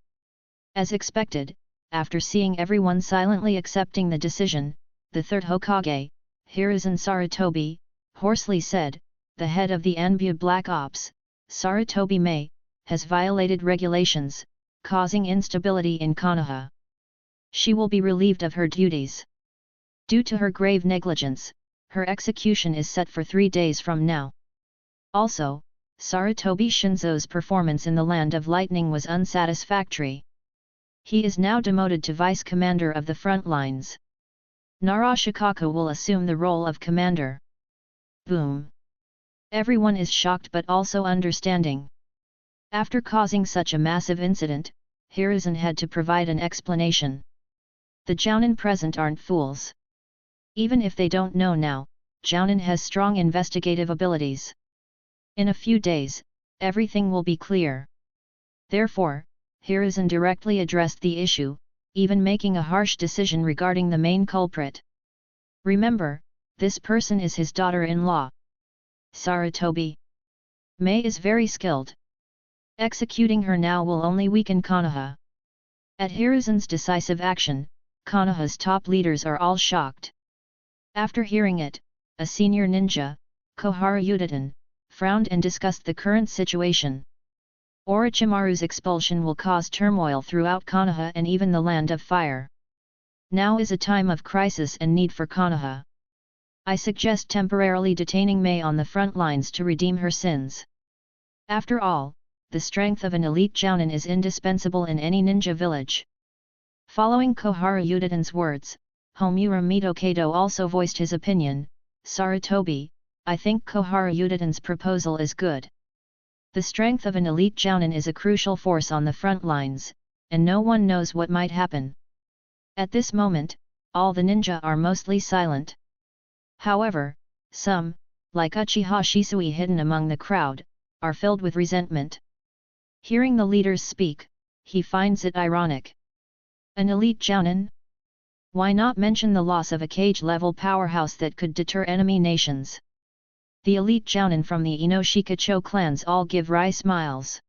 As expected, after seeing everyone silently accepting the decision, the third Hokage, Hiruzen Sarutobi, hoarsely said, "The head of the Anbu Black Ops, Sarutobi Mei, has violated regulations, causing instability in Konoha. She will be relieved of her duties. Due to her grave negligence, her execution is set for 3 days from now." Also, Sarutobi Shinzo's performance in the Land of Lightning was unsatisfactory. He is now demoted to vice commander of the front lines. Narashikaku will assume the role of commander. Boom! Everyone is shocked but also understanding. After causing such a massive incident, Hiruzen had to provide an explanation. The Jounin present aren't fools. Even if they don't know now, Jounin has strong investigative abilities. In a few days, everything will be clear. Therefore, Hiruzen directly addressed the issue, even making a harsh decision regarding the main culprit. Remember, this person is his daughter-in-law. Sarutobi Mei is very skilled. Executing her now will only weaken Konoha. At Hiruzen's decisive action, Konoha's top leaders are all shocked. After hearing it, a senior ninja, Koharu Uchiha, frowned and discussed the current situation. Orochimaru's expulsion will cause turmoil throughout Konoha and even the Land of Fire. Now is a time of crisis and need for Konoha. I suggest temporarily detaining Mei on the front lines to redeem her sins. After all, the strength of an elite jounin is indispensable in any ninja village. Following Koharu Uchiha's words, Homura Mitokado also voiced his opinion. Sarutobi, I think Koharu Uchiha's proposal is good. The strength of an elite jounin is a crucial force on the front lines, and no one knows what might happen. At this moment, all the ninja are mostly silent. However, some, like Uchiha Shisui hidden among the crowd, are filled with resentment. Hearing the leaders speak, he finds it ironic. An elite jounin? Why not mention the loss of a cage-level powerhouse that could deter enemy nations? The elite jounin from the Inoshikacho clans all give wry smiles.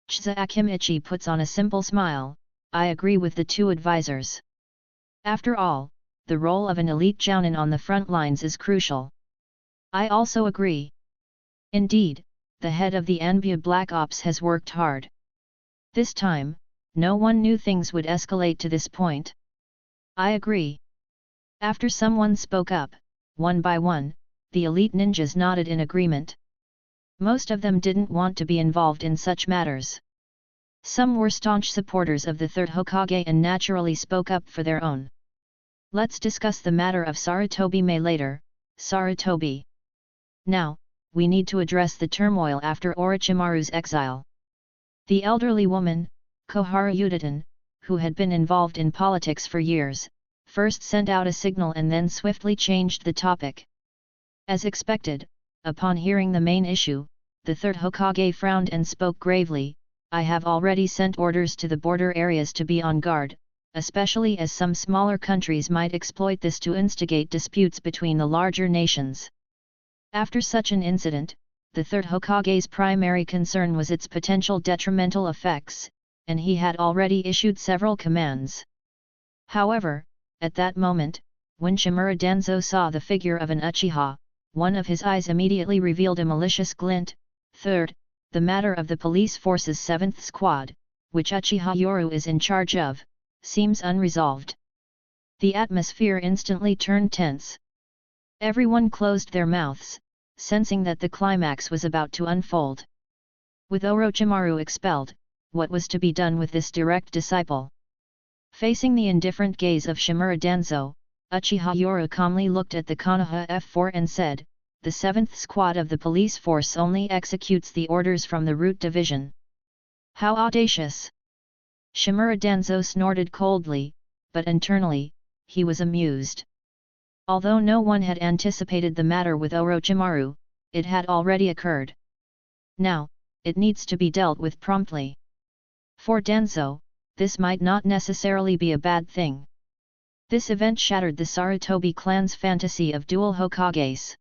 Chisa Akimichi puts on a simple smile. I agree with the two advisors. After all, the role of an elite jounin on the front lines is crucial. I also agree. Indeed, the head of the Anbu Black Ops has worked hard. This time, no one knew things would escalate to this point. I agree. After someone spoke up, one by one, the elite ninjas nodded in agreement. Most of them didn't want to be involved in such matters. Some were staunch supporters of the third Hokage and naturally spoke up for their own. Let's discuss the matter of Sarutobi Mei later. Sarutobi. Now, we need to address the turmoil after Orochimaru's exile. The elderly woman, Koharu Uchiha, who had been involved in politics for years, first sent out a signal and then swiftly changed the topic. As expected, upon hearing the main issue, the third Hokage frowned and spoke gravely. I have already sent orders to the border areas to be on guard, especially as some smaller countries might exploit this to instigate disputes between the larger nations. After such an incident, the third Hokage's primary concern was its potential detrimental effects, and he had already issued several commands. However, at that moment, When Shimura Danzo saw the figure of an Uchiha, one of his eyes immediately revealed a malicious glint. Third, the matter of the police force's 7th squad, which Uchiha Yoru is in charge of, seems unresolved. The atmosphere instantly turned tense. Everyone closed their mouths, sensing that the climax was about to unfold. With Orochimaru expelled, what was to be done with this direct disciple? Facing the indifferent gaze of Shimura Danzo, Uchiha Yoru calmly looked at the Konoha F4 and said, "The 7th squad of the police force only executes the orders from the root division." How audacious! Shimura Danzo snorted coldly, but internally, he was amused. Although no one had anticipated the matter with Orochimaru, it had already occurred. Now, it needs to be dealt with promptly. For Danzo, this might not necessarily be a bad thing. This event shattered the Sarutobi clan's fantasy of dual Hokages.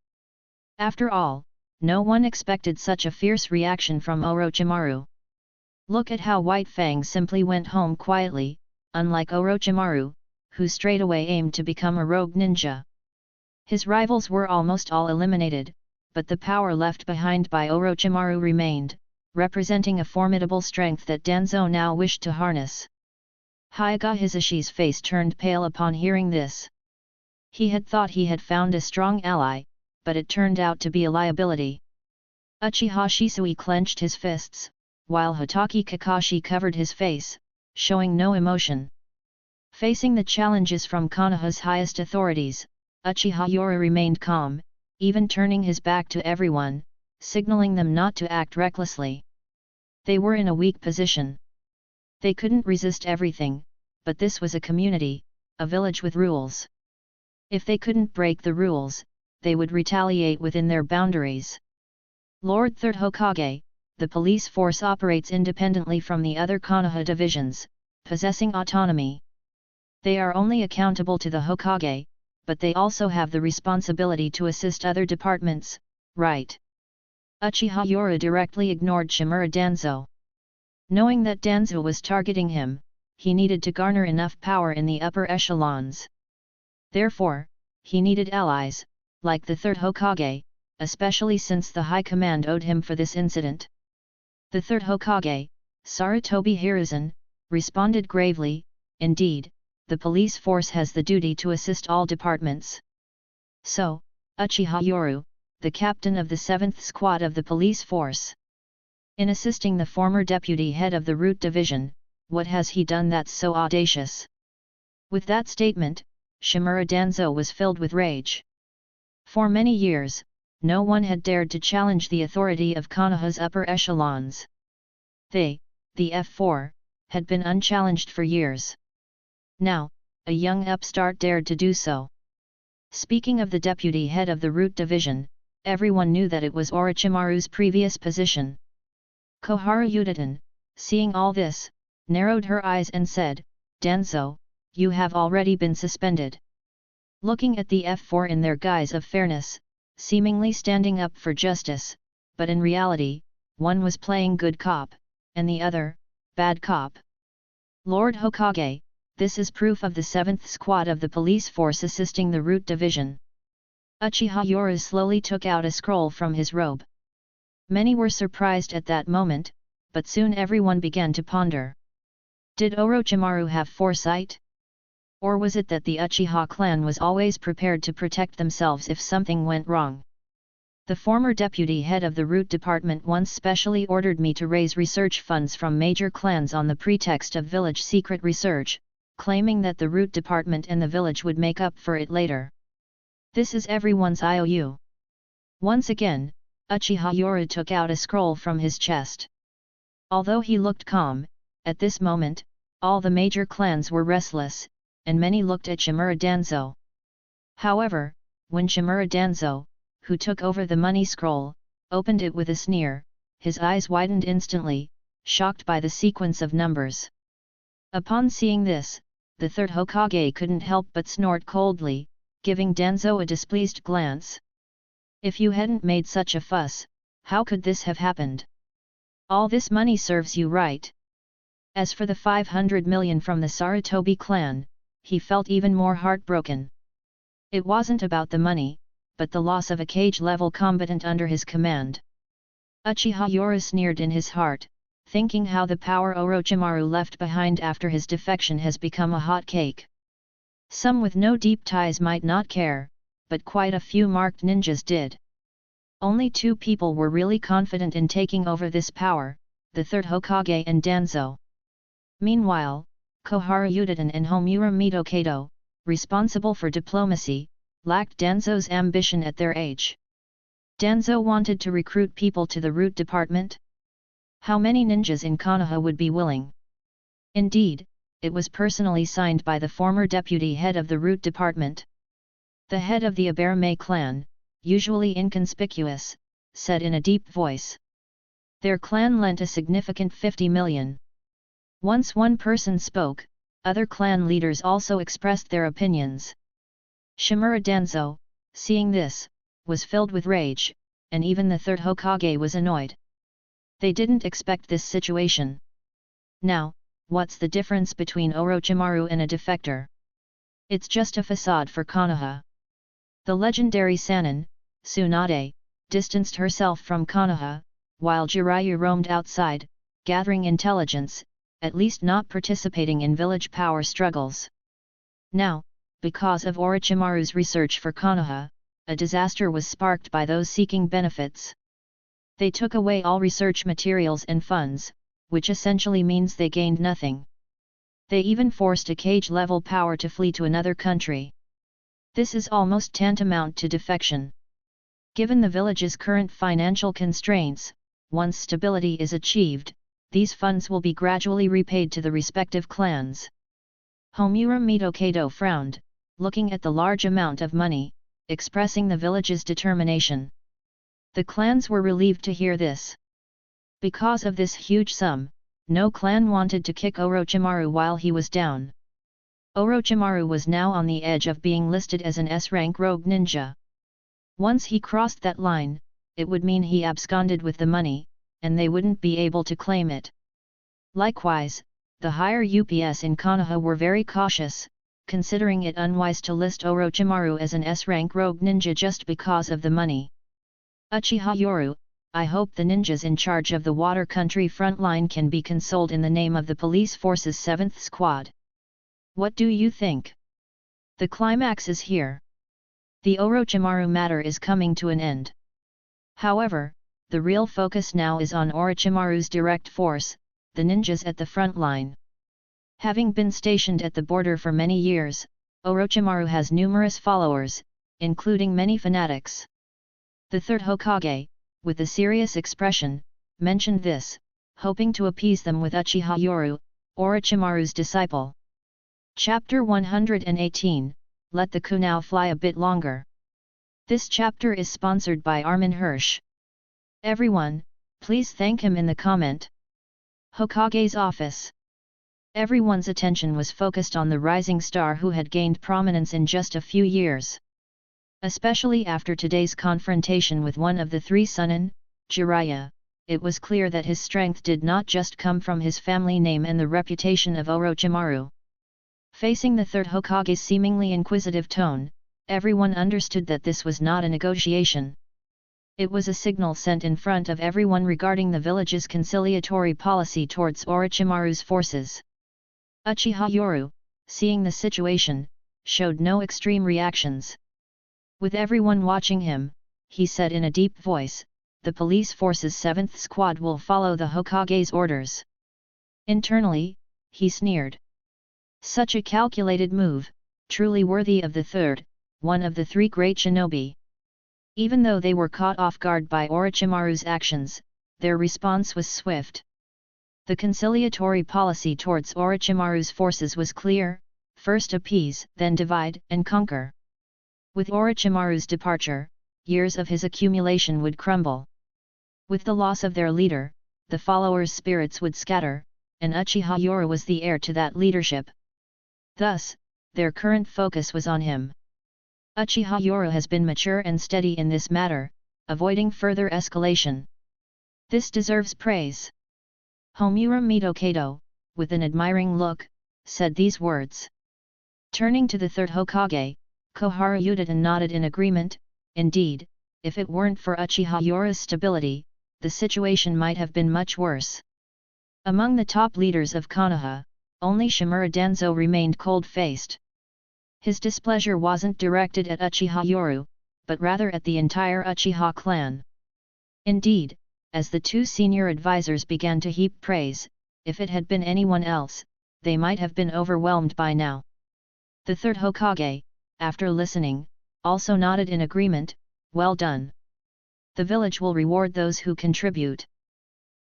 After all, no one expected such a fierce reaction from Orochimaru. Look at how White Fang simply went home quietly, unlike Orochimaru, who straightaway aimed to become a rogue ninja. His rivals were almost all eliminated, but the power left behind by Orochimaru remained, representing a formidable strength that Danzo now wished to harness. Hyuga Hisashi's face turned pale upon hearing this. He had thought he had found a strong ally, but it turned out to be a liability. Uchiha Shisui clenched his fists, while Hitaki Kakashi covered his face, showing no emotion. Facing the challenges from Konoha's highest authorities, Uchiha Yoru remained calm, even turning his back to everyone, signaling them not to act recklessly. They were in a weak position. They couldn't resist everything, but this was a community, a village with rules. If they couldn't break the rules, they would retaliate within their boundaries. Lord Third Hokage, the police force operates independently from the other Konoha divisions, possessing autonomy. They are only accountable to the Hokage, but they also have the responsibility to assist other departments, right? Uchiha Yoru directly ignored Shimura Danzo. Knowing that Danzo was targeting him, he needed to garner enough power in the upper echelons. Therefore, he needed allies, like the Third Hokage, especially since the High Command owed him for this incident. The Third Hokage, Sarutobi Hiruzen, responded gravely, "Indeed, the police force has the duty to assist all departments. So, Uchiha Yoru, the captain of the 7th squad of the police force. In assisting the former deputy head of the Root Division, what has he done that's so audacious?" With that statement, Shimura Danzo was filled with rage. For many years, no one had dared to challenge the authority of Konoha's upper echelons. They, the F4, had been unchallenged for years. Now, a young upstart dared to do so. Speaking of the deputy head of the Root Division, everyone knew that it was Orochimaru's previous position. Koharu Uchiha, seeing all this, narrowed her eyes and said, "Danzo, you have already been suspended." Looking at the F4 in their guise of fairness, seemingly standing up for justice, but in reality, one was playing good cop, and the other, bad cop. "Lord Hokage, this is proof of the 7th squad of the police force assisting the Root Division." Uchiha Yoru slowly took out a scroll from his robe. Many were surprised at that moment, but soon everyone began to ponder. Did Orochimaru have foresight? Or was it that the Uchiha clan was always prepared to protect themselves if something went wrong? The former deputy head of the Root Department once specially ordered me to raise research funds from major clans on the pretext of village secret research, claiming that the Root Department and the village would make up for it later. This is everyone's IOU. Once again, Uchiha Yoru took out a scroll from his chest. Although he looked calm, at this moment, all the major clans were restless, and many looked at Shimura Danzo. However, when Shimura Danzo, who took over the money scroll, opened it with a sneer, his eyes widened instantly, shocked by the sequence of numbers. Upon seeing this, the Third Hokage couldn't help but snort coldly, giving Danzo a displeased glance. "If you hadn't made such a fuss, how could this have happened? All this money serves you right." As for the 500 million from the Sarutobi clan, he felt even more heartbroken. It wasn't about the money, but the loss of a cage-level combatant under his command. Uchiha Yoru sneered in his heart, thinking how the power Orochimaru left behind after his defection has become a hot cake. Some with no deep ties might not care, but quite a few marked ninjas did. Only 2 people were really confident in taking over this power, the 3rd Hokage and Danzo. Meanwhile, Koharu Uchiha and Homura Mito-Kato, responsible for diplomacy, lacked Danzo's ambition at their age. Danzo wanted to recruit people to the root department. How many ninjas in Konoha would be willing? Indeed, it was personally signed by the former deputy head of the root department. The head of the Aberme clan, usually inconspicuous, said in a deep voice. Their clan lent a significant 50 million. Once one person spoke, other clan leaders also expressed their opinions. Shimura Danzo, seeing this, was filled with rage, and even the 3rd Hokage was annoyed. They didn't expect this situation. Now, what's the difference between Orochimaru and a defector? It's just a facade for Konoha. The legendary Sannin, Tsunade, distanced herself from Konoha, while Jiraiya roamed outside, gathering intelligence, at least not participating in village power struggles. Now, because of Orochimaru's research for Konoha, a disaster was sparked by those seeking benefits. They took away all research materials and funds, which essentially means they gained nothing. They even forced a cage-level power to flee to another country. This is almost tantamount to defection. Given the village's current financial constraints, once stability is achieved, these funds will be gradually repaid to the respective clans. Homura Mito-Kato frowned, looking at the large amount of money, expressing the village's determination. The clans were relieved to hear this. Because of this huge sum, no clan wanted to kick Orochimaru while he was down. Orochimaru was now on the edge of being listed as an S-rank rogue ninja. Once he crossed that line, it would mean he absconded with the money, and they wouldn't be able to claim it. Likewise, the higher UPS in Konoha were very cautious, considering it unwise to list Orochimaru as an S-rank rogue ninja just because of the money. Uchiha Yoru, I hope the ninjas in charge of the Water Country frontline can be consoled in the name of the police force's 7th squad. What do you think? The climax is here. The Orochimaru matter is coming to an end. However, the real focus now is on Orochimaru's direct force, the ninjas at the front line. Having been stationed at the border for many years, Orochimaru has numerous followers, including many fanatics. The 3rd Hokage, with a serious expression, mentioned this, hoping to appease them with Uchiha Yoru, Orochimaru's disciple. Chapter 118, Let the Kunao Fly a Bit Longer. This chapter is sponsored by Armin Hirsch. Everyone, please thank him in the comment. Hokage's office. Everyone's attention was focused on the rising star who had gained prominence in just a few years. Especially after today's confrontation with one of the 3 Sannin, Jiraiya, it was clear that his strength did not just come from his family name and the reputation of Orochimaru. Facing the 3rd Hokage's seemingly inquisitive tone, everyone understood that this was not a negotiation. It was a signal sent in front of everyone regarding the village's conciliatory policy towards Orochimaru's forces. Uchiha Yoru, seeing the situation, showed no extreme reactions. With everyone watching him, he said in a deep voice, the police force's 7th squad will follow the Hokage's orders. Internally, he sneered. Such a calculated move, truly worthy of the 3rd, one of the 3 great shinobi. Even though they were caught off guard by Orochimaru's actions, their response was swift. The conciliatory policy towards Orochimaru's forces was clear: first appease, then divide and conquer. With Orochimaru's departure, years of his accumulation would crumble. With the loss of their leader, the followers' spirits would scatter, and Uchiha Yoru was the heir to that leadership. Thus, their current focus was on him. Uchiha Yoru has been mature and steady in this matter, avoiding further escalation. This deserves praise. Homura Mito-Kato, with an admiring look, said these words. Turning to the 3rd Hokage, Koharu Yudita nodded in agreement. Indeed, if it weren't for Uchiha Yoru's stability, the situation might have been much worse. Among the top leaders of Konoha, only Shimura Danzo remained cold-faced. His displeasure wasn't directed at Uchiha Yoru, but rather at the entire Uchiha clan. Indeed, as the two senior advisors began to heap praise, if it had been anyone else, they might have been overwhelmed by now. The third Hokage, after listening, also nodded in agreement. Well done. The village will reward those who contribute.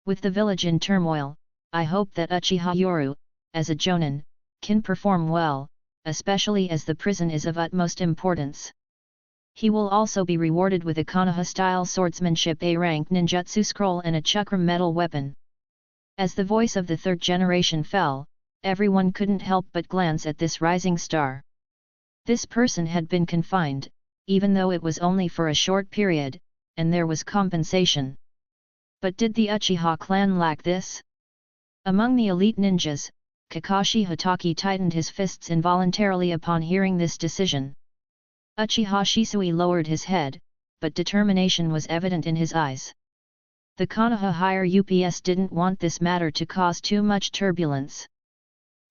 With the village in turmoil, I hope that Uchiha Yoru, as a jonin, can perform well, especially as the prison is of utmost importance. He will also be rewarded with a Konoha-style swordsmanship A-rank ninjutsu scroll and a chakram metal weapon. As the voice of the third generation fell, everyone couldn't help but glance at this rising star. This person had been confined, even though it was only for a short period, and there was compensation. But did the Uchiha clan lack this? Among the elite ninjas, Kakashi Hatake tightened his fists involuntarily upon hearing this decision. Uchiha Shisui lowered his head, but determination was evident in his eyes. The Konoha higher UPS didn't want this matter to cause too much turbulence.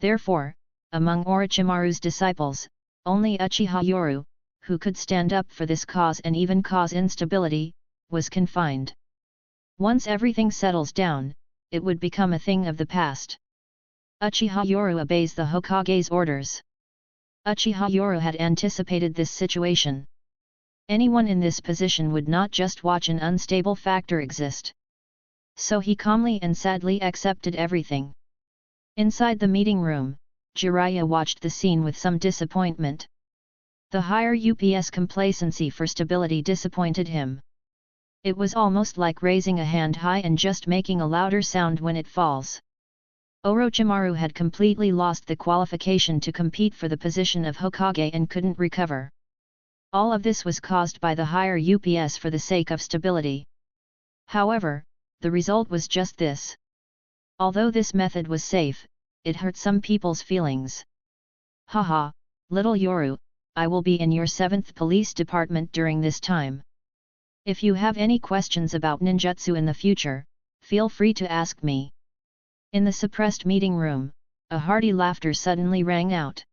Therefore, among Orochimaru's disciples, only Uchiha Yoru, who could stand up for this cause and even cause instability, was confined. Once everything settles down, it would become a thing of the past. Uchiha Yoru obeys the Hokage's orders. Uchiha Yoru had anticipated this situation. Anyone in this position would not just watch an unstable factor exist. So he calmly and sadly accepted everything. Inside the meeting room, Jiraiya watched the scene with some disappointment. The higher UPS complacency for stability disappointed him. It was almost like raising a hand high and just making a louder sound when it falls. Orochimaru had completely lost the qualification to compete for the position of Hokage and couldn't recover. All of this was caused by the higher UPS for the sake of stability. However, the result was just this. Although this method was safe, it hurt some people's feelings. Haha, little Yoru, I will be in your 7th police department during this time. If you have any questions about ninjutsu in the future, feel free to ask me. In the suppressed meeting room, a hearty laughter suddenly rang out.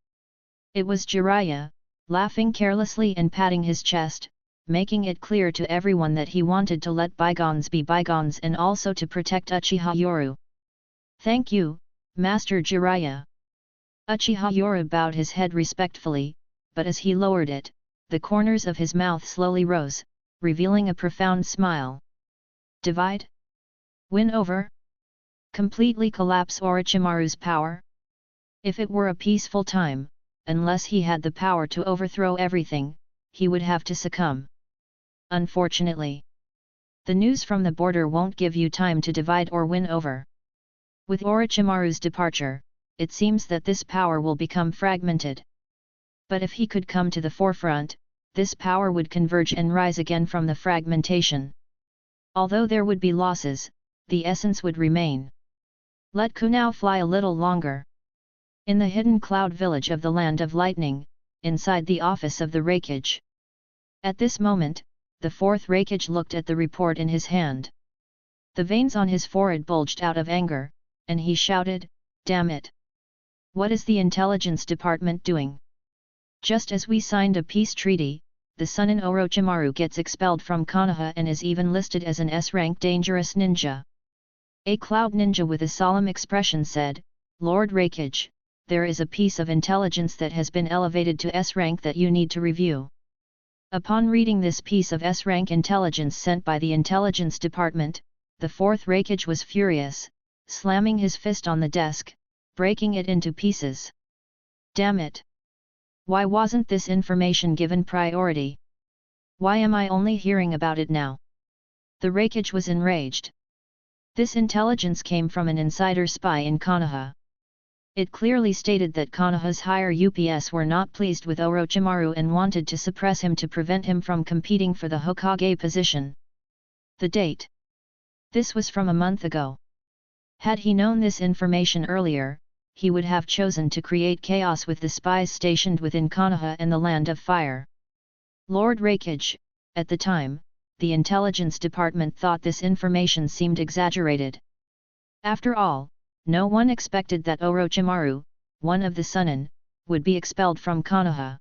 It was Jiraiya, laughing carelessly and patting his chest, making it clear to everyone that he wanted to let bygones be bygones and also to protect Uchiha Yoru. Thank you, Master Jiraiya. Uchiha Yoru bowed his head respectfully, but as he lowered it, the corners of his mouth slowly rose, revealing a profound smile. Divide? Win over? Completely collapse Orochimaru's power? If it were a peaceful time, unless he had the power to overthrow everything, he would have to succumb. Unfortunately, the news from the border won't give you time to divide or win over. With Orochimaru's departure, it seems that this power will become fragmented. But if he could come to the forefront, this power would converge and rise again from the fragmentation. Although there would be losses, the essence would remain. Let Ku now fly a little longer. In the hidden cloud village of the Land of Lightning, inside the office of the Raikage. At this moment, the 4th Raikage looked at the report in his hand. The veins on his forehead bulged out of anger, and he shouted, "Damn it! What is the intelligence department doing? Just as we signed a peace treaty, the Sunin Orochimaru gets expelled from Konoha and is even listed as an S-rank dangerous ninja." A cloud ninja with a solemn expression said, "Lord Raikage, there is a piece of intelligence that has been elevated to S-rank that you need to review." Upon reading this piece of S-rank intelligence sent by the intelligence department, the 4th Raikage was furious, slamming his fist on the desk, breaking it into pieces. Damn it! Why wasn't this information given priority? Why am I only hearing about it now? The Raikage was enraged. This intelligence came from an insider spy in Konoha. It clearly stated that Konoha's higher UPS were not pleased with Orochimaru and wanted to suppress him to prevent him from competing for the Hokage position. The date. This was from a month ago. Had he known this information earlier, he would have chosen to create chaos with the spies stationed within Konoha and the Land of Fire. Lord Raikage, at the time, the intelligence department thought this information seemed exaggerated. After all, no one expected that Orochimaru, one of the Sunin, would be expelled from Konoha.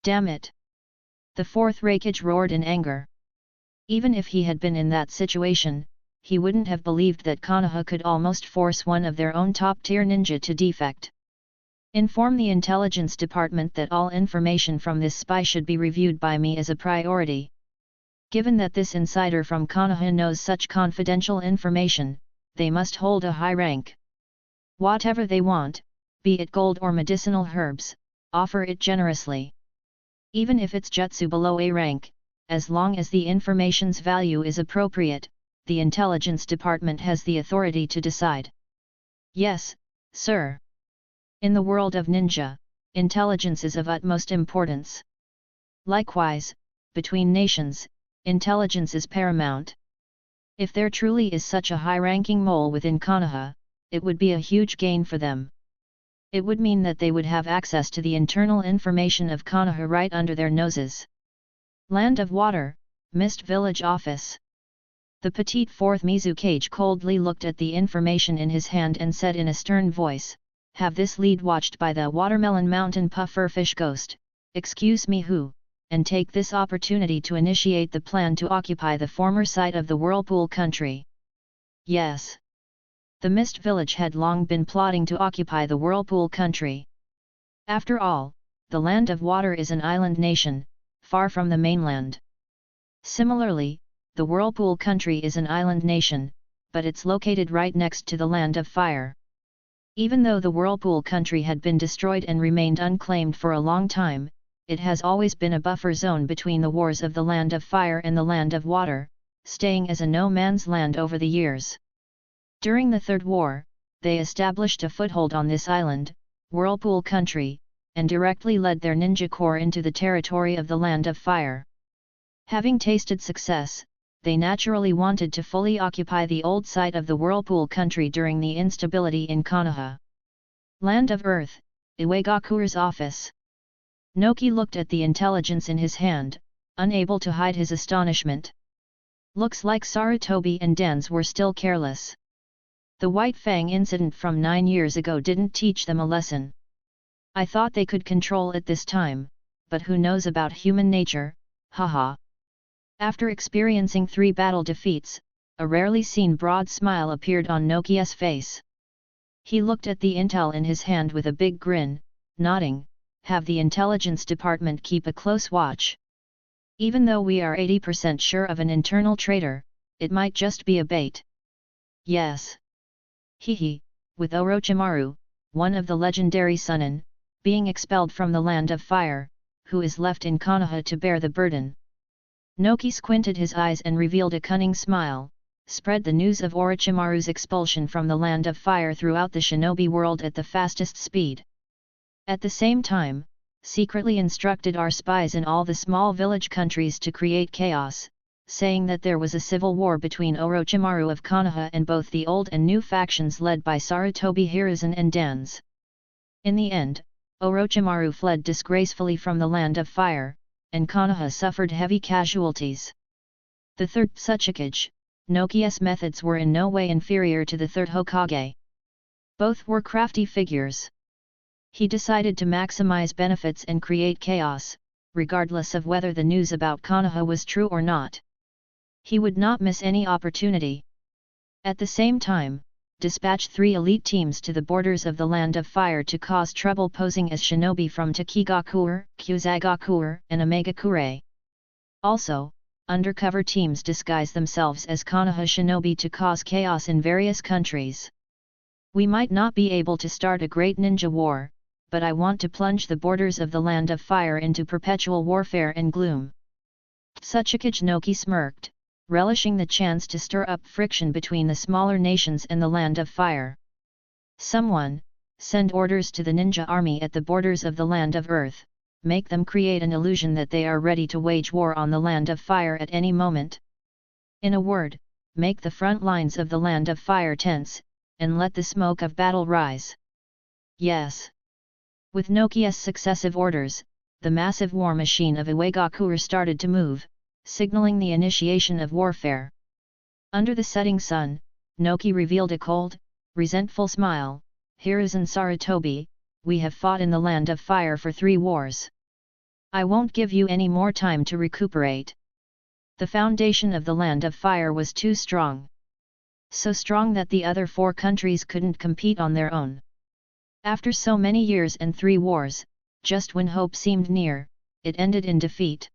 Damn it! The fourth Raikage roared in anger. Even if he had been in that situation, he wouldn't have believed that Konoha could almost force one of their own top-tier ninja to defect. Inform the intelligence department that all information from this spy should be reviewed by me as a priority. Given that this insider from Konoha knows such confidential information, they must hold a high rank. Whatever they want, be it gold or medicinal herbs, offer it generously. Even if it's jutsu below A rank, as long as the information's value is appropriate, the intelligence department has the authority to decide. Yes, sir. In the world of ninja, intelligence is of utmost importance. Likewise, between nations, intelligence is paramount. If there truly is such a high-ranking mole within Konoha, it would be a huge gain for them. It would mean that they would have access to the internal information of Konoha right under their noses. Land of Water, Mist Village Office. The petite fourth Mizukage coldly looked at the information in his hand and said in a stern voice, "Have this lead watched by the Watermelon Mountain Pufferfish Ghost, excuse me who, and take this opportunity to initiate the plan to occupy the former site of the Whirlpool Country." Yes. The Mist Village had long been plotting to occupy the Whirlpool Country. After all, the Land of Water is an island nation, far from the mainland. Similarly, the Whirlpool Country is an island nation, but it's located right next to the Land of Fire. Even though the Whirlpool Country had been destroyed and remained unclaimed for a long time, it has always been a buffer zone between the wars of the Land of Fire and the Land of Water, staying as a no-man's land over the years. During the Third War, they established a foothold on this island, Whirlpool Country, and directly led their ninja corps into the territory of the Land of Fire. Having tasted success, they naturally wanted to fully occupy the old site of the Whirlpool Country during the instability in Konoha. Land of Earth, Iwagakure's office. Noki looked at the intelligence in his hand, unable to hide his astonishment. Looks like Sarutobi and Dens were still careless. The White Fang incident from 9 years ago didn't teach them a lesson. I thought they could control it this time, but who knows about human nature, haha. After experiencing 3 battle defeats, a rarely seen broad smile appeared on Noki's face. He looked at the intel in his hand with a big grin, nodding, "Have the intelligence department keep a close watch. Even though we are 80% sure of an internal traitor, it might just be a bait." Yes. Hehe, with Orochimaru, one of the legendary Sunin, being expelled from the Land of Fire, who is left in Konoha to bear the burden. Noki squinted his eyes and revealed a cunning smile, spread the news of Orochimaru's expulsion from the Land of Fire throughout the shinobi world at the fastest speed. At the same time, secretly instructed our spies in all the small village countries to create chaos, saying that there was a civil war between Orochimaru of Konoha and both the old and new factions led by Sarutobi Hiruzen and Dens. In the end, Orochimaru fled disgracefully from the Land of Fire, and Konoha suffered heavy casualties. The third Tsuchikage, Noki's methods were in no way inferior to the third Hokage. Both were crafty figures. He decided to maximize benefits and create chaos, regardless of whether the news about Konoha was true or not. He would not miss any opportunity. At the same time, dispatch 3 elite teams to the borders of the Land of Fire to cause trouble posing as shinobi from Takigakure, Kyuzagakure, and Omegakure. Also, undercover teams disguise themselves as Konoha shinobi to cause chaos in various countries. We might not be able to start a great ninja war, but I want to plunge the borders of the Land of Fire into perpetual warfare and gloom. Tsuchikage Noki smirked, relishing the chance to stir up friction between the smaller nations and the Land of Fire. Someone, send orders to the ninja army at the borders of the Land of Earth, make them create an illusion that they are ready to wage war on the Land of Fire at any moment. In a word, make the front lines of the Land of Fire tense, and let the smoke of battle rise. Yes. With Nokia's successive orders, the massive war machine of Iwagakure started to move, signaling the initiation of warfare. Under the setting sun, Noki revealed a cold, resentful smile. Hiruzen Sarutobi, we have fought in the Land of Fire for 3 wars. I won't give you any more time to recuperate. The foundation of the Land of Fire was too strong. So strong that the other 4 countries couldn't compete on their own. After so many years and 3 wars, just when hope seemed near, it ended in defeat.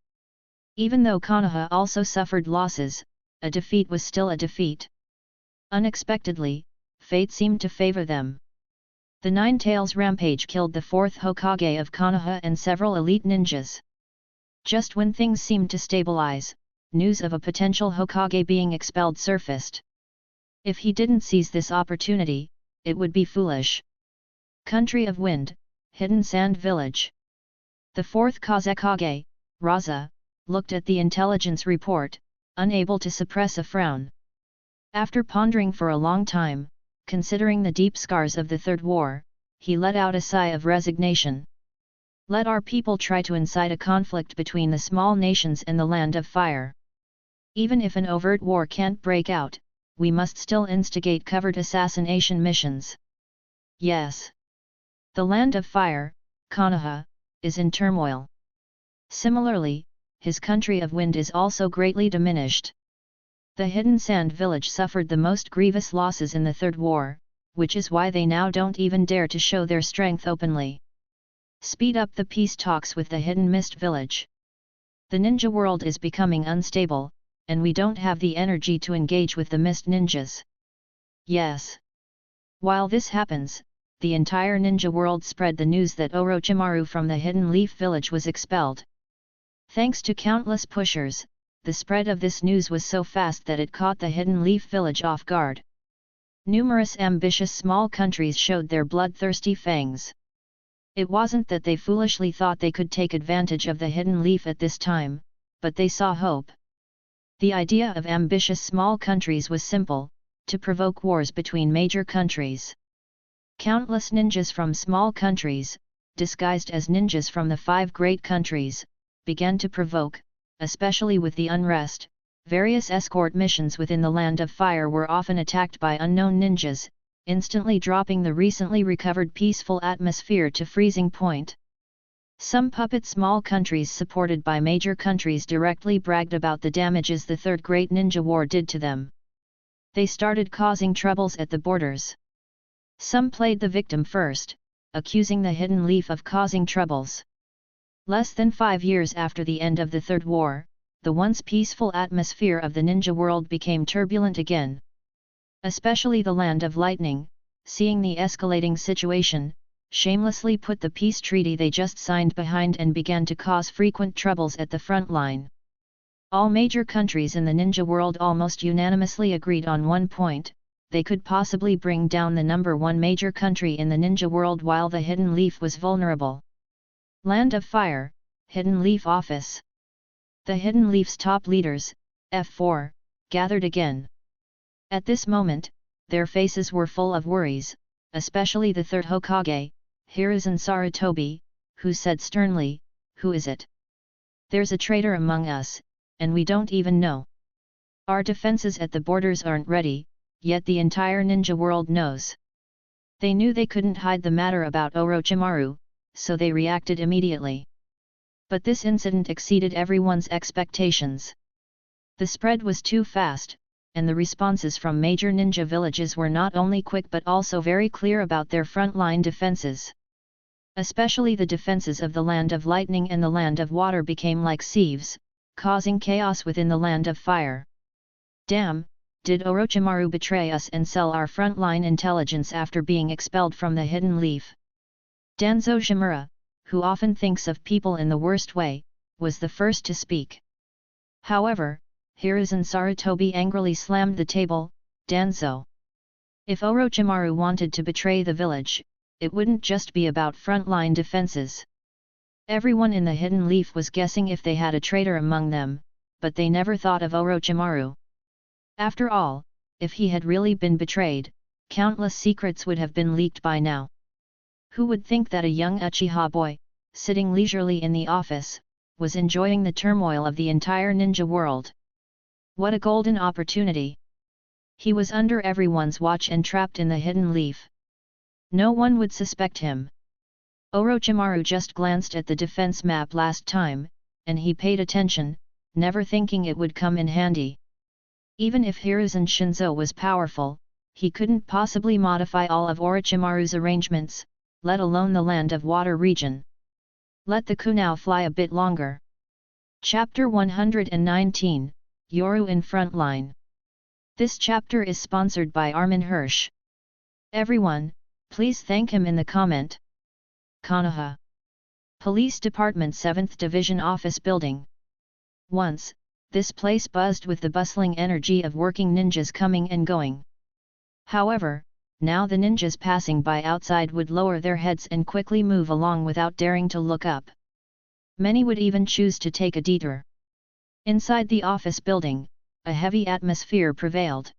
Even though Konoha also suffered losses, a defeat was still a defeat. Unexpectedly, fate seemed to favor them. The Nine Tails rampage killed the 4th Hokage of Konoha and several elite ninjas. Just when things seemed to stabilize, news of a potential Hokage being expelled surfaced. If he didn't seize this opportunity, it would be foolish. Country of Wind, Hidden Sand Village. The 4th Kazekage, Raza, looked at the intelligence report, unable to suppress a frown. After pondering for a long time, considering the deep scars of the Third War, he let out a sigh of resignation. Let our people try to incite a conflict between the small nations and the Land of Fire. Even if an overt war can't break out, we must still instigate covert assassination missions. Yes. The Land of Fire, Konoha, is in turmoil. Similarly, his country of Wind is also greatly diminished. The Hidden Sand Village suffered the most grievous losses in the Third War, which is why they now don't even dare to show their strength openly. Speed up the peace talks with the Hidden Mist Village. The ninja world is becoming unstable, and we don't have the energy to engage with the Mist Ninjas. Yes. While this happens, the entire ninja world spread the news that Orochimaru from the Hidden Leaf Village was expelled. Thanks to countless pushers, the spread of this news was so fast that it caught the Hidden Leaf Village off guard. Numerous ambitious small countries showed their bloodthirsty fangs. It wasn't that they foolishly thought they could take advantage of the Hidden Leaf at this time, but they saw hope. The idea of ambitious small countries was simple: to provoke wars between major countries. Countless ninjas from small countries, disguised as ninjas from the 5 great countries, began to provoke, especially with the unrest. Various escort missions within the Land of Fire were often attacked by unknown ninjas, instantly dropping the recently recovered peaceful atmosphere to freezing point. Some puppet small countries supported by major countries directly bragged about the damages the Third Great Ninja War did to them. They started causing troubles at the borders. Some played the victim first, accusing the Hidden Leaf of causing troubles. Less than 5 years after the end of the Third War, the once peaceful atmosphere of the ninja world became turbulent again. Especially the Land of Lightning, seeing the escalating situation, shamelessly put the peace treaty they just signed behind and began to cause frequent troubles at the front line. All major countries in the ninja world almost unanimously agreed on one point: they could possibly bring down the number 1 major country in the ninja world while the Hidden Leaf was vulnerable. Land of Fire, Hidden Leaf Office. The Hidden Leaf's top leaders, F4, gathered again. At this moment, their faces were full of worries, especially the 3rd Hokage, Hiruzen Sarutobi, who said sternly, "Who is it? There's a traitor among us, and we don't even know. Our defenses at the borders aren't ready, yet the entire ninja world knows." They knew they couldn't hide the matter about Orochimaru, so they reacted immediately. But this incident exceeded everyone's expectations. The spread was too fast, and the responses from major ninja villages were not only quick but also very clear about their frontline defenses. Especially the defenses of the Land of Lightning and the Land of Water became like sieves, causing chaos within the Land of Fire. Damn, did Orochimaru betray us and sell our frontline intelligence after being expelled from the Hidden Leaf? Danzo Shimura, who often thinks of people in the worst way, was the first to speak. However, Hiruzen Sarutobi angrily slammed the table. "Danzo! If Orochimaru wanted to betray the village, it wouldn't just be about frontline defenses. Everyone in the Hidden Leaf was guessing if they had a traitor among them, but they never thought of Orochimaru. After all, if he had really been betrayed, countless secrets would have been leaked by now. Who would think that a young Uchiha boy, sitting leisurely in the office, was enjoying the turmoil of the entire ninja world? What a golden opportunity! He was under everyone's watch and trapped in the hidden leaf. No one would suspect him. Orochimaru just glanced at the defense map last time, and he paid attention, never thinking it would come in handy. Even if Hiruzen Shinzo was powerful, he couldn't possibly modify all of Orochimaru's arrangements, let alone the land of water region. Let the Kunao fly a bit longer. Chapter 119, Yoru in Frontline. This chapter is sponsored by Armin Hirsch. Everyone, please thank him in the comment. Konoha Police Department 7th Division Office Building. Once, this place buzzed with the bustling energy of working ninjas coming and going. However, now the ninjas passing by outside would lower their heads and quickly move along without daring to look up. Many would even choose to take a detour. Inside the office building, a heavy atmosphere prevailed.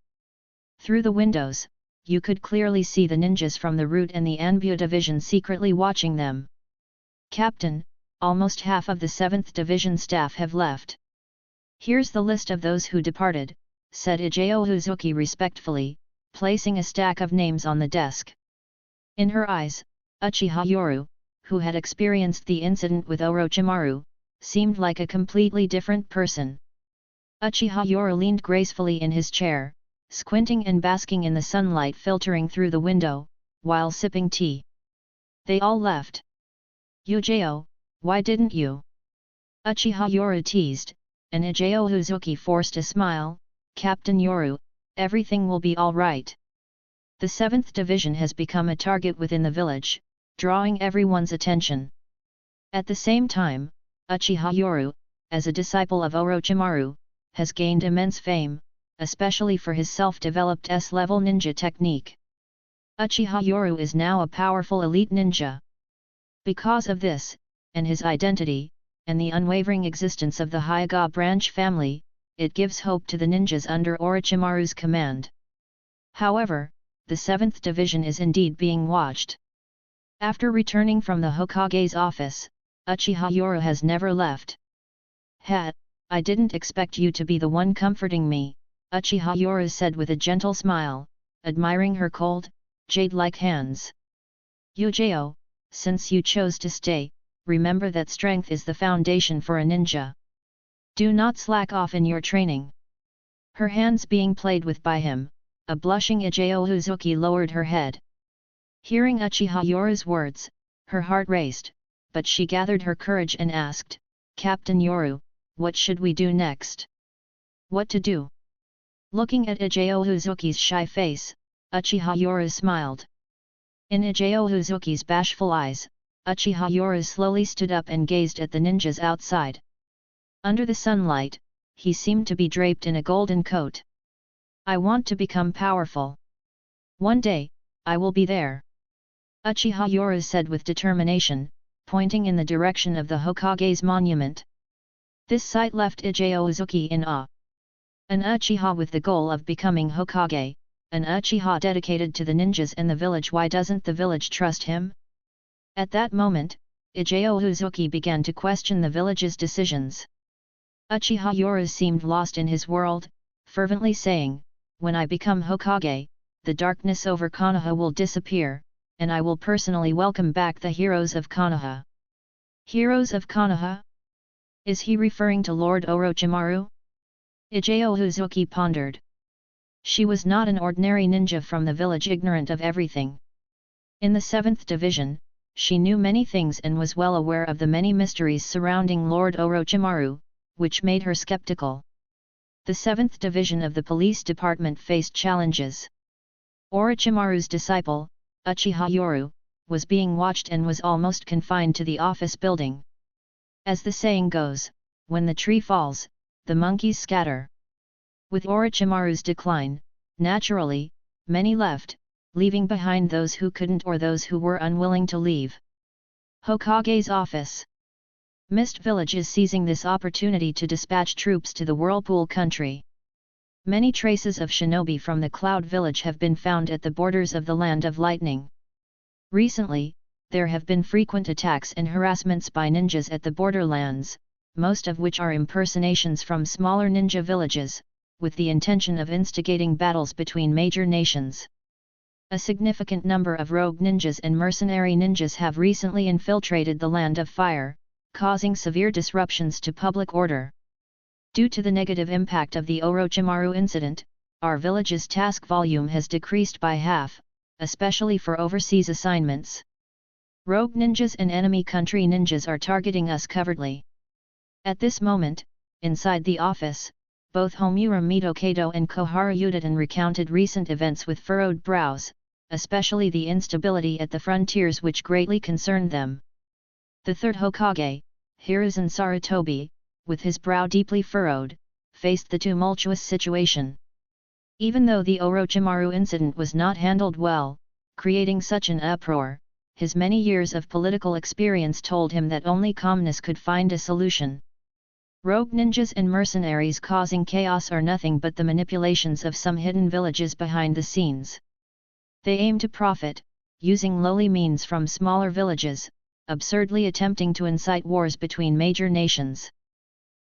Through the windows, you could clearly see the ninjas from the Root and the Anbu Division secretly watching them. Captain, almost half of the 7th Division staff have left. Here's the list of those who departed, said Ijao Uzuki respectfully, placing a stack of names on the desk. In her eyes, Uchiha Yoru, who had experienced the incident with Orochimaru, seemed like a completely different person. Uchiha Yoru leaned gracefully in his chair, squinting and basking in the sunlight filtering through the window, while sipping tea. They all left. Ujao, why didn't you? Uchiha Yoru teased, and Ijao Uzuki forced a smile. Captain Yoru, everything will be all right. The 7th Division has become a target within the village, drawing everyone's attention. At the same time, Uchiha Yoru, as a disciple of Orochimaru, has gained immense fame, especially for his self-developed S-level ninja technique. Uchiha Yoru is now a powerful elite ninja. Because of this, and his identity, and the unwavering existence of the Hyuga branch family, it gives hope to the ninjas under Orochimaru's command. However, the 7th Division is indeed being watched. After returning from the Hokage's office, Uchiha Yoru has never left. I didn't expect you to be the one comforting me, Uchiha Yoru said with a gentle smile, admiring her cold, jade-like hands. Ujao, since you chose to stay, remember that strength is the foundation for a ninja. Do not slack off in your training. Her hands being played with by him, a blushing Ijao Uzuki lowered her head. Hearing Uchiha Yoru's words, her heart raced, but she gathered her courage and asked, Captain Yoru, what should we do next? What to do? Looking at Ijao Uzuki's shy face, Uchiha Yoru smiled. In Ijao Uzuki's bashful eyes, Uchiha Yoru slowly stood up and gazed at the ninjas outside. Under the sunlight, he seemed to be draped in a golden coat. I want to become powerful. One day, I will be there. Uchiha Yoru said with determination, pointing in the direction of the Hokage's monument. This sight left Ijao Uzuki in awe. An Uchiha with the goal of becoming Hokage, an Uchiha dedicated to the ninjas and the village. Why doesn't the village trust him? At that moment, Ijao Uzuki began to question the village's decisions. Uchiha Yoru seemed lost in his world, fervently saying, when I become Hokage, the darkness over Konoha will disappear, and I will personally welcome back the heroes of Konoha. Heroes of Konoha? Is he referring to Lord Orochimaru? Ijao Uzuki pondered. She was not an ordinary ninja from the village ignorant of everything. In the 7th Division, she knew many things and was well aware of the many mysteries surrounding Lord Orochimaru, which made her skeptical. The 7th Division of the police department faced challenges. Orochimaru's disciple, Uchiha Yoru, was being watched and was almost confined to the office building. As the saying goes, when the tree falls, the monkeys scatter. With Orochimaru's decline, naturally, many left, leaving behind those who couldn't or those who were unwilling to leave. Hokage's office. Mist Village is seizing this opportunity to dispatch troops to the Whirlpool country. Many traces of shinobi from the Cloud Village have been found at the borders of the Land of Lightning. Recently, there have been frequent attacks and harassments by ninjas at the borderlands, most of which are impersonations from smaller ninja villages, with the intention of instigating battles between major nations. A significant number of rogue ninjas and mercenary ninjas have recently infiltrated the Land of Fire, causing severe disruptions to public order. Due to the negative impact of the Orochimaru incident, our village's task volume has decreased by half, especially for overseas assignments. Rogue ninjas and enemy country ninjas are targeting us covertly. At this moment, inside the office, both Homura Mitokado and Koharu Yudatan recounted recent events with furrowed brows, especially the instability at the frontiers which greatly concerned them. The third Hokage, Hiruzen Sarutobi, with his brow deeply furrowed, faced the tumultuous situation. Even though the Orochimaru incident was not handled well, creating such an uproar, his many years of political experience told him that only calmness could find a solution. Rogue ninjas and mercenaries causing chaos are nothing but the manipulations of some hidden villages behind the scenes. They aim to profit, using lowly means from smaller villages, absurdly attempting to incite wars between major nations.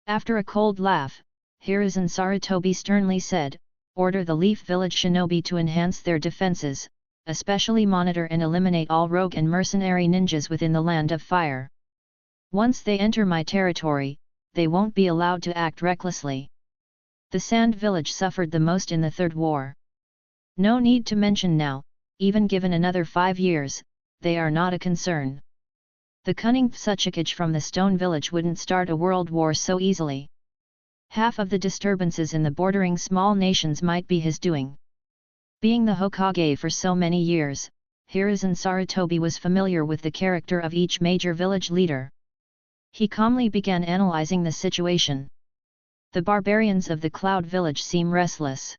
After a cold laugh, Hiruzen Sarutobi sternly said, "Order the Leaf Village shinobi to enhance their defenses, especially monitor and eliminate all rogue and mercenary ninjas within the Land of Fire. Once they enter my territory, they won't be allowed to act recklessly." The Sand Village suffered the most in the Third War. No need to mention now, even given another 5 years, they are not a concern. The cunning Tsuchikage from the Stone Village wouldn't start a world war so easily. Half of the disturbances in the bordering small nations might be his doing. Being the Hokage for so many years, Hiruzen Sarutobi was familiar with the character of each major village leader. He calmly began analyzing the situation. The barbarians of the Cloud Village seem restless.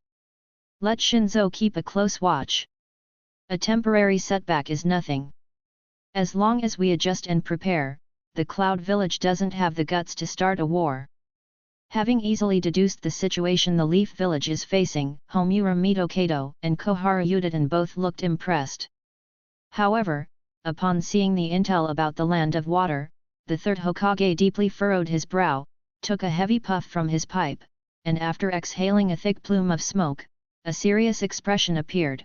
Let Shinzo keep a close watch. A temporary setback is nothing. As long as we adjust and prepare, the Cloud Village doesn't have the guts to start a war. Having easily deduced the situation the Leaf Village is facing, Homura Mitokado and Koharu Yudatan both looked impressed. However, upon seeing the intel about the Land of Water, the third Hokage deeply furrowed his brow, took a heavy puff from his pipe, and after exhaling a thick plume of smoke, a serious expression appeared.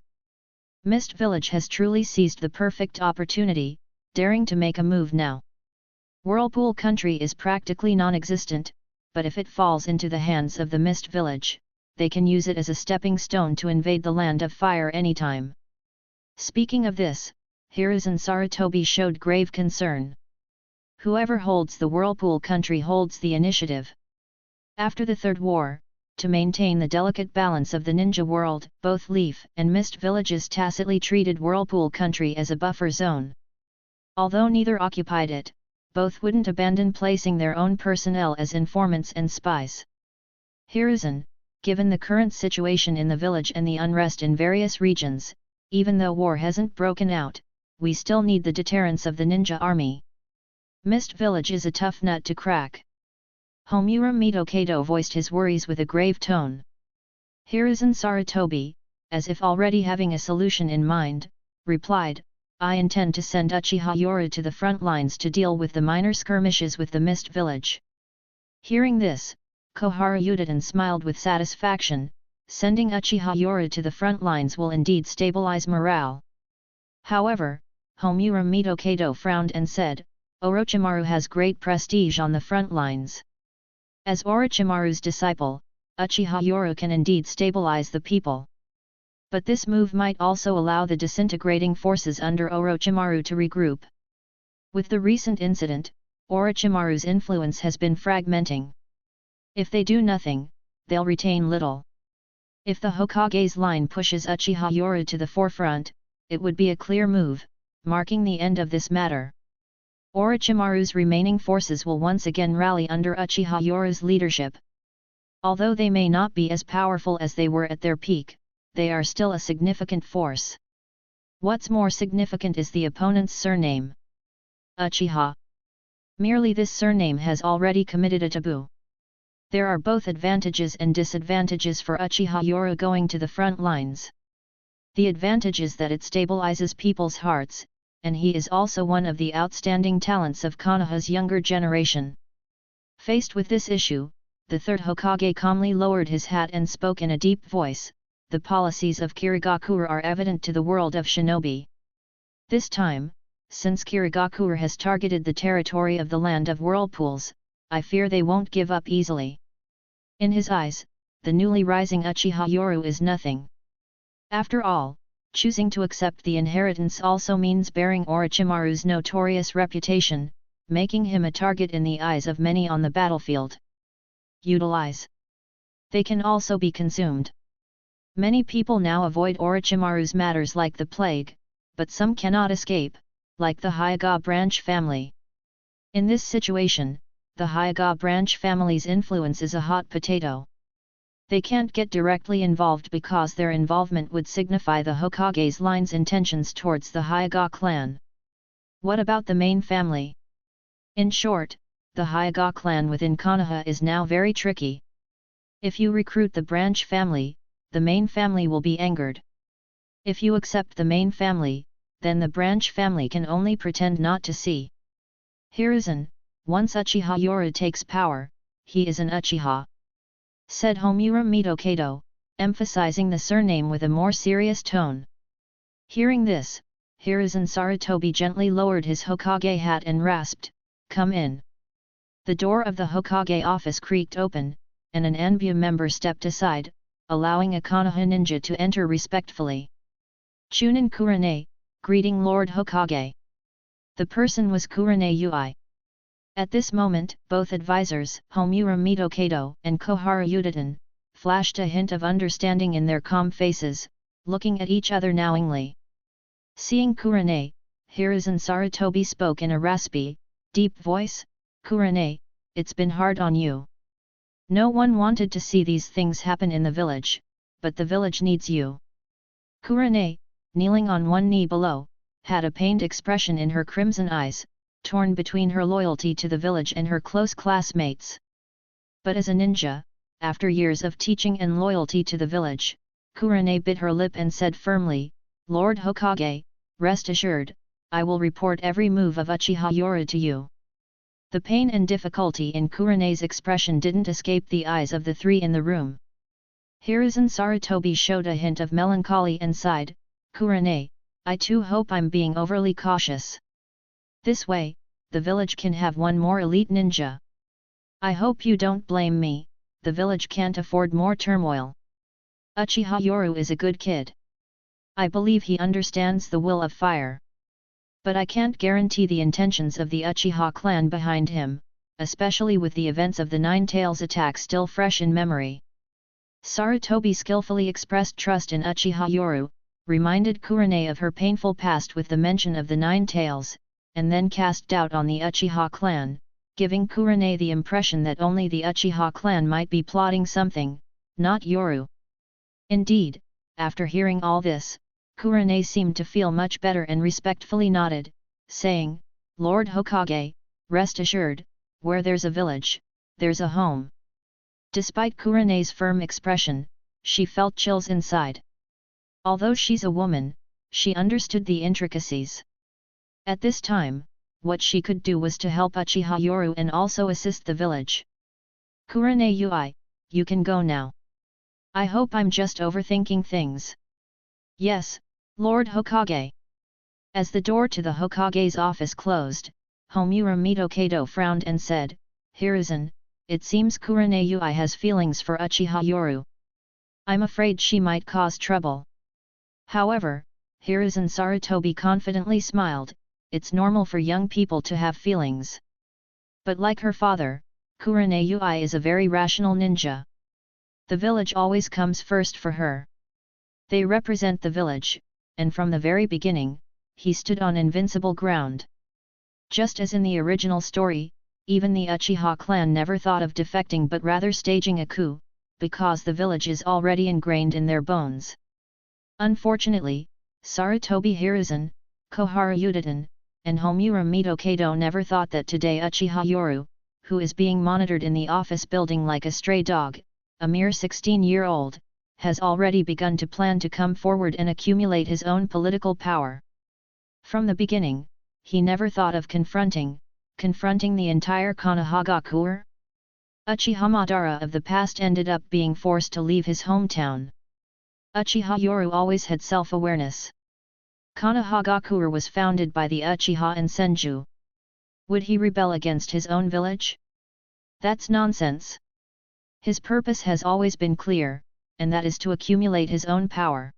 Mist Village has truly seized the perfect opportunity, daring to make a move now. Whirlpool Country is practically non-existent, but if it falls into the hands of the Mist Village, they can use it as a stepping stone to invade the Land of Fire anytime. Speaking of this, Hiruzen Sarutobi showed grave concern. Whoever holds the Whirlpool Country holds the initiative. After the Third War, to maintain the delicate balance of the ninja world, both Leaf and Mist villages tacitly treated Whirlpool Country as a buffer zone. Although neither occupied it, both wouldn't abandon placing their own personnel as informants and spies. Hiruzen, given the current situation in the village and the unrest in various regions, even though war hasn't broken out, we still need the deterrence of the ninja army. Mist Village is a tough nut to crack. Homura Mitokado voiced his worries with a grave tone. Hiruzen Sarutobi, as if already having a solution in mind, replied, "I intend to send Uchiha Yoru to the front lines to deal with the minor skirmishes with the Mist Village." Hearing this, Koharu Yudatan smiled with satisfaction, sending Uchiha Yoru to the front lines will indeed stabilize morale. However, Homura Mitokado frowned and said, "Orochimaru has great prestige on the front lines. As Orochimaru's disciple, Uchiha Yoru can indeed stabilize the people. But this move might also allow the disintegrating forces under Orochimaru to regroup. With the recent incident, Orochimaru's influence has been fragmenting. If they do nothing, they'll retain little. If the Hokage's line pushes Uchiha Yoru to the forefront, it would be a clear move, marking the end of this matter. Orochimaru's remaining forces will once again rally under Uchiha Yoru's leadership. Although they may not be as powerful as they were at their peak, they are still a significant force. What's more significant is the opponent's surname. Uchiha. Merely this surname has already committed a taboo. There are both advantages and disadvantages for Uchiha Yoru going to the front lines. The advantage is that it stabilizes people's hearts, and he is also one of the outstanding talents of Konoha's younger generation. Faced with this issue, the third Hokage calmly lowered his hat and spoke in a deep voice, "The policies of Kirigakure are evident to the world of shinobi. This time, since Kirigakure has targeted the territory of the land of whirlpools, I fear they won't give up easily." In his eyes, the newly rising Uchiha Yoru is nothing. After all, choosing to accept the inheritance also means bearing Orochimaru's notorious reputation, making him a target in the eyes of many on the battlefield. Utilize. They can also be consumed. Many people now avoid Orochimaru's matters like the plague, but some cannot escape, like the Hyuga branch family. In this situation, the Hyuga branch family's influence is a hot potato. They can't get directly involved because their involvement would signify the Hokage's line's intentions towards the Hyuga clan. What about the main family? In short, the Hyuga clan within Konoha is now very tricky. If you recruit the branch family, the main family will be angered. If you accept the main family, then the branch family can only pretend not to see. Hiruzen, once Uchiha Yoru takes power, he is an Uchiha," said Homura Midokado, emphasizing the surname with a more serious tone. Hearing this, Hiruzen Sarutobi gently lowered his Hokage hat and rasped, "Come in." The door of the Hokage office creaked open, and an Anbu member stepped aside, allowing a Konoha ninja to enter respectfully. "Chunin Kurane, greeting Lord Hokage." The person was Kurane Ui. At this moment, both advisors, Homura Midokado and Koharu Udaten, flashed a hint of understanding in their calm faces, looking at each other knowingly. Seeing Kurane, Hiruzen Sarutobi spoke in a raspy, deep voice, "Kurane, it's been hard on you. No one wanted to see these things happen in the village, but the village needs you." Kurane, kneeling on one knee below, had a pained expression in her crimson eyes, torn between her loyalty to the village and her close classmates. But as a ninja, after years of teaching and loyalty to the village, Kurane bit her lip and said firmly, "Lord Hokage, rest assured, I will report every move of Uchiha Yoru to you." The pain and difficulty in Kurane's expression didn't escape the eyes of the three in the room. Hiruzen Sarutobi showed a hint of melancholy and sighed, "Kurane, I too hope I'm being overly cautious. This way, the village can have one more elite ninja. I hope you don't blame me, the village can't afford more turmoil. Uchiha Yoru is a good kid. I believe he understands the will of fire. But I can't guarantee the intentions of the Uchiha clan behind him, especially with the events of the Nine Tails attack still fresh in memory." Sarutobi skillfully expressed trust in Uchiha Yoru, reminded Kurane of her painful past with the mention of the Nine Tails, and then cast doubt on the Uchiha clan, giving Kurane the impression that only the Uchiha clan might be plotting something, not Yoru. Indeed, after hearing all this, Kurane seemed to feel much better and respectfully nodded, saying, "Lord Hokage, rest assured, where there's a village, there's a home." Despite Kurane's firm expression, she felt chills inside. Although she's a woman, she understood the intricacies. At this time, what she could do was to help Uchiha Yoru and also assist the village. "Kurane Ui, you can go now. I hope I'm just overthinking things." "Yes, Lord Hokage." As the door to the Hokage's office closed, Homura Midokado frowned and said, "Hiruzen, it seems Kurane Ui has feelings for Uchiha Yoru. I'm afraid she might cause trouble." However, Hiruzen Sarutobi confidently smiled, "It's normal for young people to have feelings. But like her father, Kurane Ui is a very rational ninja. The village always comes first for her. They represent the village, and from the very beginning, he stood on invincible ground. Just as in the original story, even the Uchiha clan never thought of defecting but rather staging a coup, because the village is already ingrained in their bones." Unfortunately, Sarutobi Hiruzen, Koharu Udaten, and Homura Midokado never thought that today Uchiha Yoru, who is being monitored in the office building like a stray dog, a mere 16-year-old, has already begun to plan to come forward and accumulate his own political power. From the beginning, he never thought of confronting the entire Konohagakure. Uchiha Madara of the past ended up being forced to leave his hometown. Uchiha Yoru always had self-awareness. Konohagakure was founded by the Uchiha and Senju. Would he rebel against his own village? That's nonsense. His purpose has always been clear, and that is to accumulate his own power.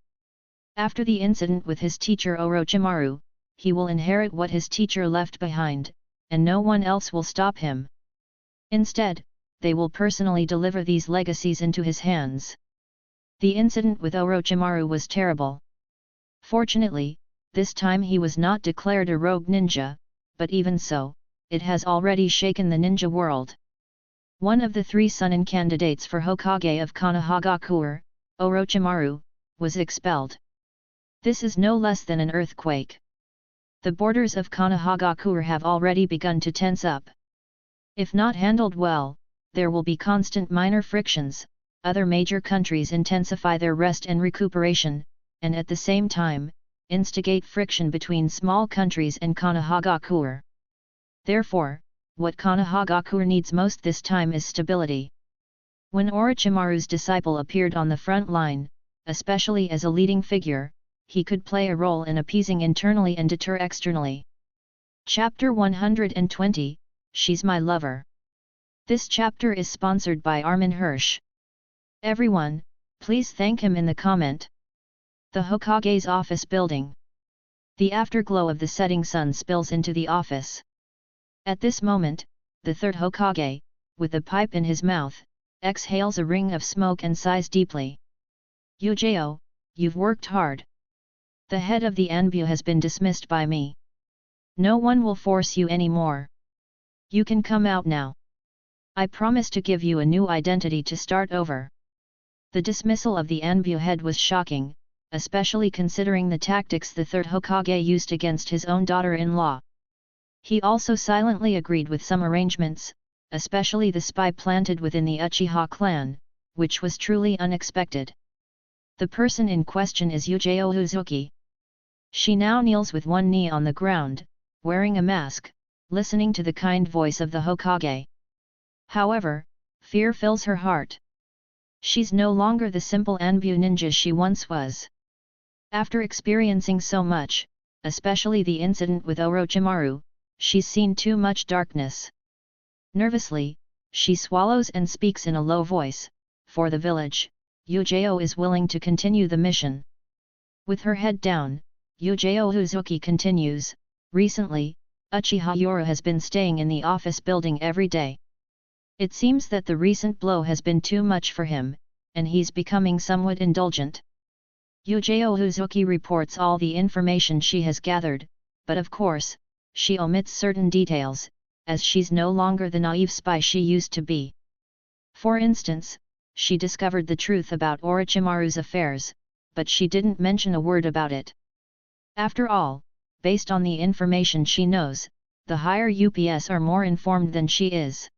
After the incident with his teacher Orochimaru, he will inherit what his teacher left behind, and no one else will stop him. Instead, they will personally deliver these legacies into his hands. The incident with Orochimaru was terrible. Fortunately, this time he was not declared a rogue ninja, but even so, it has already shaken the ninja world. One of the 3 Sunin candidates for Hokage of Konohagakure, Orochimaru, was expelled. This is no less than an earthquake. The borders of Konohagakure have already begun to tense up. If not handled well, there will be constant minor frictions. Other major countries intensify their rest and recuperation, and at the same time, instigate friction between small countries and Konohagakure. Therefore, what Konohagakure needs most this time is stability. When Orochimaru's disciple appeared on the front line, especially as a leading figure, he could play a role in appeasing internally and deter externally. Chapter 120, She's My Lover. This chapter is sponsored by Armin Hirsch. Everyone, please thank him in the comment. The Hokage's office building. The afterglow of the setting sun spills into the office. At this moment, the third Hokage, with a pipe in his mouth, exhales a ring of smoke and sighs deeply. Uchiha, you've worked hard. The head of the Anbu has been dismissed by me. No one will force you anymore. You can come out now. I promise to give you a new identity to start over. The dismissal of the Anbu head was shocking, especially considering the tactics the third Hokage used against his own daughter-in-law. He also silently agreed with some arrangements, especially the spy planted within the Uchiha clan, which was truly unexpected. The person in question is Uchiha Uzuki. She now kneels with one knee on the ground, wearing a mask, listening to the kind voice of the Hokage. However, fear fills her heart. She's no longer the simple Anbu ninja she once was. After experiencing so much, especially the incident with Orochimaru, she's seen too much darkness. Nervously, she swallows and speaks in a low voice. For the village, Uchiha is willing to continue the mission. With her head down, Uchiha Uzuki continues. Recently, Uchiha Yoru has been staying in the office building every day. It seems that the recent blow has been too much for him, and he's becoming somewhat indulgent. Uchiha Uzuki reports all the information she has gathered, but of course, she omits certain details, as she's no longer the naive spy she used to be. For instance, she discovered the truth about Orochimaru's affairs, but she didn't mention a word about it. After all, based on the information she knows, the higher UPS are more informed than she is.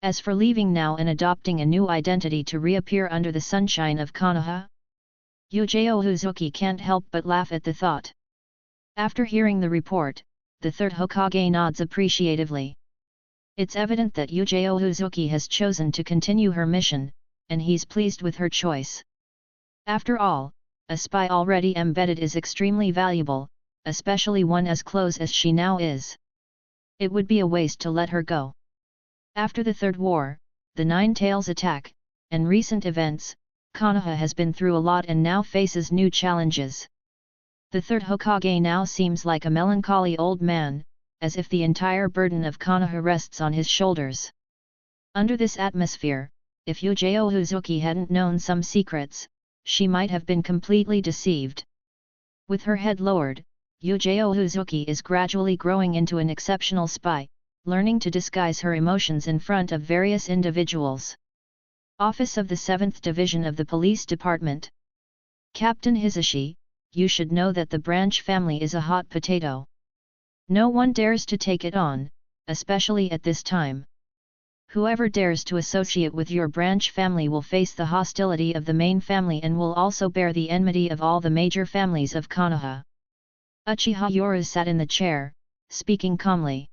As for leaving now and adopting a new identity to reappear under the sunshine of Konoha, Uchiha Uzuki can't help but laugh at the thought. After hearing the report, the third Hokage nods appreciatively. It's evident that Uchiha Uzuki has chosen to continue her mission, and he's pleased with her choice. After all, a spy already embedded is extremely valuable, especially one as close as she now is. It would be a waste to let her go. After the Third War, the Nine Tails attack, and recent events, Konoha has been through a lot and now faces new challenges. The third Hokage now seems like a melancholy old man, as if the entire burden of Konoha rests on his shoulders. Under this atmosphere, if Uchiha Uzuki hadn't known some secrets, she might have been completely deceived. With her head lowered, Uchiha Uzuki is gradually growing into an exceptional spy, learning to disguise her emotions in front of various individuals. Office of the 7th Division of the Police Department. Captain Hisashi, you should know that the branch family is a hot potato. No one dares to take it on, especially at this time. Whoever dares to associate with your branch family will face the hostility of the main family and will also bear the enmity of all the major families of Konoha. Uchiha Yoru sat in the chair, speaking calmly.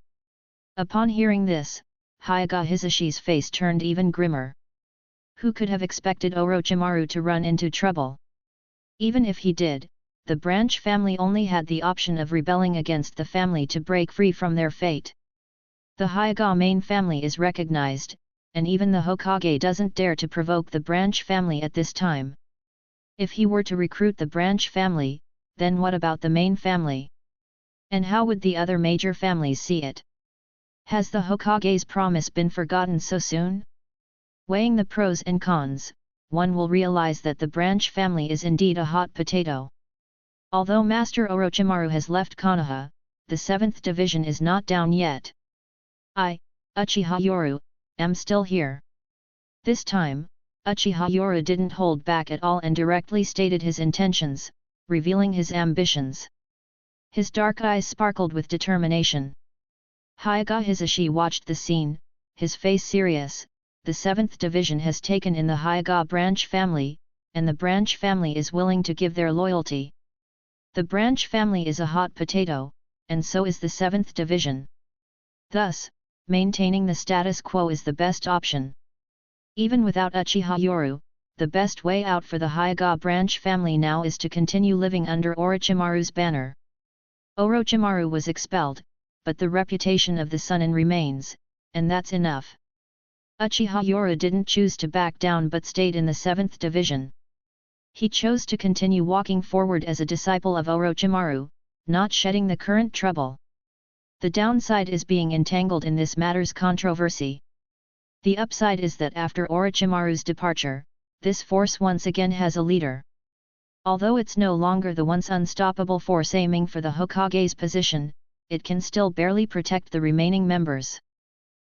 Upon hearing this, Hyuga Hisashi's face turned even grimmer. Who could have expected Orochimaru to run into trouble? Even if he did, the branch family only had the option of rebelling against the family to break free from their fate. The Hyuga main family is recognized, and even the Hokage doesn't dare to provoke the branch family at this time. If he were to recruit the branch family, then what about the main family? And how would the other major families see it? Has the Hokage's promise been forgotten so soon? Weighing the pros and cons, one will realize that the branch family is indeed a hot potato. Although Master Orochimaru has left Konoha, the 7th Division is not down yet. I, Uchiha Yoru, am still here. This time, Uchiha Yoru didn't hold back at all and directly stated his intentions, revealing his ambitions. His dark eyes sparkled with determination. Hyuga Hisashi watched the scene, his face serious. The 7th Division has taken in the Hyuga branch family, and the branch family is willing to give their loyalty. The branch family is a hot potato, and so is the 7th Division. Thus, maintaining the status quo is the best option. Even without Uchiha Yoru, the best way out for the Hyuga branch family now is to continue living under Orochimaru's banner. Orochimaru was expelled, but the reputation of the Sunin remains, and that's enough. Uchiha Yoru didn't choose to back down but stayed in the 7th Division. He chose to continue walking forward as a disciple of Orochimaru, not shedding the current trouble. The downside is being entangled in this matter's controversy. The upside is that after Orochimaru's departure, this force once again has a leader. Although it's no longer the once unstoppable force aiming for the Hokage's position, it can still barely protect the remaining members.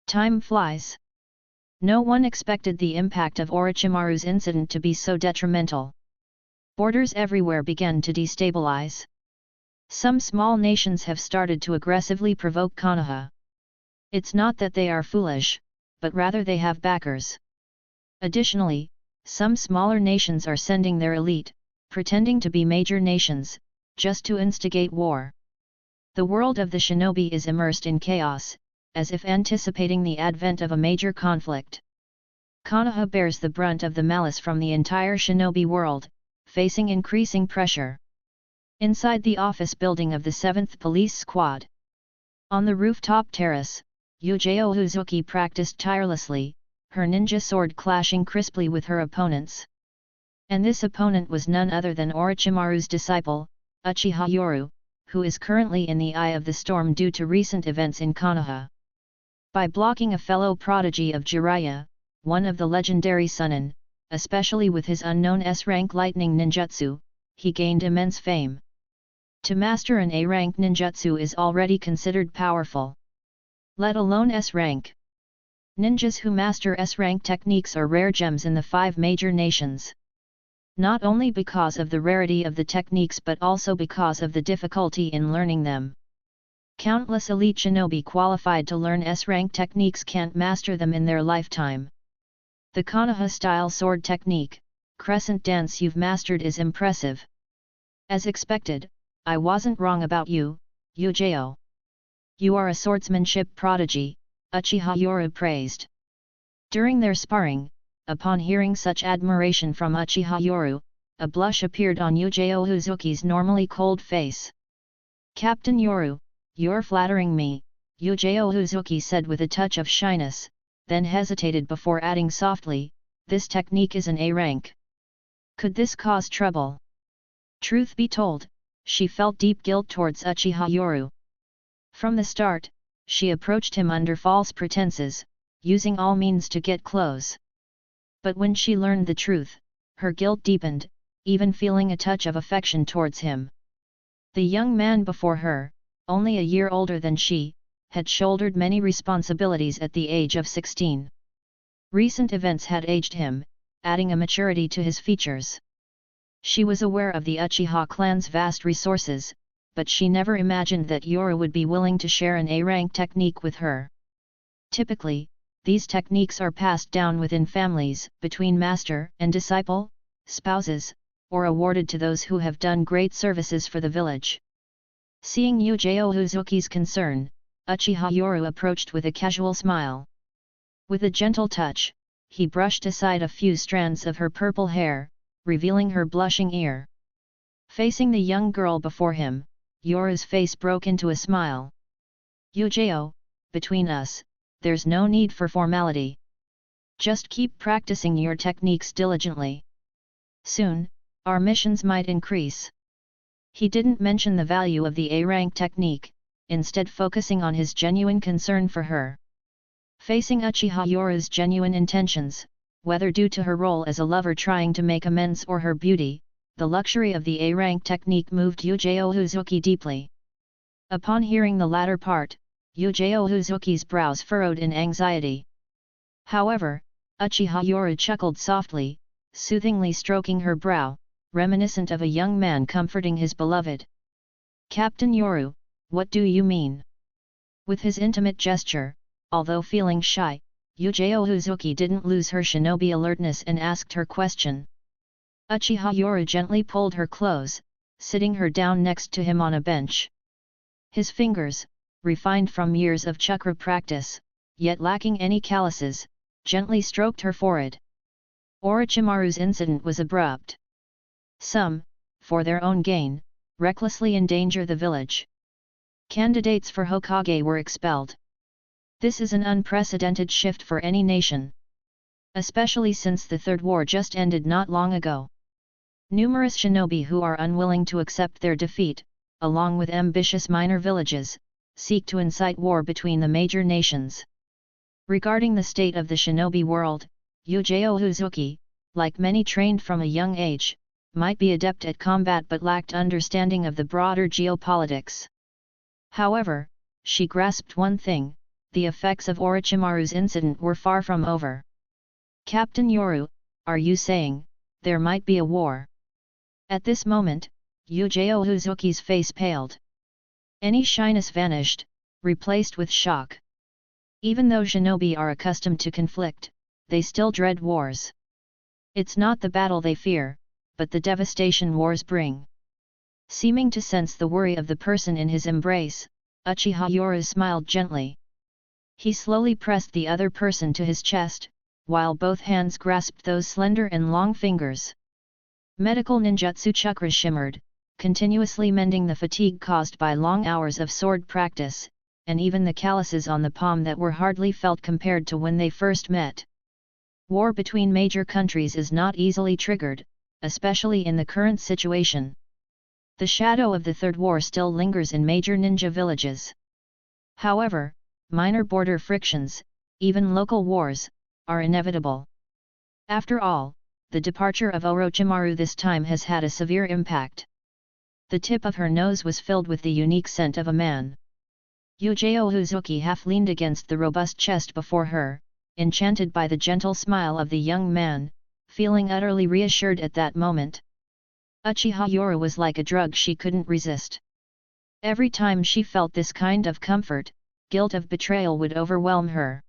Time flies. No one expected the impact of Orochimaru's incident to be so detrimental. Borders everywhere began to destabilize. Some small nations have started to aggressively provoke Konoha. It's not that they are foolish, but rather they have backers. Additionally, some smaller nations are sending their elite, pretending to be major nations, just to instigate war. The world of the shinobi is immersed in chaos, as if anticipating the advent of a major conflict. Konoha bears the brunt of the malice from the entire shinobi world, facing increasing pressure. Inside the office building of the 7th Police Squad. On the rooftop terrace, Yujao Uzuki practiced tirelessly, her ninja sword clashing crisply with her opponent's. And this opponent was none other than Orochimaru's disciple, Uchiha Yoru, who is currently in the eye of the storm due to recent events in Konoha. By blocking a fellow prodigy of Jiraiya, one of the legendary Sunin, especially with his unknown S-rank lightning ninjutsu, he gained immense fame. To master an A-rank ninjutsu is already considered powerful. Let alone S-rank. Ninjas who master S-rank techniques are rare gems in the 5 major nations. Not only because of the rarity of the techniques but also because of the difficulty in learning them. Countless elite shinobi qualified to learn S-rank techniques can't master them in their lifetime. The Konoha-style sword technique, crescent dance you've mastered is impressive. As expected, I wasn't wrong about you, Yujao. You are a swordsmanship prodigy, Uchiha Yoru praised. During their sparring, upon hearing such admiration from Uchiha Yoru, a blush appeared on Yujao Uzuki's normally cold face. Captain Yoru, you're flattering me, Yujao Uzuki said with a touch of shyness, then hesitated before adding softly, this technique is an A rank. Could this cause trouble? Truth be told, she felt deep guilt towards Uchiha Yoru. From the start, she approached him under false pretenses, using all means to get close. But when she learned the truth, her guilt deepened, even feeling a touch of affection towards him. The young man before her, only a year older than she, had shouldered many responsibilities at the age of 16. Recent events had aged him, adding a maturity to his features. She was aware of the Uchiha clan's vast resources, but she never imagined that Yoru would be willing to share an A-rank technique with her. Typically, these techniques are passed down within families, between master and disciple, spouses, or awarded to those who have done great services for the village. Seeing Yujao Uzuki's concern, Uchiha Yoru approached with a casual smile. With a gentle touch, he brushed aside a few strands of her purple hair, revealing her blushing ear. Facing the young girl before him, Yoru's face broke into a smile. Yujao, between us, there's no need for formality. Just keep practicing your techniques diligently. Soon, our missions might increase. He didn't mention the value of the A-rank technique, instead focusing on his genuine concern for her. Facing Uchiha Yoru's genuine intentions, whether due to her role as a lover trying to make amends or her beauty, the luxury of the A-rank technique moved Yujao Uzuki deeply. Upon hearing the latter part, Yujao Uzuki's brows furrowed in anxiety. However, Uchiha Yoru chuckled softly, soothingly stroking her brow, reminiscent of a young man comforting his beloved. Captain Yoru, what do you mean? With his intimate gesture, although feeling shy, Yujao Uzuki didn't lose her shinobi alertness and asked her question. Uchiha Yoru gently pulled her close, sitting her down next to him on a bench. His fingers, refined from years of chakra practice, yet lacking any calluses, gently stroked her forehead. Orochimaru's incident was abrupt. Some, for their own gain, recklessly endanger the village. Candidates for Hokage were expelled. This is an unprecedented shift for any nation. Especially since the Third War just ended not long ago. Numerous shinobi who are unwilling to accept their defeat, along with ambitious minor villages, seek to incite war between the major nations. Regarding the state of the shinobi world, Yujao Uzuki, like many trained from a young age, might be adept at combat but lacked understanding of the broader geopolitics. However, she grasped one thing: the effects of Orochimaru's incident were far from over. Captain Yoru, are you saying there might be a war? At this moment, Yujao Uzuki's face paled. Any shyness vanished, replaced with shock. Even though shinobi are accustomed to conflict, they still dread wars. It's not the battle they fear, but the devastation wars bring. Seeming to sense the worry of the person in his embrace, Uchiha Yoru smiled gently. He slowly pressed the other person to his chest, while both hands grasped those slender and long fingers. Medical ninjutsu chakras shimmered, continuously mending the fatigue caused by long hours of sword practice, and even the calluses on the palm that were hardly felt compared to when they first met. War between major countries is not easily triggered, especially in the current situation. The shadow of the Third War still lingers in major ninja villages. However, minor border frictions, even local wars, are inevitable. After all, the departure of Orochimaru this time has had a severe impact. The tip of her nose was filled with the unique scent of a man. Yujao Uzuki half leaned against the robust chest before her, enchanted by the gentle smile of the young man, feeling utterly reassured at that moment. Uchiha Yoru was like a drug she couldn't resist. Every time she felt this kind of comfort, guilt of betrayal would overwhelm her.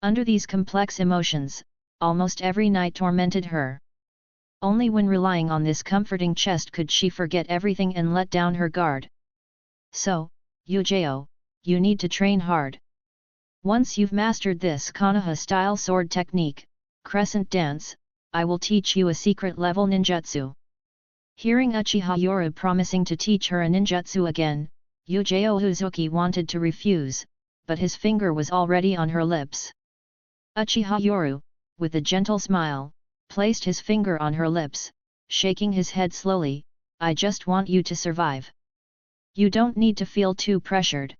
Under these complex emotions, almost every night tormented her. Only when relying on this comforting chest could she forget everything and let down her guard. So, Yujao, you need to train hard. Once you've mastered this Konoha-style sword technique, crescent dance, I will teach you a secret-level ninjutsu. Hearing Uchiha Yoru promising to teach her a ninjutsu again, Yujao Uzuki wanted to refuse, but his finger was already on her lips. Uchiha Yoru, with a gentle smile, placed his finger on her lips, shaking his head slowly, I just want you to survive. You don't need to feel too pressured.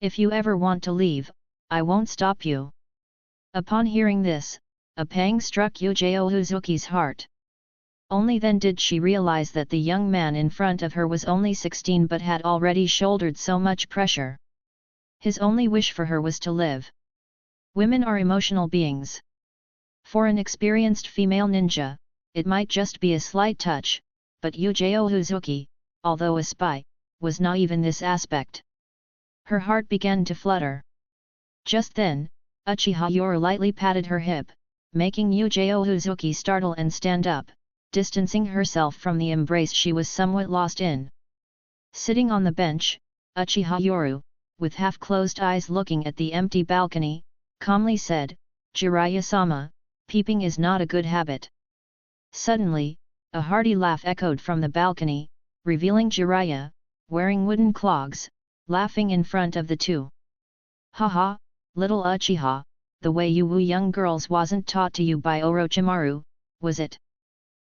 If you ever want to leave, I won't stop you. Upon hearing this, a pang struck Yujao Uzuki's heart. Only then did she realize that the young man in front of her was only 16 but had already shouldered so much pressure. His only wish for her was to live. Women are emotional beings. For an experienced female ninja, it might just be a slight touch, but Yujao Uzuki, although a spy, was naive in this aspect. Her heart began to flutter. Just then, Uchiha Yoru lightly patted her hip, making Yujao Uzuki startle and stand up, distancing herself from the embrace she was somewhat lost in. Sitting on the bench, Uchiha Yoru, with half-closed eyes looking at the empty balcony, calmly said, "Jiraiya-sama, peeping is not a good habit." Suddenly, a hearty laugh echoed from the balcony, revealing Jiraiya, wearing wooden clogs, laughing in front of the two. "Haha, little Uchiha, the way you woo young girls wasn't taught to you by Orochimaru, was it?"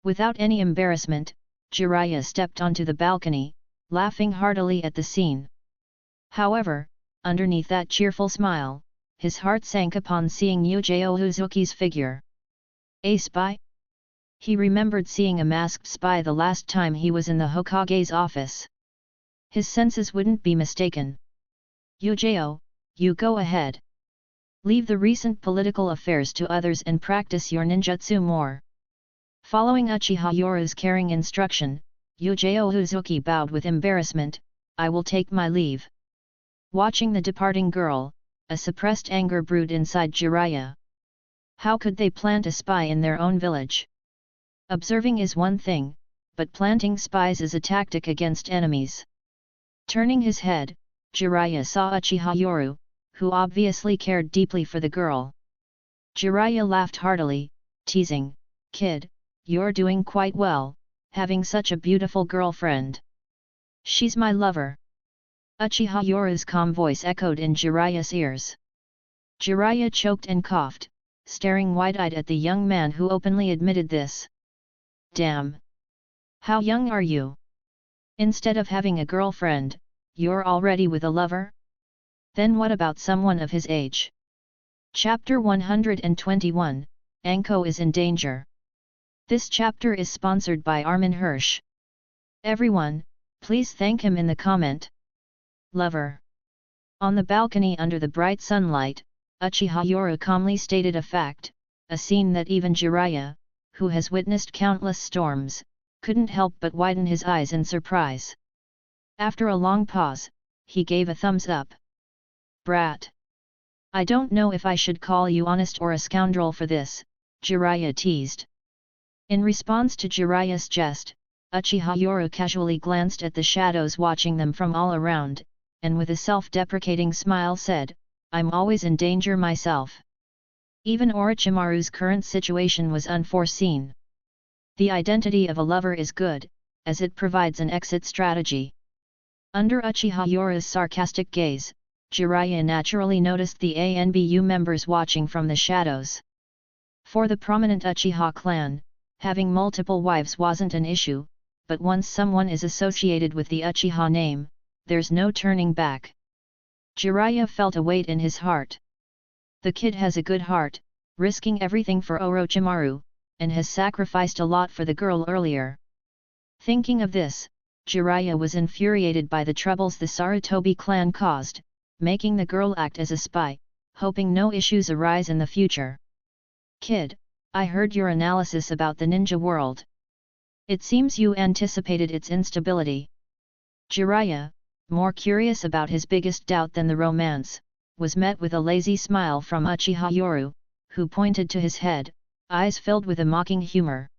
Without any embarrassment, Jiraiya stepped onto the balcony, laughing heartily at the scene. However, underneath that cheerful smile, his heart sank upon seeing Yujiro Uzuki's figure. A spy? He remembered seeing a masked spy the last time he was in the Hokage's office. His senses wouldn't be mistaken. "Yujiro, you go ahead. Leave the recent political affairs to others and practice your ninjutsu more." Following Uchiha Yoru's caring instruction, Yujiro Uzuki bowed with embarrassment, "I will take my leave." Watching the departing girl, a suppressed anger brewed inside Jiraiya. How could they plant a spy in their own village? Observing is one thing, but planting spies is a tactic against enemies. Turning his head, Jiraiya saw Uchiha Yoru, who obviously cared deeply for the girl. Jiraiya laughed heartily, teasing, "Kid, you're doing quite well, having such a beautiful girlfriend. She's my lover." Uchiha Yoru's calm voice echoed in Jiraiya's ears. Jiraiya choked and coughed, staring wide-eyed at the young man who openly admitted this. "Damn! How young are you? Instead of having a girlfriend, you're already with a lover? Then what about someone of his age?" Chapter 121, Anko is in danger. This chapter is sponsored by Armin Hirsch. Everyone, please thank him in the comment. Lover. On the balcony under the bright sunlight, Uchiha Yoru calmly stated a fact, a scene that even Jiraiya, who has witnessed countless storms, couldn't help but widen his eyes in surprise. After a long pause, he gave a thumbs up. "Brat. I don't know if I should call you honest or a scoundrel for this," Jiraiya teased. In response to Jiraiya's jest, Uchiha Yoru casually glanced at the shadows watching them from all around, and with a self-deprecating smile said, "I'm always in danger myself." Even Orochimaru's current situation was unforeseen. The identity of a lover is good, as it provides an exit strategy. Under Uchiha Yoru's sarcastic gaze, Jiraiya naturally noticed the ANBU members watching from the shadows. For the prominent Uchiha clan, having multiple wives wasn't an issue, but once someone is associated with the Uchiha name, there's no turning back. Jiraiya felt a weight in his heart. The kid has a good heart, risking everything for Orochimaru, and has sacrificed a lot for the girl earlier. Thinking of this, Jiraiya was infuriated by the troubles the Sarutobi clan caused, making the girl act as a spy, hoping no issues arise in the future. "Kid, I heard your analysis about the ninja world. It seems you anticipated its instability." Jiraiya, more curious about his biggest doubt than the romance, was met with a lazy smile from Uchiha Yoru, who pointed to his head, eyes filled with a mocking humor.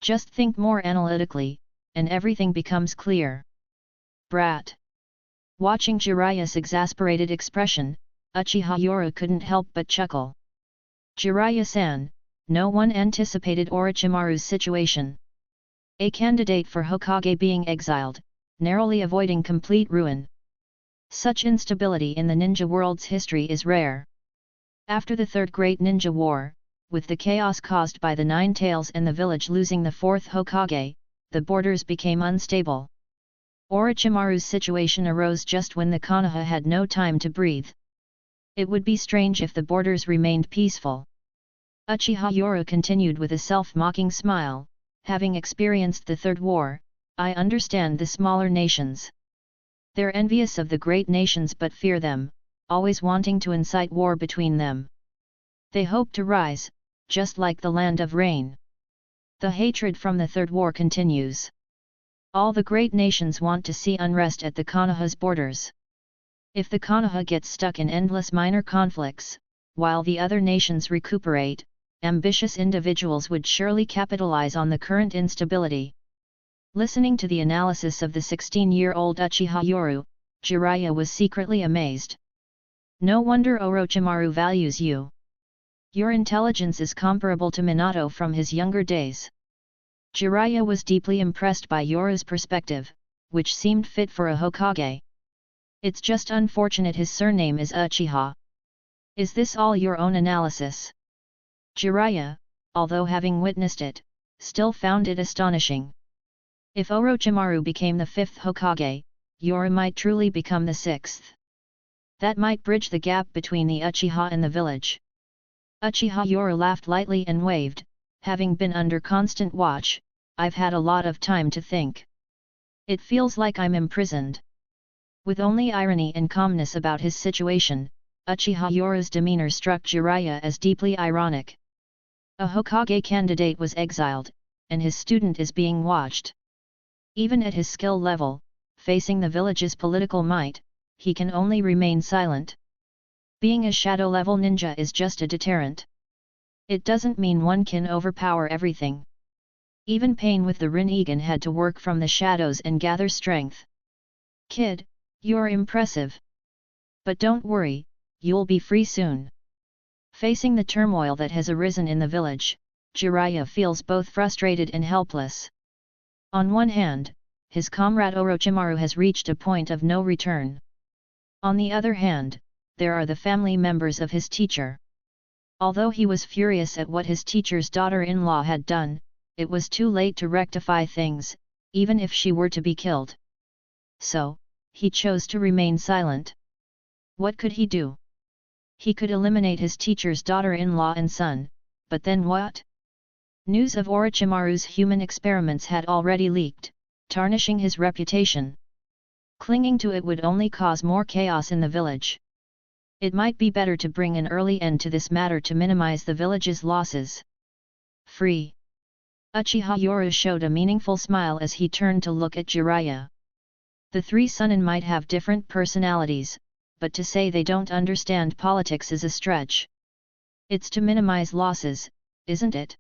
"Just think more analytically, and everything becomes clear. Brat." Watching Jiraiya's exasperated expression, Uchiha Yoru couldn't help but chuckle. "Jiraiya-san, no one anticipated Orochimaru's situation. A candidate for Hokage being exiled, narrowly avoiding complete ruin. Such instability in the ninja world's history is rare. After the Third Great Ninja War, with the chaos caused by the Nine Tails and the village losing the fourth Hokage, the borders became unstable. Orochimaru's situation arose just when the Konoha had no time to breathe. It would be strange if the borders remained peaceful." Uchiha Yoru continued with a self-mocking smile, "Having experienced the Third War, I understand the smaller nations. They're envious of the great nations but fear them, always wanting to incite war between them. They hope to rise, just like the land of rain. The hatred from the Third War continues. All the great nations want to see unrest at the Konoha's borders. If the Konoha gets stuck in endless minor conflicts, while the other nations recuperate, ambitious individuals would surely capitalize on the current instability. Listening to the analysis of the 16-year-old Uchiha Yoru, Jiraiya was secretly amazed. No wonder Orochimaru values you. Your intelligence is comparable to Minato from his younger days. Jiraiya was deeply impressed by Yoru's perspective, which seemed fit for a Hokage. It's just unfortunate his surname is Uchiha. Is this all your own analysis? Jiraiya, although having witnessed it, still found it astonishing. If Orochimaru became the 5th Hokage, Yoru might truly become the 6th. That might bridge the gap between the Uchiha and the village. Uchiha Yoru laughed lightly and waved, having been under constant watch, I've had a lot of time to think. It feels like I'm imprisoned. With only irony and calmness about his situation, Uchiha Yoru's demeanor struck Jiraiya as deeply ironic. A Hokage candidate was exiled, and his student is being watched. Even at his skill level, facing the village's political might, he can only remain silent. Being a shadow-level ninja is just a deterrent. It doesn't mean one can overpower everything. Even Pain with the Rinnegan had to work from the shadows and gather strength. Kid, you're impressive. But don't worry, you'll be free soon. Facing the turmoil that has arisen in the village, Jiraiya feels both frustrated and helpless. On one hand, his comrade Orochimaru has reached a point of no return. On the other hand, there are the family members of his teacher. Although he was furious at what his teacher's daughter-in-law had done, it was too late to rectify things, even if she were to be killed. So, he chose to remain silent. What could he do? He could eliminate his teacher's daughter-in-law and son, but then what? News of Orochimaru's human experiments had already leaked, tarnishing his reputation. Clinging to it would only cause more chaos in the village. It might be better to bring an early end to this matter to minimize the village's losses. Free. Uchiha Yoru showed a meaningful smile as he turned to look at Jiraiya. The three Sunin might have different personalities, but to say they don't understand politics is a stretch. It's to minimize losses, isn't it?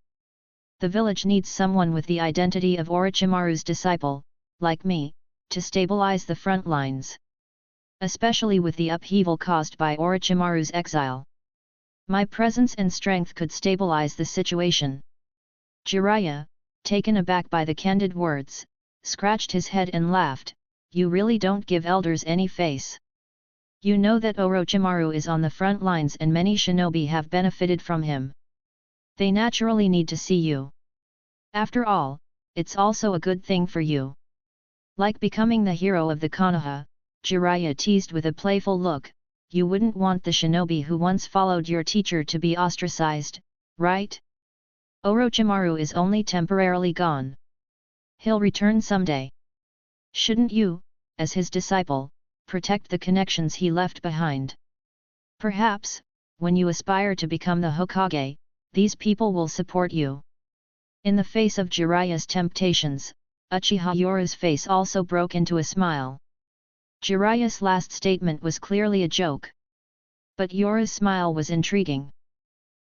The village needs someone with the identity of Orochimaru's disciple, like me, to stabilize the front lines. Especially with the upheaval caused by Orochimaru's exile. My presence and strength could stabilize the situation. Jiraiya, taken aback by the candid words, scratched his head and laughed, you really don't give elders any face. You know that Orochimaru is on the front lines and many shinobi have benefited from him. They naturally need to see you. After all, it's also a good thing for you. Like becoming the hero of the Konoha, Jiraiya teased with a playful look, you wouldn't want the shinobi who once followed your teacher to be ostracized, right? Orochimaru is only temporarily gone. He'll return someday. Shouldn't you, as his disciple, protect the connections he left behind? Perhaps, when you aspire to become the Hokage, these people will support you. In the face of Jiraiya's temptations, Uchiha Yoru's face also broke into a smile. Jiraiya's last statement was clearly a joke. But Yoru's smile was intriguing.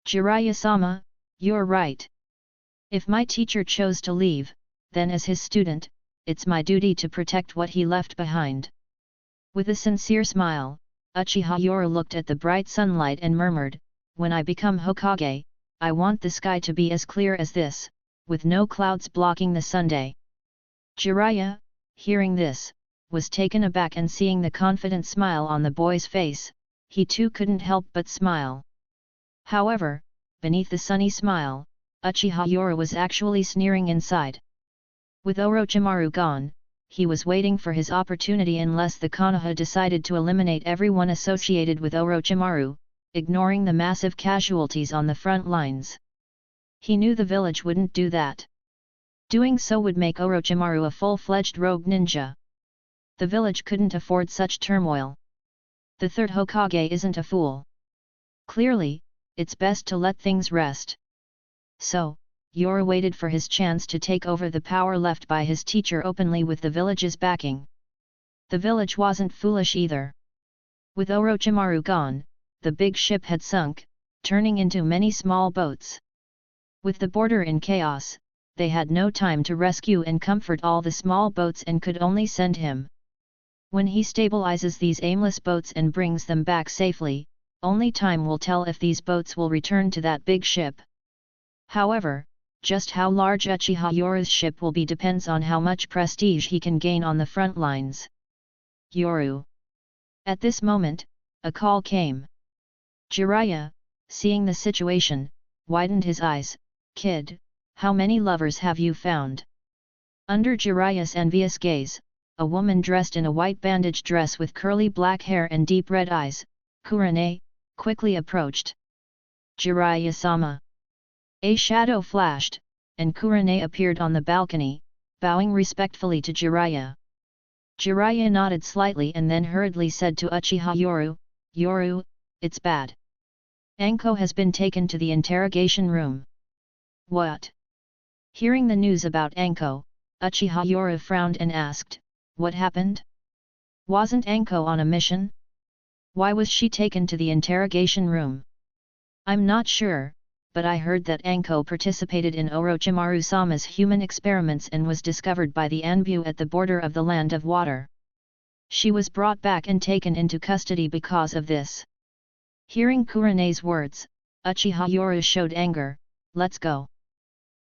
Jiraiya-sama, you're right. If my teacher chose to leave, then as his student, it's my duty to protect what he left behind. With a sincere smile, Uchiha Yoru looked at the bright sunlight and murmured, when I become Hokage, I want the sky to be as clear as this, with no clouds blocking the sunday. Jiraiya, hearing this, was taken aback, and seeing the confident smile on the boy's face, he too couldn't help but smile. However, beneath the sunny smile, Uchiha Yoru was actually sneering inside. With Orochimaru gone, he was waiting for his opportunity unless the Konoha decided to eliminate everyone associated with Orochimaru, ignoring the massive casualties on the front lines. He knew the village wouldn't do that. Doing so would make Orochimaru a full-fledged rogue ninja. The village couldn't afford such turmoil. The third Hokage isn't a fool. Clearly, it's best to let things rest. So, Yoru waited for his chance to take over the power left by his teacher openly with the village's backing. The village wasn't foolish either. With Orochimaru gone, the big ship had sunk, turning into many small boats. With the border in chaos, they had no time to rescue and comfort all the small boats and could only send him. When he stabilizes these aimless boats and brings them back safely, only time will tell if these boats will return to that big ship. However, just how large Uchiha Yoru's ship will be depends on how much prestige he can gain on the front lines. Yoru. At this moment, a call came. Jiraiya, seeing the situation, widened his eyes. "Kid, how many lovers have you found?" Under Jiraiya's envious gaze, a woman dressed in a white bandage dress with curly black hair and deep red eyes, Kurane, quickly approached. "Jiraiya-sama." A shadow flashed, and Kurane appeared on the balcony, bowing respectfully to Jiraiya. Jiraiya nodded slightly and then hurriedly said to Uchiha Yoru, "Yoru, it's bad. Anko has been taken to the interrogation room." "What?" Hearing the news about Anko, Uchiha Yoru frowned and asked, "What happened? Wasn't Anko on a mission? Why was she taken to the interrogation room?" "I'm not sure, but I heard that Anko participated in Orochimaru-sama's human experiments and was discovered by the Anbu at the border of the Land of Water. She was brought back and taken into custody because of this." Hearing Kurane's words, Uchiha Yoru showed anger. "Let's go.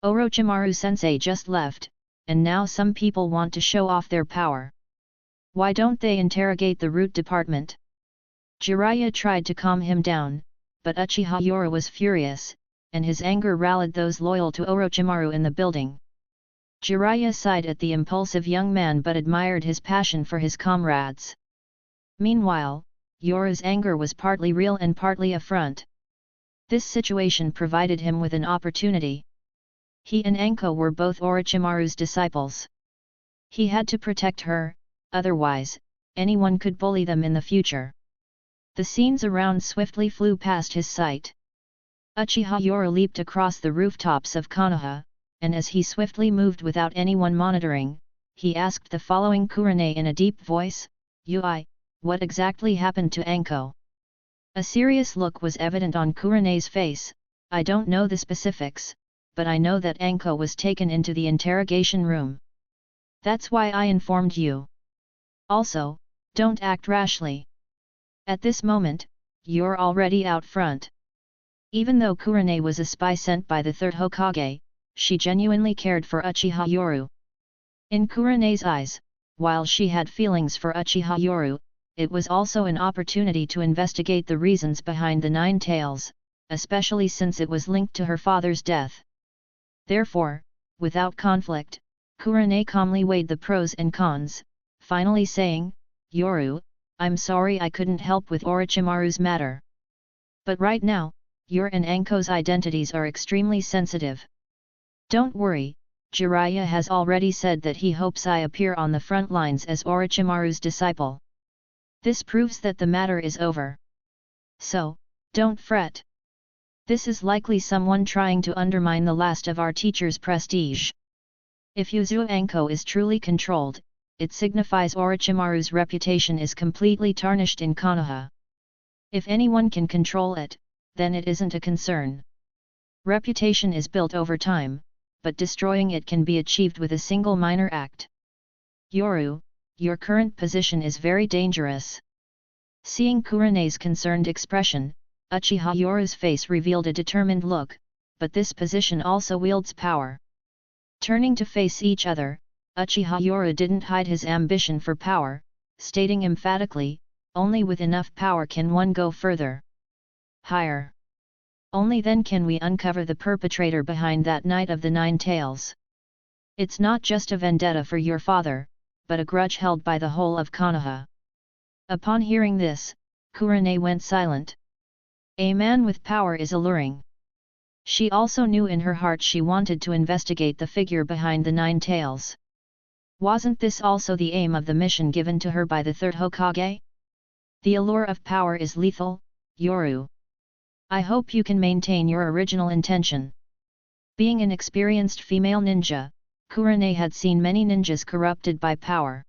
Orochimaru-sensei just left, and now some people want to show off their power. Why don't they interrogate the root department?" Jiraiya tried to calm him down, but Uchiha Yoru was furious, and his anger rallied those loyal to Orochimaru in the building. Jiraiya sighed at the impulsive young man but admired his passion for his comrades. Meanwhile, Yoru's anger was partly real and partly a front. This situation provided him with an opportunity. He and Anko were both Orochimaru's disciples. He had to protect her, otherwise, anyone could bully them in the future. The scenes around swiftly flew past his sight. Uchiha Yoru leaped across the rooftops of Konoha, and as he swiftly moved without anyone monitoring, he asked the following Kurane in a deep voice, "Ui, what exactly happened to Anko?" A serious look was evident on Kurane's face. "I don't know the specifics, but I know that Anko was taken into the interrogation room. That's why I informed you. Also, don't act rashly." At this moment, you're already out front. Even though Kurane was a spy sent by the third Hokage, she genuinely cared for Uchiha Yoru. In Kurane's eyes, while she had feelings for Uchiha Yoru, it was also an opportunity to investigate the reasons behind the Nine Tails, especially since it was linked to her father's death. Therefore, without conflict, Kurane calmly weighed the pros and cons, finally saying, "Yoru, I'm sorry I couldn't help with Orochimaru's matter. But right now, your and Anko's identities are extremely sensitive. Don't worry, Jiraiya has already said that he hopes I appear on the front lines as Orochimaru's disciple. This proves that the matter is over. So, don't fret. This is likely someone trying to undermine the last of our teacher's prestige. If Yuzue Anko is truly controlled, it signifies Orochimaru's reputation is completely tarnished in Konoha. If anyone can control it, then it isn't a concern. Reputation is built over time, but destroying it can be achieved with a single minor act. Yoru, your current position is very dangerous." Seeing Kurane's concerned expression, Uchiha Yoru's face revealed a determined look, but this position also wields power. Turning to face each other, Uchiha Yoru didn't hide his ambition for power, stating emphatically, "Only with enough power can one go further. Higher. Only then can we uncover the perpetrator behind that Knight of the Nine Tails. It's not just a vendetta for your father, but a grudge held by the whole of Konoha." Upon hearing this, Kurane went silent. A man with power is alluring. She also knew in her heart she wanted to investigate the figure behind the Nine Tails. Wasn't this also the aim of the mission given to her by the third Hokage? The allure of power is lethal, Yoru. I hope you can maintain your original intention. Being an experienced female ninja, Kurane had seen many ninjas corrupted by power.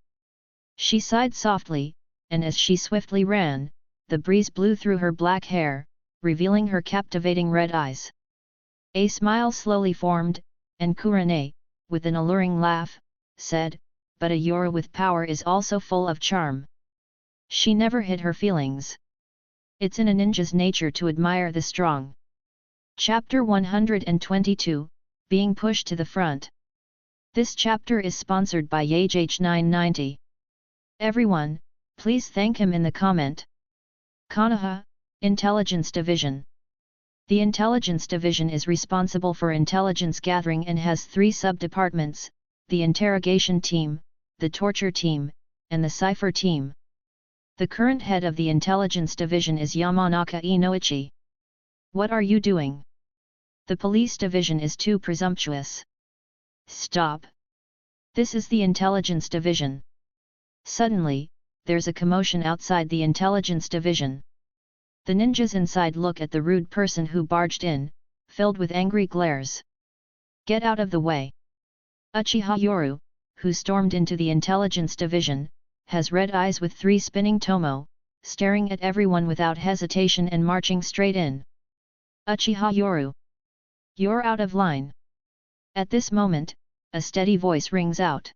She sighed softly, and as she swiftly ran, the breeze blew through her black hair, revealing her captivating red eyes. A smile slowly formed, and Kurane, with an alluring laugh, said, "But a Yoru with power is also full of charm." She never hid her feelings. It's in a ninja's nature to admire the strong. Chapter 122, Being Pushed to the Front. This chapter is sponsored by YageH990. Everyone, please thank him in the comment. Konoha, Intelligence Division. The Intelligence Division is responsible for intelligence gathering and has 3 sub-departments: the Interrogation Team, the Torture Team, and the Cipher Team. The current head of the Intelligence Division is Yamanaka Inoichi. What are you doing? The Police Division is too presumptuous. Stop! This is the Intelligence Division. Suddenly, there's a commotion outside the Intelligence Division. The ninjas inside look at the rude person who barged in, filled with angry glares. Get out of the way! Uchiha Yoru, who stormed into the Intelligence Division, has red eyes with 3 spinning tomo, staring at everyone without hesitation and marching straight in. Uchiha Yoru! You're out of line! At this moment, a steady voice rings out.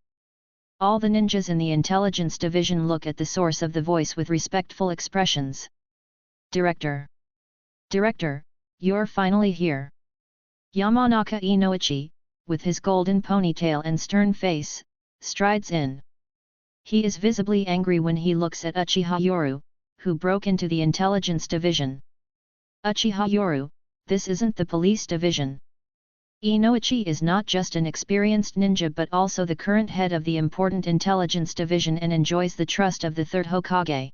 All the ninjas in the Intelligence Division look at the source of the voice with respectful expressions. Director! Director, you're finally here! Yamanaka Inoichi, with his golden ponytail and stern face, strides in. He is visibly angry when he looks at Uchiha Yoru, who broke into the Intelligence Division. Uchiha Yoru, this isn't the Police Division. Inoichi is not just an experienced ninja but also the current head of the important Intelligence Division and enjoys the trust of the 3rd Hokage.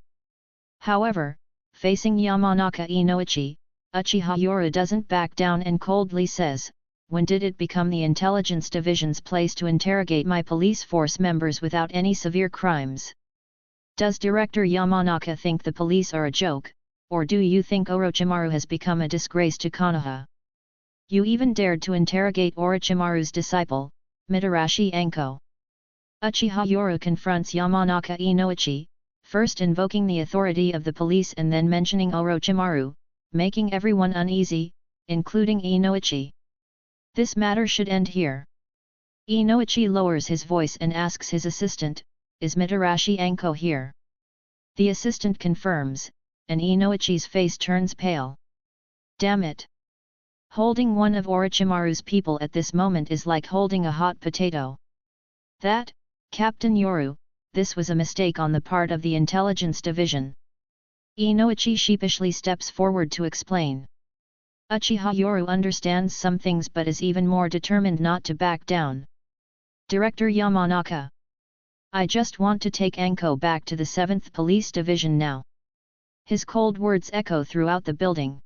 However, facing Yamanaka Inoichi, Uchiha Yoru doesn't back down and coldly says, "When did it become the Intelligence Division's place to interrogate my police force members without any severe crimes? Does Director Yamanaka think the police are a joke, or do you think Orochimaru has become a disgrace to Konoha? You even dared to interrogate Orochimaru's disciple, Mitarashi Anko." Uchiha Yoru confronts Yamanaka Inoichi, first invoking the authority of the police and then mentioning Orochimaru, making everyone uneasy, including Inoichi. This matter should end here. Inoichi lowers his voice and asks his assistant, "Is Mitarashi Anko here?" The assistant confirms, and Inoichi's face turns pale. Damn it! Holding one of Orochimaru's people at this moment is like holding a hot potato. That, Captain Yoru, this was a mistake on the part of the Intelligence Division. Inoichi sheepishly steps forward to explain. Uchiha Yoru understands some things but is even more determined not to back down. Director Yamanaka. I just want to take Anko back to the 7th Police Division now. His cold words echo throughout the building.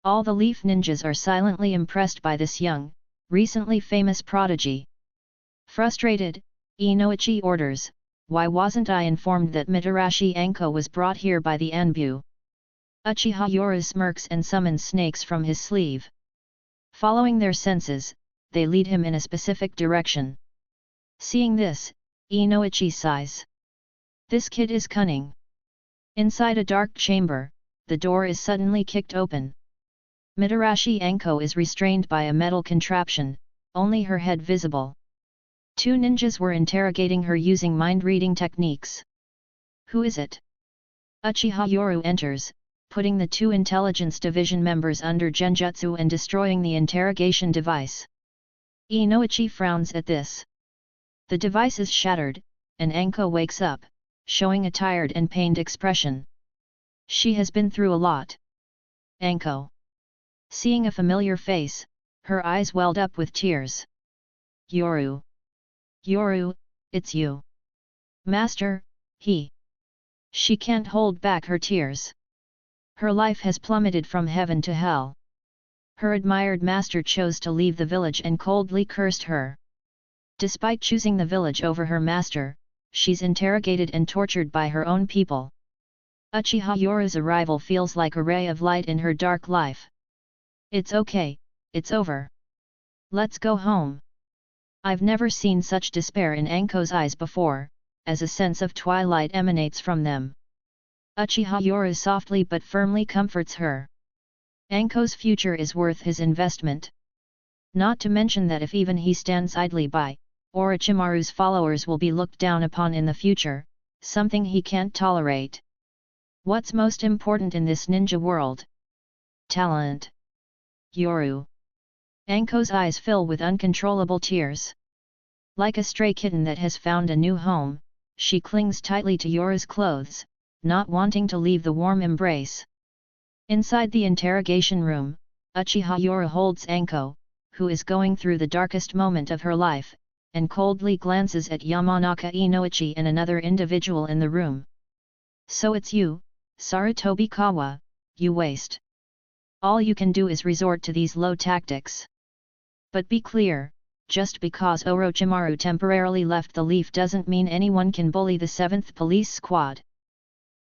All the Leaf Ninjas are silently impressed by this young, recently famous prodigy. Frustrated, Inoichi orders, "Why wasn't I informed that Mitarashi Anko was brought here by the Anbu?" Uchiha Yoru smirks and summons snakes from his sleeve. Following their senses, they lead him in a specific direction. Seeing this, Inoichi sighs. This kid is cunning. Inside a dark chamber, the door is suddenly kicked open. Mitarashi Anko is restrained by a metal contraption, only her head visible. 2 ninjas were interrogating her using mind-reading techniques. Who is it? Uchiha Yoru enters, putting the 2 Intelligence Division members under genjutsu and destroying the interrogation device. Inoichi frowns at this. The device is shattered, and Anko wakes up, showing a tired and pained expression. She has been through a lot. Anko. Seeing a familiar face, her eyes welled up with tears. Yoru. Yoru, it's you. Master, he. She can't hold back her tears. Her life has plummeted from heaven to hell. Her admired master chose to leave the village and coldly cursed her. Despite choosing the village over her master, she's interrogated and tortured by her own people. Uchiha Yoru's arrival feels like a ray of light in her dark life. It's okay, it's over. Let's go home. I've never seen such despair in Anko's eyes before, as a sense of twilight emanates from them. Uchiha Yoru softly but firmly comforts her. Anko's future is worth his investment. Not to mention that if even he stands idly by, Orochimaru's followers will be looked down upon in the future, something he can't tolerate. What's most important in this ninja world? Talent. Yoru. Anko's eyes fill with uncontrollable tears. Like a stray kitten that has found a new home, she clings tightly to Yoru's clothes, not wanting to leave the warm embrace. Inside the interrogation room, Uchiha Yoru holds Anko, who is going through the darkest moment of her life, and coldly glances at Yamanaka Inoichi and another individual in the room. So it's you, Sarutobi Kawa, you waste. All you can do is resort to these low tactics. But be clear, just because Orochimaru temporarily left the Leaf doesn't mean anyone can bully the 7th Police Squad.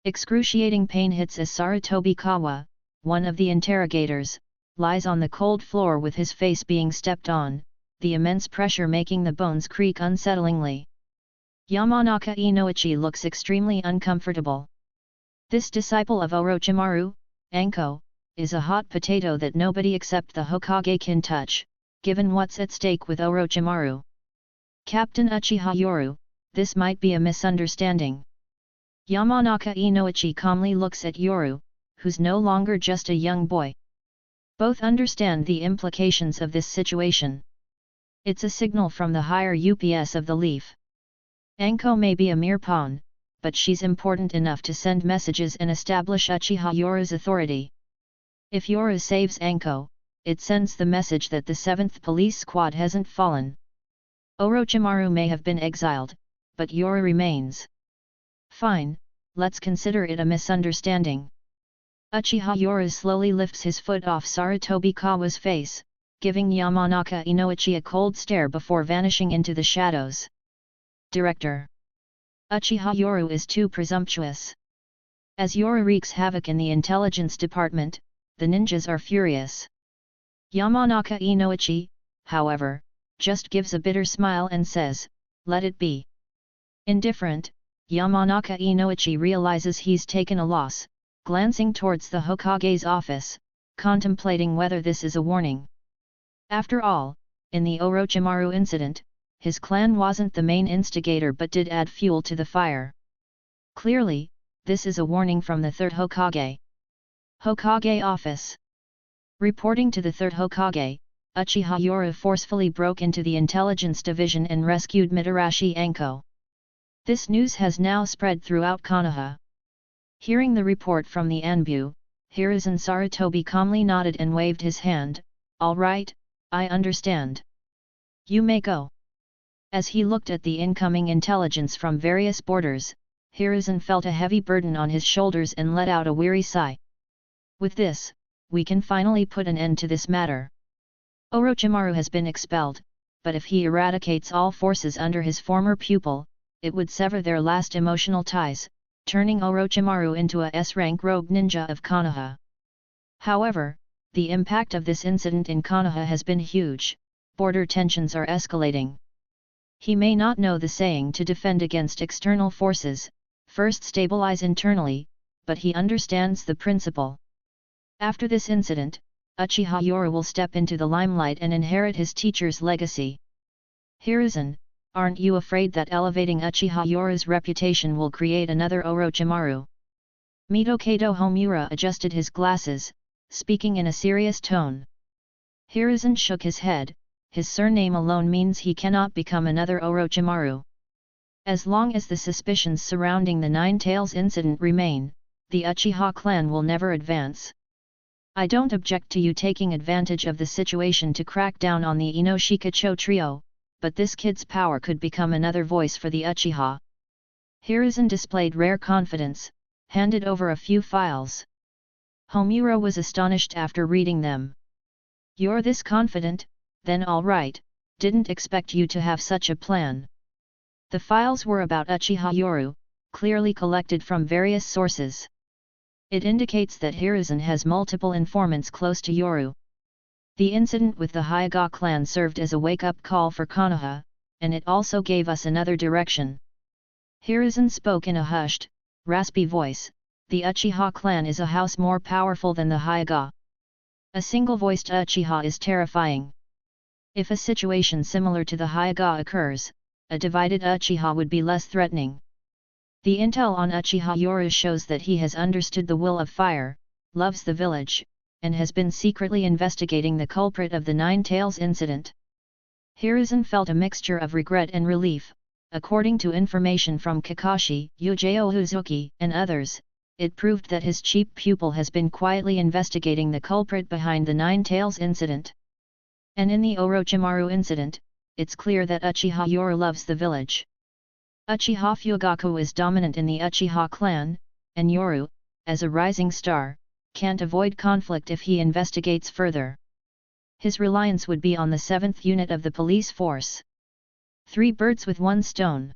Excruciating pain hits as Sarutobi Kawa, one of the interrogators, lies on the cold floor with his face being stepped on, the immense pressure making the bones creak unsettlingly. Yamanaka Inoichi looks extremely uncomfortable. This disciple of Orochimaru, Anko, is a hot potato that nobody except the Hokage can touch, given what's at stake with Orochimaru. Captain Uchiha Yoru, this might be a misunderstanding. Yamanaka Inoichi calmly looks at Yoru, who's no longer just a young boy. Both understand the implications of this situation. It's a signal from the higher UPS of the Leaf. Anko may be a mere pawn, but she's important enough to send messages and establish Uchiha Yoru's authority. If Yoru saves Anko, it sends the message that the 7th Police Squad hasn't fallen. Orochimaru may have been exiled, but Yoru remains. Fine, let's consider it a misunderstanding. Uchiha Yoru slowly lifts his foot off Sarutobi Kawa's face, giving Yamanaka Inoichi a cold stare before vanishing into the shadows. Director. Uchiha Yoru is too presumptuous. As Yoru wreaks havoc in the intelligence department, the ninjas are furious. Yamanaka Inoichi, however, just gives a bitter smile and says, "Let it be." Indifferent, Yamanaka Inoichi realizes he's taken a loss, glancing towards the Hokage's office, contemplating whether this is a warning. After all, in the Orochimaru incident, his clan wasn't the main instigator but did add fuel to the fire. Clearly, this is a warning from the 3rd Hokage. Hokage Office. Reporting to the 3rd Hokage, Uchiha Yoru forcefully broke into the intelligence division and rescued Mitarashi Anko. This news has now spread throughout Konoha. Hearing the report from the Anbu, Hiruzen Sarutobi calmly nodded and waved his hand. "All right, I understand. You may go." As he looked at the incoming intelligence from various borders, Hiruzen felt a heavy burden on his shoulders and let out a weary sigh. With this, we can finally put an end to this matter. Orochimaru has been expelled, but if he eradicates all forces under his former pupil, it would sever their last emotional ties, turning Orochimaru into a S-rank rogue ninja of Konoha. However, the impact of this incident in Konoha has been huge. Border tensions are escalating. He may not know the saying to defend against external forces, first stabilize internally, but he understands the principle. After this incident, Uchiha Yoru will step into the limelight and inherit his teacher's legacy. Hiruzen, aren't you afraid that elevating Uchiha Yoru's reputation will create another Orochimaru? Mitokado Homura adjusted his glasses, speaking in a serious tone. Hiruzen shook his head. His surname alone means he cannot become another Orochimaru. As long as the suspicions surrounding the Nine Tails incident remain, the Uchiha clan will never advance. I don't object to you taking advantage of the situation to crack down on the Inoshikacho trio, but this kid's power could become another voice for the Uchiha. Hiruzen displayed rare confidence, handed over a few files. Homura was astonished after reading them. "You're this confident? Then all right, didn't expect you to have such a plan." The files were about Uchiha Yoru, clearly collected from various sources. It indicates that Hiruzen has multiple informants close to Yoru. The incident with the Hyuga clan served as a wake-up call for Konoha, and it also gave us another direction. Hiruzen spoke in a hushed, raspy voice. The Uchiha clan is a house more powerful than the Hyuga. A single-voiced Uchiha is terrifying. If a situation similar to the Hyuga occurs, a divided Uchiha would be less threatening. The intel on Uchiha Yoru shows that he has understood the will of fire, loves the village, and has been secretly investigating the culprit of the Nine Tails incident. Hiruzen felt a mixture of regret and relief. According to information from Kakashi, Yujiro Uzuki, and others, it proved that his cheap pupil has been quietly investigating the culprit behind the Nine Tails incident. And in the Orochimaru incident, it's clear that Uchiha Yoru loves the village. Uchiha Fugaku is dominant in the Uchiha clan, and Yoru, as a rising star, can't avoid conflict if he investigates further. His reliance would be on the 7th unit of the police force. 3 birds with 1 stone.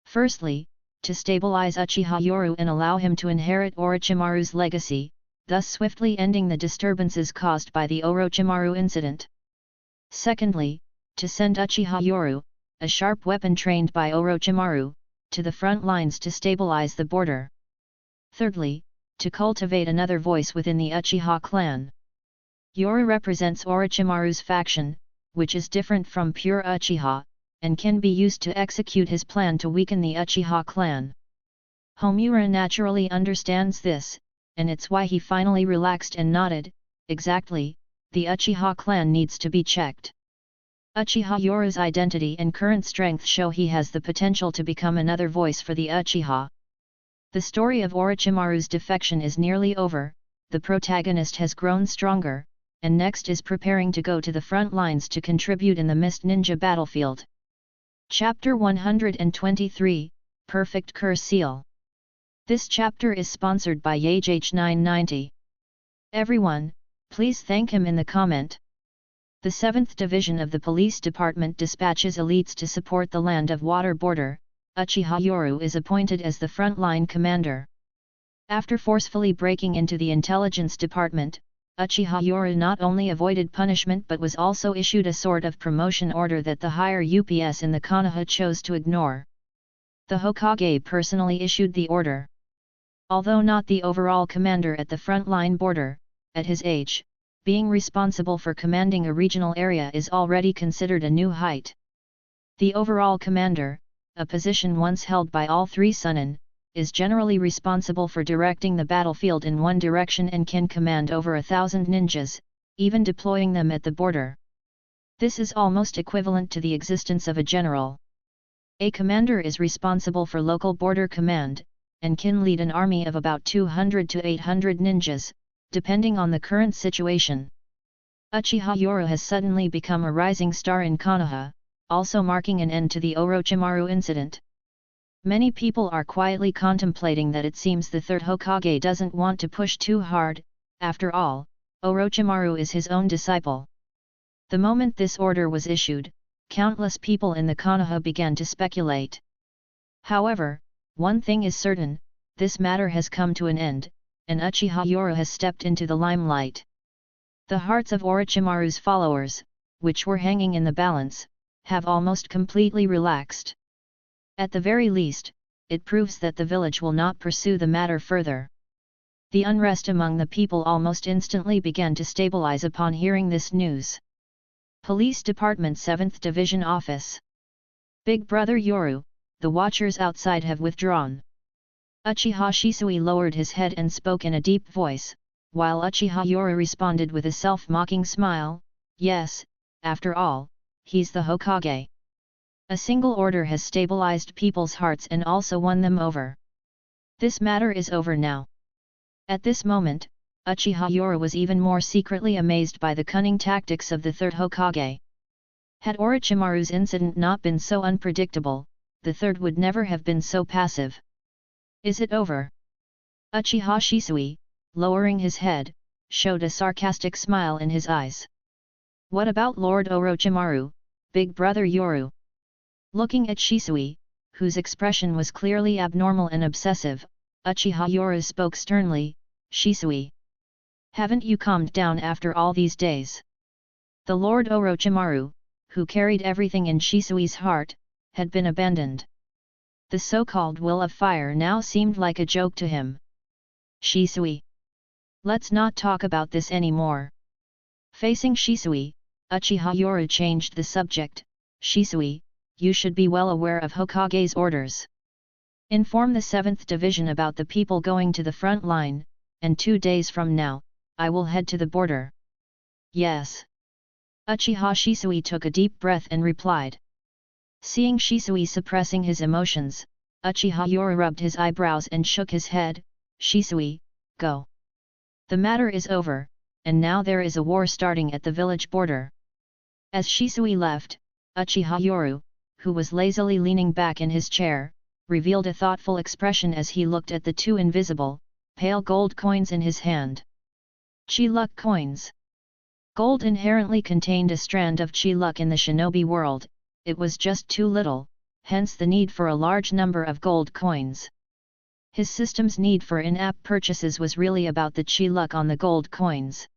Firstly, to stabilize Uchiha Yoru and allow him to inherit Orochimaru's legacy, thus swiftly ending the disturbances caused by the Orochimaru incident. Secondly, to send Uchiha Yoru, a sharp weapon trained by Orochimaru, to the front lines to stabilize the border. Thirdly, to cultivate another voice within the Uchiha clan. Yoru represents Orochimaru's faction, which is different from pure Uchiha, and can be used to execute his plan to weaken the Uchiha clan. Homura naturally understands this, and it's why he finally relaxed and nodded. Exactly, the Uchiha clan needs to be checked. Uchiha Yoru's identity and current strength show he has the potential to become another voice for the Uchiha. The story of Orochimaru's defection is nearly over, the protagonist has grown stronger, and next is preparing to go to the front lines to contribute in the Mist Ninja battlefield. Chapter 123, Perfect Curse Seal. This chapter is sponsored by YageH990. Everyone, please thank him in the comment. The 7th Division of the Police Department dispatches elites to support the Land of Water border. Uchiha Yoru is appointed as the frontline commander. After forcefully breaking into the intelligence department, Uchiha Yoru not only avoided punishment but was also issued a sort of promotion order that the higher UPS in the Konoha chose to ignore. The Hokage personally issued the order. Although not the overall commander at the frontline border, at his age, being responsible for commanding a regional area is already considered a new height. The overall commander, a position once held by all 3 Sunin, is generally responsible for directing the battlefield in one direction and can command over 1,000 ninjas, even deploying them at the border. This is almost equivalent to the existence of a general. A commander is responsible for local border command, and can lead an army of about 200 to 800 ninjas, depending on the current situation. Uchiha Yoru has suddenly become a rising star in Konoha, also marking an end to the Orochimaru incident. Many people are quietly contemplating that it seems the 3rd Hokage doesn't want to push too hard. After all, Orochimaru is his own disciple. The moment this order was issued, countless people in the Konoha began to speculate. However, one thing is certain, this matter has come to an end, and Uchiha Yoru has stepped into the limelight. The hearts of Orochimaru's followers, which were hanging in the balance, have almost completely relaxed. At the very least, it proves that the village will not pursue the matter further. The unrest among the people almost instantly began to stabilize upon hearing this news. Police Department 7th Division Office. Big Brother Yoru, the watchers outside have withdrawn. Uchiha Shisui lowered his head and spoke in a deep voice, while Uchiha Yoru responded with a self-mocking smile, yes, after all, he's the Hokage. A single order has stabilized people's hearts and also won them over. This matter is over now. At this moment, Uchiha Yoru was even more secretly amazed by the cunning tactics of the 3rd Hokage. Had Orochimaru's incident not been so unpredictable, the 3rd would never have been so passive. Is it over? Uchiha Shisui, lowering his head, showed a sarcastic smile in his eyes. What about Lord Orochimaru, Big Brother Yoru? Looking at Shisui, whose expression was clearly abnormal and obsessive, Uchiha Yoru spoke sternly, Shisui. Haven't you calmed down after all these days? The Lord Orochimaru, who carried everything in Shisui's heart, had been abandoned. The so-called will of fire now seemed like a joke to him. Shisui. Let's not talk about this anymore. Facing Shisui, Uchiha Yoru changed the subject. Shisui, you should be well aware of Hokage's orders. Inform the 7th Division about the people going to the front line, and 2 days from now, I will head to the border. Yes. Uchiha Shisui took a deep breath and replied. Seeing Shisui suppressing his emotions, Uchiha Yoru rubbed his eyebrows and shook his head. Shisui, go. The matter is over, and now there is a war starting at the village border. As Shisui left, Uchiha Yoru, who was lazily leaning back in his chair, revealed a thoughtful expression as he looked at the 2 invisible, pale gold coins in his hand. Chi-Luck coins. Gold inherently contained a strand of Chi-Luck in the shinobi world, it was just too little, hence the need for a large number of gold coins. His system's need for in-app purchases was really about the Chi-Luck on the gold coins.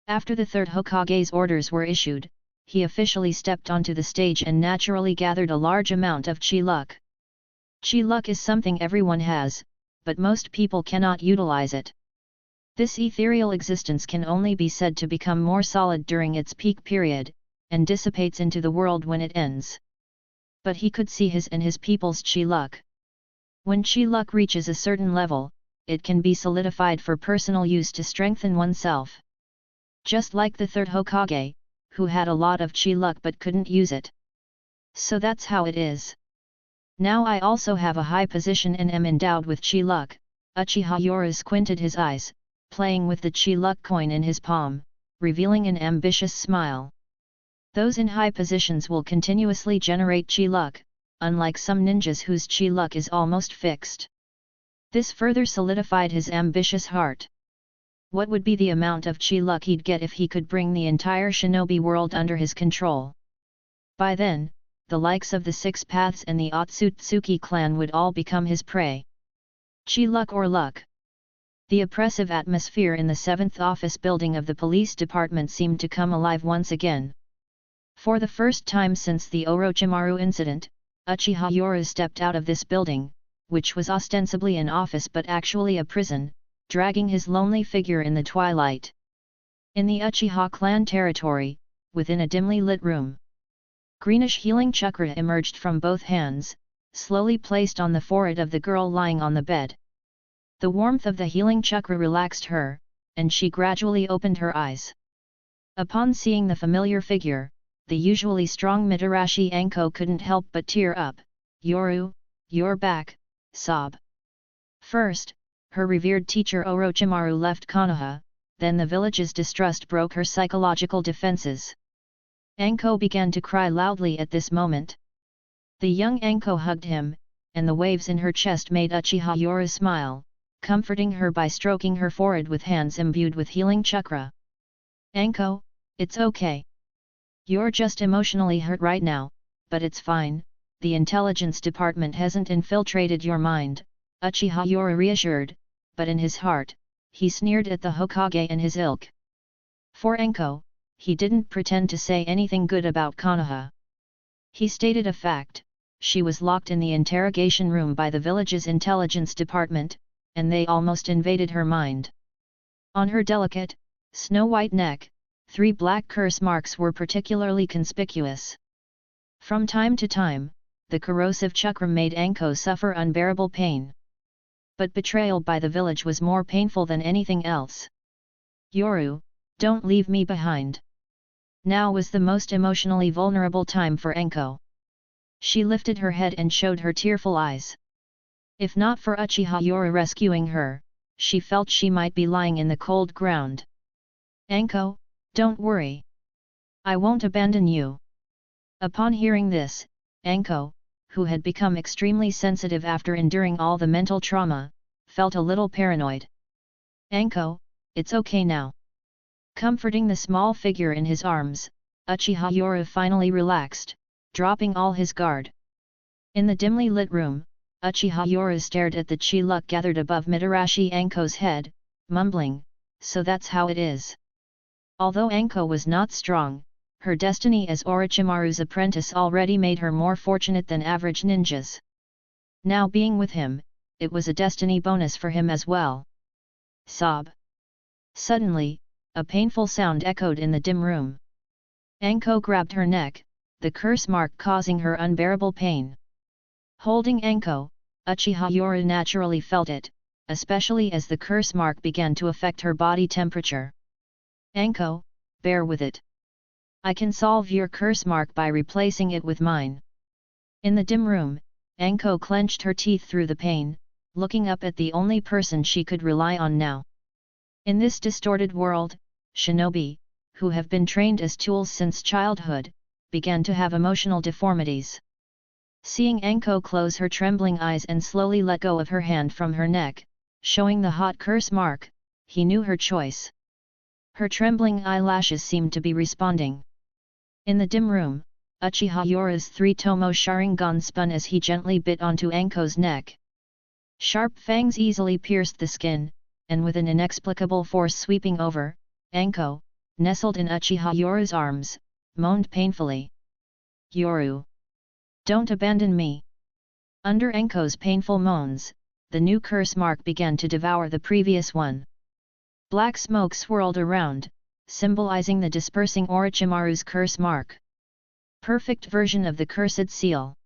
After the 3rd Hokage's orders were issued, he officially stepped onto the stage and naturally gathered a large amount of Chi-Luck. Chi-Luck is something everyone has, but most people cannot utilize it. This ethereal existence can only be said to become more solid during its peak period, and dissipates into the world when it ends. But he could see his and his people's Chi-Luck. When Chi-Luck reaches a certain level, it can be solidified for personal use to strengthen oneself. Just like the 3rd Hokage, who had a lot of Chi-Luck but couldn't use it. So that's how it is. Now I also have a high position and am endowed with Chi-Luck. Uchiha Yoru squinted his eyes, playing with the Chi-Luck coin in his palm, revealing an ambitious smile. Those in high positions will continuously generate Chi-Luck, unlike some ninjas whose Chi-Luck is almost fixed. This further solidified his ambitious heart. What would be the amount of Chi-Luck he'd get if he could bring the entire shinobi world under his control? By then, the likes of the 6 Paths and the Otsutsuki clan would all become his prey. Chi-Luck or luck? The oppressive atmosphere in the 7th office building of the police department seemed to come alive once again. For the first time since the Orochimaru incident, Uchiha Yoru stepped out of this building, which was ostensibly an office but actually a prison, dragging his lonely figure in the twilight. In the Uchiha clan territory, within a dimly lit room, greenish healing chakra emerged from both hands, slowly placed on the forehead of the girl lying on the bed. The warmth of the healing chakra relaxed her, and she gradually opened her eyes. Upon seeing the familiar figure, the usually strong Mitarashi Anko couldn't help but tear up. Yoru, you're back, sob. First, her revered teacher Orochimaru left Konoha, then the village's distrust broke her psychological defenses. Anko began to cry loudly at this moment. The young Anko hugged him, and the waves in her chest made Uchiha Yoru smile, comforting her by stroking her forehead with hands imbued with healing chakra. Anko, it's okay. You're just emotionally hurt right now, but it's fine, the intelligence department hasn't infiltrated your mind, Uchiha Yoru reassured, but in his heart, he sneered at the Hokage and his ilk. For Anko, he didn't pretend to say anything good about Konoha. He stated a fact: she was locked in the interrogation room by the village's intelligence department, and they almost invaded her mind. On her delicate, snow-white neck, 3 black curse marks were particularly conspicuous. From time to time, the corrosive chakra made Anko suffer unbearable pain. But betrayal by the village was more painful than anything else. Yoru, don't leave me behind. Now was the most emotionally vulnerable time for Anko. She lifted her head and showed her tearful eyes. If not for Uchiha Yoru rescuing her, she felt she might be lying in the cold ground. Anko, don't worry. I won't abandon you. Upon hearing this, Anko, who had become extremely sensitive after enduring all the mental trauma, felt a little paranoid. Anko, it's okay now. Comforting the small figure in his arms, Uchiha Yoru finally relaxed, dropping all his guard. In the dimly lit room, Uchiha Yoru stared at the Chi-Luck gathered above Mitarashi Anko's head, mumbling, so that's how it is. Although Anko was not strong, her destiny as Orochimaru's apprentice already made her more fortunate than average ninjas. Now being with him, it was a destiny bonus for him as well. Sob. Suddenly, a painful sound echoed in the dim room. Anko grabbed her neck, the curse mark causing her unbearable pain. Holding Anko, Uchiha Yoru naturally felt it, especially as the curse mark began to affect her body temperature. Anko, bear with it. I can solve your curse mark by replacing it with mine. In the dim room, Anko clenched her teeth through the pain, looking up at the only person she could rely on now. In this distorted world, shinobi, who have been trained as tools since childhood, began to have emotional deformities. Seeing Anko close her trembling eyes and slowly let go of her hand from her neck, showing the hot curse mark, he knew her choice. Her trembling eyelashes seemed to be responding. In the dim room, Uchiha Yoru's three-tomo Sharingan spun as he gently bit onto Anko's neck. Sharp fangs easily pierced the skin, and with an inexplicable force sweeping over, Anko, nestled in Uchiha Yoru's arms, moaned painfully. Yoru! Don't abandon me! Under Anko's painful moans, the new curse mark began to devour the previous one. Black smoke swirled around, symbolizing the dispersing Orochimaru's curse mark. Perfect version of the cursed seal.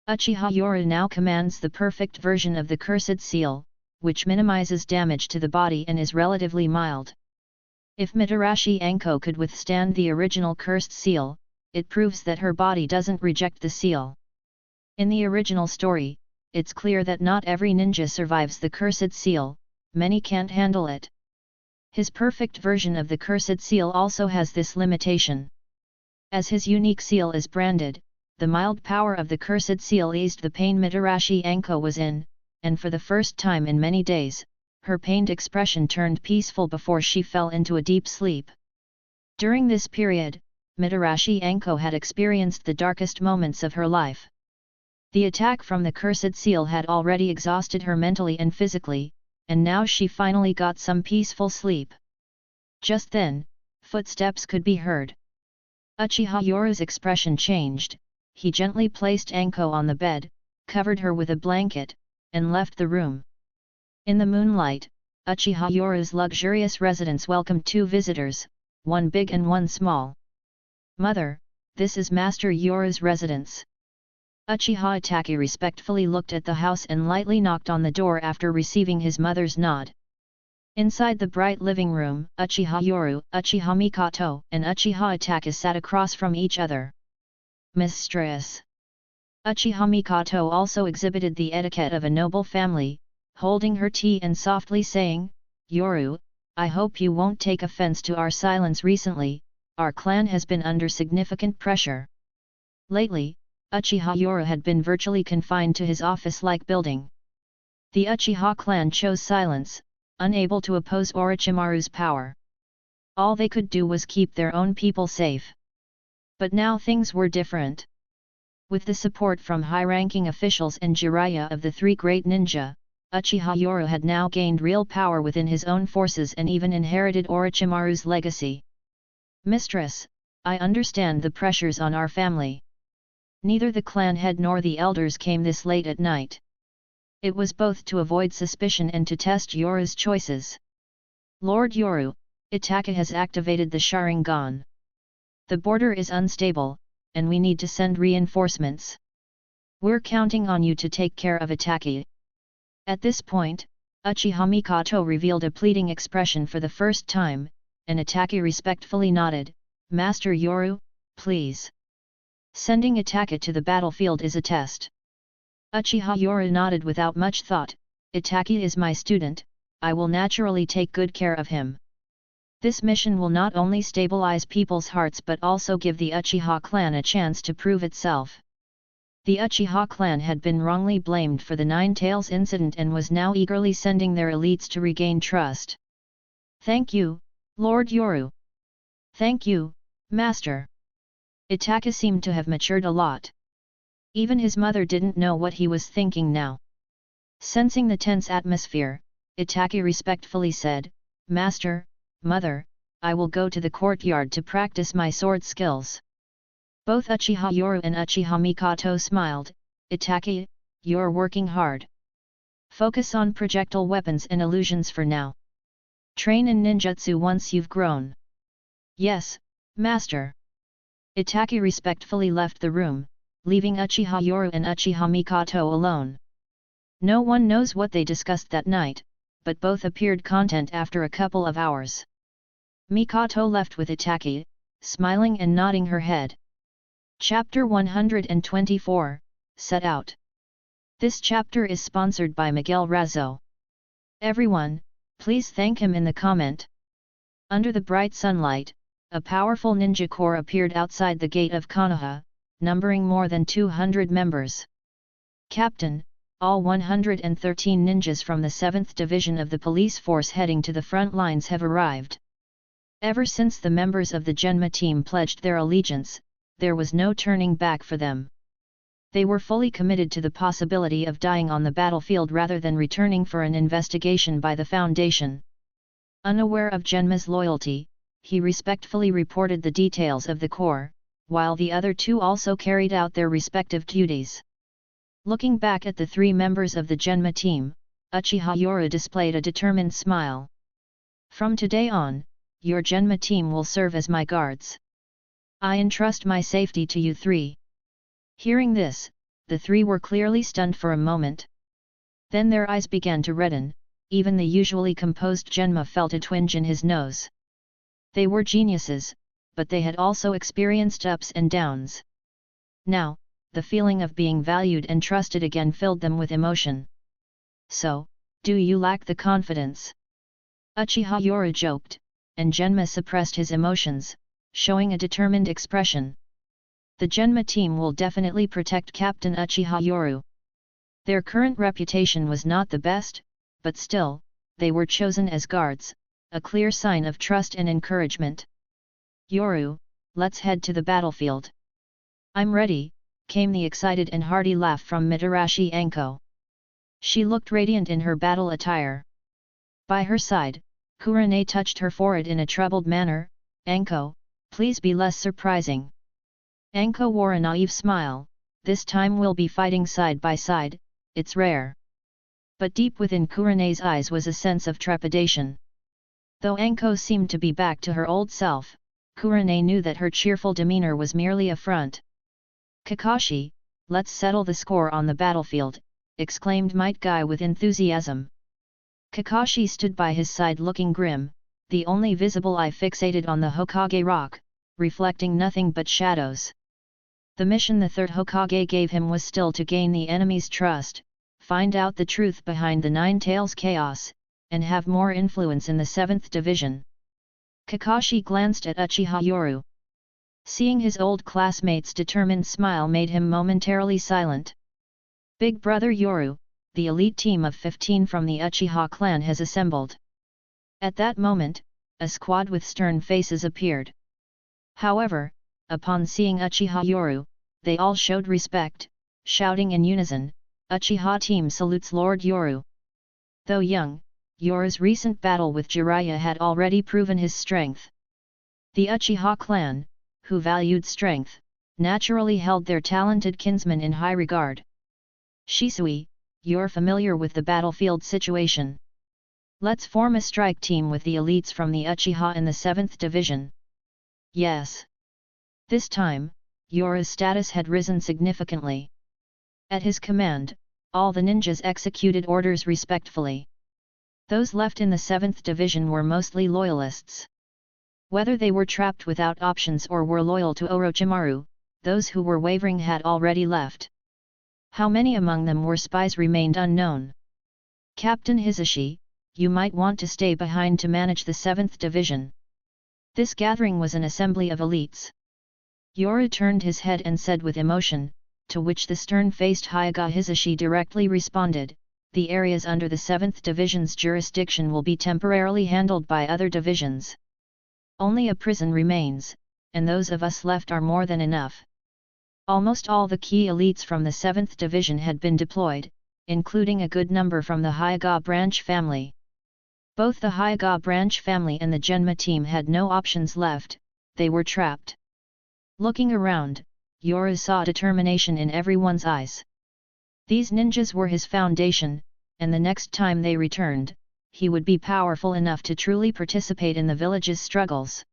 Uchiha Yoru now commands the perfect version of the cursed seal, which minimizes damage to the body and is relatively mild. If Mitarashi Anko could withstand the original cursed seal, it proves that her body doesn't reject the seal. In the original story, it's clear that not every ninja survives the cursed seal, many can't handle it. His perfect version of the cursed seal also has this limitation. As his unique seal is branded, the mild power of the cursed seal eased the pain Mitarashi Anko was in, and for the first time in many days, her pained expression turned peaceful before she fell into a deep sleep. During this period, Mitarashi Anko had experienced the darkest moments of her life. The attack from the cursed seal had already exhausted her mentally and physically, and now she finally got some peaceful sleep. Just then, footsteps could be heard. Uchiha Yoru's expression changed, he gently placed Anko on the bed, covered her with a blanket, and left the room. In the moonlight, Uchiha Yoru's luxurious residence welcomed two visitors, one big and one small. Mother, this is Master Yoru's residence. Uchiha Itachi respectfully looked at the house and lightly knocked on the door after receiving his mother's nod. Inside the bright living room, Uchiha Yoru, Uchiha Mikoto, and Uchiha Itachi sat across from each other. Mistress. Uchiha Mikoto also exhibited the etiquette of a noble family, holding her tea and softly saying, Yoru, I hope you won't take offense to our silence recently, our clan has been under significant pressure. Lately, Uchiha Yoru had been virtually confined to his office-like building. The Uchiha clan chose silence, unable to oppose Orochimaru's power. All they could do was keep their own people safe. But now things were different. With the support from high-ranking officials and Jiraiya of the three great ninja, Uchiha Yoru had now gained real power within his own forces and even inherited Orochimaru's legacy. Mistress, I understand the pressures on our family. Neither the clan head nor the elders came this late at night. It was both to avoid suspicion and to test Yoru's choices. Lord Yoru, Itachi has activated the Sharingan. The border is unstable, and we need to send reinforcements. We're counting on you to take care of Itachi. At this point, Uchiha Mikoto revealed a pleading expression for the first time, and Itachi respectfully nodded, Master Yoru, please. Sending Itachi to the battlefield is a test. Uchiha Yoru nodded without much thought, Itachi is my student, I will naturally take good care of him. This mission will not only stabilize people's hearts but also give the Uchiha clan a chance to prove itself. The Uchiha clan had been wrongly blamed for the Nine Tails incident and was now eagerly sending their elites to regain trust. Thank you, Lord Yoru. Thank you, Master. Itachi seemed to have matured a lot. Even his mother didn't know what he was thinking now. Sensing the tense atmosphere, Itachi respectfully said, Master, Mother, I will go to the courtyard to practice my sword skills. Both Uchiha Yoru and Uchiha Mikoto smiled, Itachi, you're working hard. Focus on projectile weapons and illusions for now. Train in ninjutsu once you've grown. Yes, Master. Itaki respectfully left the room, leaving Uchiha Yoru and Uchiha Mikoto alone. No one knows what they discussed that night, but both appeared content after a couple of hours. Mikoto left with Itaki, smiling and nodding her head. Chapter 124, Set Out. This chapter is sponsored by Miguel Razzo. Everyone, please thank him in the comment. Under the bright sunlight, a powerful ninja corps appeared outside the gate of Konoha, numbering more than 200 members. Captain, all 113 ninjas from the 7th Division of the police force heading to the front lines have arrived. Ever since the members of the Genma team pledged their allegiance, there was no turning back for them. They were fully committed to the possibility of dying on the battlefield rather than returning for an investigation by the Foundation. Unaware of Genma's loyalty, he respectfully reported the details of the corps, while the other two also carried out their respective duties. Looking back at the three members of the Genma team, Uchiha Yoru displayed a determined smile. From today on, your Genma team will serve as my guards. I entrust my safety to you three. Hearing this, the three were clearly stunned for a moment. Then their eyes began to redden, even the usually composed Genma felt a twinge in his nose. They were geniuses, but they had also experienced ups and downs. Now, the feeling of being valued and trusted again filled them with emotion. So, do you lack the confidence? Uchiha Yoru joked, and Genma suppressed his emotions, showing a determined expression. The Genma team will definitely protect Captain Uchiha Yoru. Their current reputation was not the best, but still, they were chosen as guards, a clear sign of trust and encouragement. Yoru, let's head to the battlefield. I'm ready, came the excited and hearty laugh from Mitarashi Anko. She looked radiant in her battle attire. By her side, Kurane touched her forehead in a troubled manner. Anko, please be less surprising. Anko wore a naive smile. This time we'll be fighting side by side, it's rare. But deep within Kurane's eyes was a sense of trepidation. Though Anko seemed to be back to her old self, Kurane knew that her cheerful demeanor was merely a front. Kakashi, let's settle the score on the battlefield, exclaimed Might Guy with enthusiasm. Kakashi stood by his side looking grim, the only visible eye fixated on the Hokage rock, reflecting nothing but shadows. The mission the third Hokage gave him was still to gain the enemy's trust, find out the truth behind the Nine Tails chaos, and have more influence in the 7th Division. Kakashi glanced at Uchiha Yoru. Seeing his old classmate's determined smile made him momentarily silent. Big brother Yoru, the elite team of 15 from the Uchiha clan has assembled. At that moment, a squad with stern faces appeared. However, upon seeing Uchiha Yoru, they all showed respect, shouting in unison, Uchiha team salutes Lord Yoru. Though young, Yoru's recent battle with Jiraiya had already proven his strength. The Uchiha clan, who valued strength, naturally held their talented kinsman in high regard. Shisui, you're familiar with the battlefield situation. Let's form a strike team with the elites from the Uchiha in the 7th Division. Yes. This time, Yoru's status had risen significantly. At his command, all the ninjas executed orders respectfully. Those left in the 7th Division were mostly loyalists. Whether they were trapped without options or were loyal to Orochimaru, those who were wavering had already left. How many among them were spies remained unknown. Captain Hisashi, you might want to stay behind to manage the 7th Division. This gathering was an assembly of elites. Yoru turned his head and said with emotion, to which the stern-faced Hyuga Hisashi directly responded, the areas under the 7th Division's jurisdiction will be temporarily handled by other divisions. Only a prison remains, and those of us left are more than enough. Almost all the key elites from the 7th Division had been deployed, including a good number from the Hyuga branch family. Both the Hyuga branch family and the Genma team had no options left, they were trapped. Looking around, Yoru saw determination in everyone's eyes. These ninjas were his foundation, and the next time they returned, he would be powerful enough to truly participate in the village's struggles.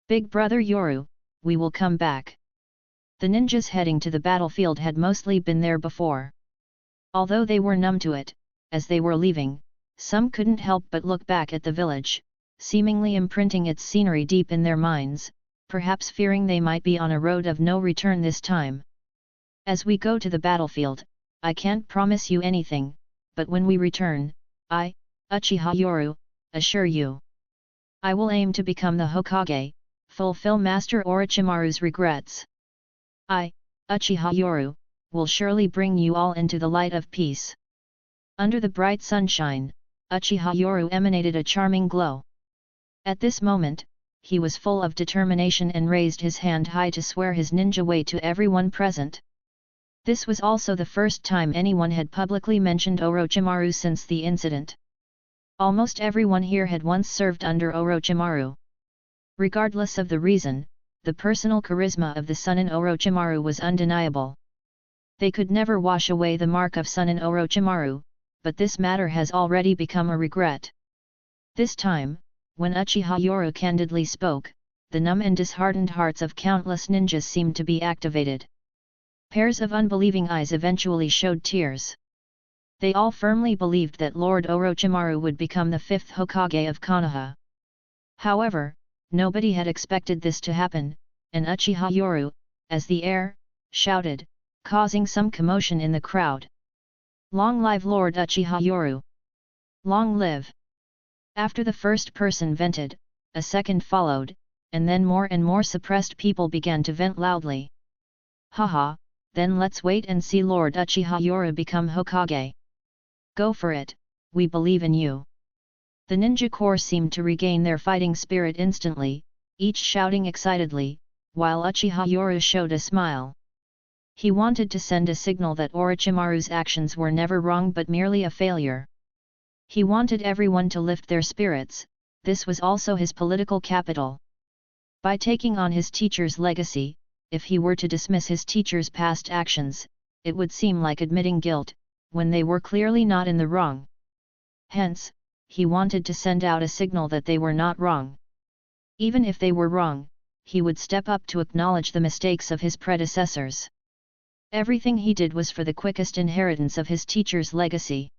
Big brother Yoru, we will come back. The ninjas heading to the battlefield had mostly been there before. Although they were numb to it, as they were leaving, some couldn't help but look back at the village, seemingly imprinting its scenery deep in their minds, perhaps fearing they might be on a road of no return this time. As we go to the battlefield, I can't promise you anything, but when we return, I, Uchiha Yoru, assure you, I will aim to become the Hokage, fulfill Master Orochimaru's regrets. I, Uchiha Yoru, will surely bring you all into the light of peace. Under the bright sunshine, Uchiha Yoru emanated a charming glow. At this moment, he was full of determination and raised his hand high to swear his ninja way to everyone present. This was also the first time anyone had publicly mentioned Orochimaru since the incident. Almost everyone here had once served under Orochimaru. Regardless of the reason, the personal charisma of the son in Orochimaru was undeniable. They could never wash away the mark of son in Orochimaru, but this matter has already become a regret. This time, when Uchiha Yoru candidly spoke, the numb and disheartened hearts of countless ninjas seemed to be activated. Pairs of unbelieving eyes eventually showed tears. They all firmly believed that Lord Orochimaru would become the fifth Hokage of Konoha. However, nobody had expected this to happen, and Uchiha Yoru, as the heir, shouted, causing some commotion in the crowd. Long live Lord Uchiha Yoru! Long live! After the first person vented, a second followed, and then more and more suppressed people began to vent loudly. Haha, then let's wait and see Lord Uchiha Yoru become Hokage. Go for it, we believe in you. The ninja corps seemed to regain their fighting spirit instantly, each shouting excitedly, while Uchiha Yoru showed a smile. He wanted to send a signal that Orochimaru's actions were never wrong but merely a failure. He wanted everyone to lift their spirits, this was also his political capital. By taking on his teacher's legacy, if he were to dismiss his teacher's past actions, it would seem like admitting guilt, when they were clearly not in the wrong. Hence, he wanted to send out a signal that they were not wrong. Even if they were wrong, he would step up to acknowledge the mistakes of his predecessors. Everything he did was for the quickest inheritance of his teacher's legacy.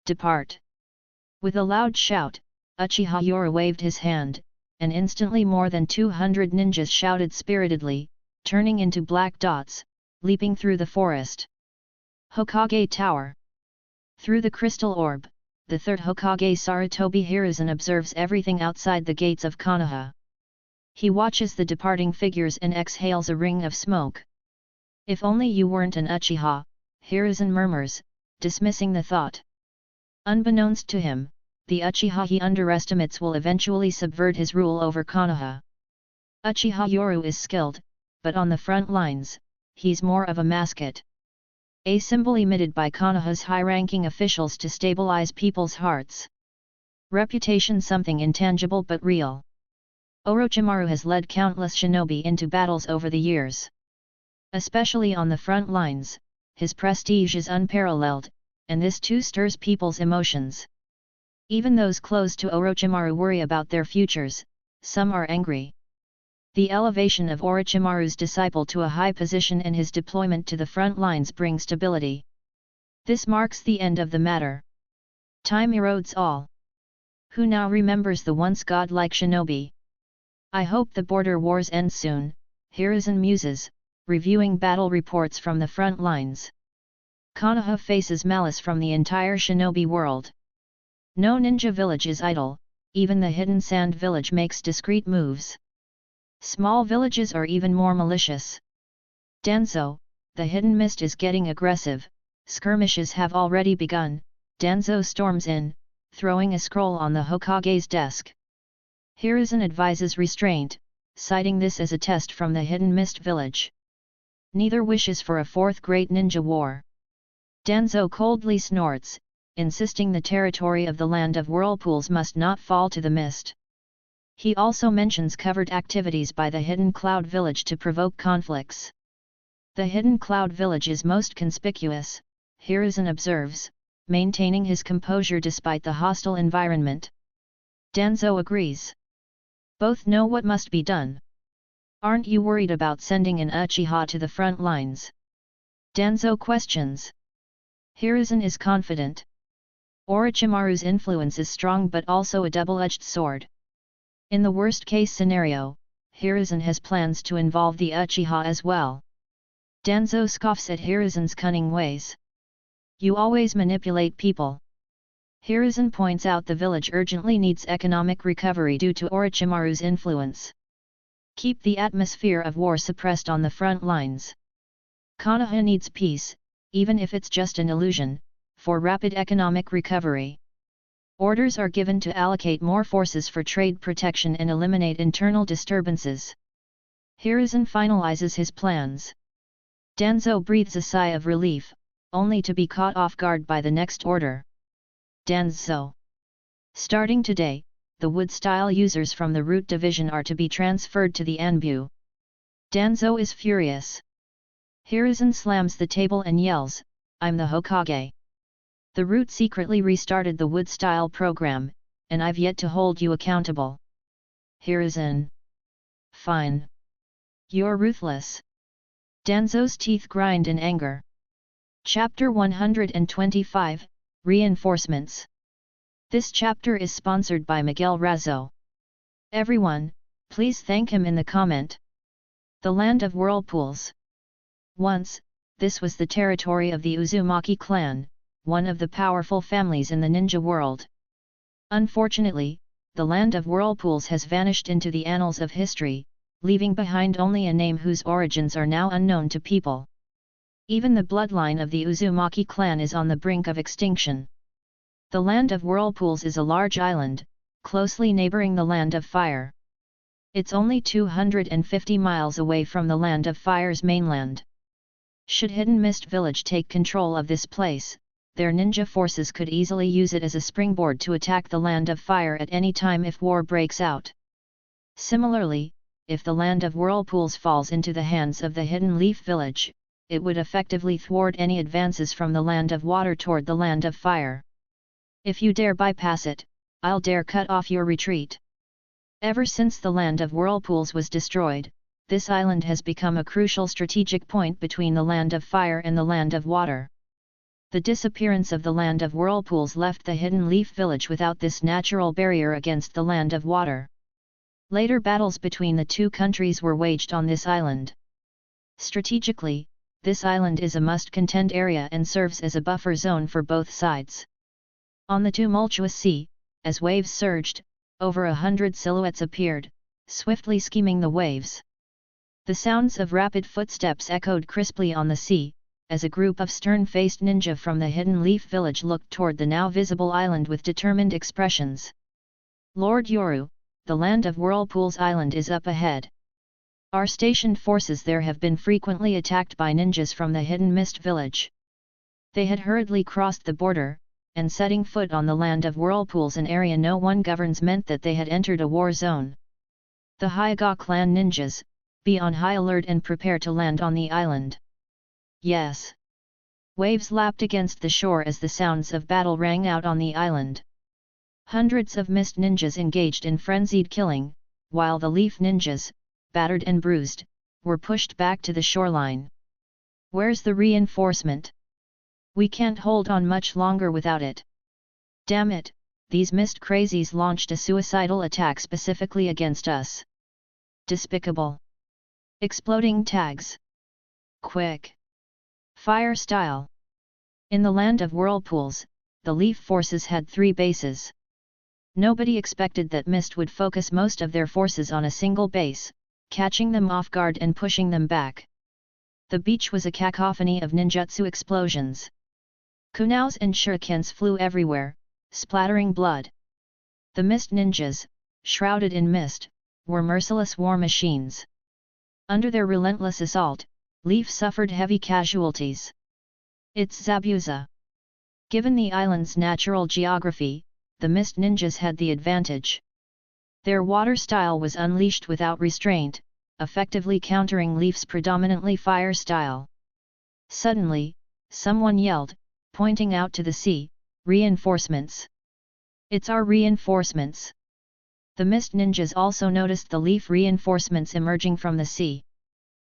Depart! With a loud shout, Uchiha Yoru waved his hand, and instantly more than 200 ninjas shouted spiritedly, turning into black dots, leaping through the forest. Hokage Tower. Through the crystal orb, the third Hokage Sarutobi Hiruzen observes everything outside the gates of Konoha. He watches the departing figures and exhales a ring of smoke. If only you weren't an Uchiha, Hiruzen murmurs, dismissing the thought. Unbeknownst to him, the Uchiha he underestimates will eventually subvert his rule over Konoha. Uchiha Yoru is skilled, but on the front lines, he's more of a mascot. A symbol emitted by Konoha's high-ranking officials to stabilize people's hearts. Reputation something intangible but real. Orochimaru has led countless shinobi into battles over the years. Especially on the front lines, his prestige is unparalleled, and this too stirs people's emotions. Even those close to Orochimaru worry about their futures, some are angry. The elevation of Orochimaru's disciple to a high position and his deployment to the front lines bring stability. This marks the end of the matter. Time erodes all. Who now remembers the once godlike shinobi? I hope the border wars end soon, Hiruzen muses, reviewing battle reports from the front lines. Konoha faces malice from the entire shinobi world. No ninja village is idle, even the hidden sand village makes discreet moves. Small villages are even more malicious. Danzo, the hidden mist is getting aggressive, skirmishes have already begun. Danzo storms in, throwing a scroll on the Hokage's desk. Hiruzen advises restraint, citing this as a test from the hidden mist village. Neither wishes for a fourth great ninja war. Danzo coldly snorts, insisting the territory of the land of whirlpools must not fall to the mist. He also mentions covert activities by the Hidden Cloud Village to provoke conflicts. The Hidden Cloud Village is most conspicuous, Hiruzen observes, maintaining his composure despite the hostile environment. Danzo agrees. Both know what must be done. Aren't you worried about sending an Uchiha to the front lines? Danzo questions. Hiruzen is confident. Orochimaru's influence is strong but also a double-edged sword. In the worst-case scenario, Hiruzen has plans to involve the Uchiha as well. Danzo scoffs at Hiruzen's cunning ways. You always manipulate people. Hiruzen points out the village urgently needs economic recovery due to Orochimaru's influence. Keep the atmosphere of war suppressed on the front lines. Konoha needs peace, even if it's just an illusion, for rapid economic recovery. Orders are given to allocate more forces for trade protection and eliminate internal disturbances. Hiruzen finalizes his plans. Danzo breathes a sigh of relief, only to be caught off guard by the next order. Danzo. Starting today, the wood-style users from the Root Division are to be transferred to the Anbu. Danzo is furious. Hiruzen slams the table and yells, "I'm the Hokage. The Root secretly restarted the wood-style program, and I've yet to hold you accountable." Hiruzen. Fine. You're ruthless. Danzo's teeth grind in anger. Chapter 125, Reinforcements. This chapter is sponsored by Miguel Razzo. Everyone, please thank him in the comment. The Land of Whirlpools. Once, this was the territory of the Uzumaki clan, one of the powerful families in the ninja world. Unfortunately, the Land of Whirlpools has vanished into the annals of history, leaving behind only a name whose origins are now unknown to people. Even the bloodline of the Uzumaki clan is on the brink of extinction. The Land of Whirlpools is a large island, closely neighboring the Land of Fire. It's only 250 miles away from the Land of Fire's mainland. Should Hidden Mist Village take control of this place, their ninja forces could easily use it as a springboard to attack the Land of Fire at any time if war breaks out. Similarly, if the Land of Whirlpools falls into the hands of the Hidden Leaf Village, it would effectively thwart any advances from the Land of Water toward the Land of Fire. If you dare bypass it, I'll dare cut off your retreat. Ever since the Land of Whirlpools was destroyed, this island has become a crucial strategic point between the Land of Fire and the Land of Water. The disappearance of the Land of Whirlpools left the Hidden Leaf Village without this natural barrier against the Land of Water. Later battles between the two countries were waged on this island. Strategically, this island is a must-contend area and serves as a buffer zone for both sides. On the tumultuous sea, as waves surged, over 100 silhouettes appeared, swiftly skimming the waves. The sounds of rapid footsteps echoed crisply on the sea, as a group of stern-faced ninja from the Hidden Leaf Village looked toward the now visible island with determined expressions. "Lord Yoru, the Land of Whirlpools Island is up ahead. Our stationed forces there have been frequently attacked by ninjas from the Hidden Mist Village." They had hurriedly crossed the border, and setting foot on the Land of Whirlpools, an area no one governs, meant that they had entered a war zone. The Hyuga clan ninjas, be on high alert and prepare to land on the island. Yes. Waves lapped against the shore as the sounds of battle rang out on the island. Hundreds of mist ninjas engaged in frenzied killing, while the leaf ninjas, battered and bruised, were pushed back to the shoreline. "Where's the reinforcement? We can't hold on much longer without it. Damn it, these mist crazies launched a suicidal attack specifically against us. Despicable. Exploding tags. Quick. Fire style." In the Land of Whirlpools, the Leaf forces had 3 bases. Nobody expected that Mist would focus most of their forces on a single base, catching them off guard and pushing them back. The beach was a cacophony of ninjutsu explosions. Kunaus and shurikens flew everywhere, splattering blood. The Mist ninjas, shrouded in mist, were merciless war machines. Under their relentless assault, Leaf suffered heavy casualties. It's Zabuza. Given the island's natural geography, the Mist ninjas had the advantage. Their water style was unleashed without restraint, effectively countering Leaf's predominantly fire style. Suddenly, someone yelled, pointing out to the sea, "Reinforcements! It's our reinforcements!" The mist ninjas also noticed the leaf reinforcements emerging from the sea.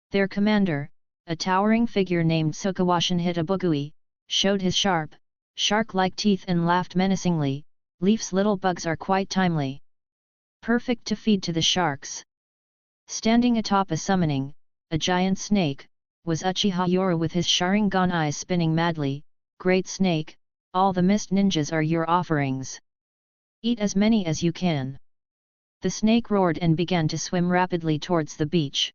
Their commander, a towering figure named Sukawashin Hitabugui, showed his sharp, shark-like teeth and laughed menacingly. Leaf's little bugs are quite timely. Perfect to feed to the sharks. Standing atop a summoning, a giant snake, was Uchiha Yoru with his Sharingan eyes spinning madly. Great snake, all the mist ninjas are your offerings. Eat as many as you can. The snake roared and began to swim rapidly towards the beach.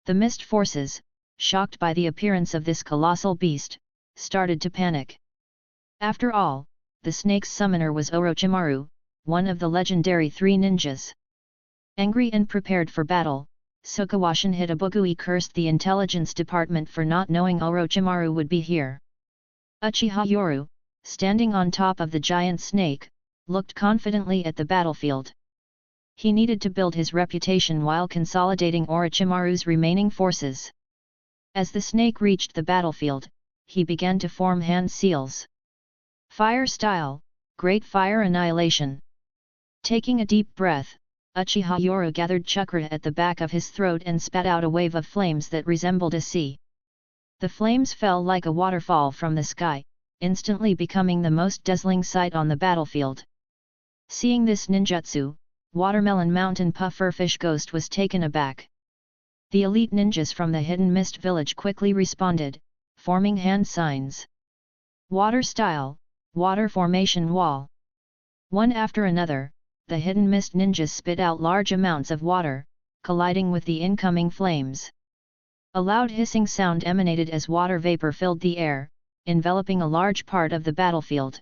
The mist forces, shocked by the appearance of this colossal beast, started to panic. After all, the snake's summoner was Orochimaru, one of the legendary 3 ninjas. Angry and prepared for battle, Sukawashin Hitabugui cursed the intelligence department for not knowing Orochimaru would be here. Uchiha Yoru, standing on top of the giant snake, looked confidently at the battlefield. He needed to build his reputation while consolidating Orochimaru's remaining forces. As the snake reached the battlefield, he began to form hand seals. Fire style, Great Fire Annihilation. Taking a deep breath, Uchiha Yoru gathered chakra at the back of his throat and spat out a wave of flames that resembled a sea. The flames fell like a waterfall from the sky, instantly becoming the most dazzling sight on the battlefield. Seeing this ninjutsu, Watermelon Mountain Pufferfish Ghost was taken aback. The elite ninjas from the Hidden Mist Village quickly responded, forming hand signs. Water style, Water formation wall. One after another, the Hidden Mist ninjas spit out large amounts of water, colliding with the incoming flames. A loud hissing sound emanated as water vapor filled the air, enveloping a large part of the battlefield.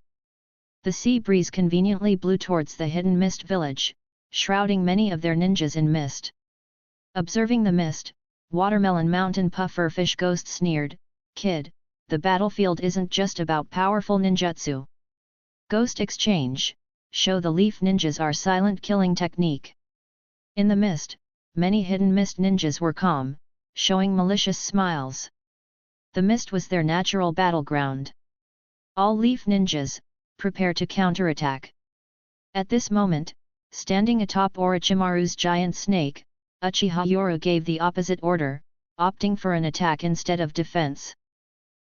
The sea breeze conveniently blew towards the Hidden Mist Village, shrouding many of their ninjas in mist. Observing the mist, Watermelon Mountain Pufferfish Ghost sneered, "Kid, the battlefield isn't just about powerful ninjutsu. Ghost exchange, show the leaf ninjas our silent killing technique." In the mist, many hidden mist ninjas were calm, showing malicious smiles. The mist was their natural battleground. All leaf ninjas, prepare to counterattack. At this moment, standing atop Orochimaru's giant snake, Uchiha Yoru gave the opposite order, opting for an attack instead of defense.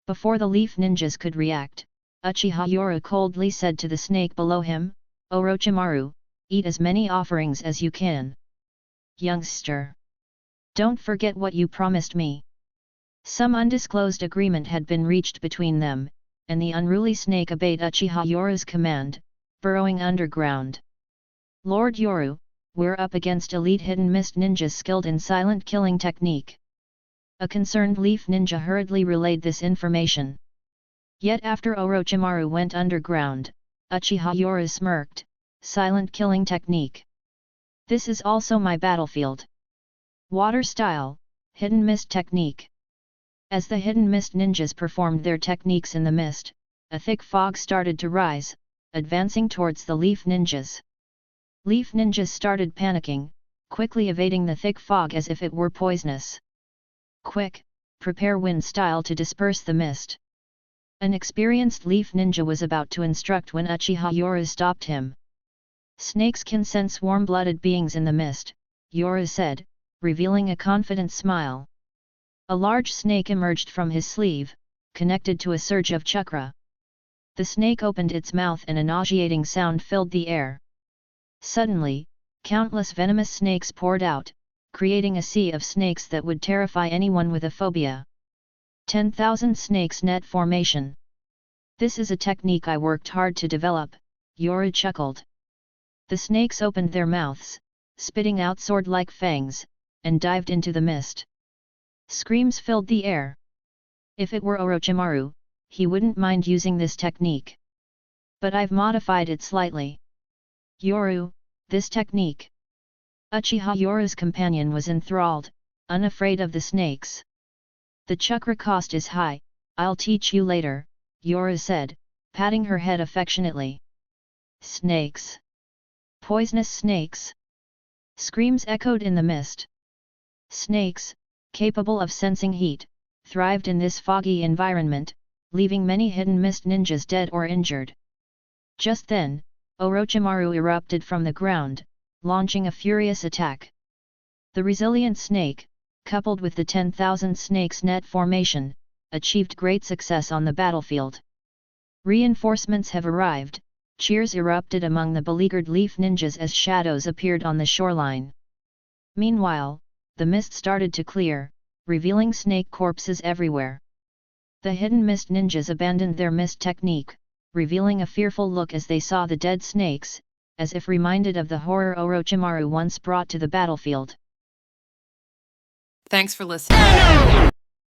Before the leaf ninjas could react, Uchiha Yoru coldly said to the snake below him, "Orochimaru, eat as many offerings as you can. Youngster! Don't forget what you promised me." Some undisclosed agreement had been reached between them, and the unruly snake obeyed Uchiha Yoru's command, burrowing underground. "Lord Yoru, we're up against elite hidden mist ninjas skilled in silent killing technique." A concerned leaf ninja hurriedly relayed this information. Yet after Orochimaru went underground, Uchiha Yoru smirked, "Silent killing technique. This is also my battlefield. Water style, hidden mist technique." As the hidden mist ninjas performed their techniques in the mist, a thick fog started to rise, advancing towards the leaf ninjas. Leaf ninjas started panicking, quickly evading the thick fog as if it were poisonous. "Quick, prepare wind style to disperse the mist." An experienced leaf ninja was about to instruct when Uchiha Yoru stopped him. "Snakes can sense warm-blooded beings in the mist," Yoru said, revealing a confident smile. A large snake emerged from his sleeve, connected to a surge of chakra. The snake opened its mouth and a nauseating sound filled the air. Suddenly, countless venomous snakes poured out, creating a sea of snakes that would terrify anyone with a phobia. 10,000 snakes net formation. "This is a technique I worked hard to develop," Yoru chuckled. The snakes opened their mouths, spitting out sword-like fangs, and dived into the mist. Screams filled the air. If it were Orochimaru, he wouldn't mind using this technique. But I've modified it slightly. "Yoru, this technique." Uchiha Yoru's companion was enthralled, unafraid of the snakes. "The chakra cost is high, I'll teach you later," Yoru said, patting her head affectionately. "Snakes! Poisonous snakes!" Screams echoed in the mist. Snakes, capable of sensing heat, thrived in this foggy environment, leaving many hidden mist ninjas dead or injured. Just then, Orochimaru erupted from the ground, launching a furious attack. The resilient snake, coupled with the 10,000 snakes net formation, achieved great success on the battlefield. Reinforcements have arrived, cheers erupted among the beleaguered leaf ninjas as shadows appeared on the shoreline. Meanwhile, the mist started to clear, revealing snake corpses everywhere. The hidden mist ninjas abandoned their mist technique, revealing a fearful look as they saw the dead snakes, as if reminded of the horror Orochimaru once brought to the battlefield. Thanks for listening.